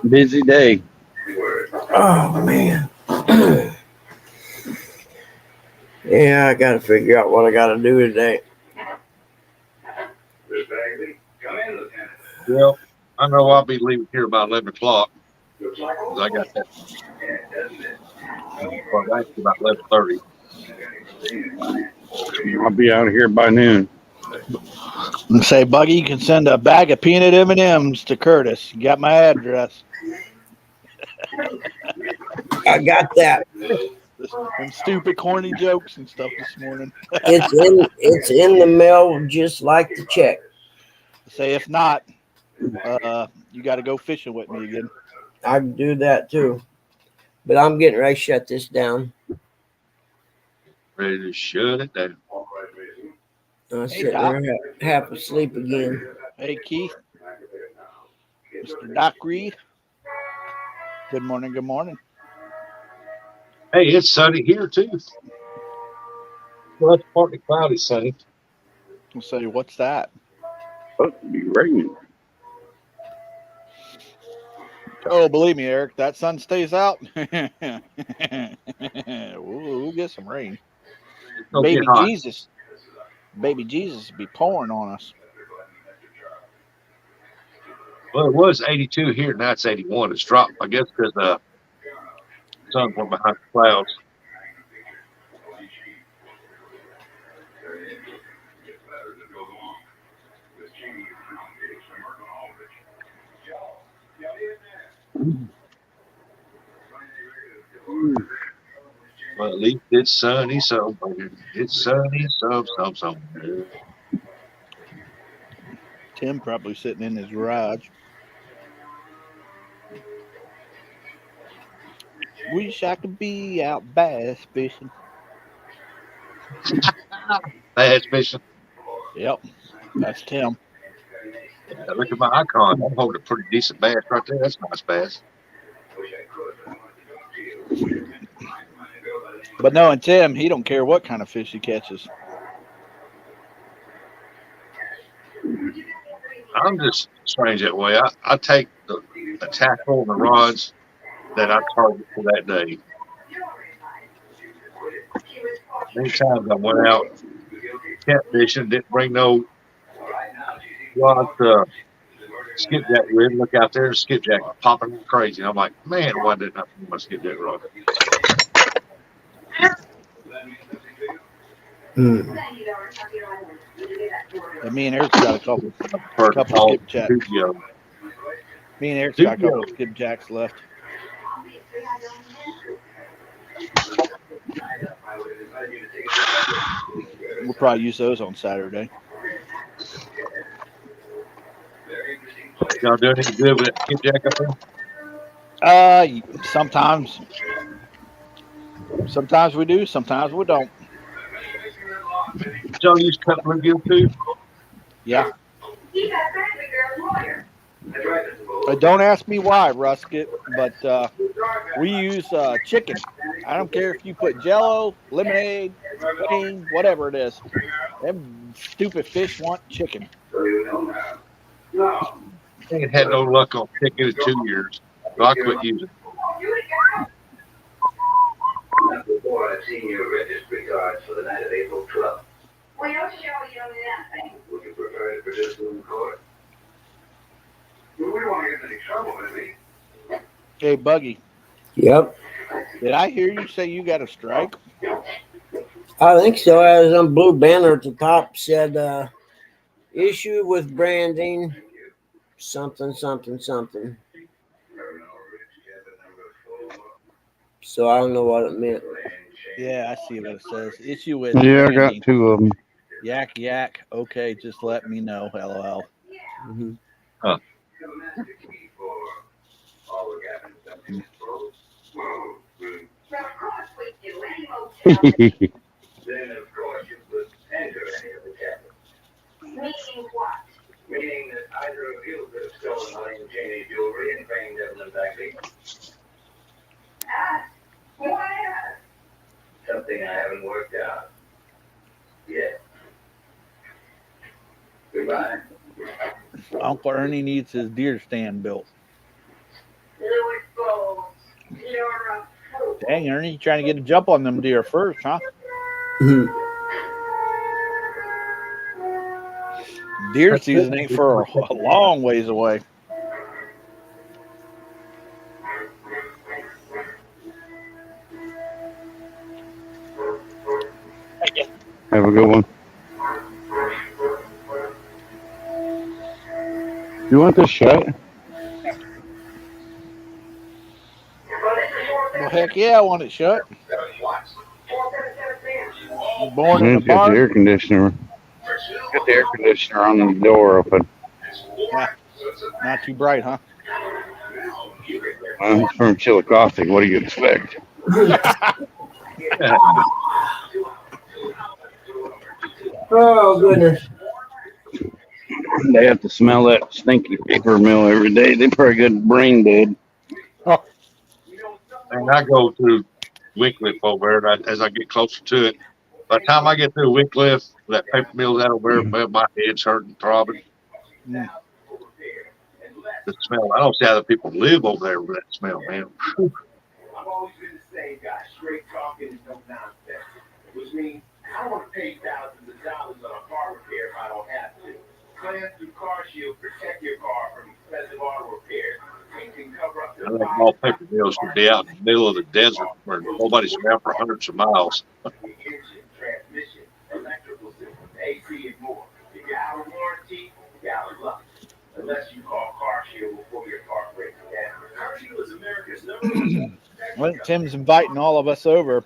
Busy day. Oh man. Yeah, I gotta figure out what I gotta do today. Well, I know I'll be leaving here about 11 o'clock because I got that. Well, actually about 11:30. I'll be out here by noon. And say, Buggy, you can send a bag of peanut M&Ms to Curtis. You got my address. I got that. Them stupid, corny jokes and stuff this morning. It's in the mail just like the check. Say, if not, you got to go fishing with me again. I can do that too. But I'm getting ready to shut this down. Ready to shut it down. I'm Hey, sitting Doc. there half asleep again. Hey, Keith. Mr. Doc Reed. Good morning. Good morning. Hey, it's sunny here too. Well, it's partly cloudy, sunny. I'll say, what's that? Supposed to be raining. Oh, believe me, Eric, that sun stays out. we'll get some rain. It's gonna get hot. Baby Jesus be pouring on us. Well, it was 82 here, now it's 81. It's dropped, I guess, because the sun went behind the clouds. Well, at least it's sunny, so it's sunny, so. Tim probably sitting in his garage. Wish I could be out bass fishing. Bass fishing. Yep, that's Tim. Yeah, look at my icon. I'm holding a pretty decent bass right there. That's a nice bass. But knowing Tim, he don't care what kind of fish he catches. I'm just strange that way. I take the tackle and the rods that I target for that day. Many times I went out catfishing, didn't bring no rod to skipjack with. Look out there, skipjack popping crazy. I'm like, man, why didn't I bring my skipjack rod? And me and Eric's got a couple skipjacks. Me and Eric's got a couple skipjacks left. We'll probably use those on Saturday. Y'all doing any good with that skipjack up there? Sometimes. Sometimes we do, sometimes we don't. Y'all use cut bluegill too? Yeah. Don't ask me why, Rusket, but we use chicken. I don't care if you put Jello, lemonade, pudding, whatever it is. Them stupid fish want chicken. I ain't had no luck on chicken in 2 years, so I quit using it. Before I've seen your registry cards for the night of April 12th. We don't show you nothing. Would you prefer to produce them in court? Well, we don't want to get in any trouble, maybe. Hey, Buggy. Yep. Did I hear you say you got a strike? I think so. As on blue banner at the top said, issue with branding, something. So I don't know what it meant. Yeah, I see what it says. Issue with Yeah, I got branding. 2 of them. Yak. Okay, just let me know. LOL. Mm-hmm. Huh. Then, of course, you would enter any of the tablets. Meaning what? Meaning that either of you could have stolen Helene Cheney jewelry and framed Evelyn Bagley. What? Something I haven't worked out yet. Goodbye. Uncle Ernie needs his deer stand built. Louis Bowles, you're a fool. Dang, Ernie, you trying to get a jump on them deer first, huh? Deer season ain't for a long ways away. Have a good one. You want this shut? Well, heck yeah, I want it shut. Was born in Yeah, a got the barn. air conditioner. Got the air conditioner on the door open. Not too bright, huh? Well, it's from Chillicothe. What do you expect? Oh goodness. They have to smell that stinky paper mill every day. They probably get brain dead. And I go through Wycliffe over there, and as I get closer to it, by the time I get through Wycliffe, that paper mill's out over there, man, my head's hurting, throbbing. Mm. The smell. I don't see how the people live over there with that smell, man. I've always been the same guy, straight talking and no nonsense. Which means I don't want to pay thousands of dollars on a car repair if I don't have to. Plan through CarShield, protect your car from expensive auto repair. You can cover up I to think all paper mills should be out in the middle of the desert where nobody's around for hundreds of miles. the engine, transmission, electrical system, AC, and more. If you're out of warranty, you're out of luck. Unless you call CarShield before your car breaks down. CarShield is America's #1. I think Tim's inviting all of us over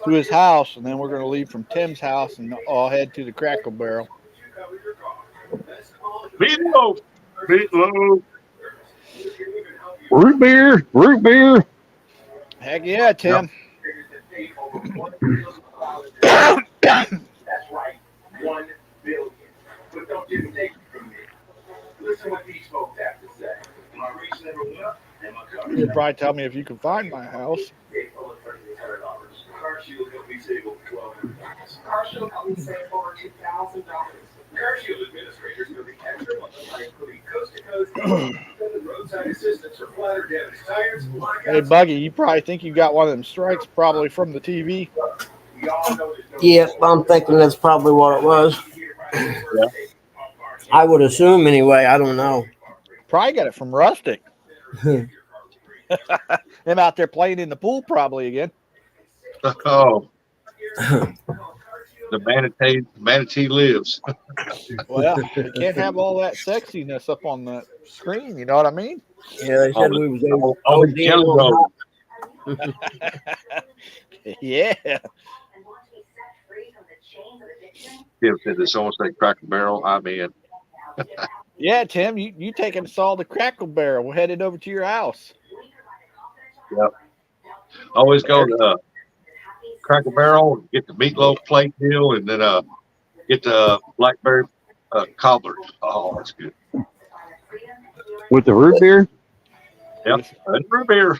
to his house, and then we're going to leave from Tim's house and all head to the Crackle Barrel. Meatloaf! Meatloaf! Root beer, root beer. Heck yeah, Tim. That's right, 1 billion. But don't just take it from me. Listen what these folks have to say. My reach never went up, and my coverage You'd probably tell me if you can find my house. CarShield helped me save over $1,200. CarShield helped me save over $2,000. CarShield administrators know the extra money, including coast to coast, and roadside assistance for flat or damaged tires. Hey, Buggy, you probably think you got one of them strikes probably from the TV. We all know there's no Yep, I'm thinking that's probably what it was. I would assume anyway. I don't know. Probably got it from Rustic. Him out there playing in the pool probably again. Oh, the manatee lives. Well, you can't have all that sexiness up on the screen. You know what I mean? Yeah, they said we was Oh, over the jello roll. Yeah. Tim said this almost like Cracker Barrel. I'm in. Yeah, Tim, you taking us all to Crackle Barrel. We're headed over to your house. Yep. Always go to Cracker Barrel, get the meatloaf plate deal, and then get the blackberry cobbler. Oh, that's good. With the root beer? Yep. And root beer.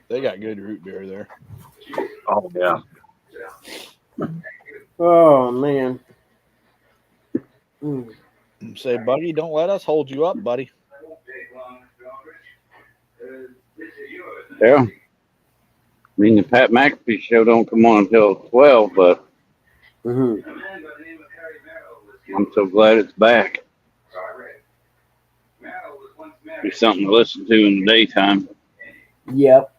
They got good root beer there. Oh, yeah. Oh man. Mm. Say, Buggy, don't let us hold you up, buddy. Yeah. I mean, the Pat McAfee show don't come on until 12, but Mhm. I'm so glad it's back. Be something to listen to in the daytime. Yep.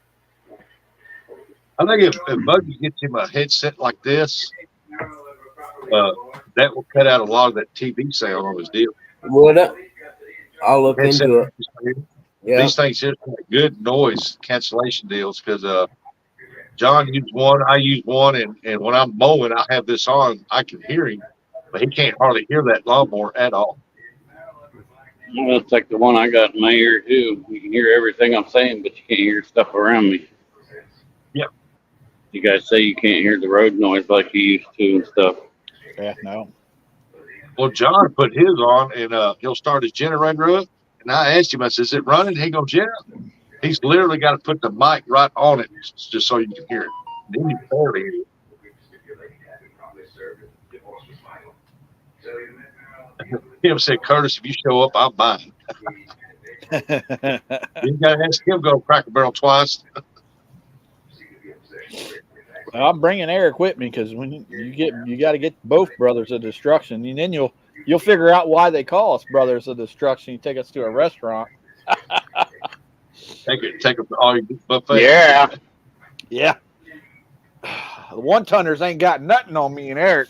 I think if Buggy gets him a headset like this, that will cut out a lot of that TV sound on his deal. Would it? I'll look Headset, into it. Yeah. These things here have good noise cancellation deals because John used one, I use one, and when I'm mowing, I have this on. I can hear him, but he can't hardly hear that lawnmower at all. Well, it's like the one I got in my ear, too. You can hear everything I'm saying, but you can't hear stuff around me. Yep. You guys say you can't hear the road noise like you used to and stuff. Yeah, no. Well, John put his on, and he'll start his generator up. And I asked him, I said, is it running? He goes, yeah. He's literally got to put the mic right on it just so you can hear it. Then you barely hear it. Kim said, Curtis, if you show up, I'm buying. You got to ask him go Cracker Barrel twice. Well, I'm bringing Eric with me because when you got to get both Brothers of Destruction, and then you'll figure out why they call us Brothers of Destruction. You take us to a restaurant. Take them to all your buffet. Yeah. Yeah. The one-tonners ain't got nothing on me and Eric.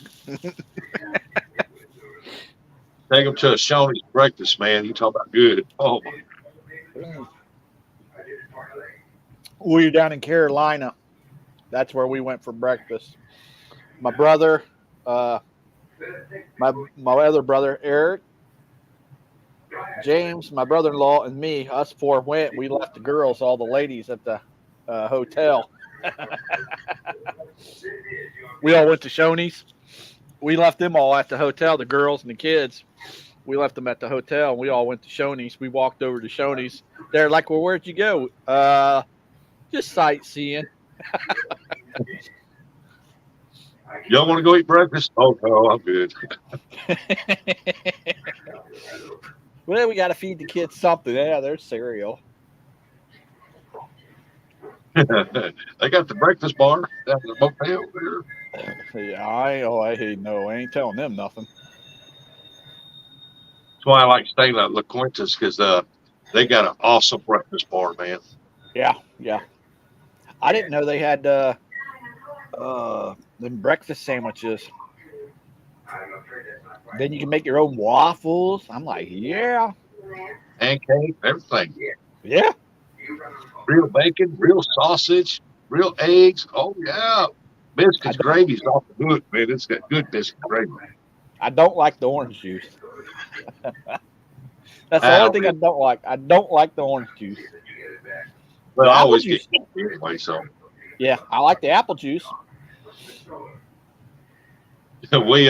Take them to a Shoney's breakfast, man. You talk about good. Oh, my. We were down in Carolina. That's where we went for breakfast. My brother, my other brother, Eric, James, my brother-in-law, and me, us four went. We left the girls, all the ladies at the hotel. We all went to Shoney's. We left them all at the hotel, the girls and the kids. We left them at the hotel, and we all went to Shoney's. We walked over to Shoney's. They're like, well, where'd you go? Just sightseeing. Y'all want to go eat breakfast? Oh, no, I'm good. Well, we got to feed the kids something. Yeah, there's cereal. They got the breakfast bar down at the motel. Yeah, I ain't telling them nothing. That's why I like staying at La Quinta's because they got an awesome breakfast bar, man. Yeah. I didn't know they had them breakfast sandwiches. Then you can make your own waffles. I'm like, yeah. Pancake, everything. Yeah. Real bacon, real sausage, real eggs. Oh, yeah. Biscuits, gravy's off the hook, man. It's got good biscuit gravy. I don't like the orange juice. That's the only thing I don't like. I don't like the orange juice. But I always juice. get coffee anyway, so. Yeah, I like the apple juice. We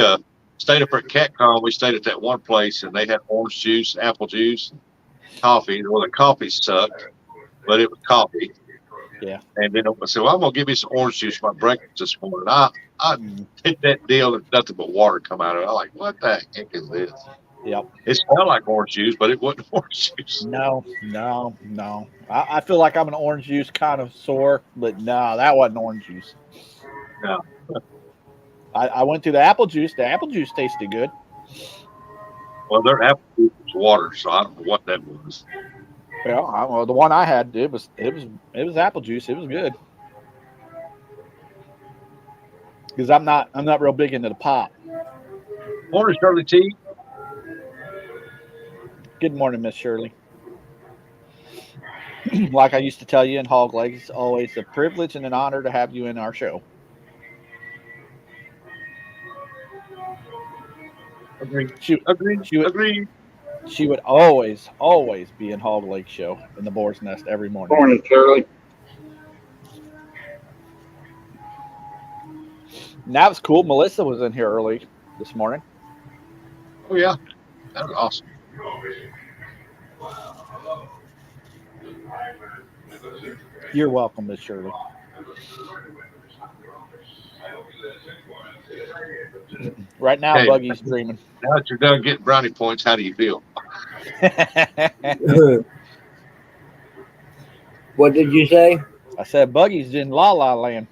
stayed up at CatCon. We stayed at that one place, and they had orange juice, apple juice, coffee. Well, the coffee sucked, but it was coffee. Yeah. And then I said, well, I'm going to give me some orange juice for my breakfast this morning. I hit that deal and nothing but water come out of it. I'm like, what the heck is this? Yep. It smelled like orange juice, but it wasn't orange juice. No. I feel like I'm an orange juice connoisseur, but no, that wasn't orange juice. No. I went to the apple juice. The apple juice tasted good. Well, their apple juice was water, so I don't know what that was. Yeah, well, the one I had, it was apple juice. It was good. Because I'm not real big into the pop. Morning, Shirley T. Good morning, Miss Shirley. Like I used to tell you in Hog Legs, it's always a privilege and an honor to have you in our show. Agreed. She would always be in Hog Lake show in the Boar's Nest every morning. Morning, Shirley. And that was cool. Melissa was in here early this morning. Oh, yeah. That was awesome. You're welcome, Miss Shirley. Right now, Hey. Buggy's dreaming. Now that you're done getting brownie points, how do you feel? What did you say? I said Buggy's in La La Land,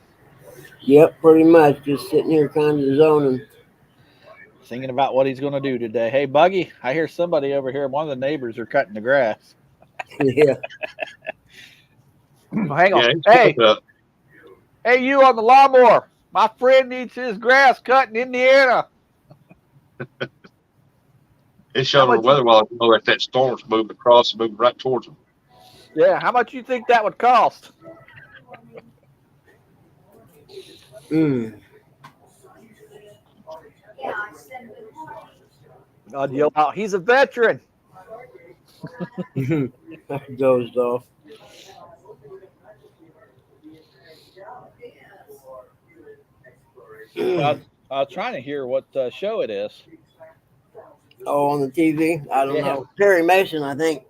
Yep, pretty much. Just sitting here kind of zoning. thinking about what he's going to do today. Hey, Buggy, I hear somebody over here. One of the neighbors are cutting the grass. Yeah. Hang on. Yeah, Hey, you on the lawnmower. My friend needs his grass cut in Indiana. It's showing the weather while you know like that storm's moving across and moving right towards them. Yeah, how much you think that would cost? I'd yell out, he's a veteran. Dozed off. I was trying to hear what show it is. Oh, on the TV? I don't Yeah. know. Perry Mason, I think.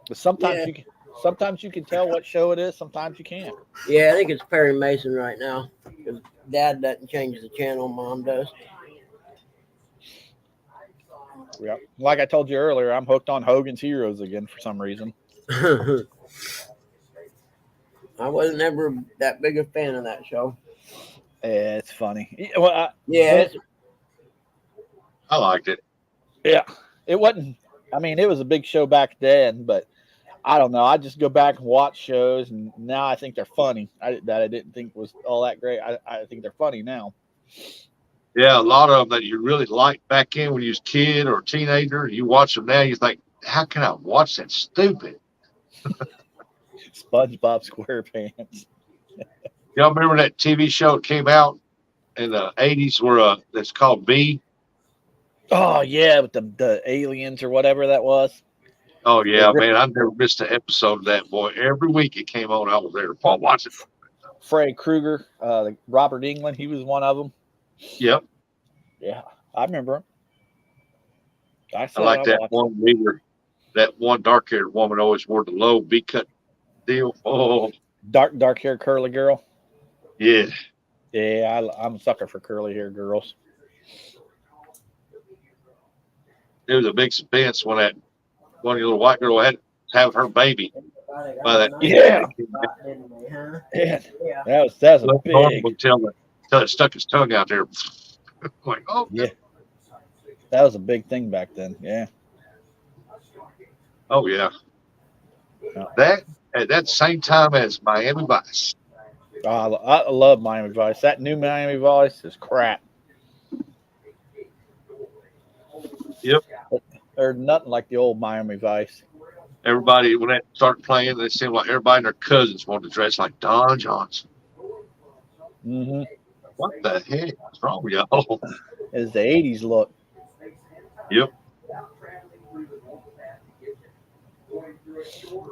But sometimes Yeah. you can tell what show it is. Sometimes you can't. Yeah, I think it's Perry Mason right now. Because Dad doesn't change the channel, Mom does. Yeah. Like I told you earlier, I'm hooked on Hogan's Heroes again for some reason. I wasn't ever that big a fan of that show. Yeah, it's funny. Well, Yeah, I liked it. yeah, it wasn't. I mean, it was a big show back then, but I don't know. I just go back and watch shows, and now I think they're funny. That I didn't think was all that great. I think they're funny now. Yeah, a lot of them that you really liked back in when you was a kid or a teenager, you watch them now, you think, how can I watch that stupid? SpongeBob SquarePants. Y'all remember that TV show that came out in the 80s where that's called B? Oh yeah, with the aliens or whatever that was. Oh, yeah, Rip- man. I never missed an episode of that, boy. Every week it came on, I was there. Paul watching. Freddy Krueger, Robert England, he was one of them. Yep. Yeah, I remember him. I like that one leader, that one dark haired woman always wore the low V cut deal. Oh, Dark hair curly girl. yeah. Yeah, I'm a sucker for curly hair girls. It was a big suspense when that one little white girl had to have her baby. By that, Yeah. Yeah, that was a big. Until it stuck his tongue out there. Like, oh, Yeah, that was a big thing back then. Yeah. oh yeah. Yeah. That at that same time as Miami Vice. I love Miami Vice. That new Miami Vice is crap. Yep. There's nothing like the old Miami Vice. Everybody when that started playing, it seemed like everybody and their cousins wanted to dress like Don Johnson. Mm-hmm. What the heck? What's wrong with y'all? It's the 80s look. Yep.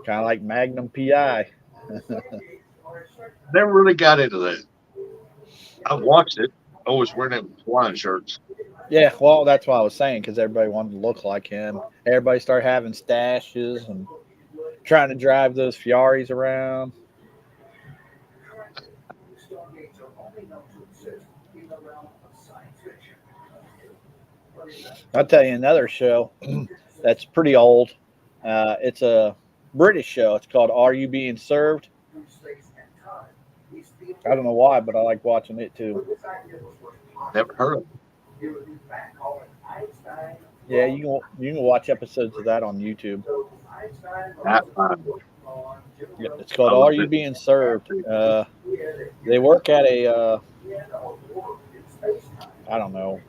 Kind of like Magnum PI. Never really got into that. I watched it. Always wearing them Hawaiian shirts. Yeah, well, that's what I was saying, because everybody wanted to look like him. Everybody started having stashes and trying to drive those Fiaris around. I'll tell you another show that's pretty old. It's a British show. It's called Are You Being Served? I don't know why, but I like watching it too. Never heard of it. Yeah, you can watch episodes of that on YouTube. Yeah, it's called Are You Being Served? They work at a I don't know,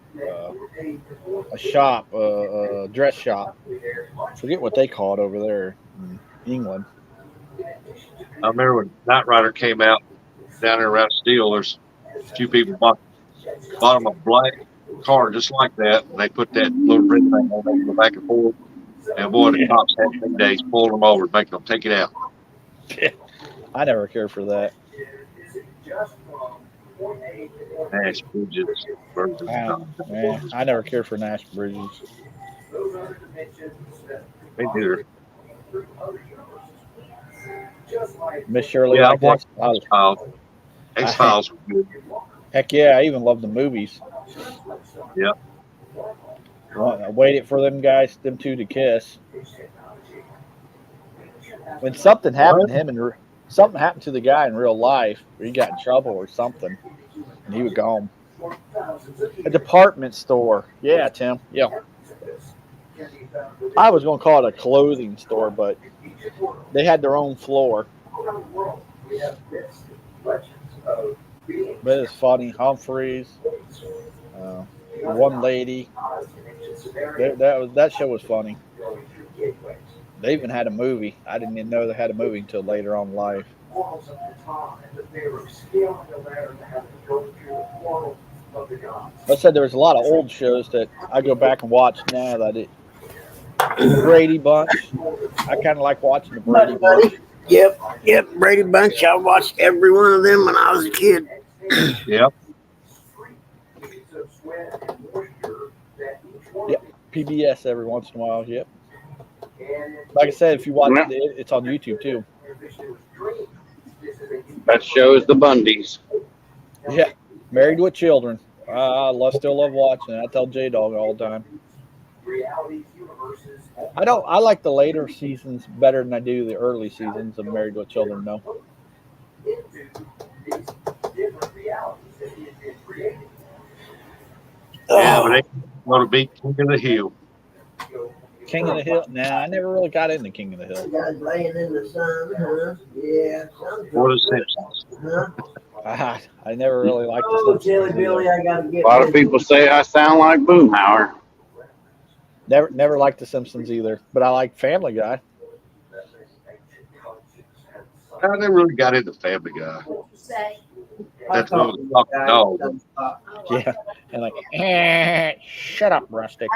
a shop, a dress shop. Forget what they call it over there in England. I remember when Knight Rider came out down there around Steel. There's a few people bought them a black car just like that, and they put that little red thing on there, go back and forth. And boy, the cops had 2 days pulling them over, making them take it out. I never cared for that. Nash Bridges. I never cared for Nash Bridges. Me neither. Miss Shirley. Yeah, I liked watched X-Files. X-Files. X-Files was good. Heck yeah, I even love the movies. Yeah. Well, I waited for them two to kiss. When something happened to him and something happened to the guy in real life, or he got in trouble or something, and he would go home. A department store. Yeah, Tim. Yeah. I was going to call it a clothing store, but they had their own floor. But it's funny. Humphreys, one lady. That show was funny. They even had a movie. I didn't even know they had a movie until later on in life. I said there was a lot of old shows that I go back and watch now that the Brady Bunch. I kind of like watching the Brady Bunch. Yep, Brady Bunch. I watched every one of them when I was a kid. Yep. Yep, PBS every once in a while. Yep. Like I said, if you watch it, it's on YouTube too. That shows the Bundys. Yeah, Married with Children. I still love watching it. I tell J-Dog all the time. I like the later seasons better than I do the early seasons of Married with Children, though. Yeah, but they want to be King of the Hill. King of the Hill. Nah, I never really got into King of the Hill. Guys laying in the sun, huh? Yeah, sounds Or the good. Simpsons. Huh? I never really liked the Oh, Simpsons Jelly either. Billy, I gotta get A lot of busy. people say I sound like Boomhauer. Never liked the Simpsons either, but I like Family Guy. I never really got into Family Guy. That's I one talk of to the you talking guys dogs. sometime. Yeah, and like, shut up, Rustic.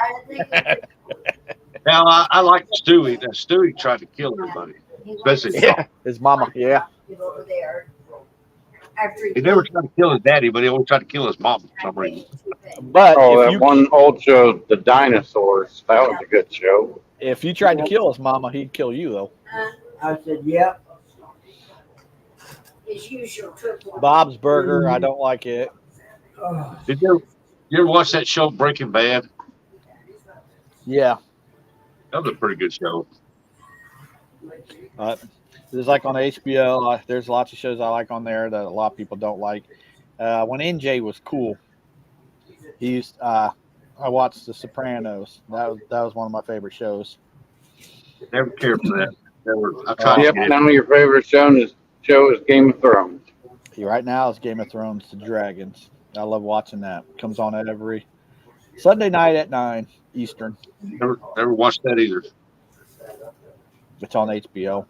Now I like Stewie. Now Stewie tried to kill everybody, especially his Yeah, dog. his mama. Yeah, He never tried to kill his daddy, but he always tried to kill his mom for some reason. but Oh, that one old show, The Dinosaurs. That was a good show. if you tried to kill his mama, he'd kill you though. I said, yep. Bob's Burger, I don't like it. Oh, Did you ever watch that show Breaking Bad? Yeah, That was a pretty good show. there's like on HBO. There's lots of shows I like on there that a lot of people don't like. When NJ was cool, he used. I watched The Sopranos. That was one of my favorite shows. Never cared for that. Never. I tried Yep, to get now your favorite show is Game of Thrones. Right now it's Game of Thrones: The Dragons. I love watching that. Comes on every Sunday night at 9 Eastern. Never watched that either. It's on HBO.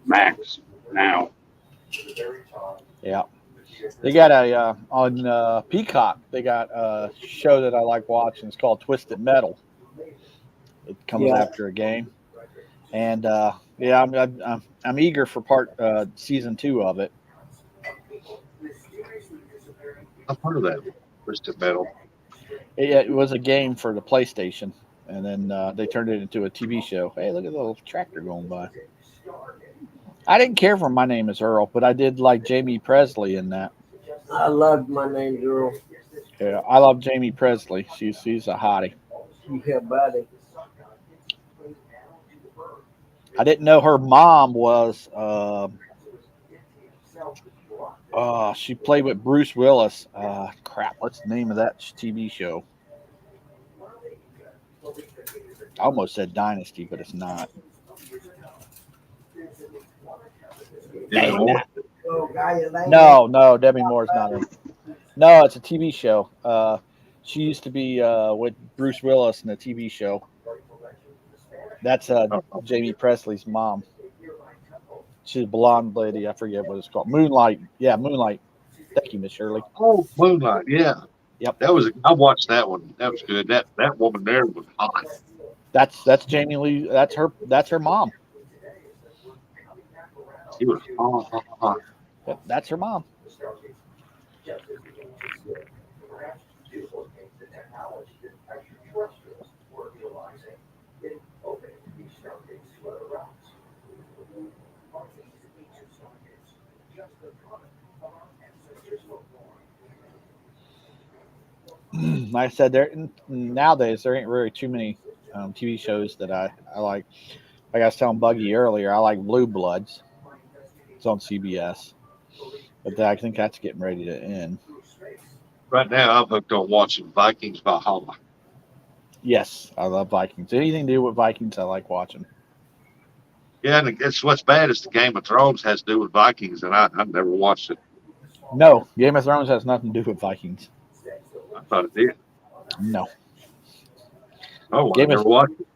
Max now. Yeah. They got a on Peacock. They got a show that I like watching. It's called Twisted Metal. It comes Yeah. after a game, and yeah, I'm eager for season 2 of it. I've heard of that. Twisted Metal. It was a game for the PlayStation, and then they turned it into a TV show. Hey, look at the little tractor going by. I didn't care for My Name is Earl, but I did like Jamie Presley in that. I loved My Name's Earl. Yeah, I love Jamie Presley. She's a hottie. Yeah, buddy. I didn't know her mom was. She played with Bruce Willis. Crap, what's the name of that TV show? I almost said Dynasty, but it's not. Demi Moore. Oh, guy, No, Debbie Moore's not in. No, it's a TV show. She used to be with Bruce Willis in a TV show. That's Jamie Presley's mom. She's a blonde lady. I forget what it's called. Moonlight. Yeah, Moonlight. Thank you, Miss Shirley. Oh, Moonlight. Yeah. Yep. I watched that one. That was good. That woman there was hot. That's Jamie Lee. That's her mom. She was hot. Yep, that's her mom. Like I said, nowadays there ain't really too many TV shows that I like. Like I was telling Buggy earlier, I like Blue Bloods. It's on CBS, but I think that's getting ready to end. Right now, I'm hooked on watching Vikings Valhalla. Yes, I love Vikings. Anything to do with Vikings, I like watching. Yeah, and it's what's bad is the Game of Thrones has to do with Vikings, and I've never watched it. No, Game of Thrones has nothing to do with Vikings. I thought it did. No. Oh, I Game of- never watched it.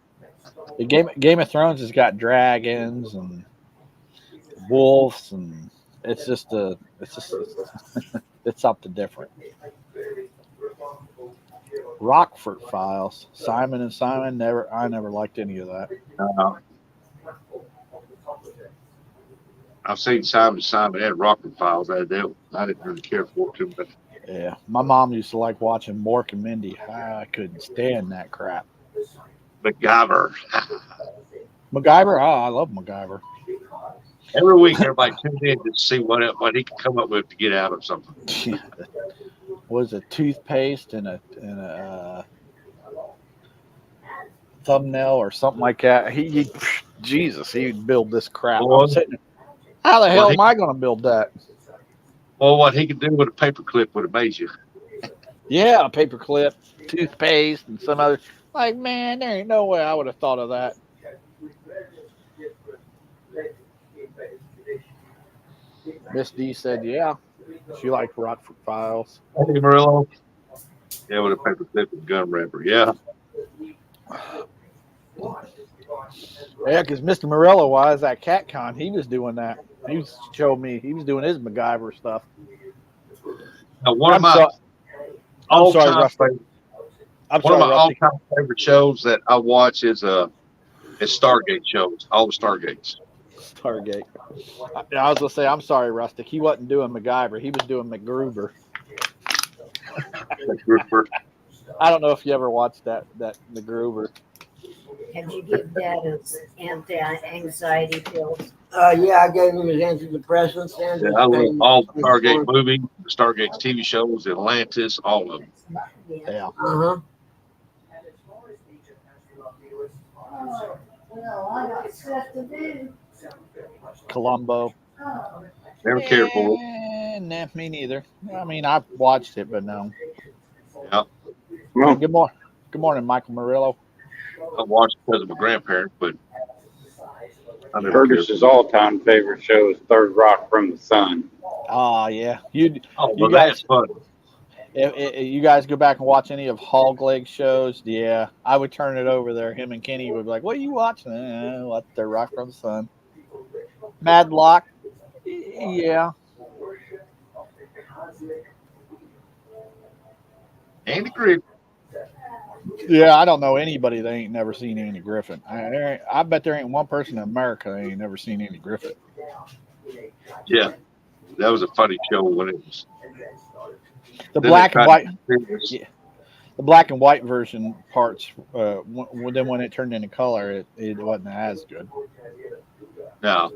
The Game of Thrones has got dragons and wolves, and it's something different. Rockford Files, Simon and Simon. I never liked any of that. I've seen Simon and Rockford Files. I didn't really care for it too much. Yeah, my mom used to like watching Mork and Mindy. I couldn't stand that crap. MacGyver. MacGyver, I love MacGyver. Every week, everybody tuned in to see what he could come up with to get out of something. was a toothpaste and a thumbnail or something like that. He Jesus, he'd build this crap. Boy. I'm sitting there, how the hell am I going to build that? Well, what he could do with a paperclip would amaze you. Yeah, a paperclip, toothpaste, and some other. Like, man, there ain't no way I would have thought of that. Miss D said, yeah, she liked Rockford Files. Hey, Murillo. Yeah, with a paperclip and gun wrapper. Yeah. Yeah, because Mr. Morello was at CatCon. He was doing that. He was showing me. He was doing his MacGyver stuff. Now, one of I'm my sorry, all-time Rusty. favorite, I'm one of sorry, my Rusty. all-time favorite shows that I watch is Stargate shows. All the Stargates. Stargate. I was gonna say, I'm sorry, Rustic. He wasn't doing MacGyver. He was doing MacGruber. Grouper. I don't know if you ever watched that MacGruber. Had you give Dad his anti-anxiety pills? Yeah, I gave him his antidepressants and Yeah, his I love pain. all the Stargate movies, the Stargate TV shows, Atlantis, all of them. Yeah. Uh-huh. Well, I got stuff to do. Columbo. Never cared for it. Nah, me neither. I mean, I've watched it, but no. Yeah, Well, Good morning, Michael Murillo. I watched it because of my grandparents, but I never Curtis's all-time favorite show is Third Rock from the Sun. Oh yeah, you Oh, you well, that's fun. if you guys go back and watch any of Hog Leg shows, yeah, I would turn it over there. Him and Kenny would be like, "What are you watching?" What Third Rock from the Sun. Madlock, yeah. Andy Griffith. Yeah, I don't know anybody that ain't never seen Andy Griffith. I bet there ain't one person in America that ain't never seen Andy Griffith. Yeah, that was a funny show when it was. The then black they and tried white, to do this. the black and white version parts. Then when it turned into color, it wasn't as good. Now,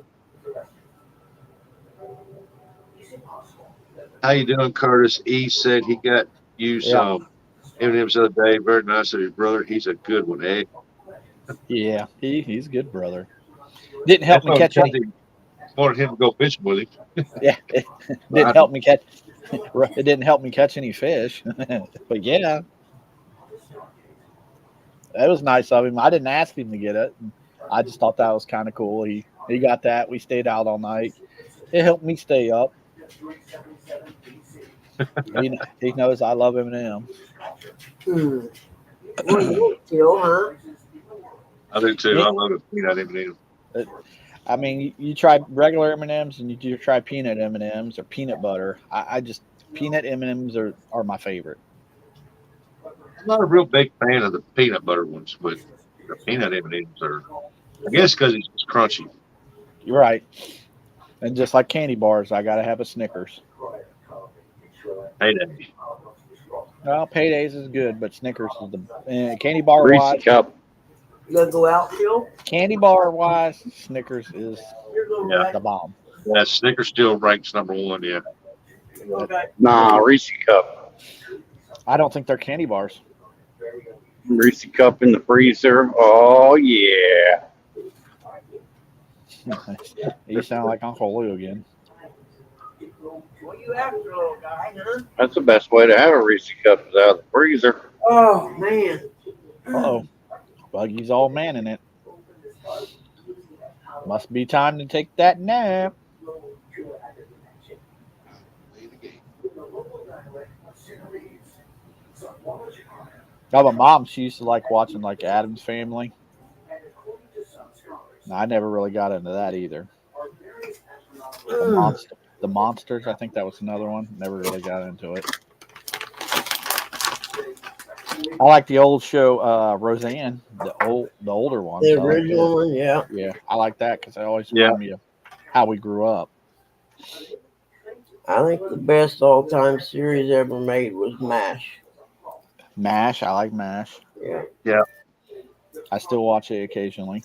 how you doing, Curtis? E said he got you Yeah. some M&M's the other day. Very nice of his brother. He's a good one, eh? Yeah, he's a good brother. Didn't help me catch any. Wanted him to go fishing with him. Yeah, it didn't help me catch. It didn't help me catch any fish, but yeah, that was nice of him. I didn't ask him to get it. I just thought that was kind of cool. He got that. We stayed out all night. It helped me stay up. He knows I love M&M. Kill, huh? I do too. I love it. Peanut M&M's. I mean, you try regular M&Ms and you try peanut M&Ms or peanut butter. I just peanut M&Ms are my favorite. I'm not a real big fan of the peanut butter ones, but the peanut M&M's are. I guess because it's just crunchy. You're right. And just like candy bars, I gotta have a Snickers. Payday. Well, Paydays is good, but Snickers is the candy bar Reese wise. Cup. You gonna go out, Phil? Candy bar wise, Snickers is Yeah. the bomb. Yeah, Snickers still ranks number one. Yeah. Nah, Reese Cup. I don't think they're candy bars. Reese Cup in the freezer. Oh, yeah. You sound like Uncle Lou again. What you after, little guy, huh? That's the best way to have a Reese Cup is out of the freezer. Oh, man. Uh-oh. Buggy's all man in it. Must be time to take that nap. Oh, my mom, she used to like watching like Addams Family. I never really got into that either. The Monsters, I think that was another one. Never really got into it. I like the old show Roseanne, the older one. The original one, yeah. Yeah, I like that because it always remind me of how we grew up. I think the best all-time series ever made was MASH. MASH, I like MASH. Yeah. Yeah. I still watch it occasionally.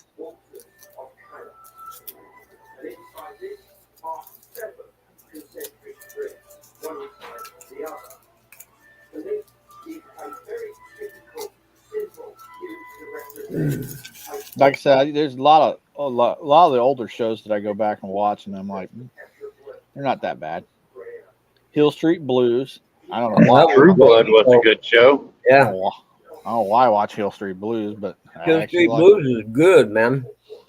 Like I said, there's a lot of the older shows that I go back and watch, and I'm like, they're not that bad. Hill Street Blues. I don't know Yeah, why. True Blood was a good show. I Yeah, don't know why I don't know why I watch Hill Street Blues, but I Hill actually Street like Blues is good, man.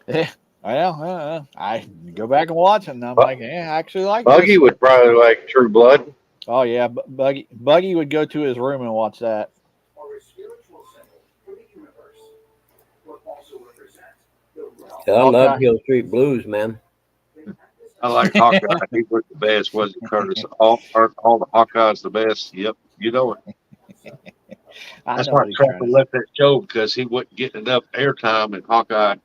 it. Well, I go back and watch it, and I'm like, I actually like Buggy this. would probably like True Blood. Oh yeah, Buggy would go to his room and watch that. Or a spiritual symbol for the universe, but also represent the realm. I love Okay. Hill Street Blues, man. I like Hawkeye. He was the best, wasn't he, Curtis? All the Hawkeyes the best. Yep, you know it. I That's know why what he's trying Trapper to left that show because he wasn't getting enough airtime in Hawkeye.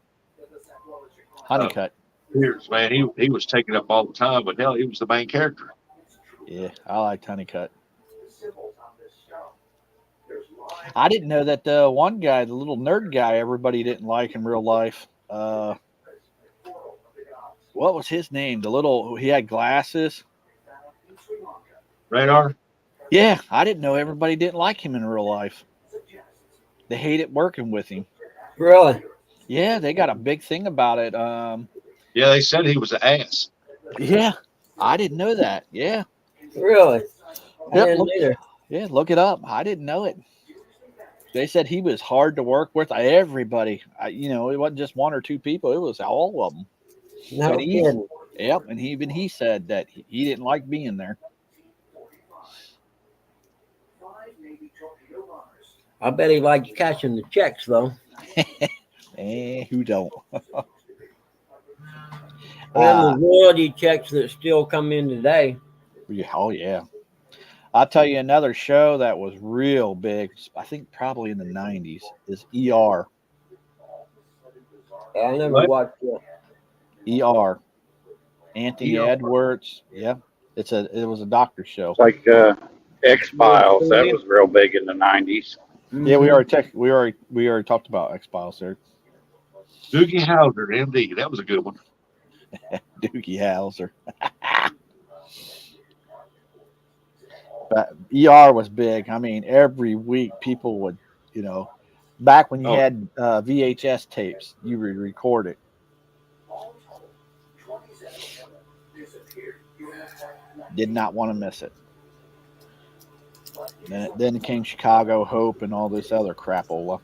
Honeycut. Years, man. He was taking up all the time, but hell, he was the main character. Yeah, I like Honeycut. I didn't know that the one guy, the little nerd guy, everybody didn't like in real life. What was his name? He had glasses. Radar. Yeah, I didn't know everybody didn't like him in real life. They hated working with him. Really? Yeah, they got a big thing about it. Yeah, they said he was an ass. Yeah, I didn't know that. Yeah, Really? I Yep, didn't look- either. yeah, look it up. I didn't know it. They said he was hard to work with. Everybody, it wasn't just one or two people. It was all of them. No But he- kidding. Yep, and he said that he didn't like being there. I bet he liked catching the checks, though. Who don't? And the royalty checks that still come in today. Yeah, oh yeah. I'll tell you another show that was real big. I think probably in the '90s is ER. I never What? watched it. ER. Anthony ER. Edwards. Yeah, it was a doctor show. It's like X Files. That was real big in the 90s. Yeah, we already talked about X Files there. Doogie Howser, MD. That was a good one. Doogie Howser. But ER was big. I mean, every week people would, back when you Oh. had VHS tapes, you would record it. Did not want to miss it. Then came Chicago Hope and all this other crapola.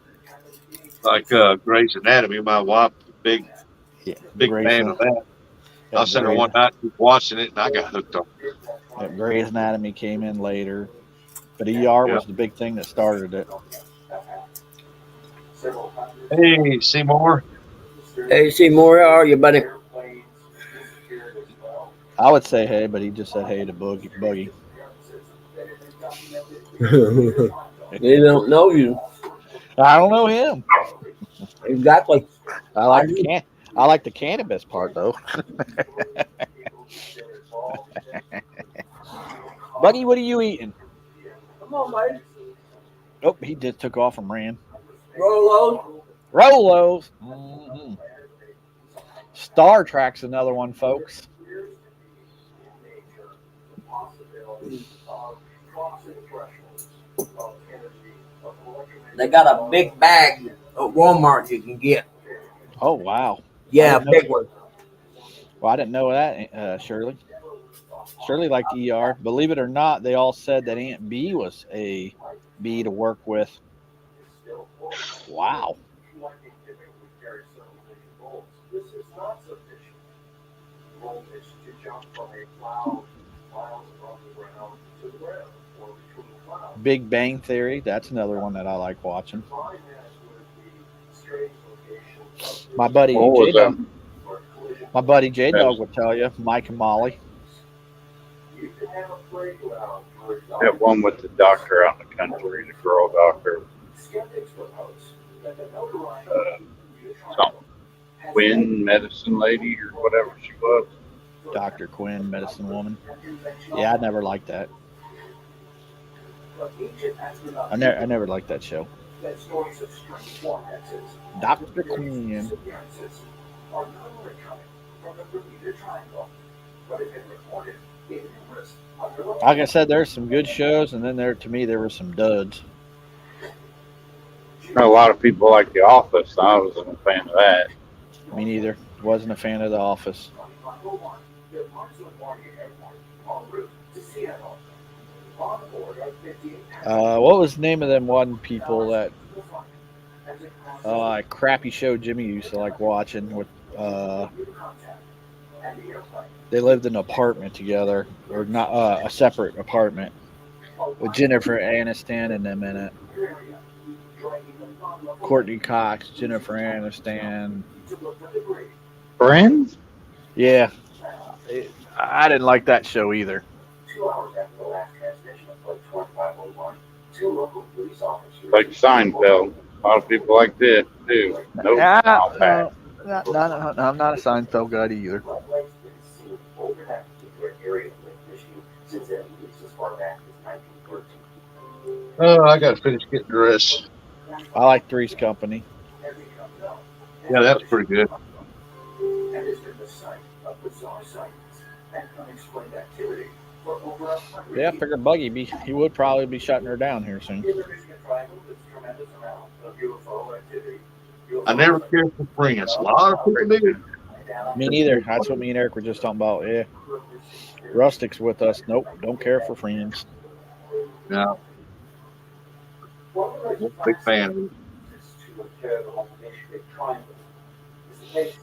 Like Grey's Anatomy. My wife, big Yeah, fan of that. I was sitting there one night watching it, and I got hooked on it. Grey's Anatomy came in later, but ER was the big thing that started it. Hey, Seymour. Hey, Seymour, how are you, buddy? I would say hey, but he just said hey to Boogie. They don't know you. I don't know him. Exactly. I like the cannabis part though. Buggy, what are you eating? Come on, mate. Oh, he just took off and ran. Rolo. Rolos. Mm-hmm. Star Trek's another one, folks. They got a big bag at Walmart you can get. Oh wow. Yeah, I didn't big one. Well, I didn't know that, Shirley. Shirley liked ER. Believe it or not, they all said that Aunt B was a B to work with. Wow. Big Bang Theory. That's another one that I like watching. My buddy What was J-Dog, my buddy J-Dog would tell you, Mike and Molly. That one with the doctor out in the country, the girl doctor. Something. Quinn, medicine lady, or whatever she was. Dr. Quinn, medicine woman. Yeah, I never liked that. I never liked that show. Dr. Quinn. Like I said, there's some good shows, and then there were some duds. A lot of people like The Office. I wasn't a fan of that. Me neither. Wasn't a fan of The Office. What was the name of them one people that crappy show Jimmy used to like watching with they lived in an apartment together, or not a separate apartment with Jennifer Aniston and them in it. Courtney Cox, Jennifer Aniston. Friends? Yeah, I didn't like that show either. 2 hours after the last transmission of Flight 2501, 2 local police officers. Like Seinfeld. A lot of people like that too. Nope. I'll pass. I'm not a Seinfeld guy either. Floodlights been seen over that particular area of Lake Michigan since at least as far back as 1913. Oh, I got to finish getting dressed. I like Three's Company. Yeah, that was pretty good. And has been the site of bizarre sightings and unexplained activity for over 100 Yeah, I years. figured he would probably be shutting her down here soon. In the Michigan Triangle, there's a tremendous amount of UFO activity. I never cared for friends. A lot of people do. Me neither. That's what me and Eric were just talking about. Yeah, Rustic's with us. Nope, don't care for Friends. No, big fan.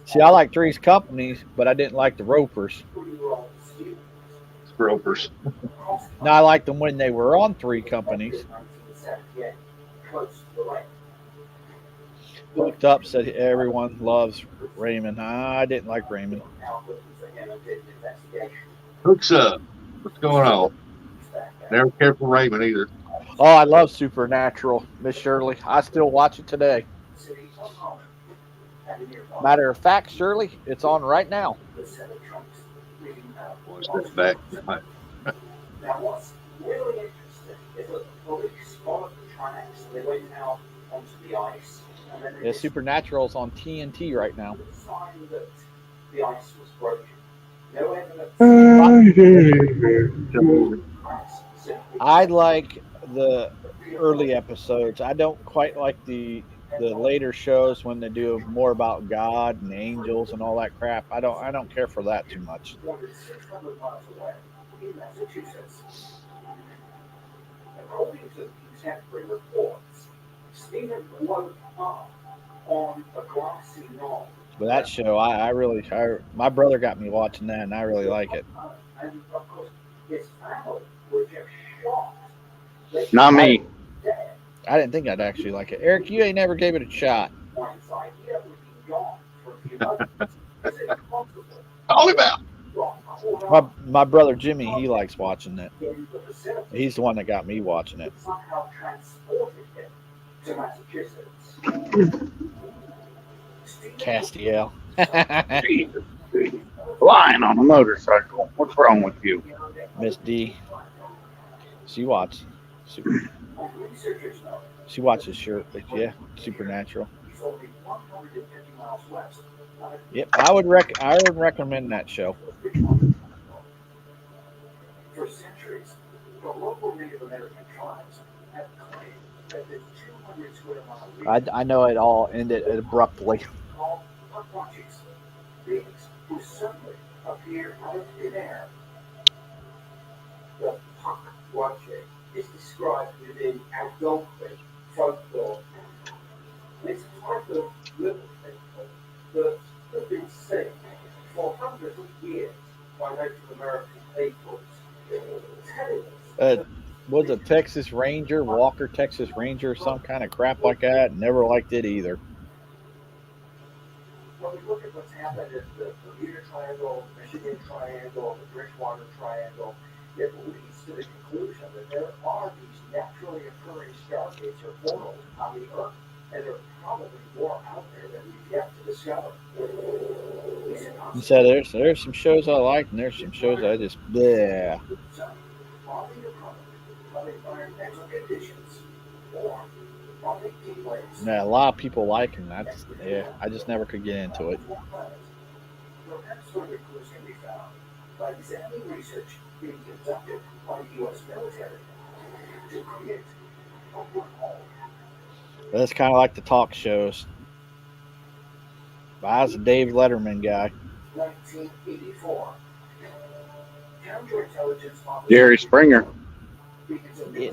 See, I like Three's Company, but I didn't like the Ropers. Gropers. Now I liked them when they were on Three Companies. Looked up, said everyone loves Raymond. I didn't like Raymond. Hooks up. What's going on? Never cared for Raymond either. Oh, I love Supernatural, Miss Shirley. I still watch it today. Matter of fact, Shirley, it's on right now. Boys, that's back. Now, what's really interesting is that the police followed the tracks. They went out onto the ice. And then Yeah, Supernatural's on TNT right now. sign that the ice was broken. No evidence. I like the early episodes. I don't quite like the later shows when they do more about God and angels and all that crap. I don't care for that too much. More than 600 miles away in Massachusetts. According to contemporary reports, Stephen floated up on a grassy knoll. But that show, my brother got me watching that, and I really like it. And of course, his family were just shocked. They Not me. dead. I didn't think I'd actually like it. Eric, you ain't never gave it a shot. Once idea would be gone for a few months. Is it possible? All about. My brother Jimmy, he likes watching it. In the vicinity, He's the one that got me watching it. somehow transported him to Massachusetts. Castiel. Jesus. Flying on a motorcycle. What's wrong with you? Miss D. She watches Supernatural. He's only 150 miles west. Yep, I would recommend that show. For centuries, the local Native American tribes have claimed that the 200 square mile region I know it all ended abruptly. called Pukwudgies, beings who suddenly appear out of thin air. The Pukwudgie is described within Algonquin folklore. This type of little people that have been seen for hundreds of years by Native American peoples, telling us Was a Texas Ranger, Walker Texas Ranger, some kind of crap like that. Never liked it either. when we look at what's happened in the Bermuda Triangle, Michigan Triangle, the Bridgewater Triangle, it leads to the conclusion that there are these naturally occurring stargates or portals on the Earth, and there are probably more out there than we've yet to discover. He said there's some shows I like, and there's some shows I just bleh. So, are they a product of environmental conditions, or are they deep waves? Yeah, a lot of people like him. I just never could get into it. Perhaps further clues can be found by examining research being conducted by the U.S. military to create a wormhole. That's kind of like the talk shows. I was a Dave Letterman guy. 1984. Counterintelligence Jerry Springer.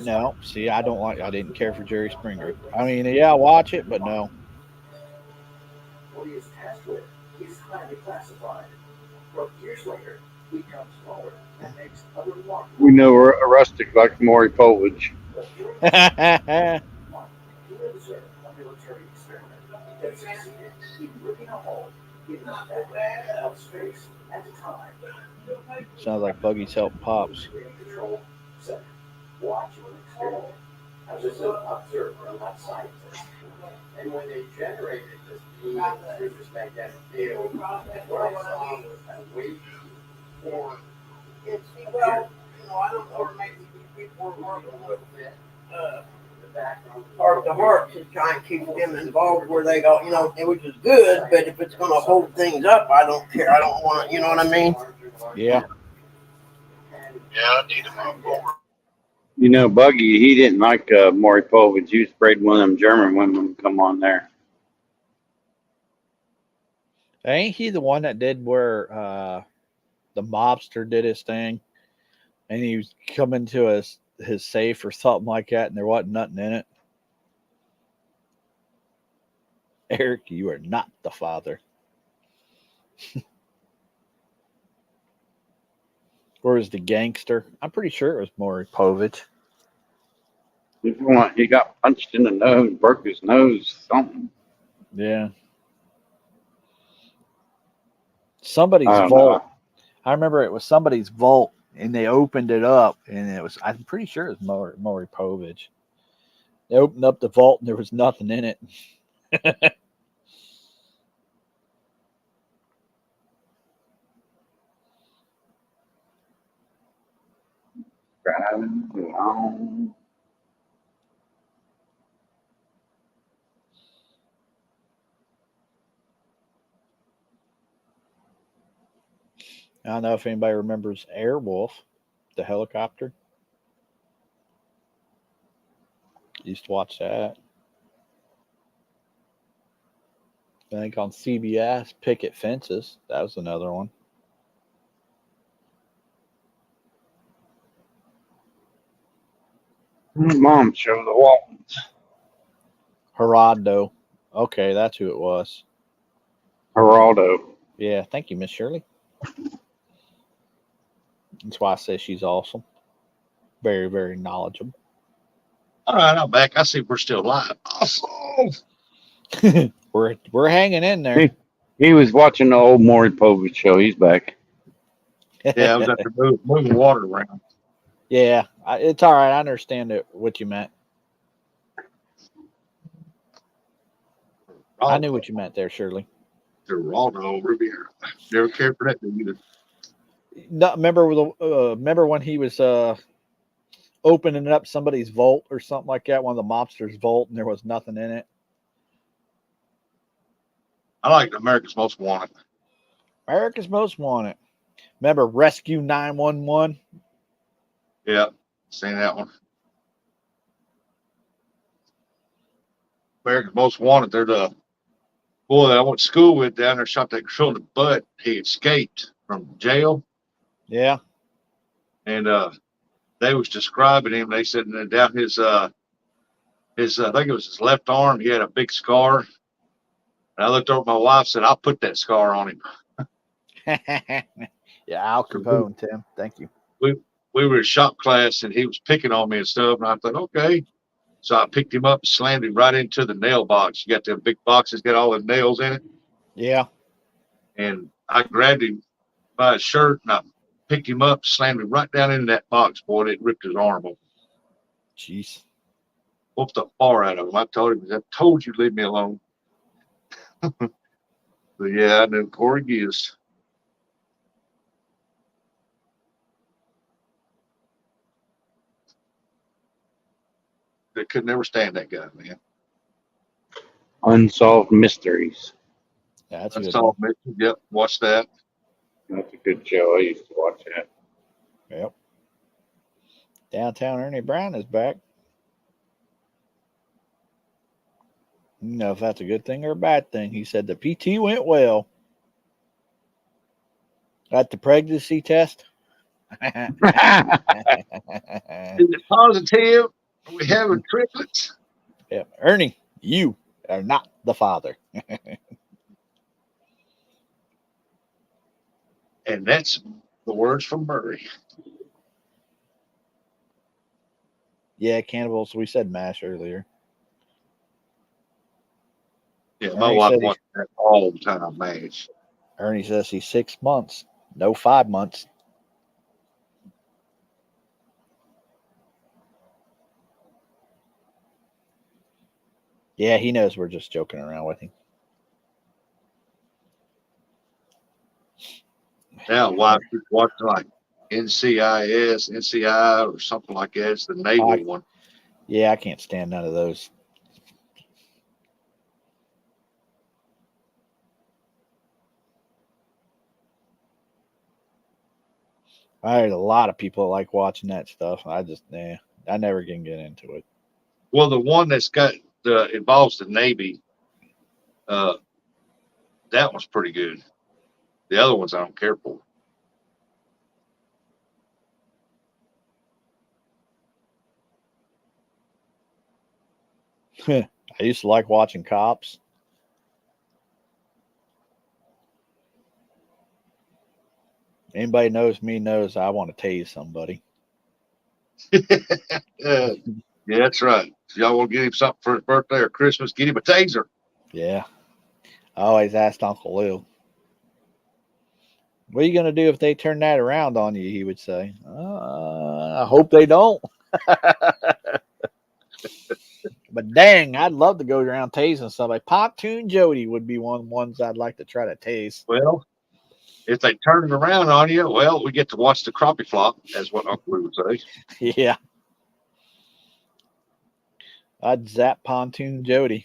No, see, I didn't care for Jerry Springer. I mean, yeah, watch it, but no. What he is tasked with is highly classified. But years later, he comes forward and makes a remarkable. We know a rustic like Maury Povich. He observed a military experiment that succeeded in ripping a hole in the fabric of space at the time. Sounds like Buggy's helping Pops. Control said, watch an experiment. I was an observer, I'm not scientist. And when they generated this blue through this magnetic field, what I saw was a wave or it's well, I don't know, or maybe people were working a little bit. Heart of the heart to try and keep them involved where they go, which is good, but if it's going to hold things up, I don't care. I don't want to, you know what I mean? Yeah. I need to move forward. Buggy, he didn't like Maury Povich. He was afraid one of them German women would come on there. Ain't he the one that did where the mobster did his thing and he was coming to his safe or something like that and there wasn't nothing in it? Eric, you are not the father. Or is the gangster? I'm pretty sure it was Maury Povich. He got punched in the nose, broke his nose, something. Yeah. Somebody's I don't vault. know. I remember it was somebody's vault and they opened it up and I'm pretty sure it was Maury Povich. They opened up the vault and there was nothing in it. Driving along. I don't know if anybody remembers Airwolf, the helicopter. Used to watch that. I think on CBS, Picket Fences. That was another one. Mom show the Waltons. Geraldo. Okay, that's who it was. Geraldo. Yeah, thank you, Miss Shirley. That's why I say she's awesome. Very, very knowledgeable. All right, I'm back. I see we're still live. Awesome. We're hanging in there. He was watching the old Maury Povich show. He's back. Yeah, I was after moving water around. Yeah, it's all right. I understand what you meant. I knew what you meant there, Shirley. Geraldo Rivera. Never cared for that dude either. No, remember when he was opening up somebody's vault or something like that, one of the mobsters' vault, and there was nothing in it? I like America's Most Wanted. America's Most Wanted. Remember Rescue 911? Yeah, seen that one. America's Most Wanted. They're the boy that I went to school with down there, shot that girl in the butt. He escaped from jail, Yeah. and they was describing him. They said that down his I think it was his left arm, he had a big scar. And I looked over at my wife and said, I'll put that scar on him. Yeah, Al Capone, Tim. Thank you. We were in shop class and he was picking on me and stuff. And I thought, okay. So I picked him up and slammed him right into the nail box. You got them big boxes, got all the nails in it. Yeah. And I grabbed him by his shirt and I picked him up, slammed him right down into that box, boy. It ripped his arm open. Jeez. Whooped the far out of him. I told him, I told you, leave me alone. But yeah, I knew Corey Gibbs. They could never stand that guy, man. Unsolved Mysteries. That's That's good. all. Yep, watch that. That's a good show. I used to watch that. Yep. Downtown Ernie Brown is back. You know if that's a good thing or a bad thing. He said the PT went well. At the pregnancy test. Is it positive? Are we having triplets? Yeah. Ernie, you are not the father. And that's the words from Murray. Yeah, cannibals. We said MASH earlier. Yeah, my Ernie wife said wants that all the time, man. Ernie says he's 6 months, no 5 months. Yeah, he knows we're just joking around with him. Now, wife is watching like NCIS, NCI, or something like that. It's the naval one. Yeah, I can't stand none of those. I heard a lot of people like watching that stuff. I never can get into it. Well, the one that's got involves the Navy, that one's pretty good. The other ones I don't care for. I used to like watching Cops. Anybody knows me knows I want to tase somebody. Yeah, that's right. If y'all want to get him something for his birthday or Christmas, get him a taser. Yeah. I always asked Uncle Lou, what are you going to do if they turn that around on you? He would say, I hope they don't. But dang, I'd love to go around tasing somebody. Pontoon Jody would be one of the ones I'd like to try to tase. Well, if they turn it around on you, well, we get to watch the crappie flop, as what Uncle Lou would say. Yeah. I'd zap Pontoon Jody.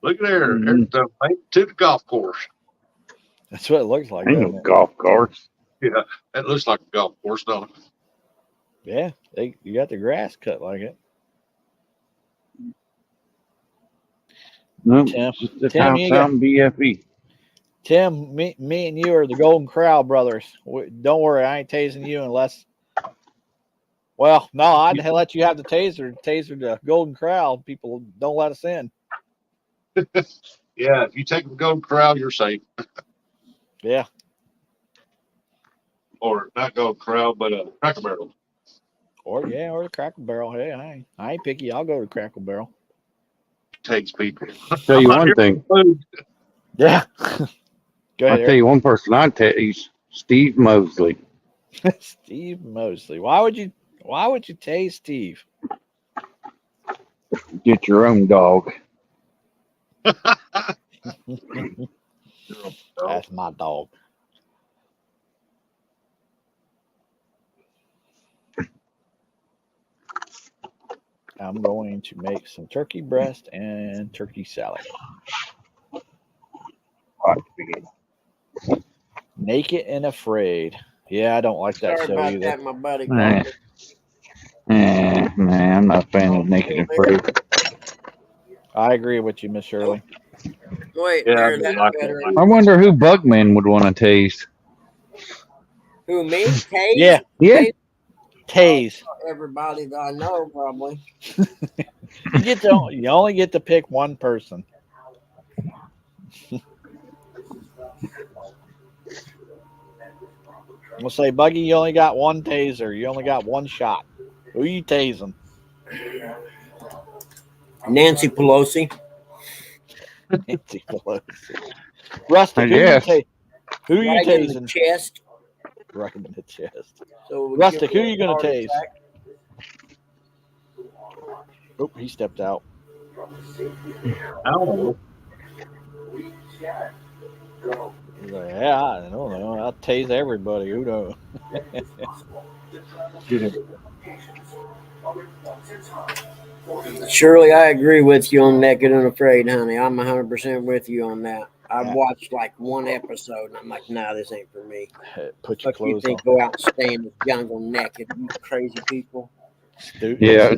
Look at there. Mhm. There's the link to the golf course. That's what it looks like. Ain't doesn't no it? golf course. Yeah, that looks like a golf course, don't it? Yeah, you got the grass cut like it. No, Tim, it's just the Tim, town you got- sound BFE. Tim, me and you are the Golden Corral brothers. Don't worry, I ain't tasing you unless. Well, no, I'd let you have the taser. Taser the Golden Corral. People don't let us in. Yeah, if you take the Golden Corral, you're safe. Yeah. Or not Golden Corral, but Cracker Barrel. Or the Crackle Barrel. Hey, I ain't picky. I'll go to Crackle Barrel. Takes people. Tell you one thing. Yeah. Go I'll ahead, tell you one person I tase, Steve Mosley. Eric. Steve Mosley. Why would you tase Steve? Get your own dog. That's my dog. I'm going to make some turkey breast and turkey salad. Naked and Afraid. Yeah, I don't like that Sorry show about either. that, my buddy. Nah. Nah, I'm not a fan of Naked and Afraid. I agree with you, Miss Shirley. Wait, Yeah, there, I that's like better. I wonder who Bugman would want to tase. Who, me? Tase? Yeah. Yeah. Tase. Everybody that I know, probably. You only get to pick one person. We'll say, Buggy, you only got one taser. You only got one shot. Who you tasing? Nancy Pelosi. Nancy Pelosi. Rustic, who you Right in the tasing? chest. Right in the chest. So we Rustic, give who her you gonna a heart tase? attack. Oh, he stepped out. I don't know. He's like, yeah, I don't know. I'll tase everybody. Who knows? Surely I agree with you on Naked and Afraid, honey. I'm 100% with you on that. I've watched like one episode and I'm like, nah, this ain't for me. Put your Fuck you clothes think on. go out and stay in the jungle naked, you crazy people. Stupid. Yeah,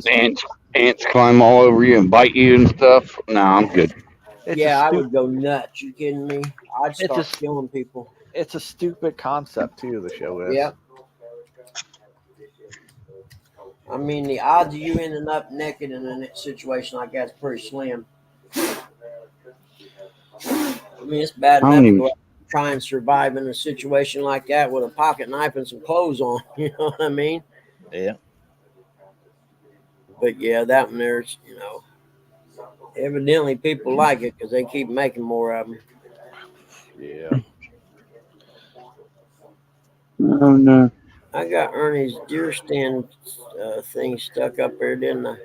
ants climb all over you and bite you and stuff. No, I'm good. Yeah, I would go nuts. You kidding me? I'd It's start a- killing people. It's a stupid concept too. The show is. Yep. I mean, the odds of you ending up naked in a situation like that's pretty slim. I mean, it's bad How enough to many? go out and try and survive in a situation like that with a pocket knife and some clothes on. You know what I mean? Yeah. But yeah, that one there's, you know, evidently people like it because they keep making more of them. Yeah. Oh no. I got Ernie's deer stand thing stuck up there, didn't I?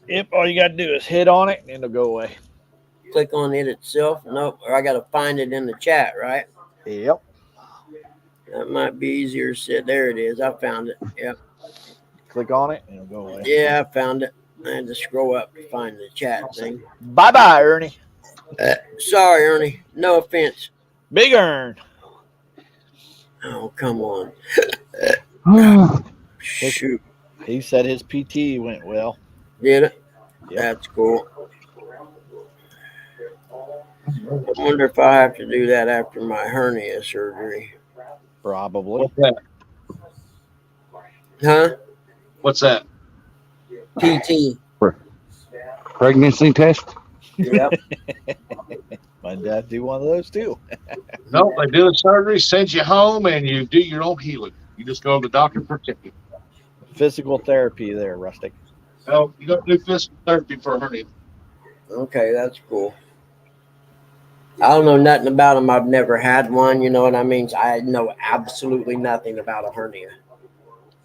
Yep. All you gotta do is hit on it and it'll go away. Click on it itself? Nope. Or I got to find it in the chat, right? Yep. That might be easier said. There it is. I found it. Yeah. Click on it and it'll go away. Yeah, I found it. I had to scroll up to find the chat thing. Bye bye, Ernie. Sorry, Ernie. No offense. Big Ern. Oh, come on. Shoot. He said his PT went well. Did it? Yep. That's cool. I wonder if I have to do that after my hernia surgery. Probably. What's that? Huh? What's that? PT. Pregnancy test? Yep. My dad do one of those too. No, they do the surgery, send you home, and you do your own healing. You just go to the doctor for checking. Physical therapy there, Rustic. No, you don't do physical therapy for a hernia. Okay, that's cool. I don't know nothing about them. I've never had one. You know what I mean? So I know absolutely nothing about a hernia.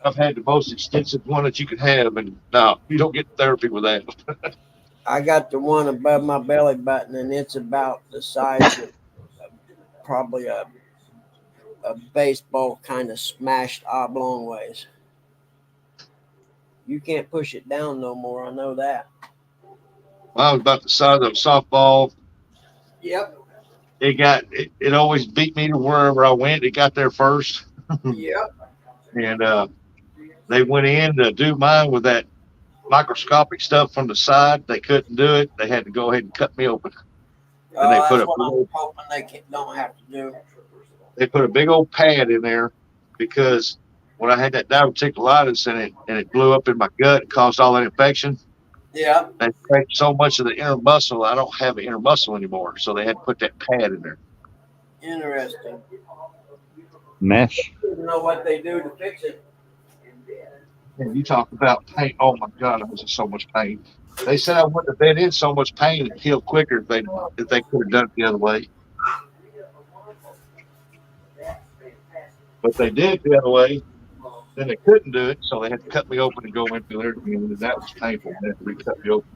I've had the most extensive one that you could have, and no, you don't get therapy with that. I got the one above my belly button, and it's about the size of probably a baseball kind of smashed oblong ways. You can't push it down no more. I know that. I was about the size of a softball. Yep. It always beat me to wherever I went. It got there first, Yep. and they went in to do mine with that microscopic stuff from the side. They couldn't do it. They had to go ahead and cut me open. And they That's put a what I'm hoping they don't have to do. They put a big old pad in there because when I had that diverticulitis and it blew up in my gut and caused all that infection, Yeah. they cracked so much of the inner muscle. I don't have an inner muscle anymore, so they had to put that pad in there. Interesting. Mesh? I don't know what they do to fix it. And you talk about pain. Oh my God, I was in so much pain. They said I wouldn't have been in so much pain and healed quicker if they could have done it the other way. But they did it the other way. Then they couldn't do it, so they had to cut me open and go into there again. And that was painful. They had to recut me open.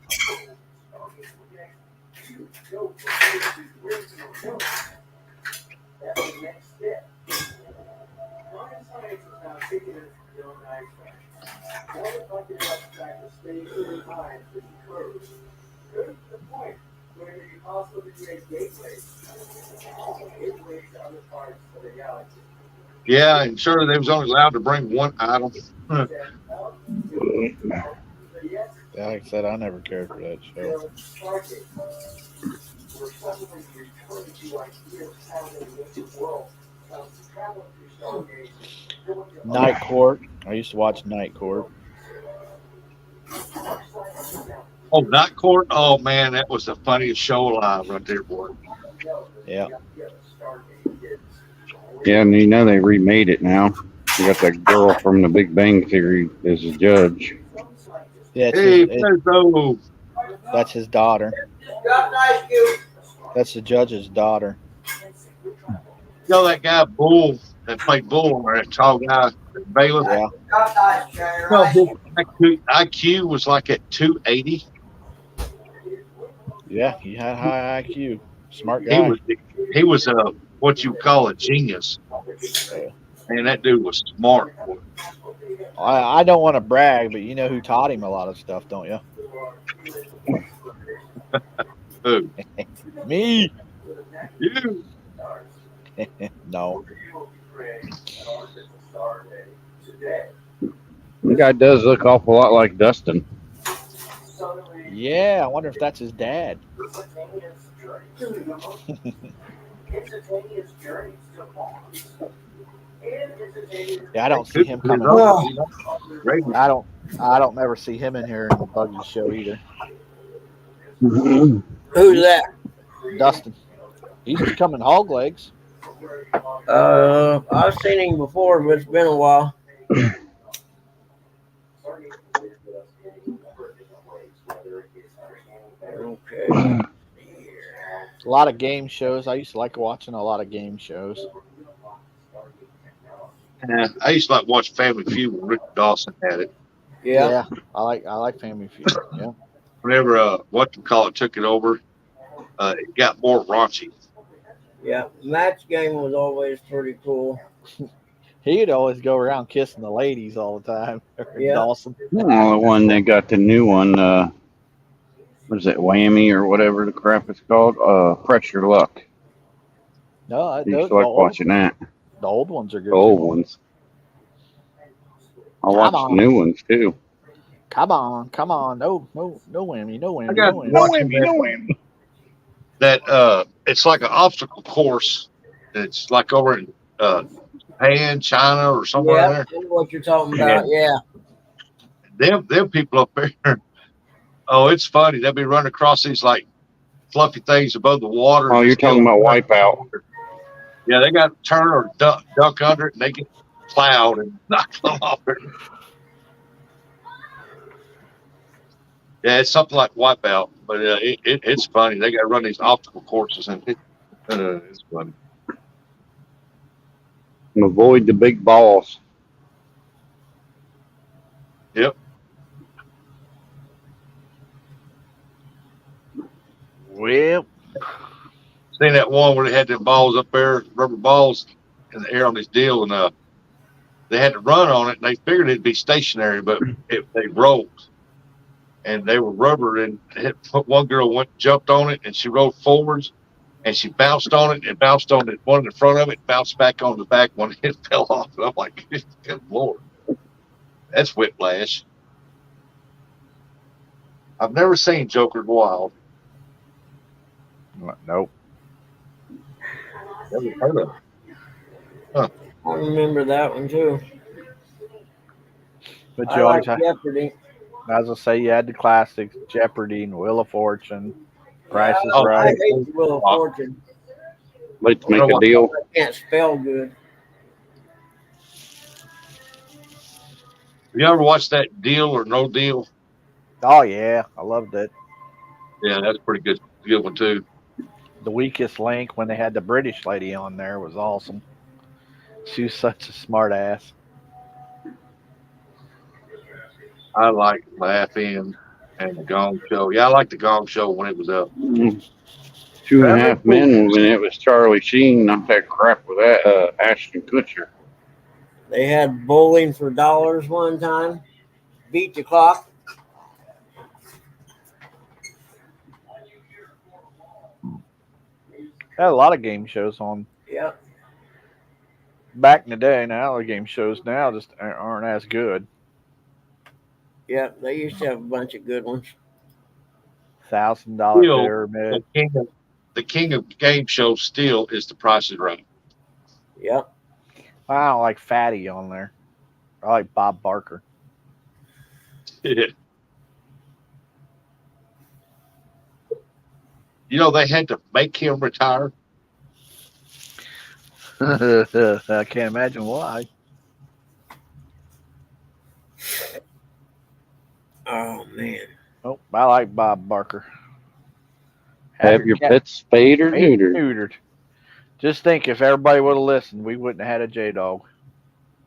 Yeah, and surely they was only allowed to bring one item. Yeah, like I said, I never cared for that show. Night Court. I used to watch Night Court. Oh, Night Court. Oh man, that was the funniest show alive right there, boy. Yeah. Yeah, and you know they remade it now. You got that girl from the Big Bang Theory as a judge. Yeah, Hey, Pedro. that's his daughter. That's the judge's daughter. You know that guy Bull that played Bull, or that tall guy, Bailiff? Yeah. Well, his IQ was like at 280. Yeah, he had high IQ. Smart He guy. was a what you call a genius. And that dude was smart. I don't want to brag, but you know who taught him a lot of stuff, don't you? Who? Me. You. No. The guy does look awful lot like Dustin. Yeah, I wonder if that's his dad. Yeah, I don't see him coming. Great. I don't never see him in here in the buggy show either. Who's that? Dustin. He's becoming hog legs. I've seen him before, but it's been a while. Okay. A lot of game shows. I used to like watching a lot of game shows. Yeah, I used to like watch Family Feud when Rick Dawson had it. Yeah. I like Family Feud. Yeah. Whenever whatchamacallit took it over, it got more raunchy. Yeah. Match game was always pretty cool. He'd always go around kissing the ladies all the time. Yeah. Dawson. Well, the one they got the new one, what is it, Whammy or whatever the crap it's called? Pressure Luck. No, I used to like watching that. The old ones are good. The old too. ones. I watched the new ones too. Come on. No whammy, no whammy, I got no whammy. watching that it's like an obstacle course. It's like over in Japan, China, or somewhere Yeah, there. I know what you're talking about. Yeah. Them people up there. Oh, it's funny. They'll be running across these like fluffy things above the water. Oh, you're talking about Wipeout. Yeah, they got to turn or duck under it, and they get plowed and knocked them off there. Yeah, it's something like Wipeout, but it's funny. They got to run these obstacle courses, and it's funny. And avoid the big balls. Yep. Well, Seen that one where they had them balls up there, rubber balls in the air on this deal, and they had to run on it, and they figured it'd be stationary, but they rolled. And they were rubber, and one girl jumped on it, and she rolled forwards, and she bounced on it, and bounced on the one in the front of it, bounced back on the back one, and it fell off. And I'm like, good Lord. That's whiplash. I've never seen Joker Wild. nope. Never heard of it. I remember that one too. But I you always like had, Jeopardy. as I say, you had the classics: Jeopardy and Wheel of Fortune, Price is I Right. hate the Wheel of Fortune. Let's make a deal. I can't spell good. Have you ever watched that Deal or No Deal? Oh yeah, I loved it. Yeah, that's a pretty good one too. The Weakest Link, when they had the British lady on there, was awesome. She was such a smart ass. I like Laughing and the Gong Show. Yeah, I like the Gong Show when it was up. 2.5 Men when it was Charlie Sheen, not that crap with that Ashton Kutcher. They had bowling for dollars one time. Beat the clock. Had a lot of game shows on Yep. back in the day. Now the game shows now just aren't as good. Yep. They used to have a bunch of good ones. $1,000 Still, Pyramid. The king of game shows still is The Price is Right. Yep. I don't like Fatty on there. I like Bob Barker. You know, they had to make him retire. I can't imagine why. Oh man. Oh, I like Bob Barker. Have your cat pets spayed or spayed or neutered. neutered. Just think, if everybody would have listened, we wouldn't have had a J-Dog.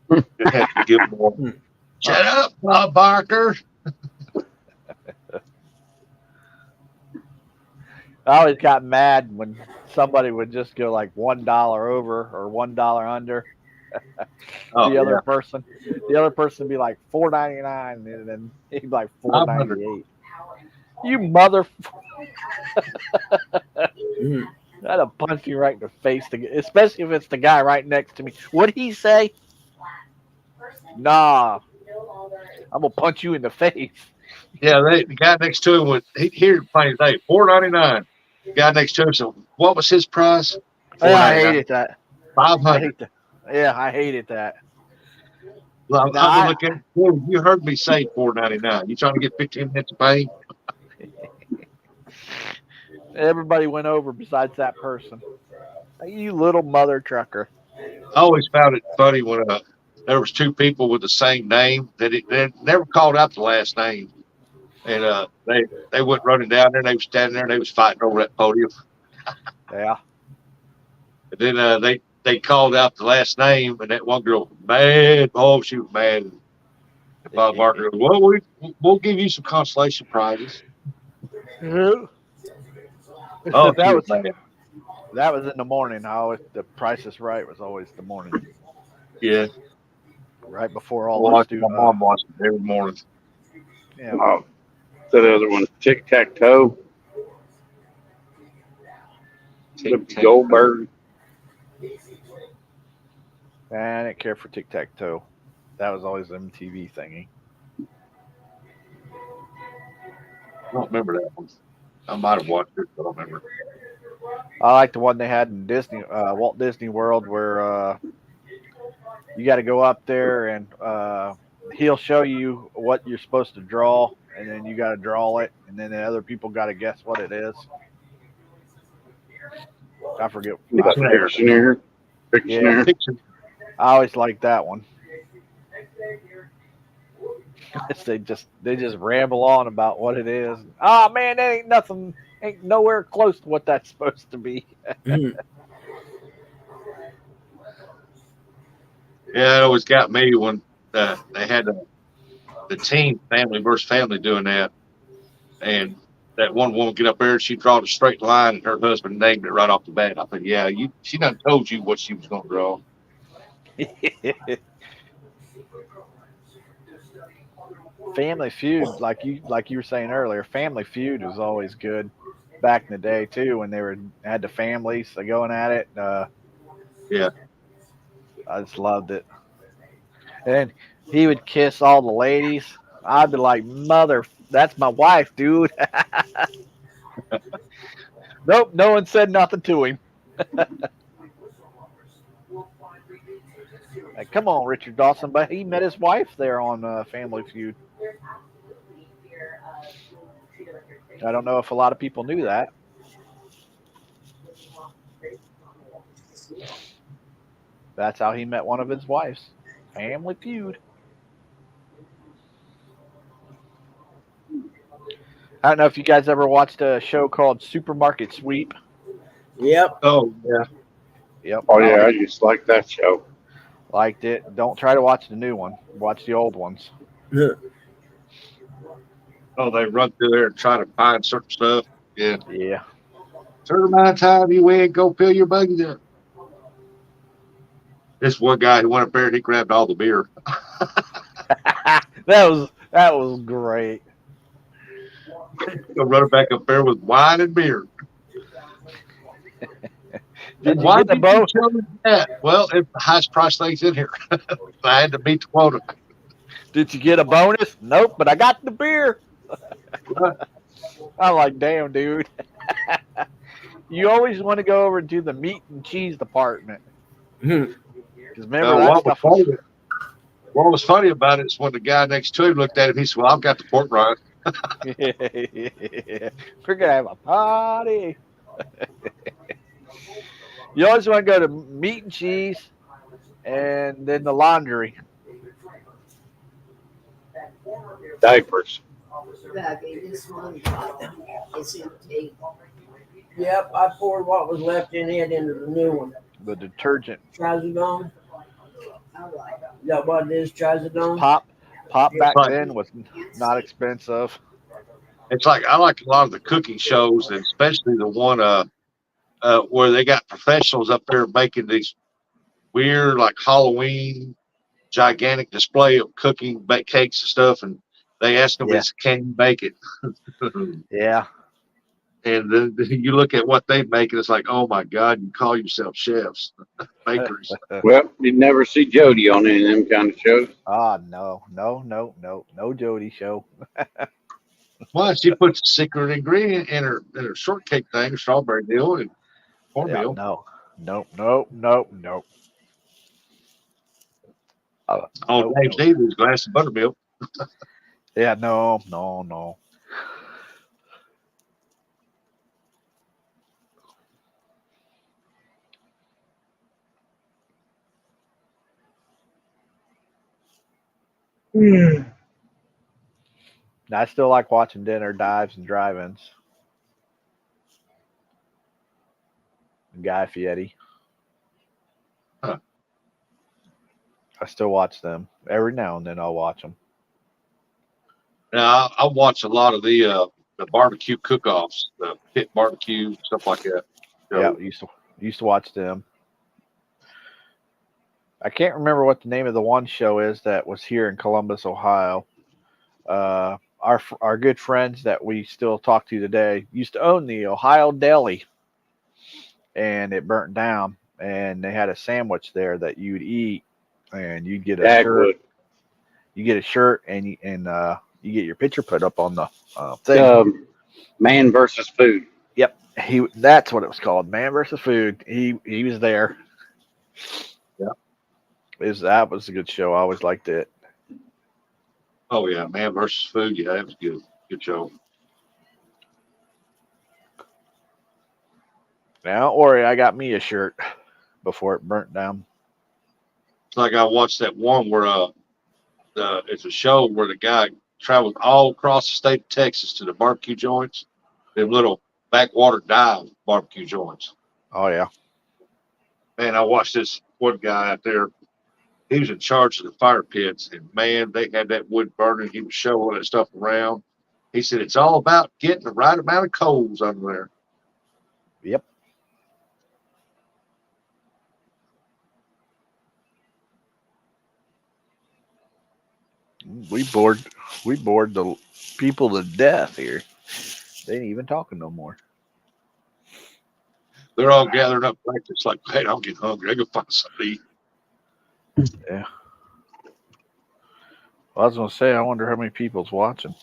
They had to give him one. Shut up, Bob Barker. I always got mad when somebody would just go like $1 over or $1 under. Oh, the other person would be like $4.99, and then he'd be like $4.98. You mother! I'd have punched you right in the face, especially if it's the guy right next to me. What'd he say? Nah. I'm gonna punch you in the face. Yeah, the guy next to him here playing today, $4.99. The guy next to him said, "What was his price?" Yeah, I $4.99. hated that. I 500. hate that. Yeah, I hated that. Well, No, I'm looking. You heard me say $4.99. You trying to get 15 minutes of pay? everybody went over besides that person. You little mother trucker. I always found it funny when there was two people with the same name they never called out the last name, and they went running down there. And they were standing there and they was fighting over that podium. Yeah. And then they called out the last name, and that one girl was mad. Oh, she was mad. And Bob Barker goes, "Well, we'll give you some consolation prizes." Oh, that she was mad. that was in the morning. The Price is Right was always the morning, Yeah. right before all Well, the my mom watched it every morning. Yeah. Oh, the other one, Tic Tac Toe. Whoopi Goldberg. I didn't care for Tic Tac Toe. That was always MTV thingy. I don't remember that one. I might have watched it, but I don't remember. I like the one they had in Disney, Walt Disney World, where you got to go up there and he'll show you what you're supposed to draw, and then you got to draw it, and then the other people got to guess what it is. I forget. Pictionary. Yeah, I always liked that one. they just ramble on about what it is. Oh man, that ain't nothing. Ain't nowhere close to what that's supposed to be. Yeah, it always got me when they had the team family versus family doing that, and that one woman get up there and she drawed a straight line, and her husband named it right off the bat. I think, yeah, she done told you what she was going to draw. Family Feud, like you were saying earlier, Family Feud was always good back in the day too, when they had the families going at it. Yeah, I just loved it. And he would kiss all the ladies. I'd be like, "Mother, that's my wife, dude." Nope, no one said nothing to him. Like, come on, Richard Dawson, but he met his wife there on Family Feud. I don't know if a lot of people knew that. That's how he met one of his wives. Family Feud. I don't know if you guys ever watched a show called Supermarket Sweep. Yep. oh yeah, Yep. Oh yeah, I just like that show. Liked it. Don't try to watch the new one. Watch the old ones. oh, they run through there and try to find certain stuff. Yeah, Yeah. certain amount of time you win, go fill your buggy up. This one guy who went up there and he grabbed all the beer. that was great. Go running back up there with wine and beer. Did you Why get the did bow? you tell me that? Well, it's the highest price things in here. I had to beat the quota. Did you get a bonus? Nope, but I got the beer. I'm like, damn, dude. You always want to go over to the meat and cheese department. Because remember that stuff was... What was funny about it is when the guy next to him looked at him, he said, "Well, I've got the pork rind." Yeah. We're going to have a party. You always want to go to meat and cheese and then the laundry. Diapers. This one is empty. Yep, I poured what was left in it into the new one. The detergent. Trazodone. I like it. Is that what it is, Trazodone? Pop back Right. then was not expensive. It's like I like a lot of the cooking shows, and especially the one where they got professionals up there making these weird, like Halloween, gigantic display of cooking, bake cakes and stuff, and they ask them, Yeah. "Can you bake it?" Yeah. And then you look at what they make, and it's like, oh my God, you call yourself chefs, bakers. Well, you'd never see Jody on any of them kind of shows. No Jody show. Well, she puts a secret ingredient in her shortcake thing, her strawberry deal, and Yeah, cornmeal. no. All Nope, Dave's nope. needed is a glass of buttermilk. Yeah, no. I still like watching dinner dives and drive-ins. Guy Fieri. Huh. I still watch them every now and then. I'll watch them. Now, I watch a lot of the barbecue cook-offs, the pit barbecue stuff like that. Yeah, So, used to watch them. I can't remember what the name of the one show is that was here in Columbus, Ohio. Our good friends that we still talk to today used to own the Ohio Deli, and it burnt down. And they had a sandwich there that you'd eat, and you'd get a shirt. Dagwood. You get a shirt, and you get your picture put up on the thing. Man versus food. Yep, that's what it was called, Man versus Food. He was there. Yeah. That was a good show. I always liked it. oh yeah, Man versus Food. Yeah, that was good. Good show. Now, don't worry, I got me a shirt before it burnt down. It's like I watched that one where it's a show where the guy traveled all across the state of Texas to the barbecue joints, them little backwater dive barbecue joints. Oh yeah. Man, I watched this one guy out there. He was in charge of the fire pits, and man, they had that wood burning. He was shoveling that stuff around. He said it's all about getting the right amount of coals under there. Yep. We bored the people to death here. They ain't even talking no more. They're all gathering up blankets like, hey, I'm getting hungry. I go find something to eat. Yeah. Well, I was gonna say, I wonder how many people's watching.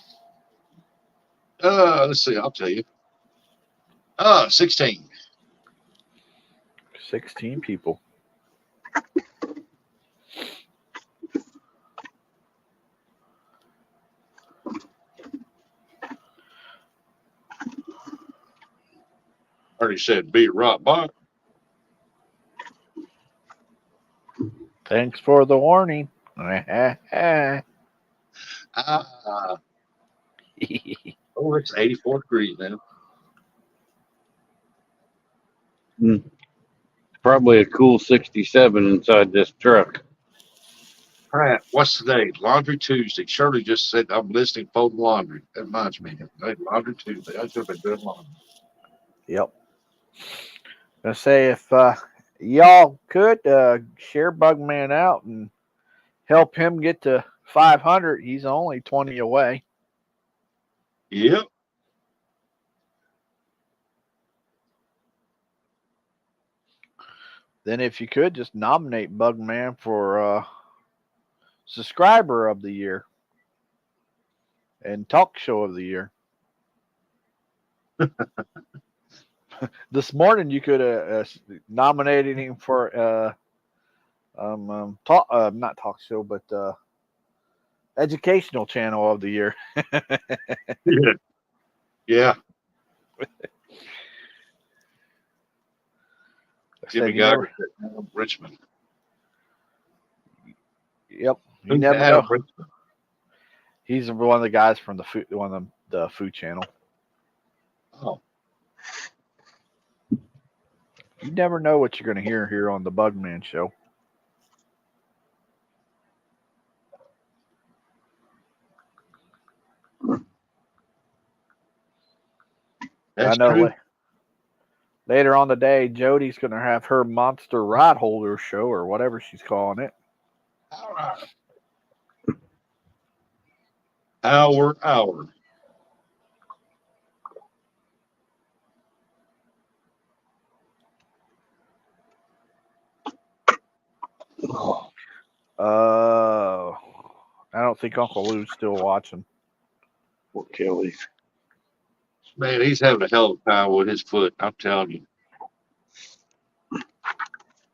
Let's see. I'll tell you. 16. 16 people. Already said be right back. Thanks for the warning. Oh, it's 84 degrees now. Probably a cool 67 inside this truck. All right, what's today? Laundry Tuesday. Shirley just said I'm listening folding laundry. That reminds me. Hey, Laundry Tuesday. I should have been doing laundry. Yep. Gonna say if y'all could share Bugman out and help him get to 500, he's only 20 away. Yep. Then if you could just nominate Bugman for subscriber of the year and talk show of the year. This morning you could have nominated him for not talk show, but educational channel of the year. Yeah. Said Jimmy you never- Geiger, Richmond. Yep. You Who's never Adam know. Richmond? He's one of the guys from the food channel. Oh, You never know what you're going to hear here on the Bugman Show. that's I know. true. Later on the day, Jody's going to have her Monster Rod Holder show or whatever she's calling it. All right. Hour. I don't think Uncle Lou's still watching. Poor Kelly. Man, he's having a hell of a time with his foot. I'm telling you.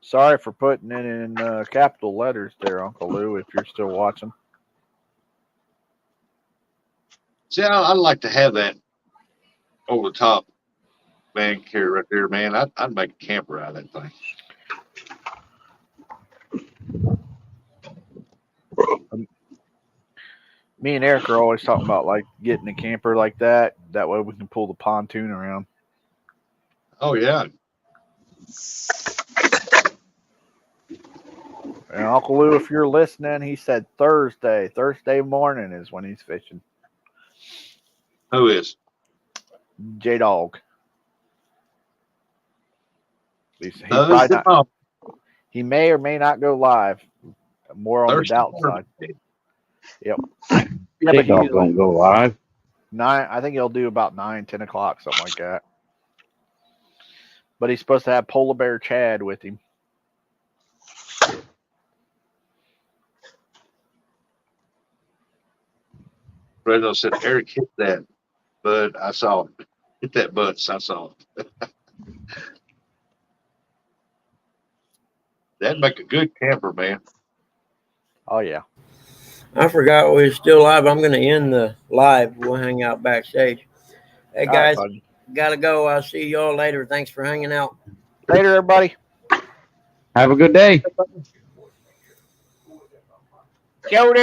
Sorry for putting it in capital letters there, Uncle Lou, if you're still watching. See, I'd like to have that over the top van carrier right there, man. I'd make a camper out of that thing. Me and Eric are always talking about like getting a camper like that. That way we can pull the pontoon around. Oh yeah. And Uncle Lou, if you're listening, he said Thursday morning is when he's fishing. Who is? J Dog. He may or may not go live. More on Thursday the doubt morning. side. Yep. Yeah, but TikTok he's don't go live. 9. I think he'll do about 9, 10 o'clock, something like that. But he's supposed to have Polar Bear Chad with him. Brendo said Eric hit that, but I saw it. Hit that butts. I saw it. That'd make a good camper, man. Oh yeah. I forgot we were still live. I'm going to end the live. We'll hang out backstage. Hey, All right, guys, buddy. got to go. I'll see y'all later. Thanks for hanging out. Later, everybody. Have a good day. Jody.